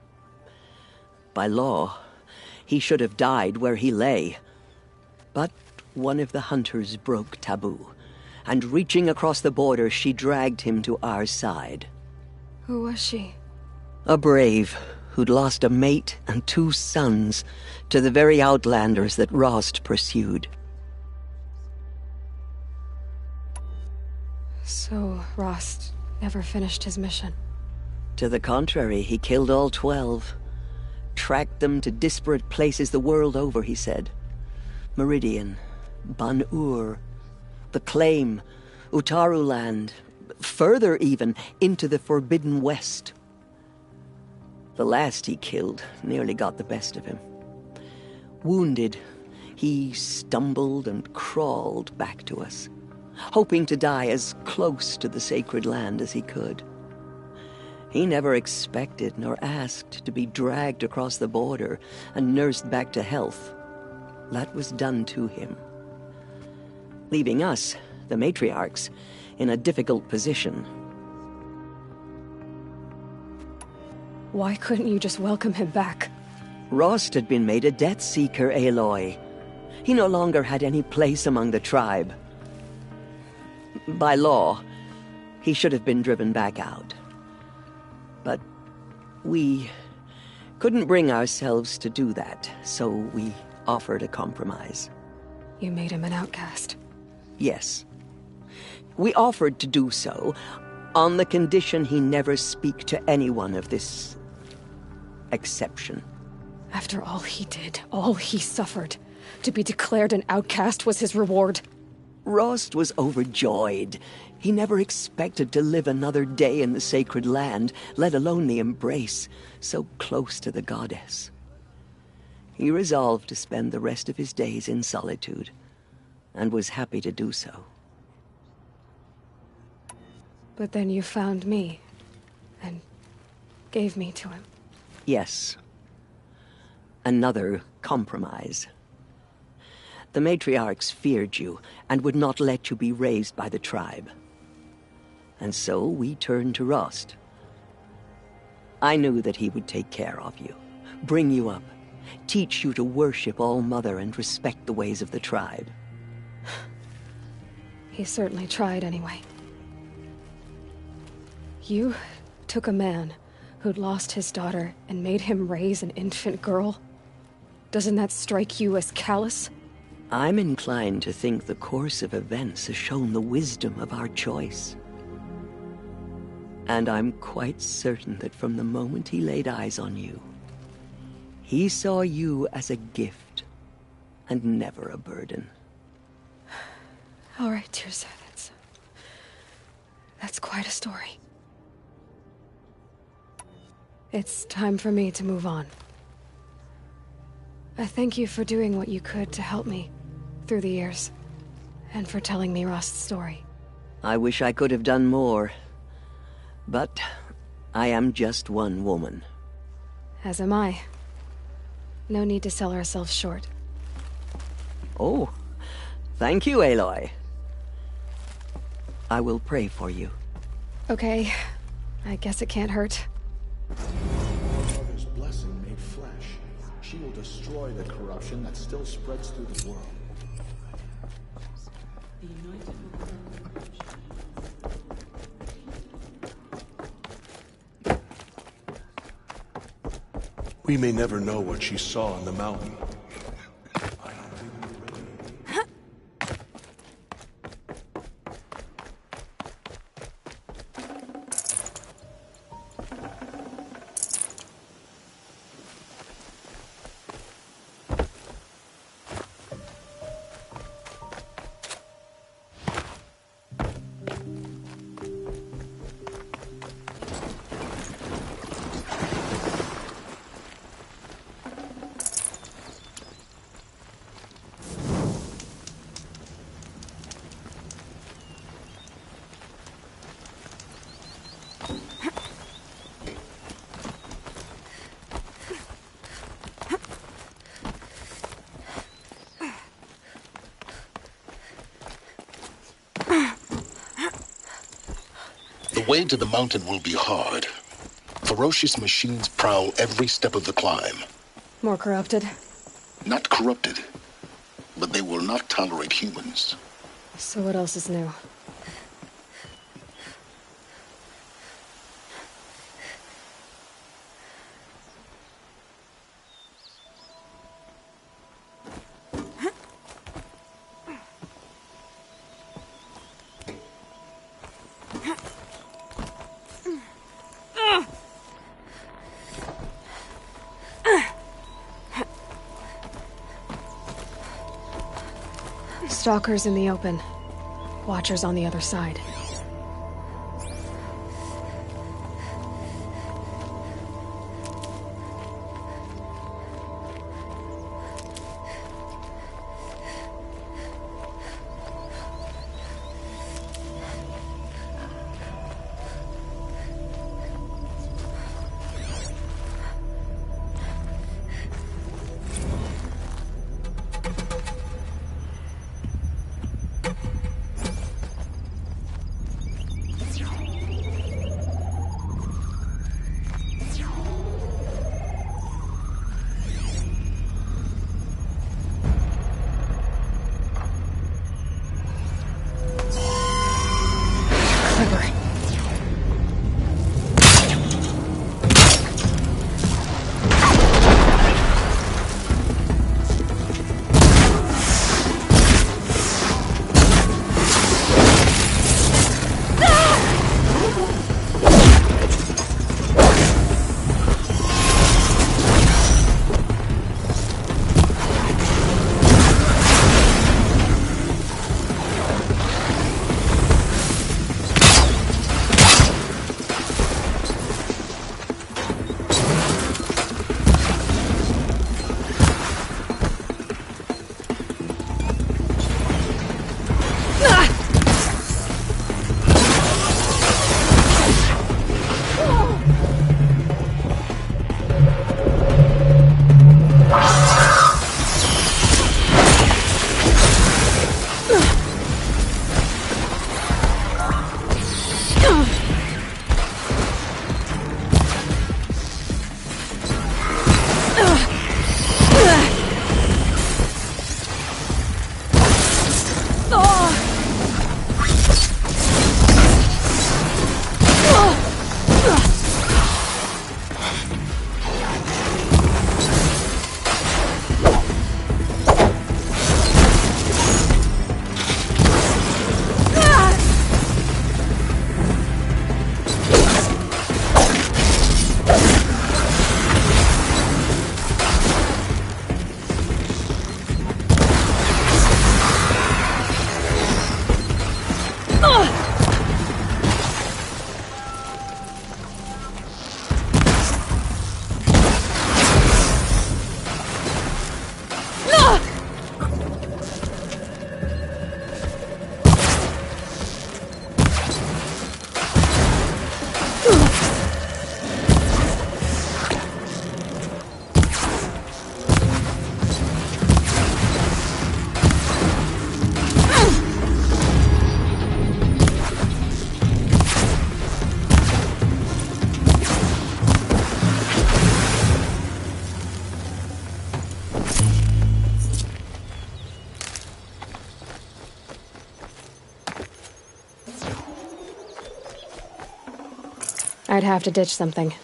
By law, he should have died where he lay. But one of the hunters broke taboo, and reaching across the border, she dragged him to our side. Who was she? A brave who'd lost a mate and 2 sons to the very Outlanders that Rost pursued. So Rost never finished his mission. To the contrary, he killed all 12. Tracked them to disparate places the world over, he said. Meridian, Ban-Ur, the Claim, Utaru Land, further even, into the Forbidden West. The last he killed nearly got the best of him. Wounded, he stumbled and crawled back to us, hoping to die as close to the sacred land as he could. He never expected nor asked to be dragged across the border and nursed back to health. That was done to him, leaving us, the matriarchs, in a difficult position. Why couldn't you just welcome him back? Rost had been made a death seeker, Aloy. He no longer had any place among the tribe. By law, he should have been driven back out. But we couldn't bring ourselves to do that, so we offered a compromise. You made him an outcast. Yes. We offered to do so on the condition he never speak to anyone of this exception. After all he did, all he suffered, to be declared an outcast was his reward. Rost was overjoyed. He never expected to live another day in the sacred land, let alone the embrace, so close to the goddess. He resolved to spend the rest of his days in solitude, and was happy to do so. But then you found me, and gave me to him. Yes. Another compromise. The matriarchs feared you, and would not let you be raised by the tribe. And so we turned to Rost. I knew that he would take care of you, bring you up, teach you to worship All Mother and respect the ways of the tribe. He certainly tried anyway. You took a man who'd lost his daughter and made him raise an infant girl? Doesn't that strike you as callous? I'm inclined to think the course of events has shown the wisdom of our choice. And I'm quite certain that from the moment he laid eyes on you, he saw you as a gift, and never a burden. All right, Tirza, that's quite a story. It's time for me to move on. I thank you for doing what you could to help me through the years, and for telling me Rost's story. I wish I could have done more, but I am just one woman. As am I. No need to sell ourselves short. Oh, thank you, Aloy. I will pray for you. Okay, I guess it can't hurt. Mother's blessing made flesh. She will destroy the corruption that still spreads through the world. We may never know what she saw on the mountain. The way to the mountain will be hard. Ferocious machines prowl every step of the climb. More corrupted? Not corrupted, but they will not tolerate humans. So what else is new? Stalkers in the open. Watchers on the other side. I'd have to ditch something.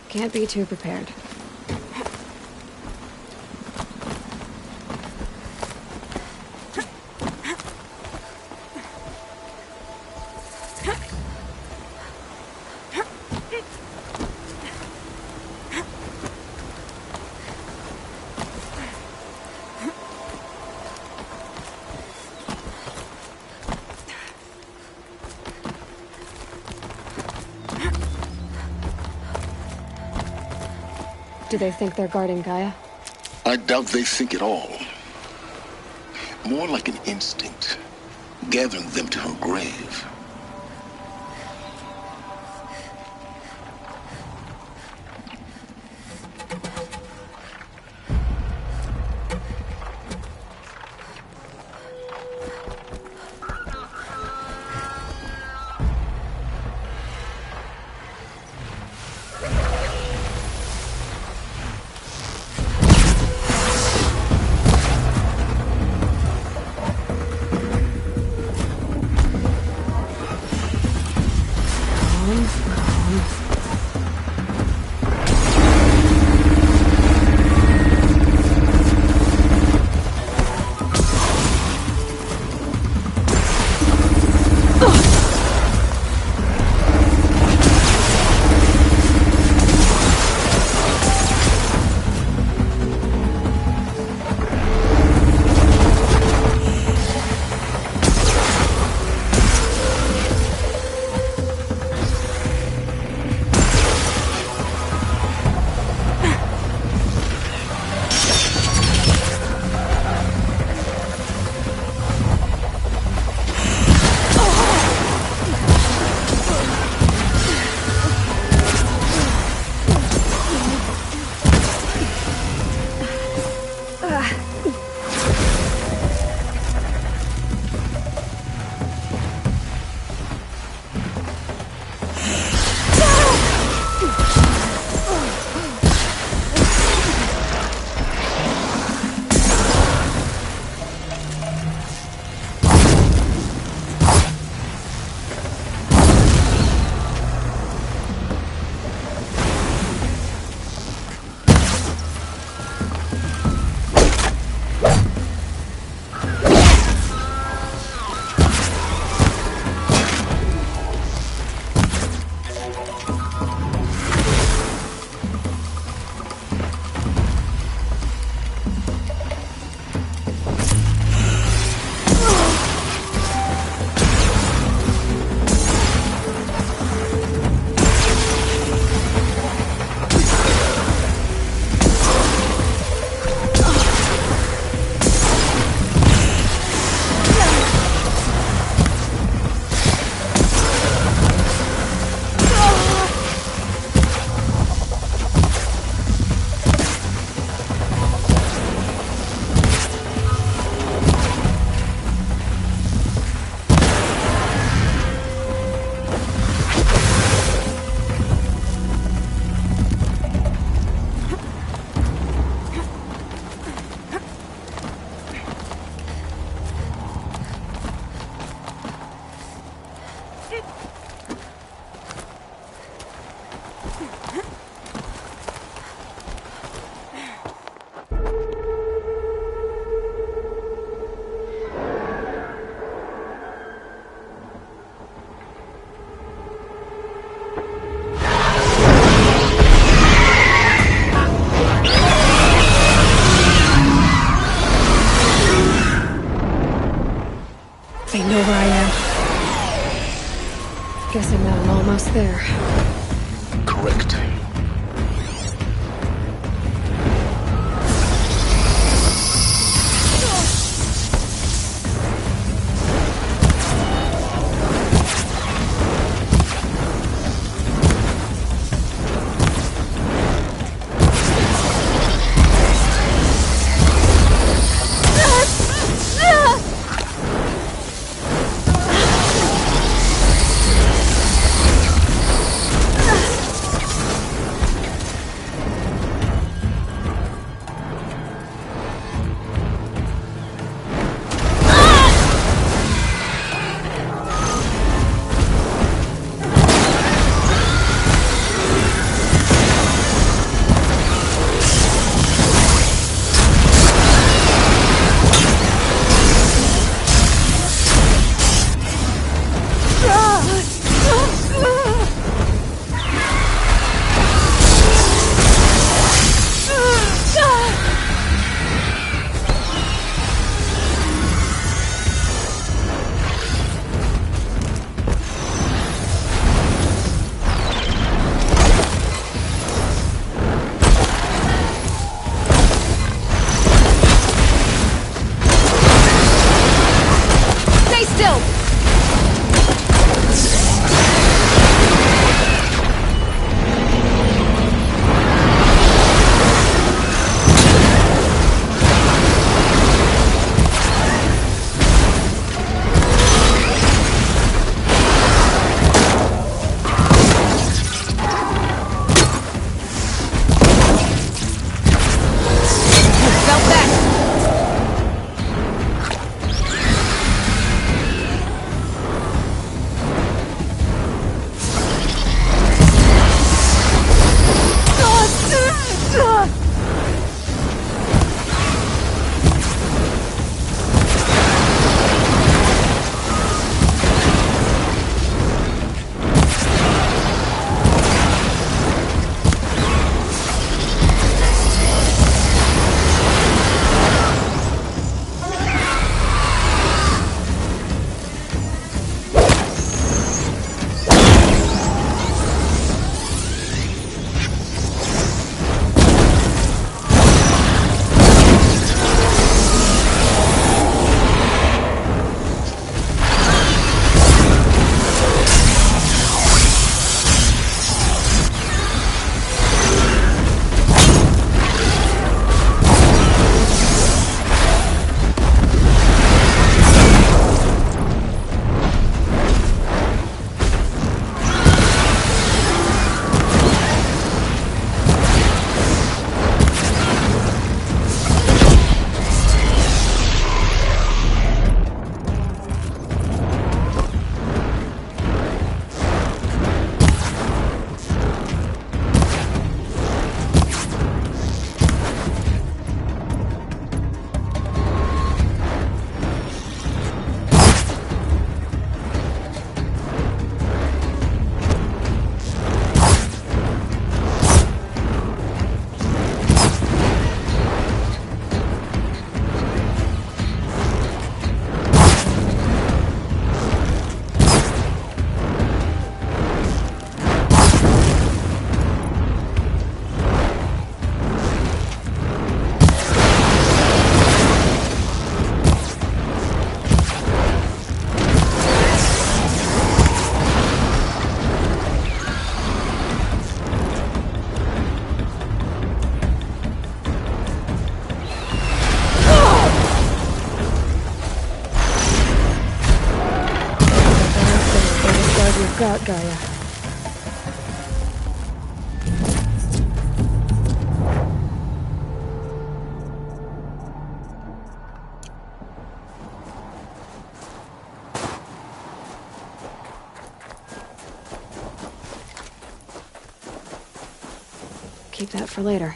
Can't be too prepared. Do they think they're guarding Gaia? I doubt they think at all. More like an instinct, gathering them to her grave. They know where I am. Guessing that I'm almost there. Correct. got, Gaia? Keep that for later.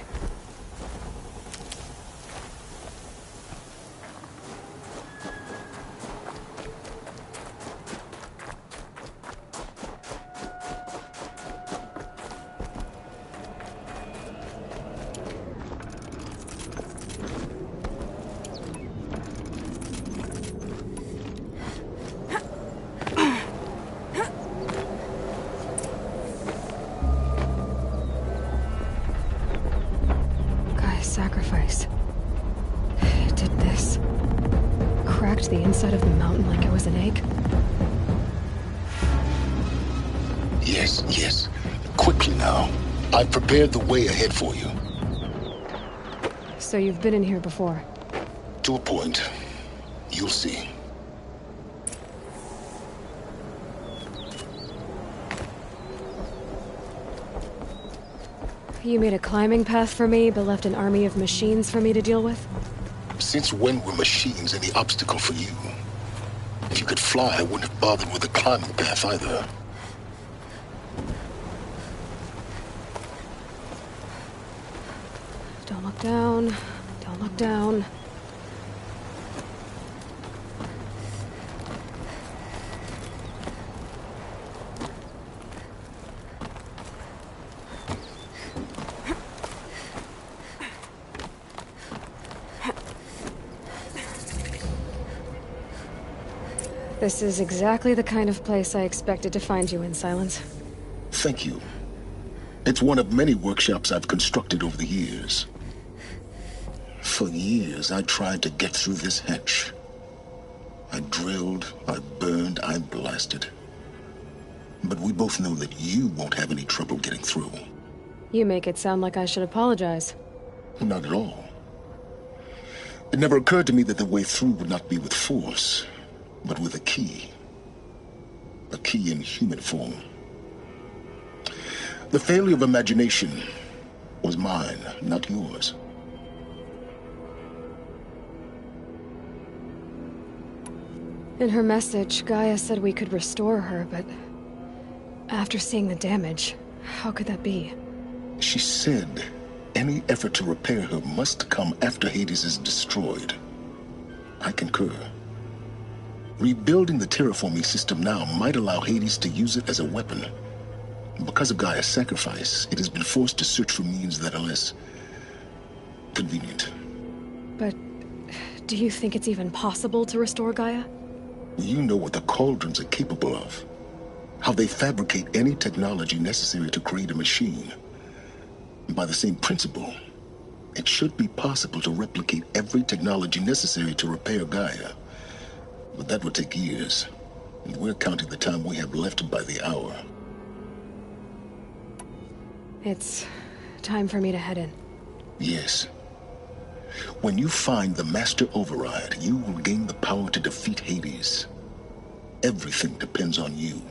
Sacrifice. It did this. Cracked the inside of the mountain like it was an egg. Yes, yes. Quickly now. I've prepared the way ahead for you. So you've been in here before? To a point. You'll see. You made a climbing path for me, but left an army of machines for me to deal with? Since when were machines any obstacle for you? If you could fly, I wouldn't have bothered with a climbing path either. Don't look down. Don't look down. This is exactly the kind of place I expected to find you in, Silence. Thank you. It's one of many workshops I've constructed over the years. For years, I tried to get through this hatch. I drilled, I burned, I blasted. But we both know that you won't have any trouble getting through. You make it sound like I should apologize. Not at all. It never occurred to me that the way through would not be with force, but with a key. A key in human form. The failure of imagination was mine, not yours. In her message, Gaia said we could restore her, but after seeing the damage, how could that be? She said any effort to repair her must come after Hades is destroyed. I concur. Rebuilding the terraforming system now might allow Hades to use it as a weapon. Because of Gaia's sacrifice, it has been forced to search for means that are less convenient. But do you think it's even possible to restore Gaia? You know what the Cauldrons are capable of. How they fabricate any technology necessary to create a machine. By the same principle, it should be possible to replicate every technology necessary to repair Gaia. But that would take years, and we're counting the time we have left by the hour. It's time for me to head in. Yes. When you find the Master Override, you will gain the power to defeat Hades. Everything depends on you.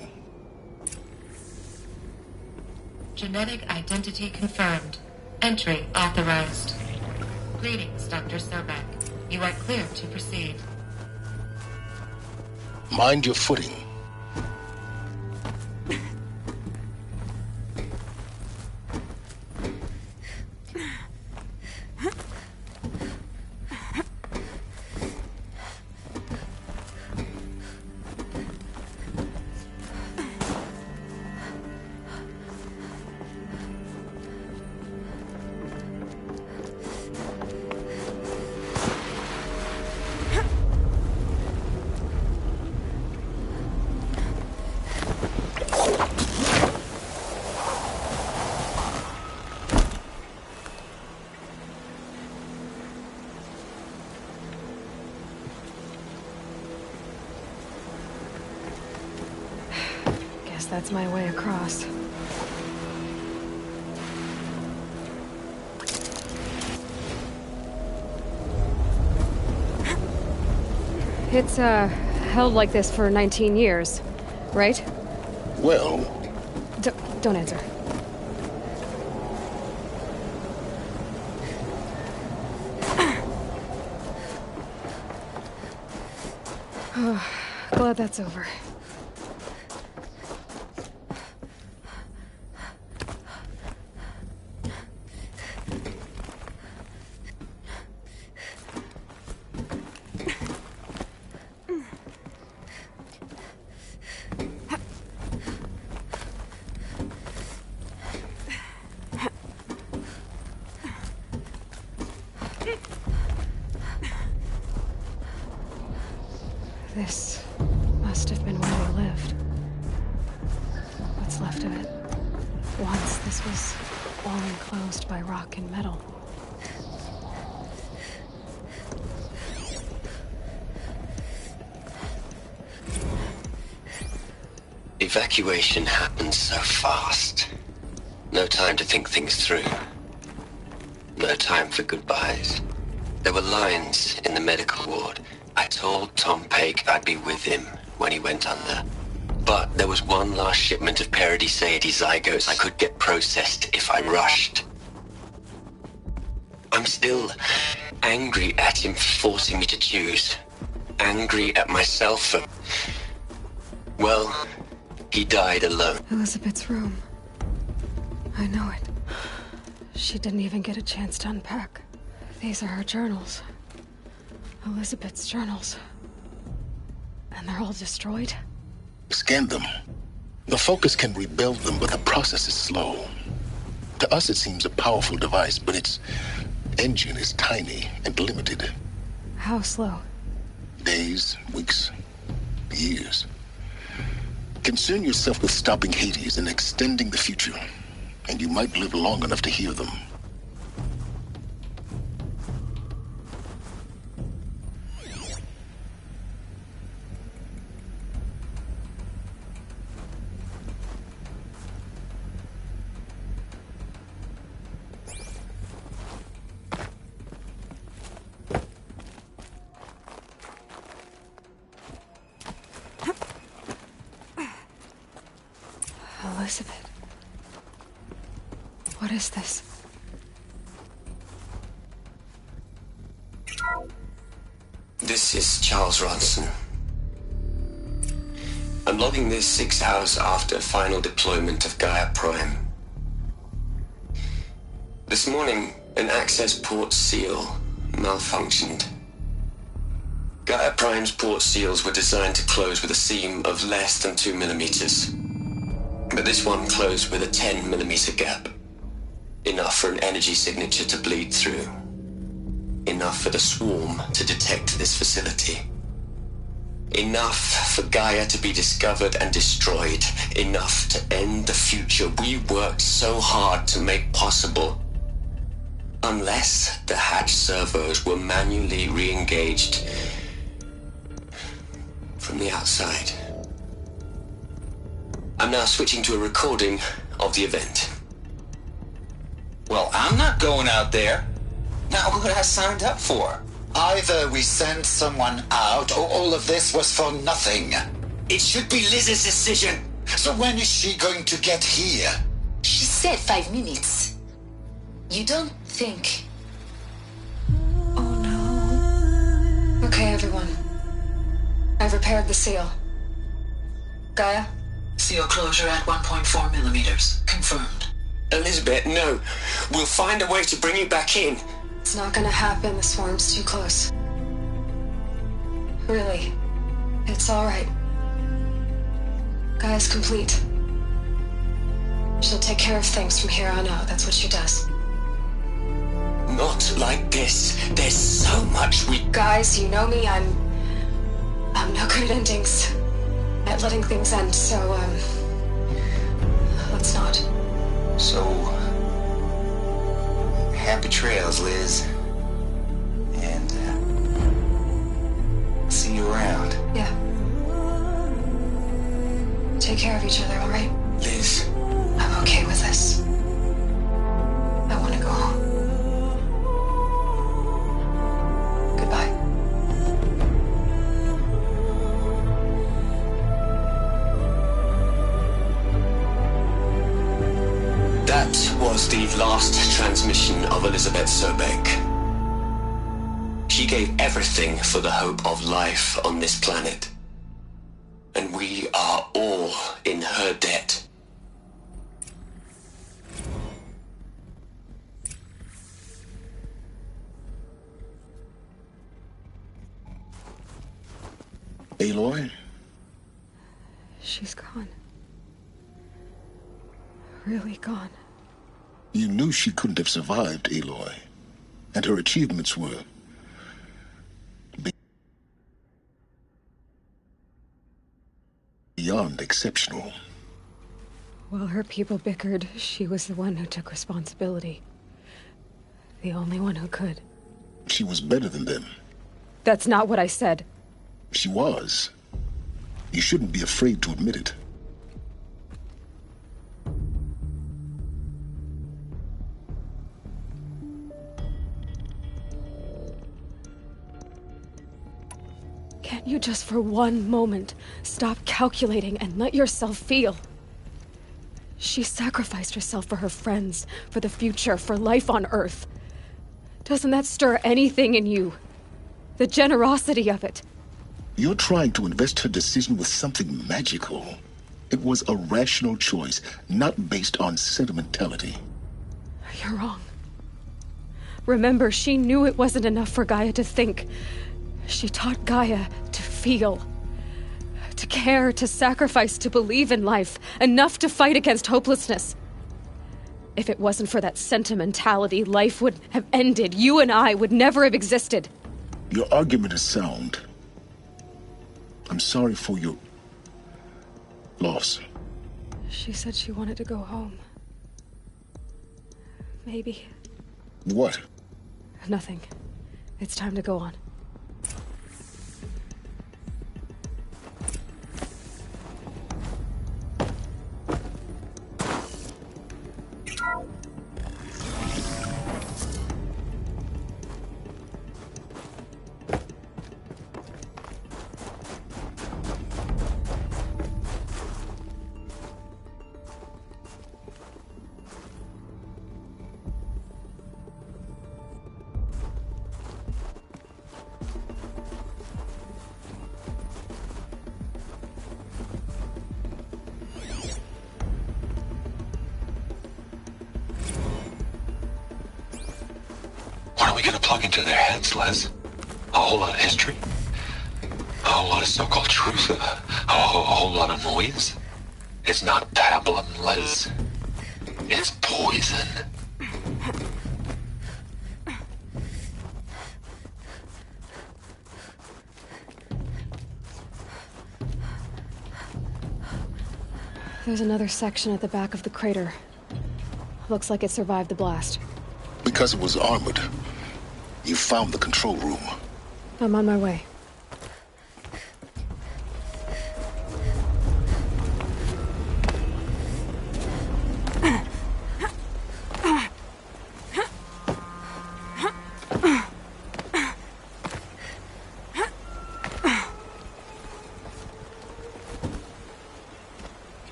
Genetic identity confirmed. Entry authorized. Greetings, Dr. Sobek. You are clear to proceed. Mind your footing. That's my way across. It's, held like this for 19 years, right? Well... Don't answer. Oh, glad that's over. This must have been where they lived. What's left of it. Once this was all enclosed by rock and metal. Evacuation happened so fast. No time to think things through. No time for goodbyes. There were lines in the medical ward. I told Tom Pake I'd be with him when he went under. But there was one last shipment of Paradiseidae zygotes I could get processed if I rushed. I'm still angry at him for forcing me to choose. Angry at myself for... Well, he died alone. Elizabeth's room. I know it. She didn't even get a chance to unpack. These are her journals. Elizabeth's journals. And they're all destroyed? Scan them. The Focus can rebuild them, but the process is slow. To us, it seems a powerful device, but its engine is tiny and limited. How slow? Days, weeks, years. Concern yourself with stopping Hades and extending the future, and you might live long enough to hear them. Elizabeth. What is this? This is Charles Ronson. I'm logging this 6 hours after final deployment of Gaia Prime. This morning, an access port seal malfunctioned. Gaia Prime's port seals were designed to close with a seam of less than 2 millimeters. But this one closed with a 10 millimeter gap. Enough for an energy signature to bleed through. Enough for the swarm to detect this facility. Enough for Gaia to be discovered and destroyed. Enough to end the future we worked so hard to make possible. Unless the hatch servos were manually re-engaged from the outside. I'm now switching to a recording of the event. Well, I'm not going out there. Not what I signed up for. Either we send someone out, or all of this was for nothing. It should be Liz's decision. So when is she going to get here? She said 5 minutes. You don't think... Okay, everyone. I've repaired the seal. Gaia? Seal closure at 1.4 millimeters. Confirmed. Elizabeth, no. We'll find a way to bring you back in. It's not gonna happen. The swarm's too close. Really. It's alright. Gaia's complete. She'll take care of things from here on out. That's what she does. Not like this. There's so much we... Guys, you know me. I'm no good at endings. At letting things end, so, let's not. So... happy trails, Liz. And, see you around. Yeah. Take care of each other, alright? Liz. I'm okay with this. I want to go home. Goodbye. Sobek. She gave everything for the hope of life on this planet. And we are all in her debt. Aloy? She's gone. Really gone. You knew she couldn't have survived, Aloy. And her achievements were... beyond exceptional. While her people bickered, she was the one who took responsibility. The only one who could. She was better than them. That's not what I said. She was. You shouldn't be afraid to admit it. Can't you just for one moment stop calculating and let yourself feel? She sacrificed herself for her friends, for the future, for life on Earth. Doesn't that stir anything in you? The generosity of it. You're trying to invest her decision with something magical. It was a rational choice, not based on sentimentality. You're wrong. Remember, she knew it wasn't enough for Gaia to think. She taught Gaia to feel. To care, to sacrifice, to believe in life. Enough to fight against hopelessness. If it wasn't for that sentimentality, life would have ended. You and I would never have existed. Your argument is sound. I'm sorry for your loss. She said she wanted to go home. Maybe. What? Nothing. It's time to go on. Plug into their heads, Les. A whole lot of history. A whole lot of so-called truth. A whole lot of noise. It's not pablum, Les. It's poison. There's another section at the back of the crater. Looks like it survived the blast. Because it was armored. You found the control room. I'm on my way.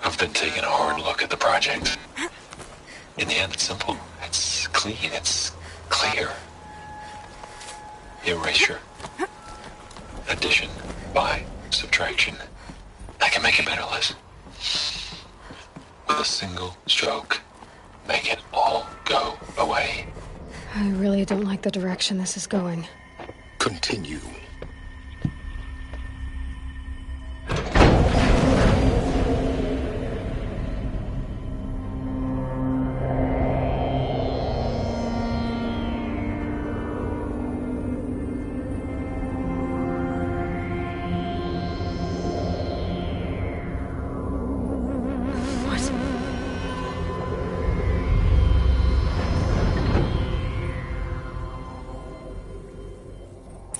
I've been taking a hard look at the project. In the end, it's simple. It's clean. It's clear. Erasure. Addition. By subtraction. I can make it better, Liz. With a single stroke. Make it all go away. I really don't like the direction this is going. Continue.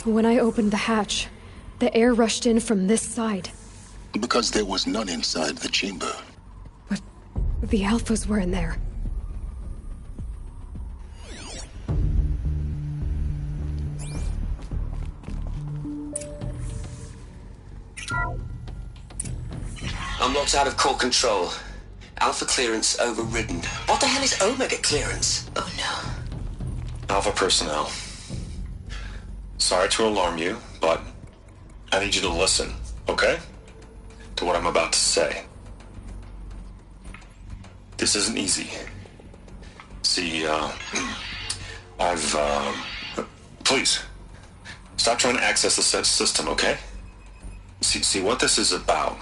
When I opened the hatch, the air rushed in from this side. Because there was none inside the chamber. The Alphas were in there. I'm locked out of core control. Alpha clearance overridden. What the hell is Omega clearance? Oh no. Alpha personnel. Sorry to alarm you, but I need you to listen, okay? To what I'm about to say. This isn't easy. See, please, stop trying to access the system, okay? See, what this is about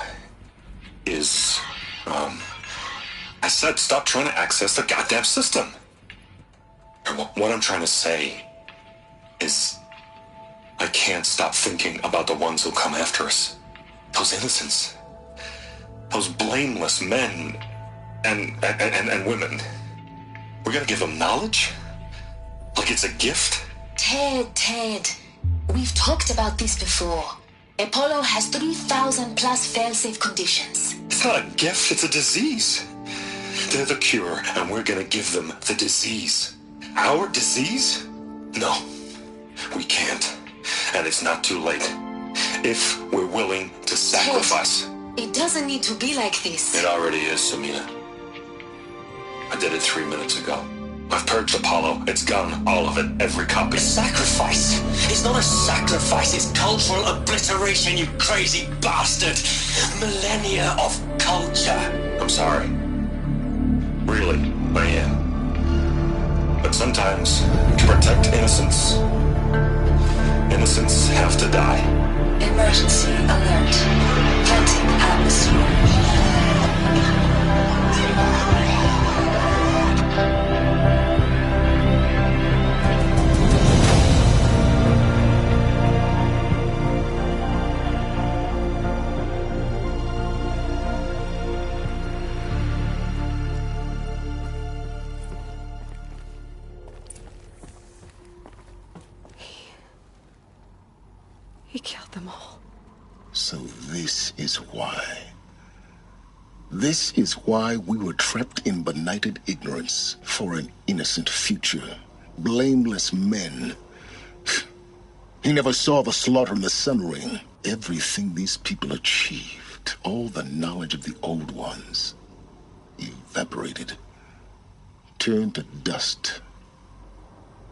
is, I said stop trying to access the goddamn system. And what I'm trying to say is, I can't stop thinking about the ones who'll come after us. Those innocents. Those blameless men and women. We're gonna give them knowledge? Like it's a gift? Ted. We've talked about this before. Apollo has 3,000 plus fail-safe conditions. It's not a gift, it's a disease. They're the cure, and we're gonna give them the disease. Our disease? No, we can't. And it's not too late. If we're willing to sacrifice. Ted, it doesn't need to be like this. It already is, Samina. I did it 3 minutes ago. I've purged Apollo. It's gone. All of it. Every copy. A sacrifice? It's not a sacrifice. It's cultural obliteration, you crazy bastard. Millennia of culture. I'm sorry. Really, I am. But sometimes, to protect innocence, innocents have to die. Emergency alert. Venting atmosphere. He killed them all. So this is why. This is why we were trapped in benighted ignorance for an innocent future. Blameless men. He never saw the slaughter in the Sun Ring. Everything these people achieved, all the knowledge of the old ones, evaporated, turned to dust,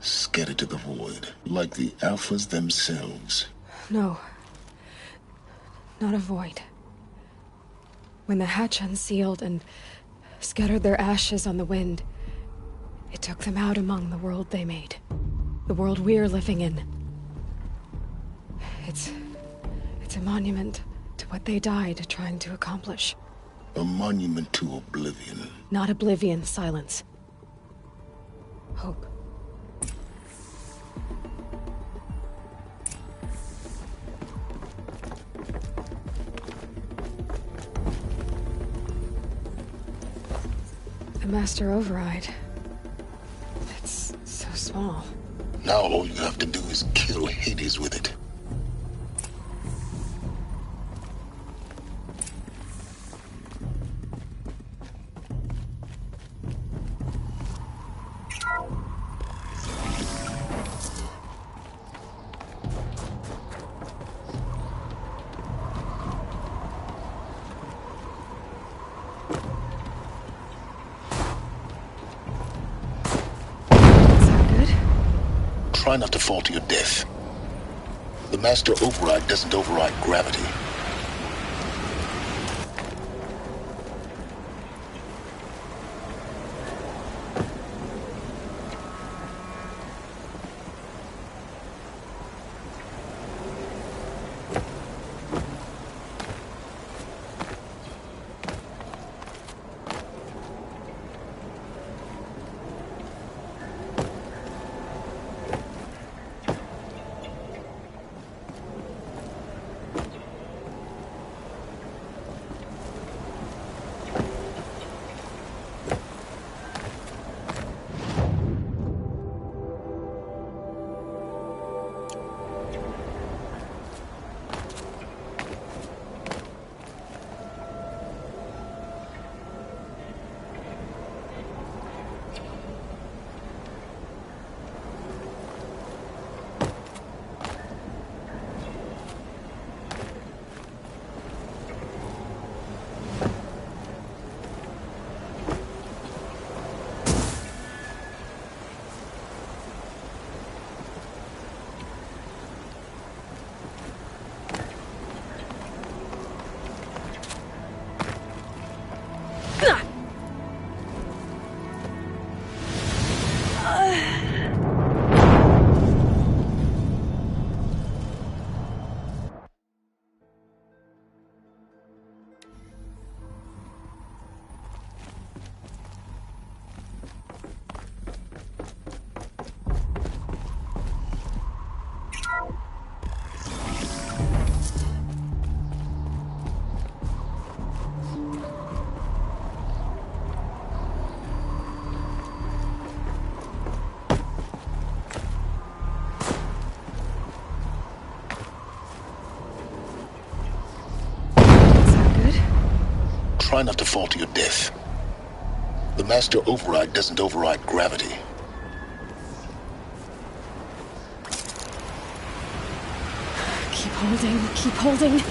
scattered to the void, like the Alphas themselves. No. Not a void. When the hatch unsealed and scattered their ashes on the wind, it took them out among the world they made. The world we're living in. It's a monument to what they died trying to accomplish. A monument to oblivion. Not oblivion, silence. Hope. The master override. It's so small. Now all you have to do is kill Hades with it. Try not to fall to your death. The master override doesn't override gravity. try not to fall to your death. The master override doesn't override gravity. Keep holding, keep holding.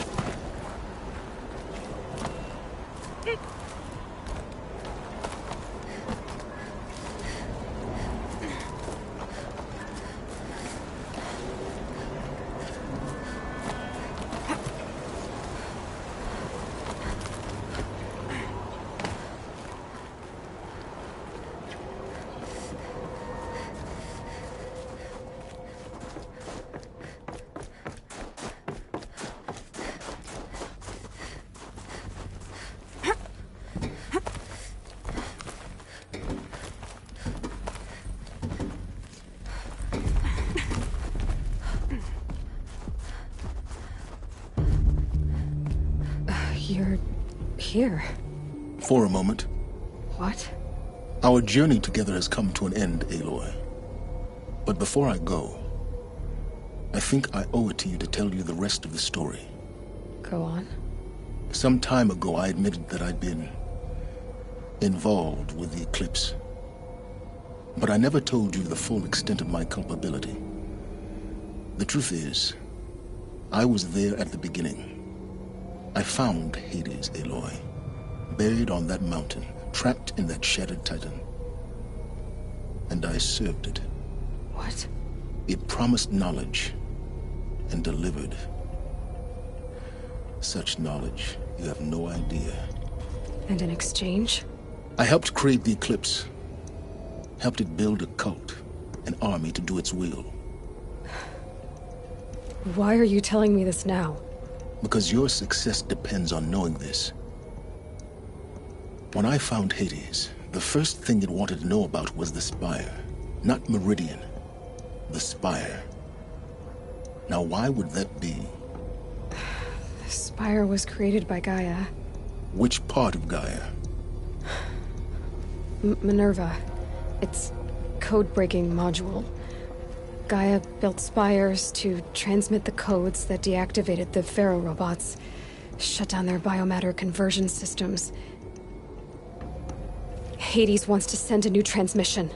You're here. For a moment. What? Our journey together has come to an end, Aloy. But before I go, I think I owe it to you to tell you the rest of the story. Go on. Some time ago, I admitted that I'd been involved with the eclipse. But I never told you the full extent of my culpability. The truth is, I was there at the beginning. I found Hades, Aloy, buried on that mountain, trapped in that shattered titan. And I served it. What? It promised knowledge and delivered. Such knowledge, you have no idea. And in exchange? I helped create the eclipse. Helped it build a cult, an army to do its will. Why are you telling me this now? Because your success depends on knowing this. When I found Hades, the first thing it wanted to know about was the Spire. Not Meridian. The Spire. Now why would that be? The Spire was created by Gaia. Which part of Gaia? Minerva. Its code-breaking module. Gaia built spires to transmit the codes that deactivated the Pharaoh robots, shut down their biomatter conversion systems. Hades wants to send a new transmission.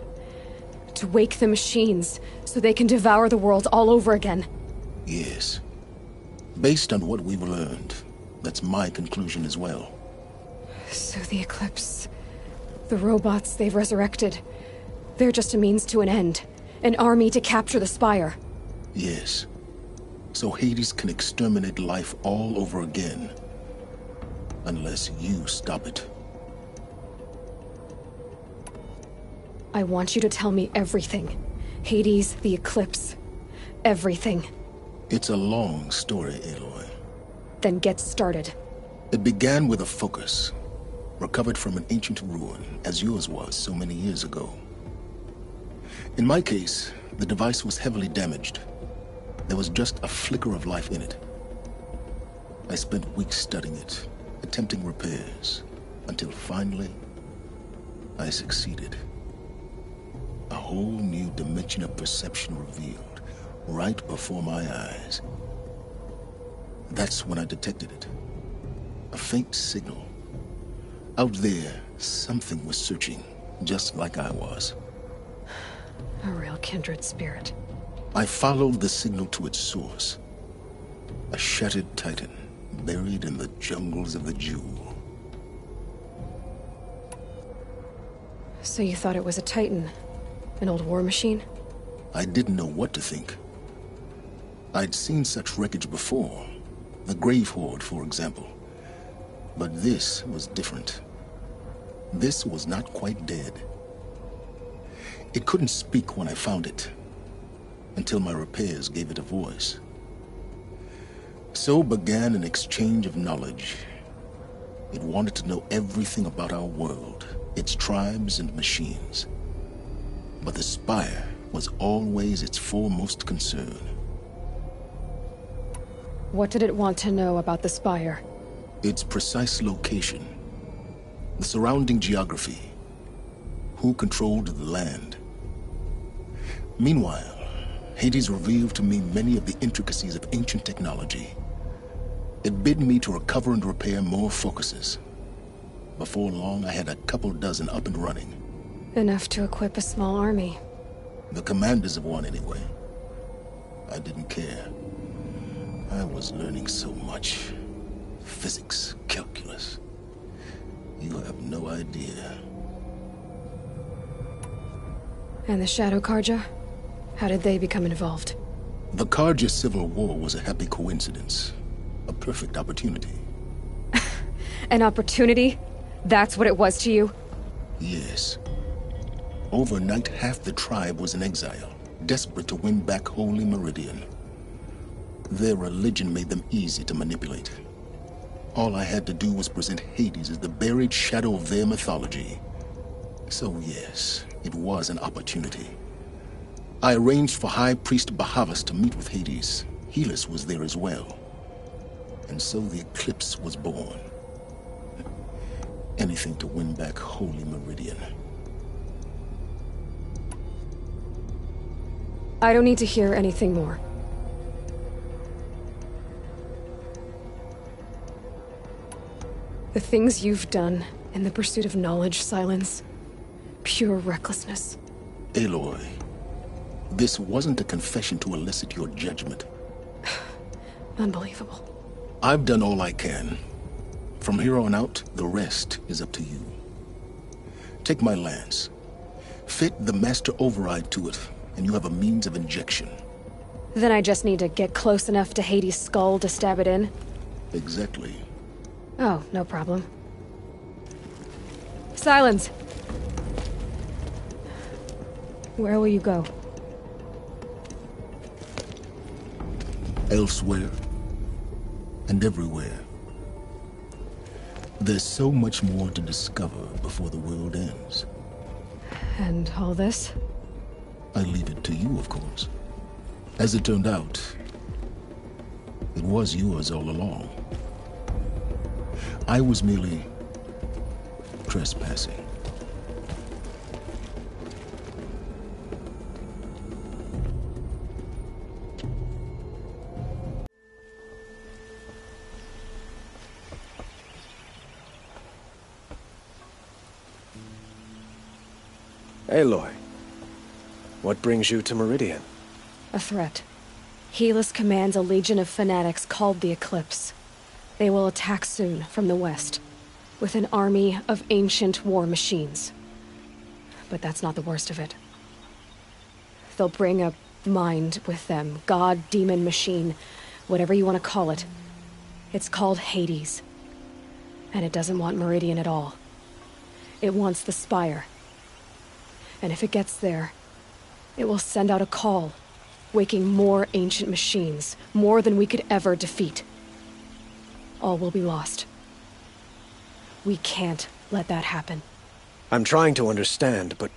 To wake the machines, so they can devour the world all over again. Yes. Based on what we've learned, that's my conclusion as well. So the Eclipse... the robots they've resurrected... they're just a means to an end. An army to capture the Spire. Yes. So Hades can exterminate life all over again. Unless you stop it. I want you to tell me everything. Hades, the Eclipse. Everything. It's a long story, Aloy. Then get started. It began with a focus. Recovered from an ancient ruin, as yours was so many years ago. In my case, the device was heavily damaged. There was just a flicker of life in it. I spent weeks studying it, attempting repairs, until finally, I succeeded. A whole new dimension of perception revealed, right before my eyes. That's when I detected it. A faint signal. Out there, something was searching, just like I was. A real kindred spirit. I followed the signal to its source. A shattered titan, buried in the jungles of the Jewel. So you thought it was a titan? An old war machine? I didn't know what to think. I'd seen such wreckage before. The Grave Horde, for example. But this was different. This was not quite dead. It couldn't speak when I found it, until my repairs gave it a voice. So began an exchange of knowledge. It wanted to know everything about our world, its tribes and machines. But the Spire was always its foremost concern. What did it want to know about the Spire? Its precise location, the surrounding geography, who controlled the land. Meanwhile, Hades revealed to me many of the intricacies of ancient technology. It bid me to recover and repair more focuses. Before long, I had a couple dozen up and running. Enough to equip a small army. The commanders of one, anyway. I didn't care. I was learning so much. Physics, calculus. You have no idea. And the Shadow Karja? How did they become involved? The Karja Civil War was a happy coincidence. A perfect opportunity. An opportunity? That's what it was to you? Yes. Overnight, half the tribe was in exile, desperate to win back Holy Meridian. Their religion made them easy to manipulate. All I had to do was present Hades as the buried shadow of their mythology. So yes, it was an opportunity. I arranged for High Priest Bahavas to meet with Hades. Helis was there as well. And so the eclipse was born. Anything to win back Holy Meridian. I don't need to hear anything more. The things you've done in the pursuit of knowledge, Silence. Pure recklessness. Aloy, this wasn't a confession to elicit your judgment. Unbelievable. I've done all I can. From here on out, the rest is up to you. Take my lance. Fit the master override to it, and you have a means of injection. Then I just need to get close enough to Hades' skull to stab it in? Exactly. Oh, no problem. Silence! Where will you go? Elsewhere. And everywhere. There's so much more to discover before the world ends. And all this? I leave it to you, of course. As it turned out, it was yours all along. I was merely trespassing. Aloy, what brings you to Meridian? A threat. Helis commands a legion of fanatics called the Eclipse. They will attack soon from the west, with an army of ancient war machines. But that's not the worst of it. They'll bring a mind with them, god, demon, machine, whatever you want to call it. It's called Hades. And it doesn't want Meridian at all. It wants the Spire. And if it gets there, it will send out a call, waking more ancient machines, more than we could ever defeat. All will be lost. We can't let that happen. I'm trying to understand, but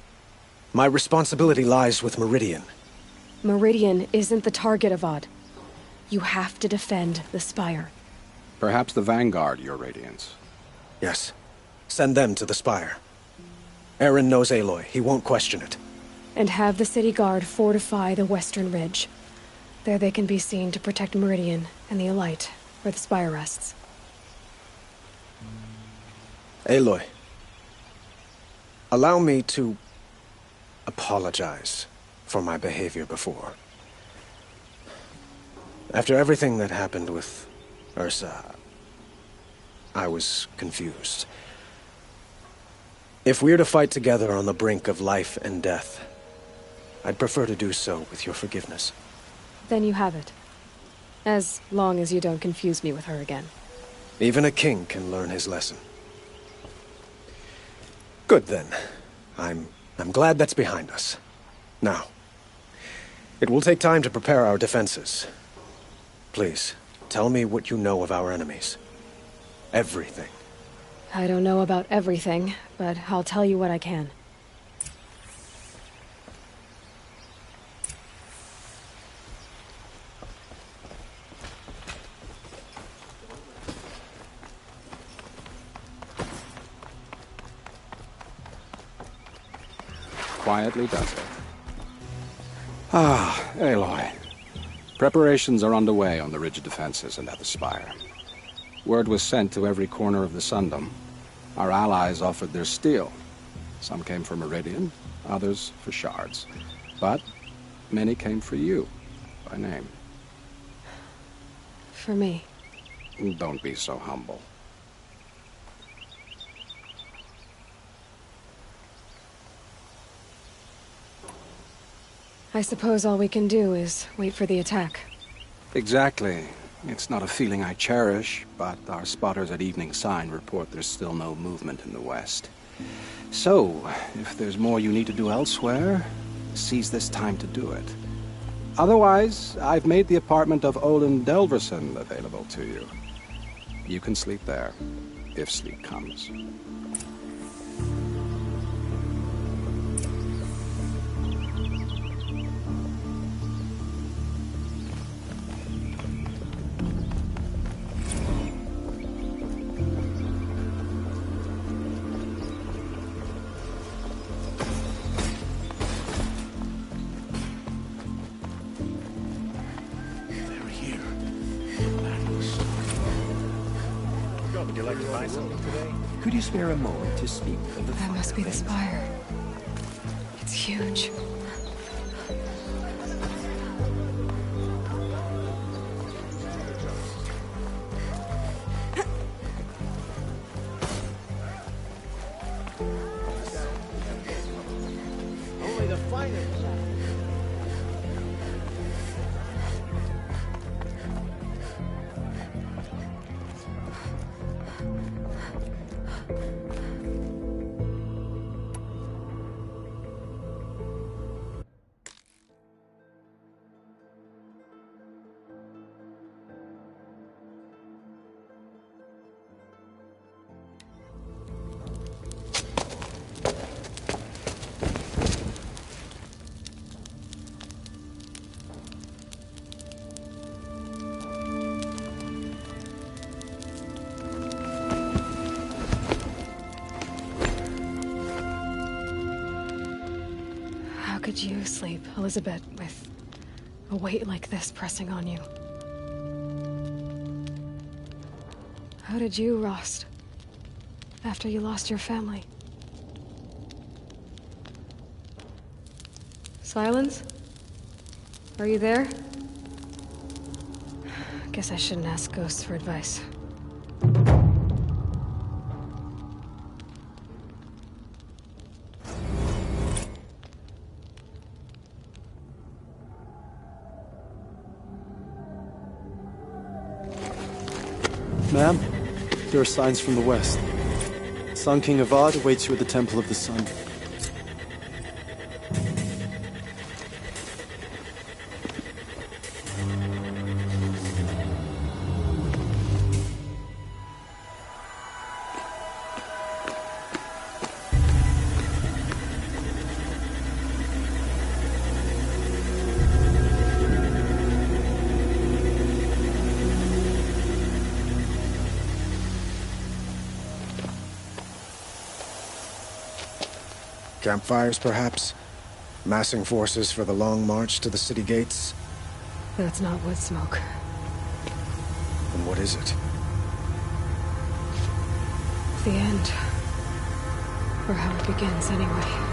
my responsibility lies with Meridian. Meridian isn't the target, Avad. You have to defend the Spire. Perhaps the Vanguard, Your Radiance. Yes. Send them to the Spire. Eren knows Aloy. He won't question it. And have the city guard fortify the western ridge. There they can be seen to protect Meridian and the Elite, where the Spire rests. Aloy, allow me to apologize for my behavior before. After everything that happened with Ursa, I was confused. If we're to fight together on the brink of life and death, I'd prefer to do so with your forgiveness. Then you have it. As long as you don't confuse me with her again. Even a king can learn his lesson. Good then. I'm glad that's behind us. Now, it will take time to prepare our defenses. Please, tell me what you know of our enemies. Everything. I don't know about everything, but I'll tell you what I can. Quietly does it. Ah, Aloy. Preparations are underway on the ridge defenses and at the Spire. Word was sent to every corner of the Sundom. Our allies offered their steel. Some came for Meridian, others for shards. But many came for you, by name. For me. Don't be so humble. I suppose all we can do is wait for the attack. Exactly. It's not a feeling I cherish, but our spotters at Evening Sign report there's still no movement in the west. So, if there's more you need to do elsewhere, seize this time to do it. Otherwise, I've made the apartment of Olin Delverson available to you. You can sleep there, if sleep comes. Could you spare a moment to speak of the That must be the spire. It's huge. Only the finest. How could you sleep, Elizabeth, with a weight like this pressing on you? How did you rust after you lost your family? Silence? Are you there? Guess I shouldn't ask ghosts for advice. Ma'am, there are signs from the west. Sun King Avad awaits you at the Temple of the Sun. Campfires, perhaps? Massing forces for the long march to the city gates? That's not wood smoke. Then what is it? The end. Or how it begins, anyway.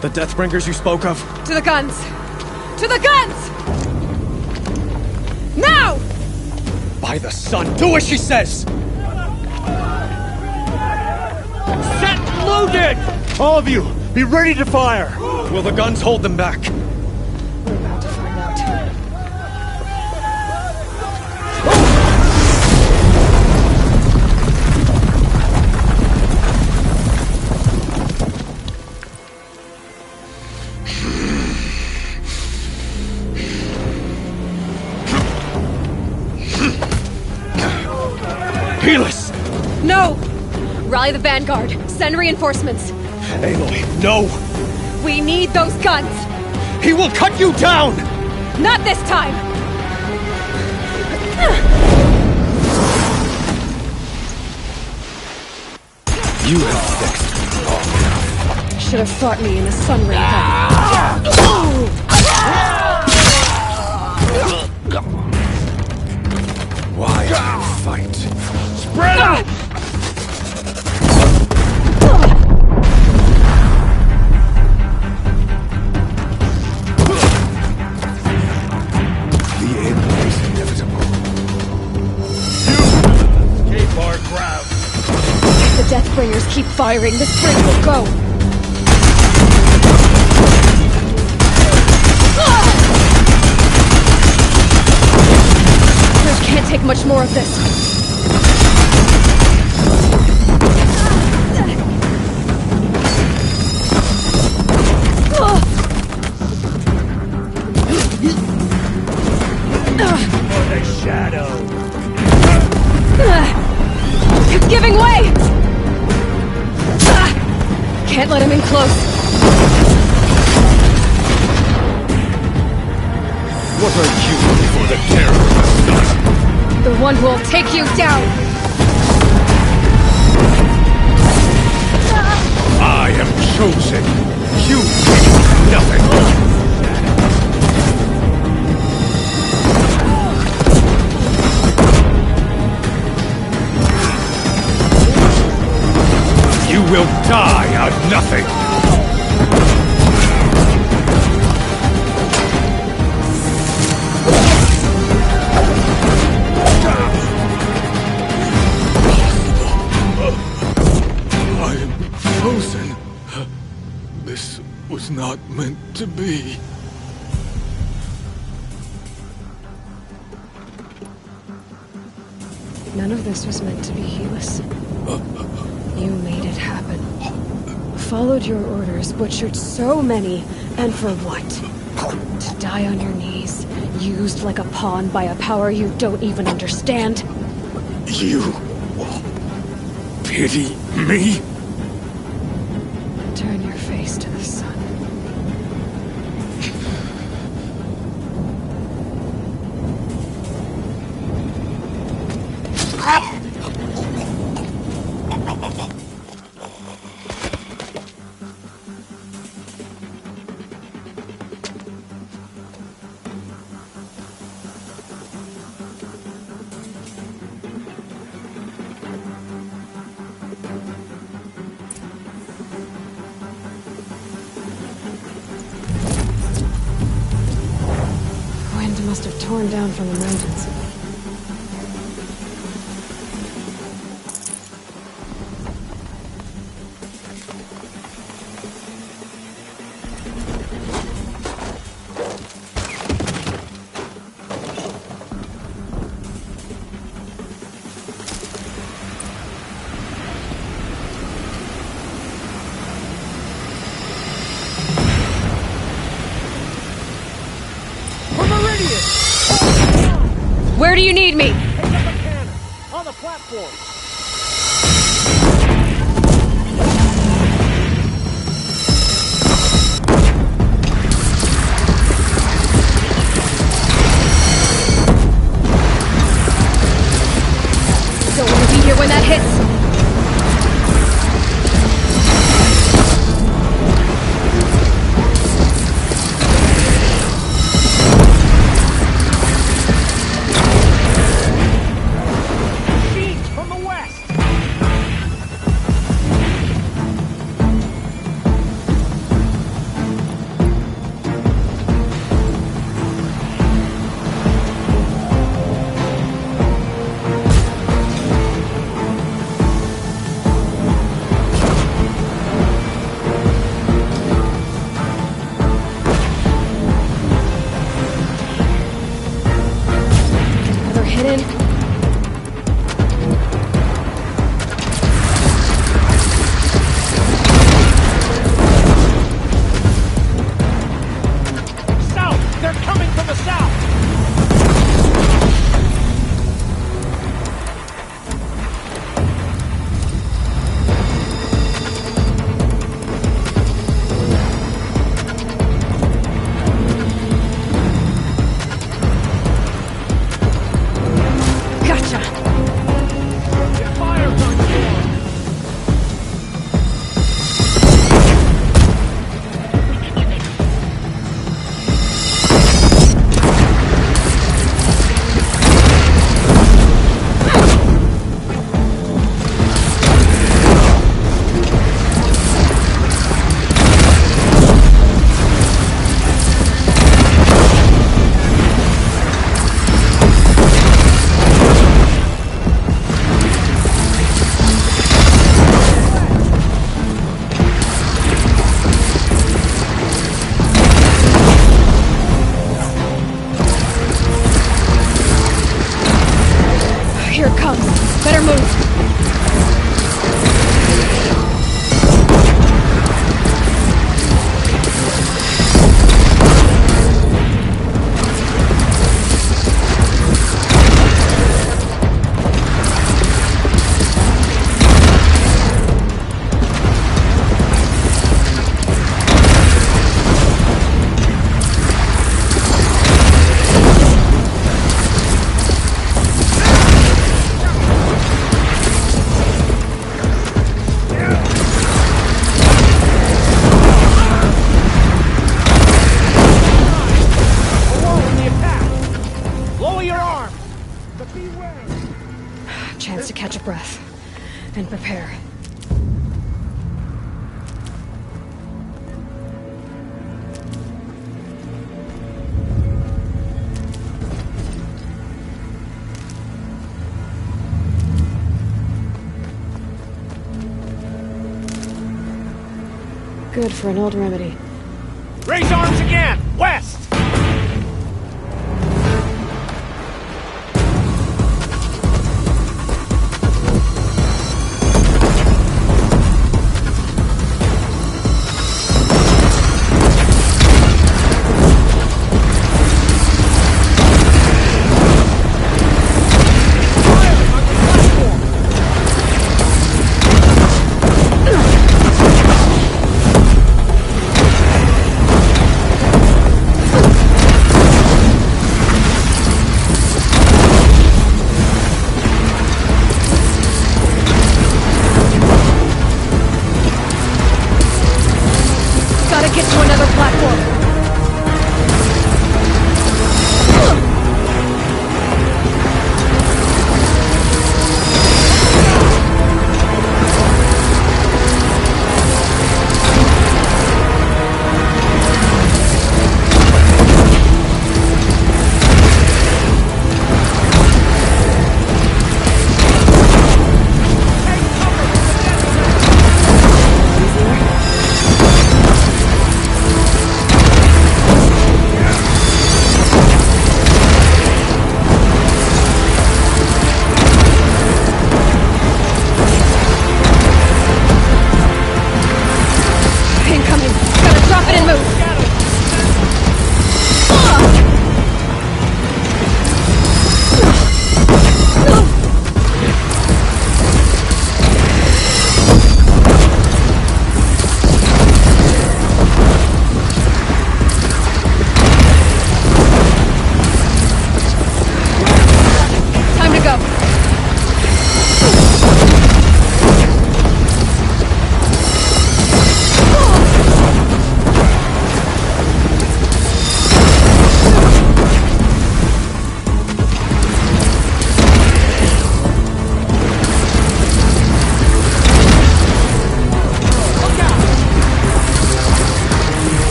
The Deathbringers you spoke of? To the guns! To the guns! Now! By the sun, do as she says! Set loaded! All of you, be ready to fire! Will the guns hold them back? We're about to find out. Rally the Vanguard. Send reinforcements. Aloy, no! We need those guns! He will cut you down! Not this time! You have fixed me long enough. Should have fought me in the sun ring Why fight? Spread out! The end is inevitable. Escape our grab. If the Deathbringers keep firing, this bridge will go. Bridge can't take much more of this. For the shadow. It's giving way! Can't let him in close. What are you for the terror? The one who will take you down! I am chosen. You mean nothing. You will die on nothing! I am frozen. This was not meant to be. None of this was meant to be, Helis. You made it happen. Followed your orders, butchered so many, and for what? To die on your knees, used like a pawn by a power you don't even understand? You pity me? Turn your face to the sun. Must have torn down from the mountains. Where do you need me? On the platform. Don't want to be here when that hits. From the west. Prepare. Good for an old remedy. Raise arms again! West!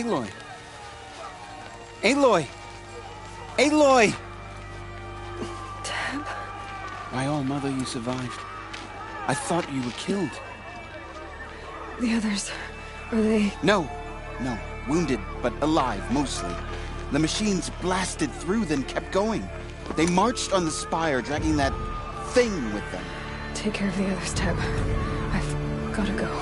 Aloy! Aloy! Aloy! Deb? My own mother, you survived. I thought you were killed. The others, are they... No. Wounded, but alive, mostly. The machines blasted through, then kept going. They marched on the spire, dragging that thing with them. Take care of the others, Deb. I've gotta go.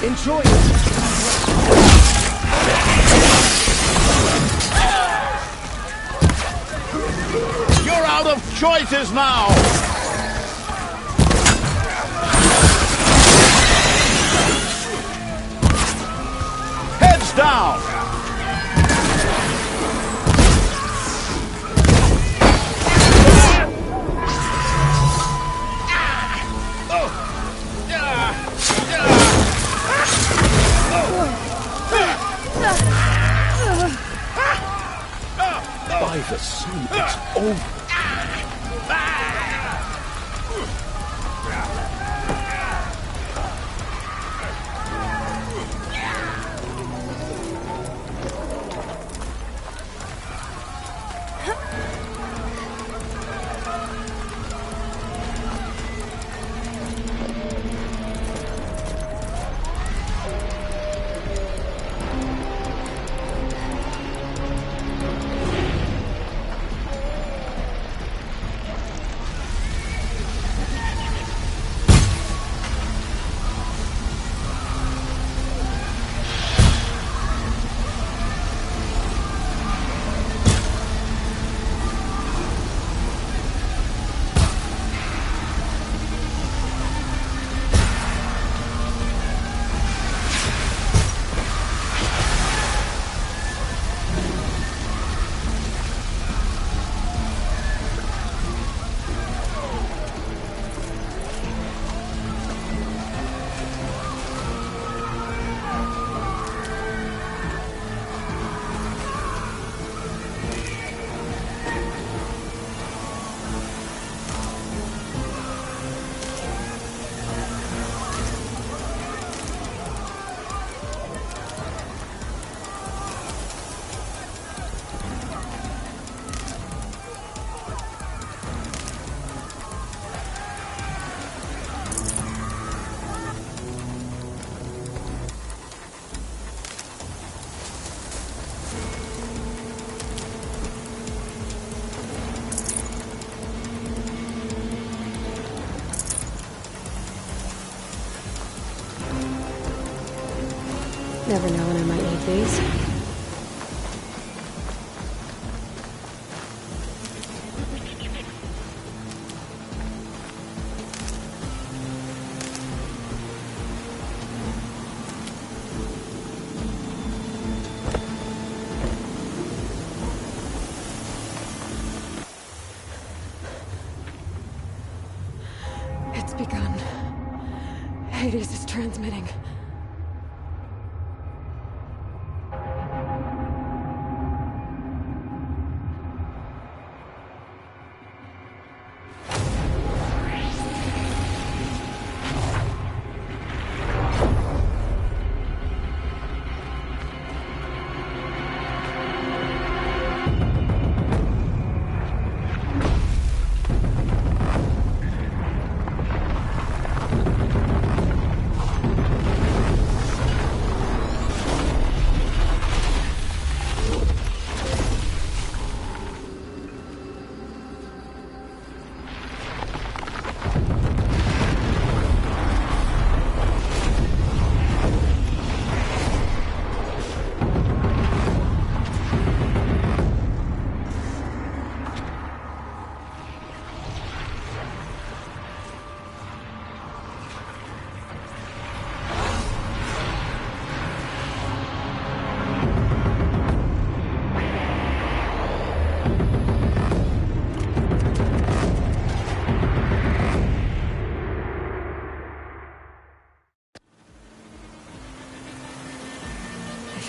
Enjoy it! You're out of choices now! Heads down! By the sun, it's over. Never know when I might need these. It's begun. Hades is transmitting.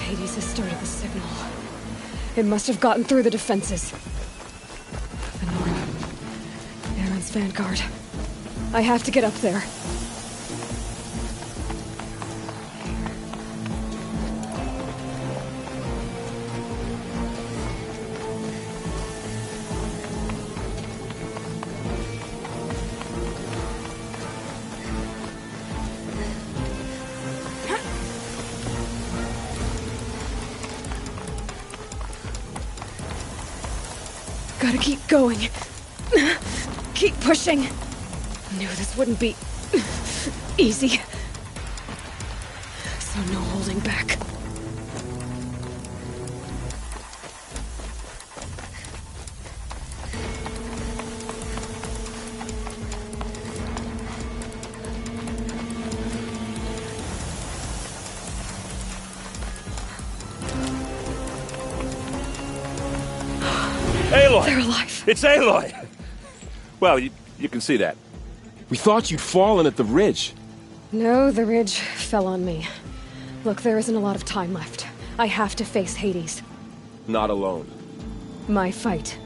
Hades has started the signal. It must have gotten through the defenses. The Norn. Aaron's vanguard. I have to get up there. Gotta keep going. Keep pushing. Knew this wouldn't be easy. So no holding back. Aloy! They're alive. It's Aloy! Well, you can see that. We thought you'd fallen at the ridge. No, the ridge fell on me. Look, there isn't a lot of time left. I have to face Hades. Not alone. My fight.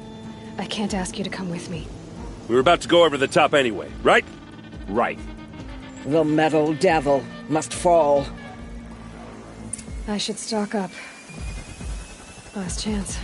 I can't ask you to come with me. We were about to go over the top anyway, right? Right. The metal devil must fall. I should stock up. Last chance.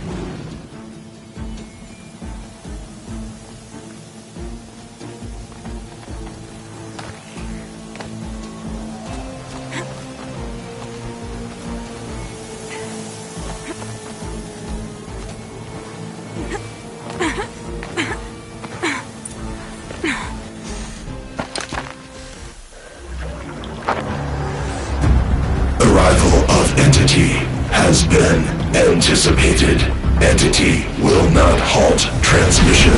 Entity has been anticipated. Entity will not halt transmission.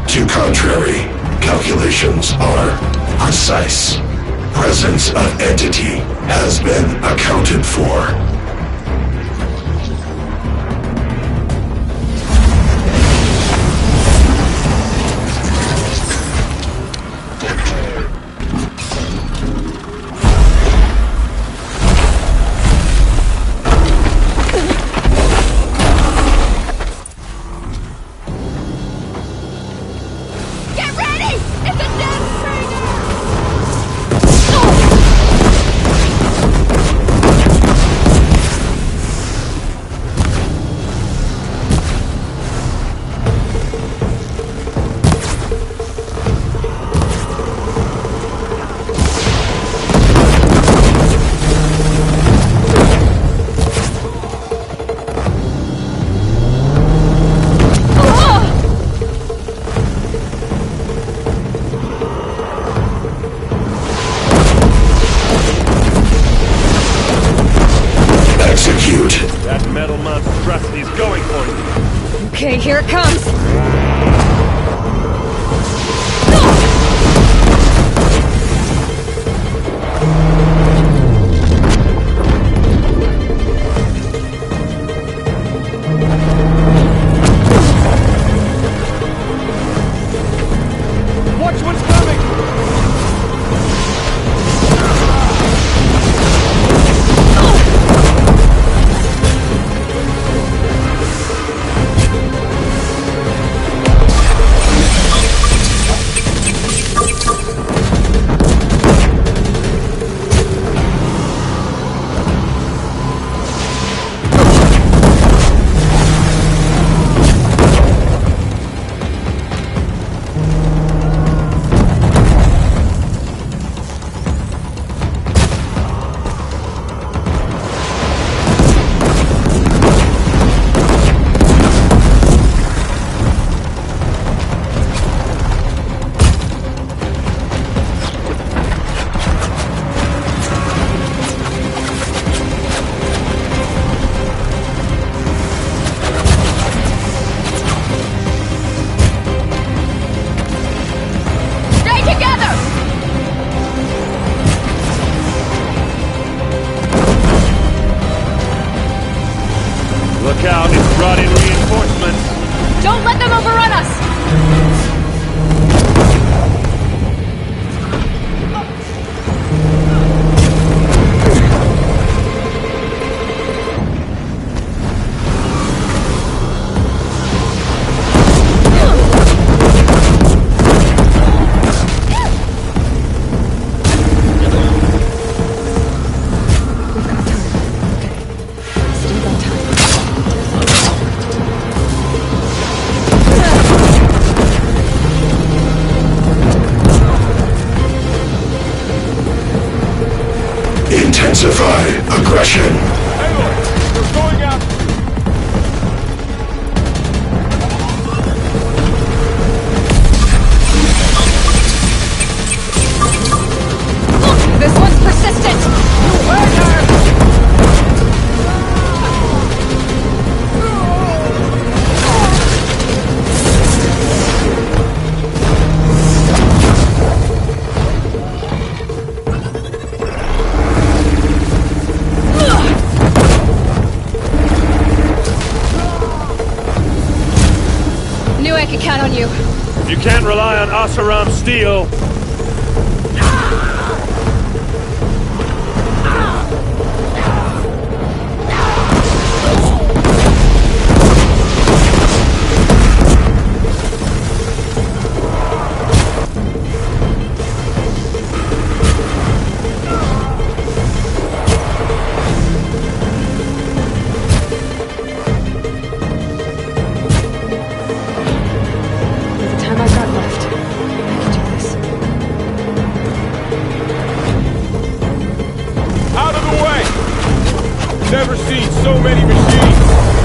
To contrary, calculations are precise. Presence of entity has been accounted for. Okay, here it comes! Watch what's coming! Intensify aggression. Aloy, we're going out. Look, this one's persistent! You heard her! Knew I could count on you. You can't rely on Asaram steel. Never seen so many machines!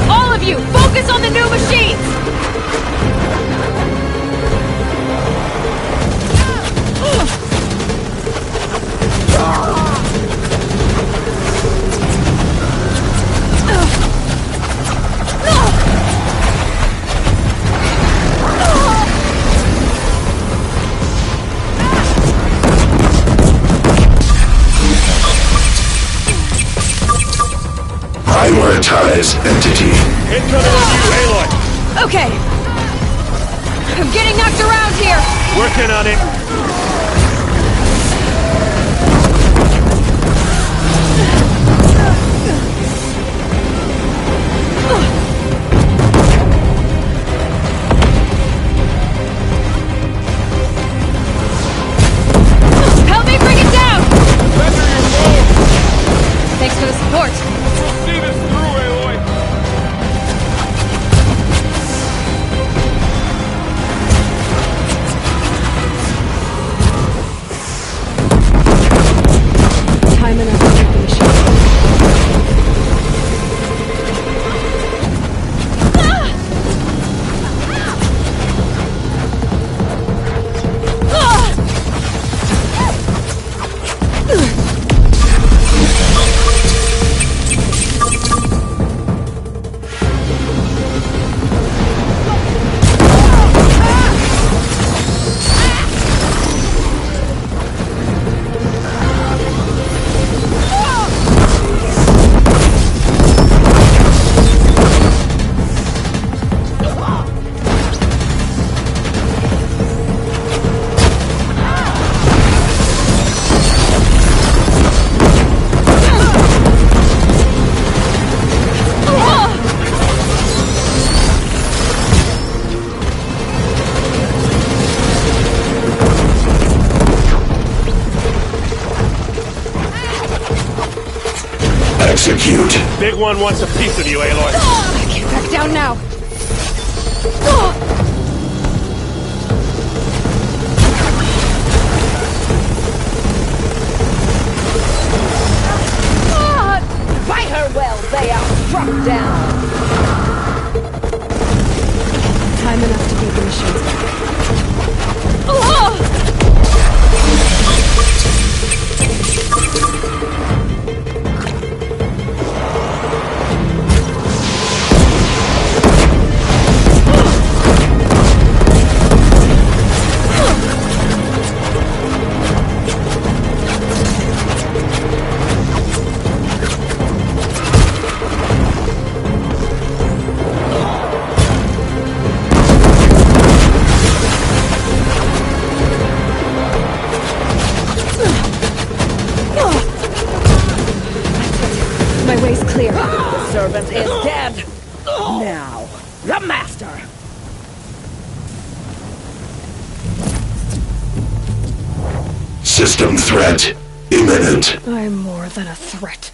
All of you, focus on the new machines! Prioritize entity. Incoming on you, Aloy! Okay. I'm getting knocked around here! Working on it. Help me bring it down! Render your move! Thanks for the support. We'll see this through, Aloy! Time enough to take the machine. Execute. Big one wants a piece of you, Aloy. I can't back down now. Fight her well, they are struck down. Time enough to beat the machines back. My way's clear. The servant is dead. Now, the master. System threat imminent. I'm more than a threat.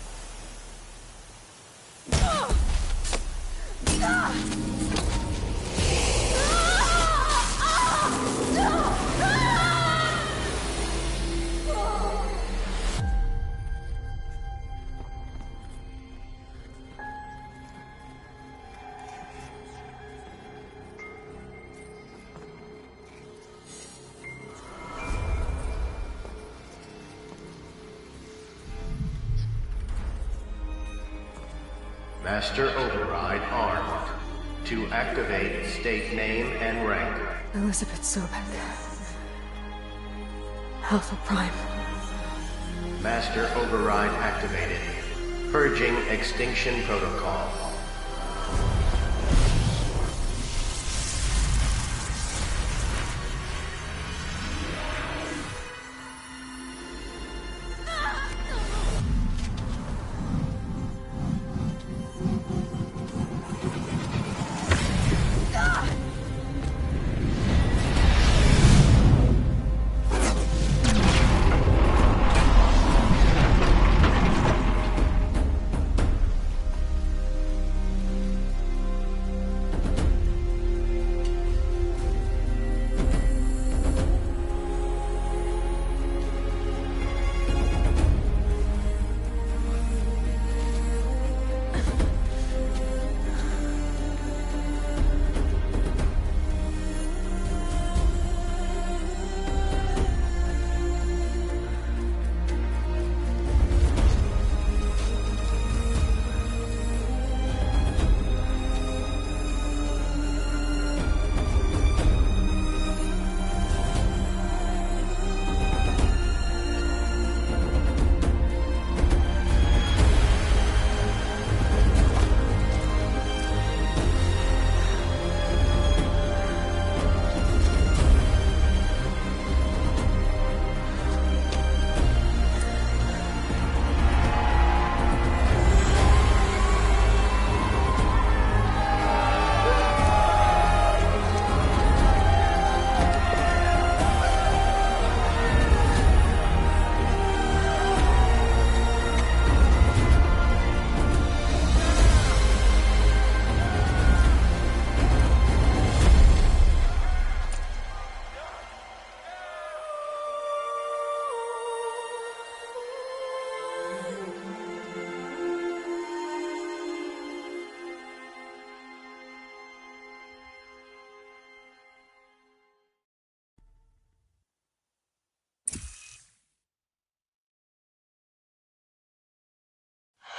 Master Override armed. To activate, state name and rank. Elizabeth Sobek. Alpha Prime. Master Override activated. Purging Extinction Protocol.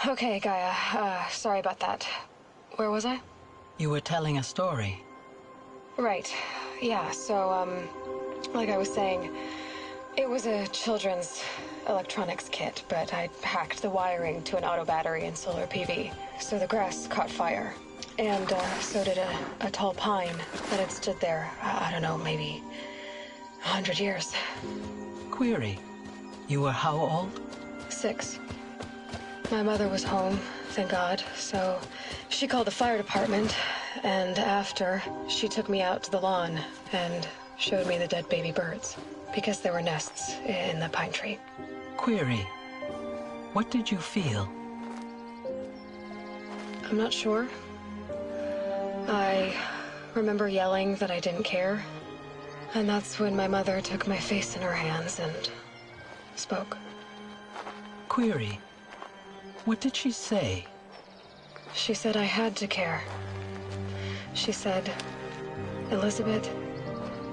Okay, Gaia. Sorry about that. Where was I? You were telling a story. Right. Yeah, so, like I was saying, it was a children's electronics kit, but I'd hacked the wiring to an auto battery and solar PV. So the grass caught fire. And, so did a tall pine that had stood there, I don't know, maybe 100 years. Query. You were how old? 6. My mother was home, thank God, so she called the fire department, and after, she took me out to the lawn and showed me the dead baby birds, because there were nests in the pine tree. Query. What did you feel? I'm not sure. I remember yelling that I didn't care, and that's when my mother took my face in her hands and spoke. Query. What did she say? She said I had to care. She said, Elizabeth,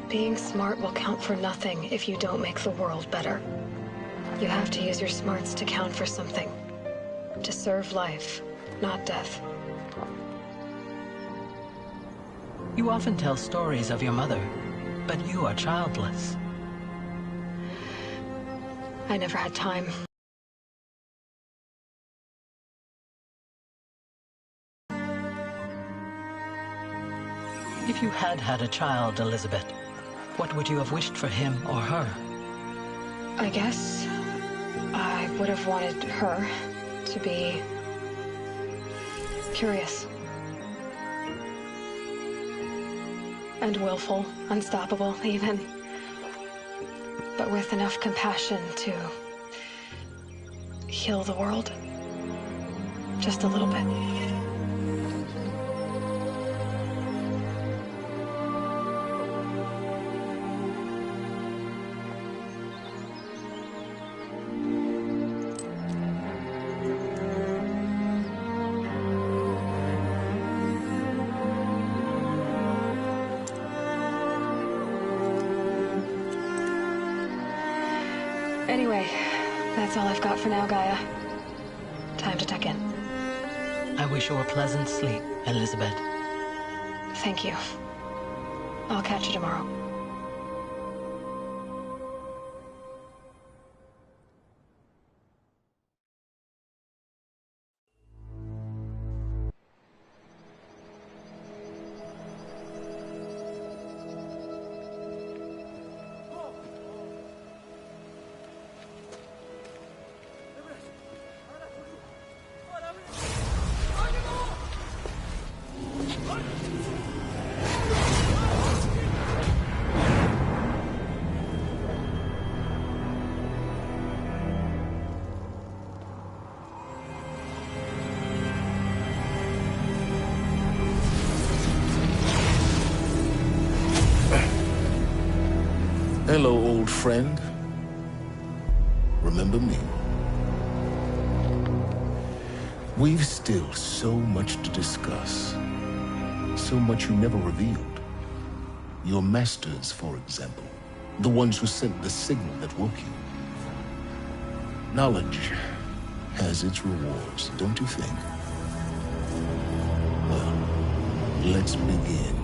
being smart will count for nothing if you don't make the world better. You have to use your smarts to count for something. To serve life, not death. You often tell stories of your mother, but you are childless. I never had time. If you had had a child, Elizabeth, what would you have wished for him or her? I guess I would have wanted her to be curious. And willful, unstoppable, even. But with enough compassion to heal the world. Just a little bit. Anyway, that's all I've got for now, Gaia. Time to tuck in. I wish you a pleasant sleep, Elizabeth. Thank you. I'll catch you tomorrow. Hello, old friend. Remember me? We've still so much to discuss. So much you never revealed. Your masters, for example. The ones who sent the signal that woke you. Knowledge has its rewards, don't you think? Well, let's begin.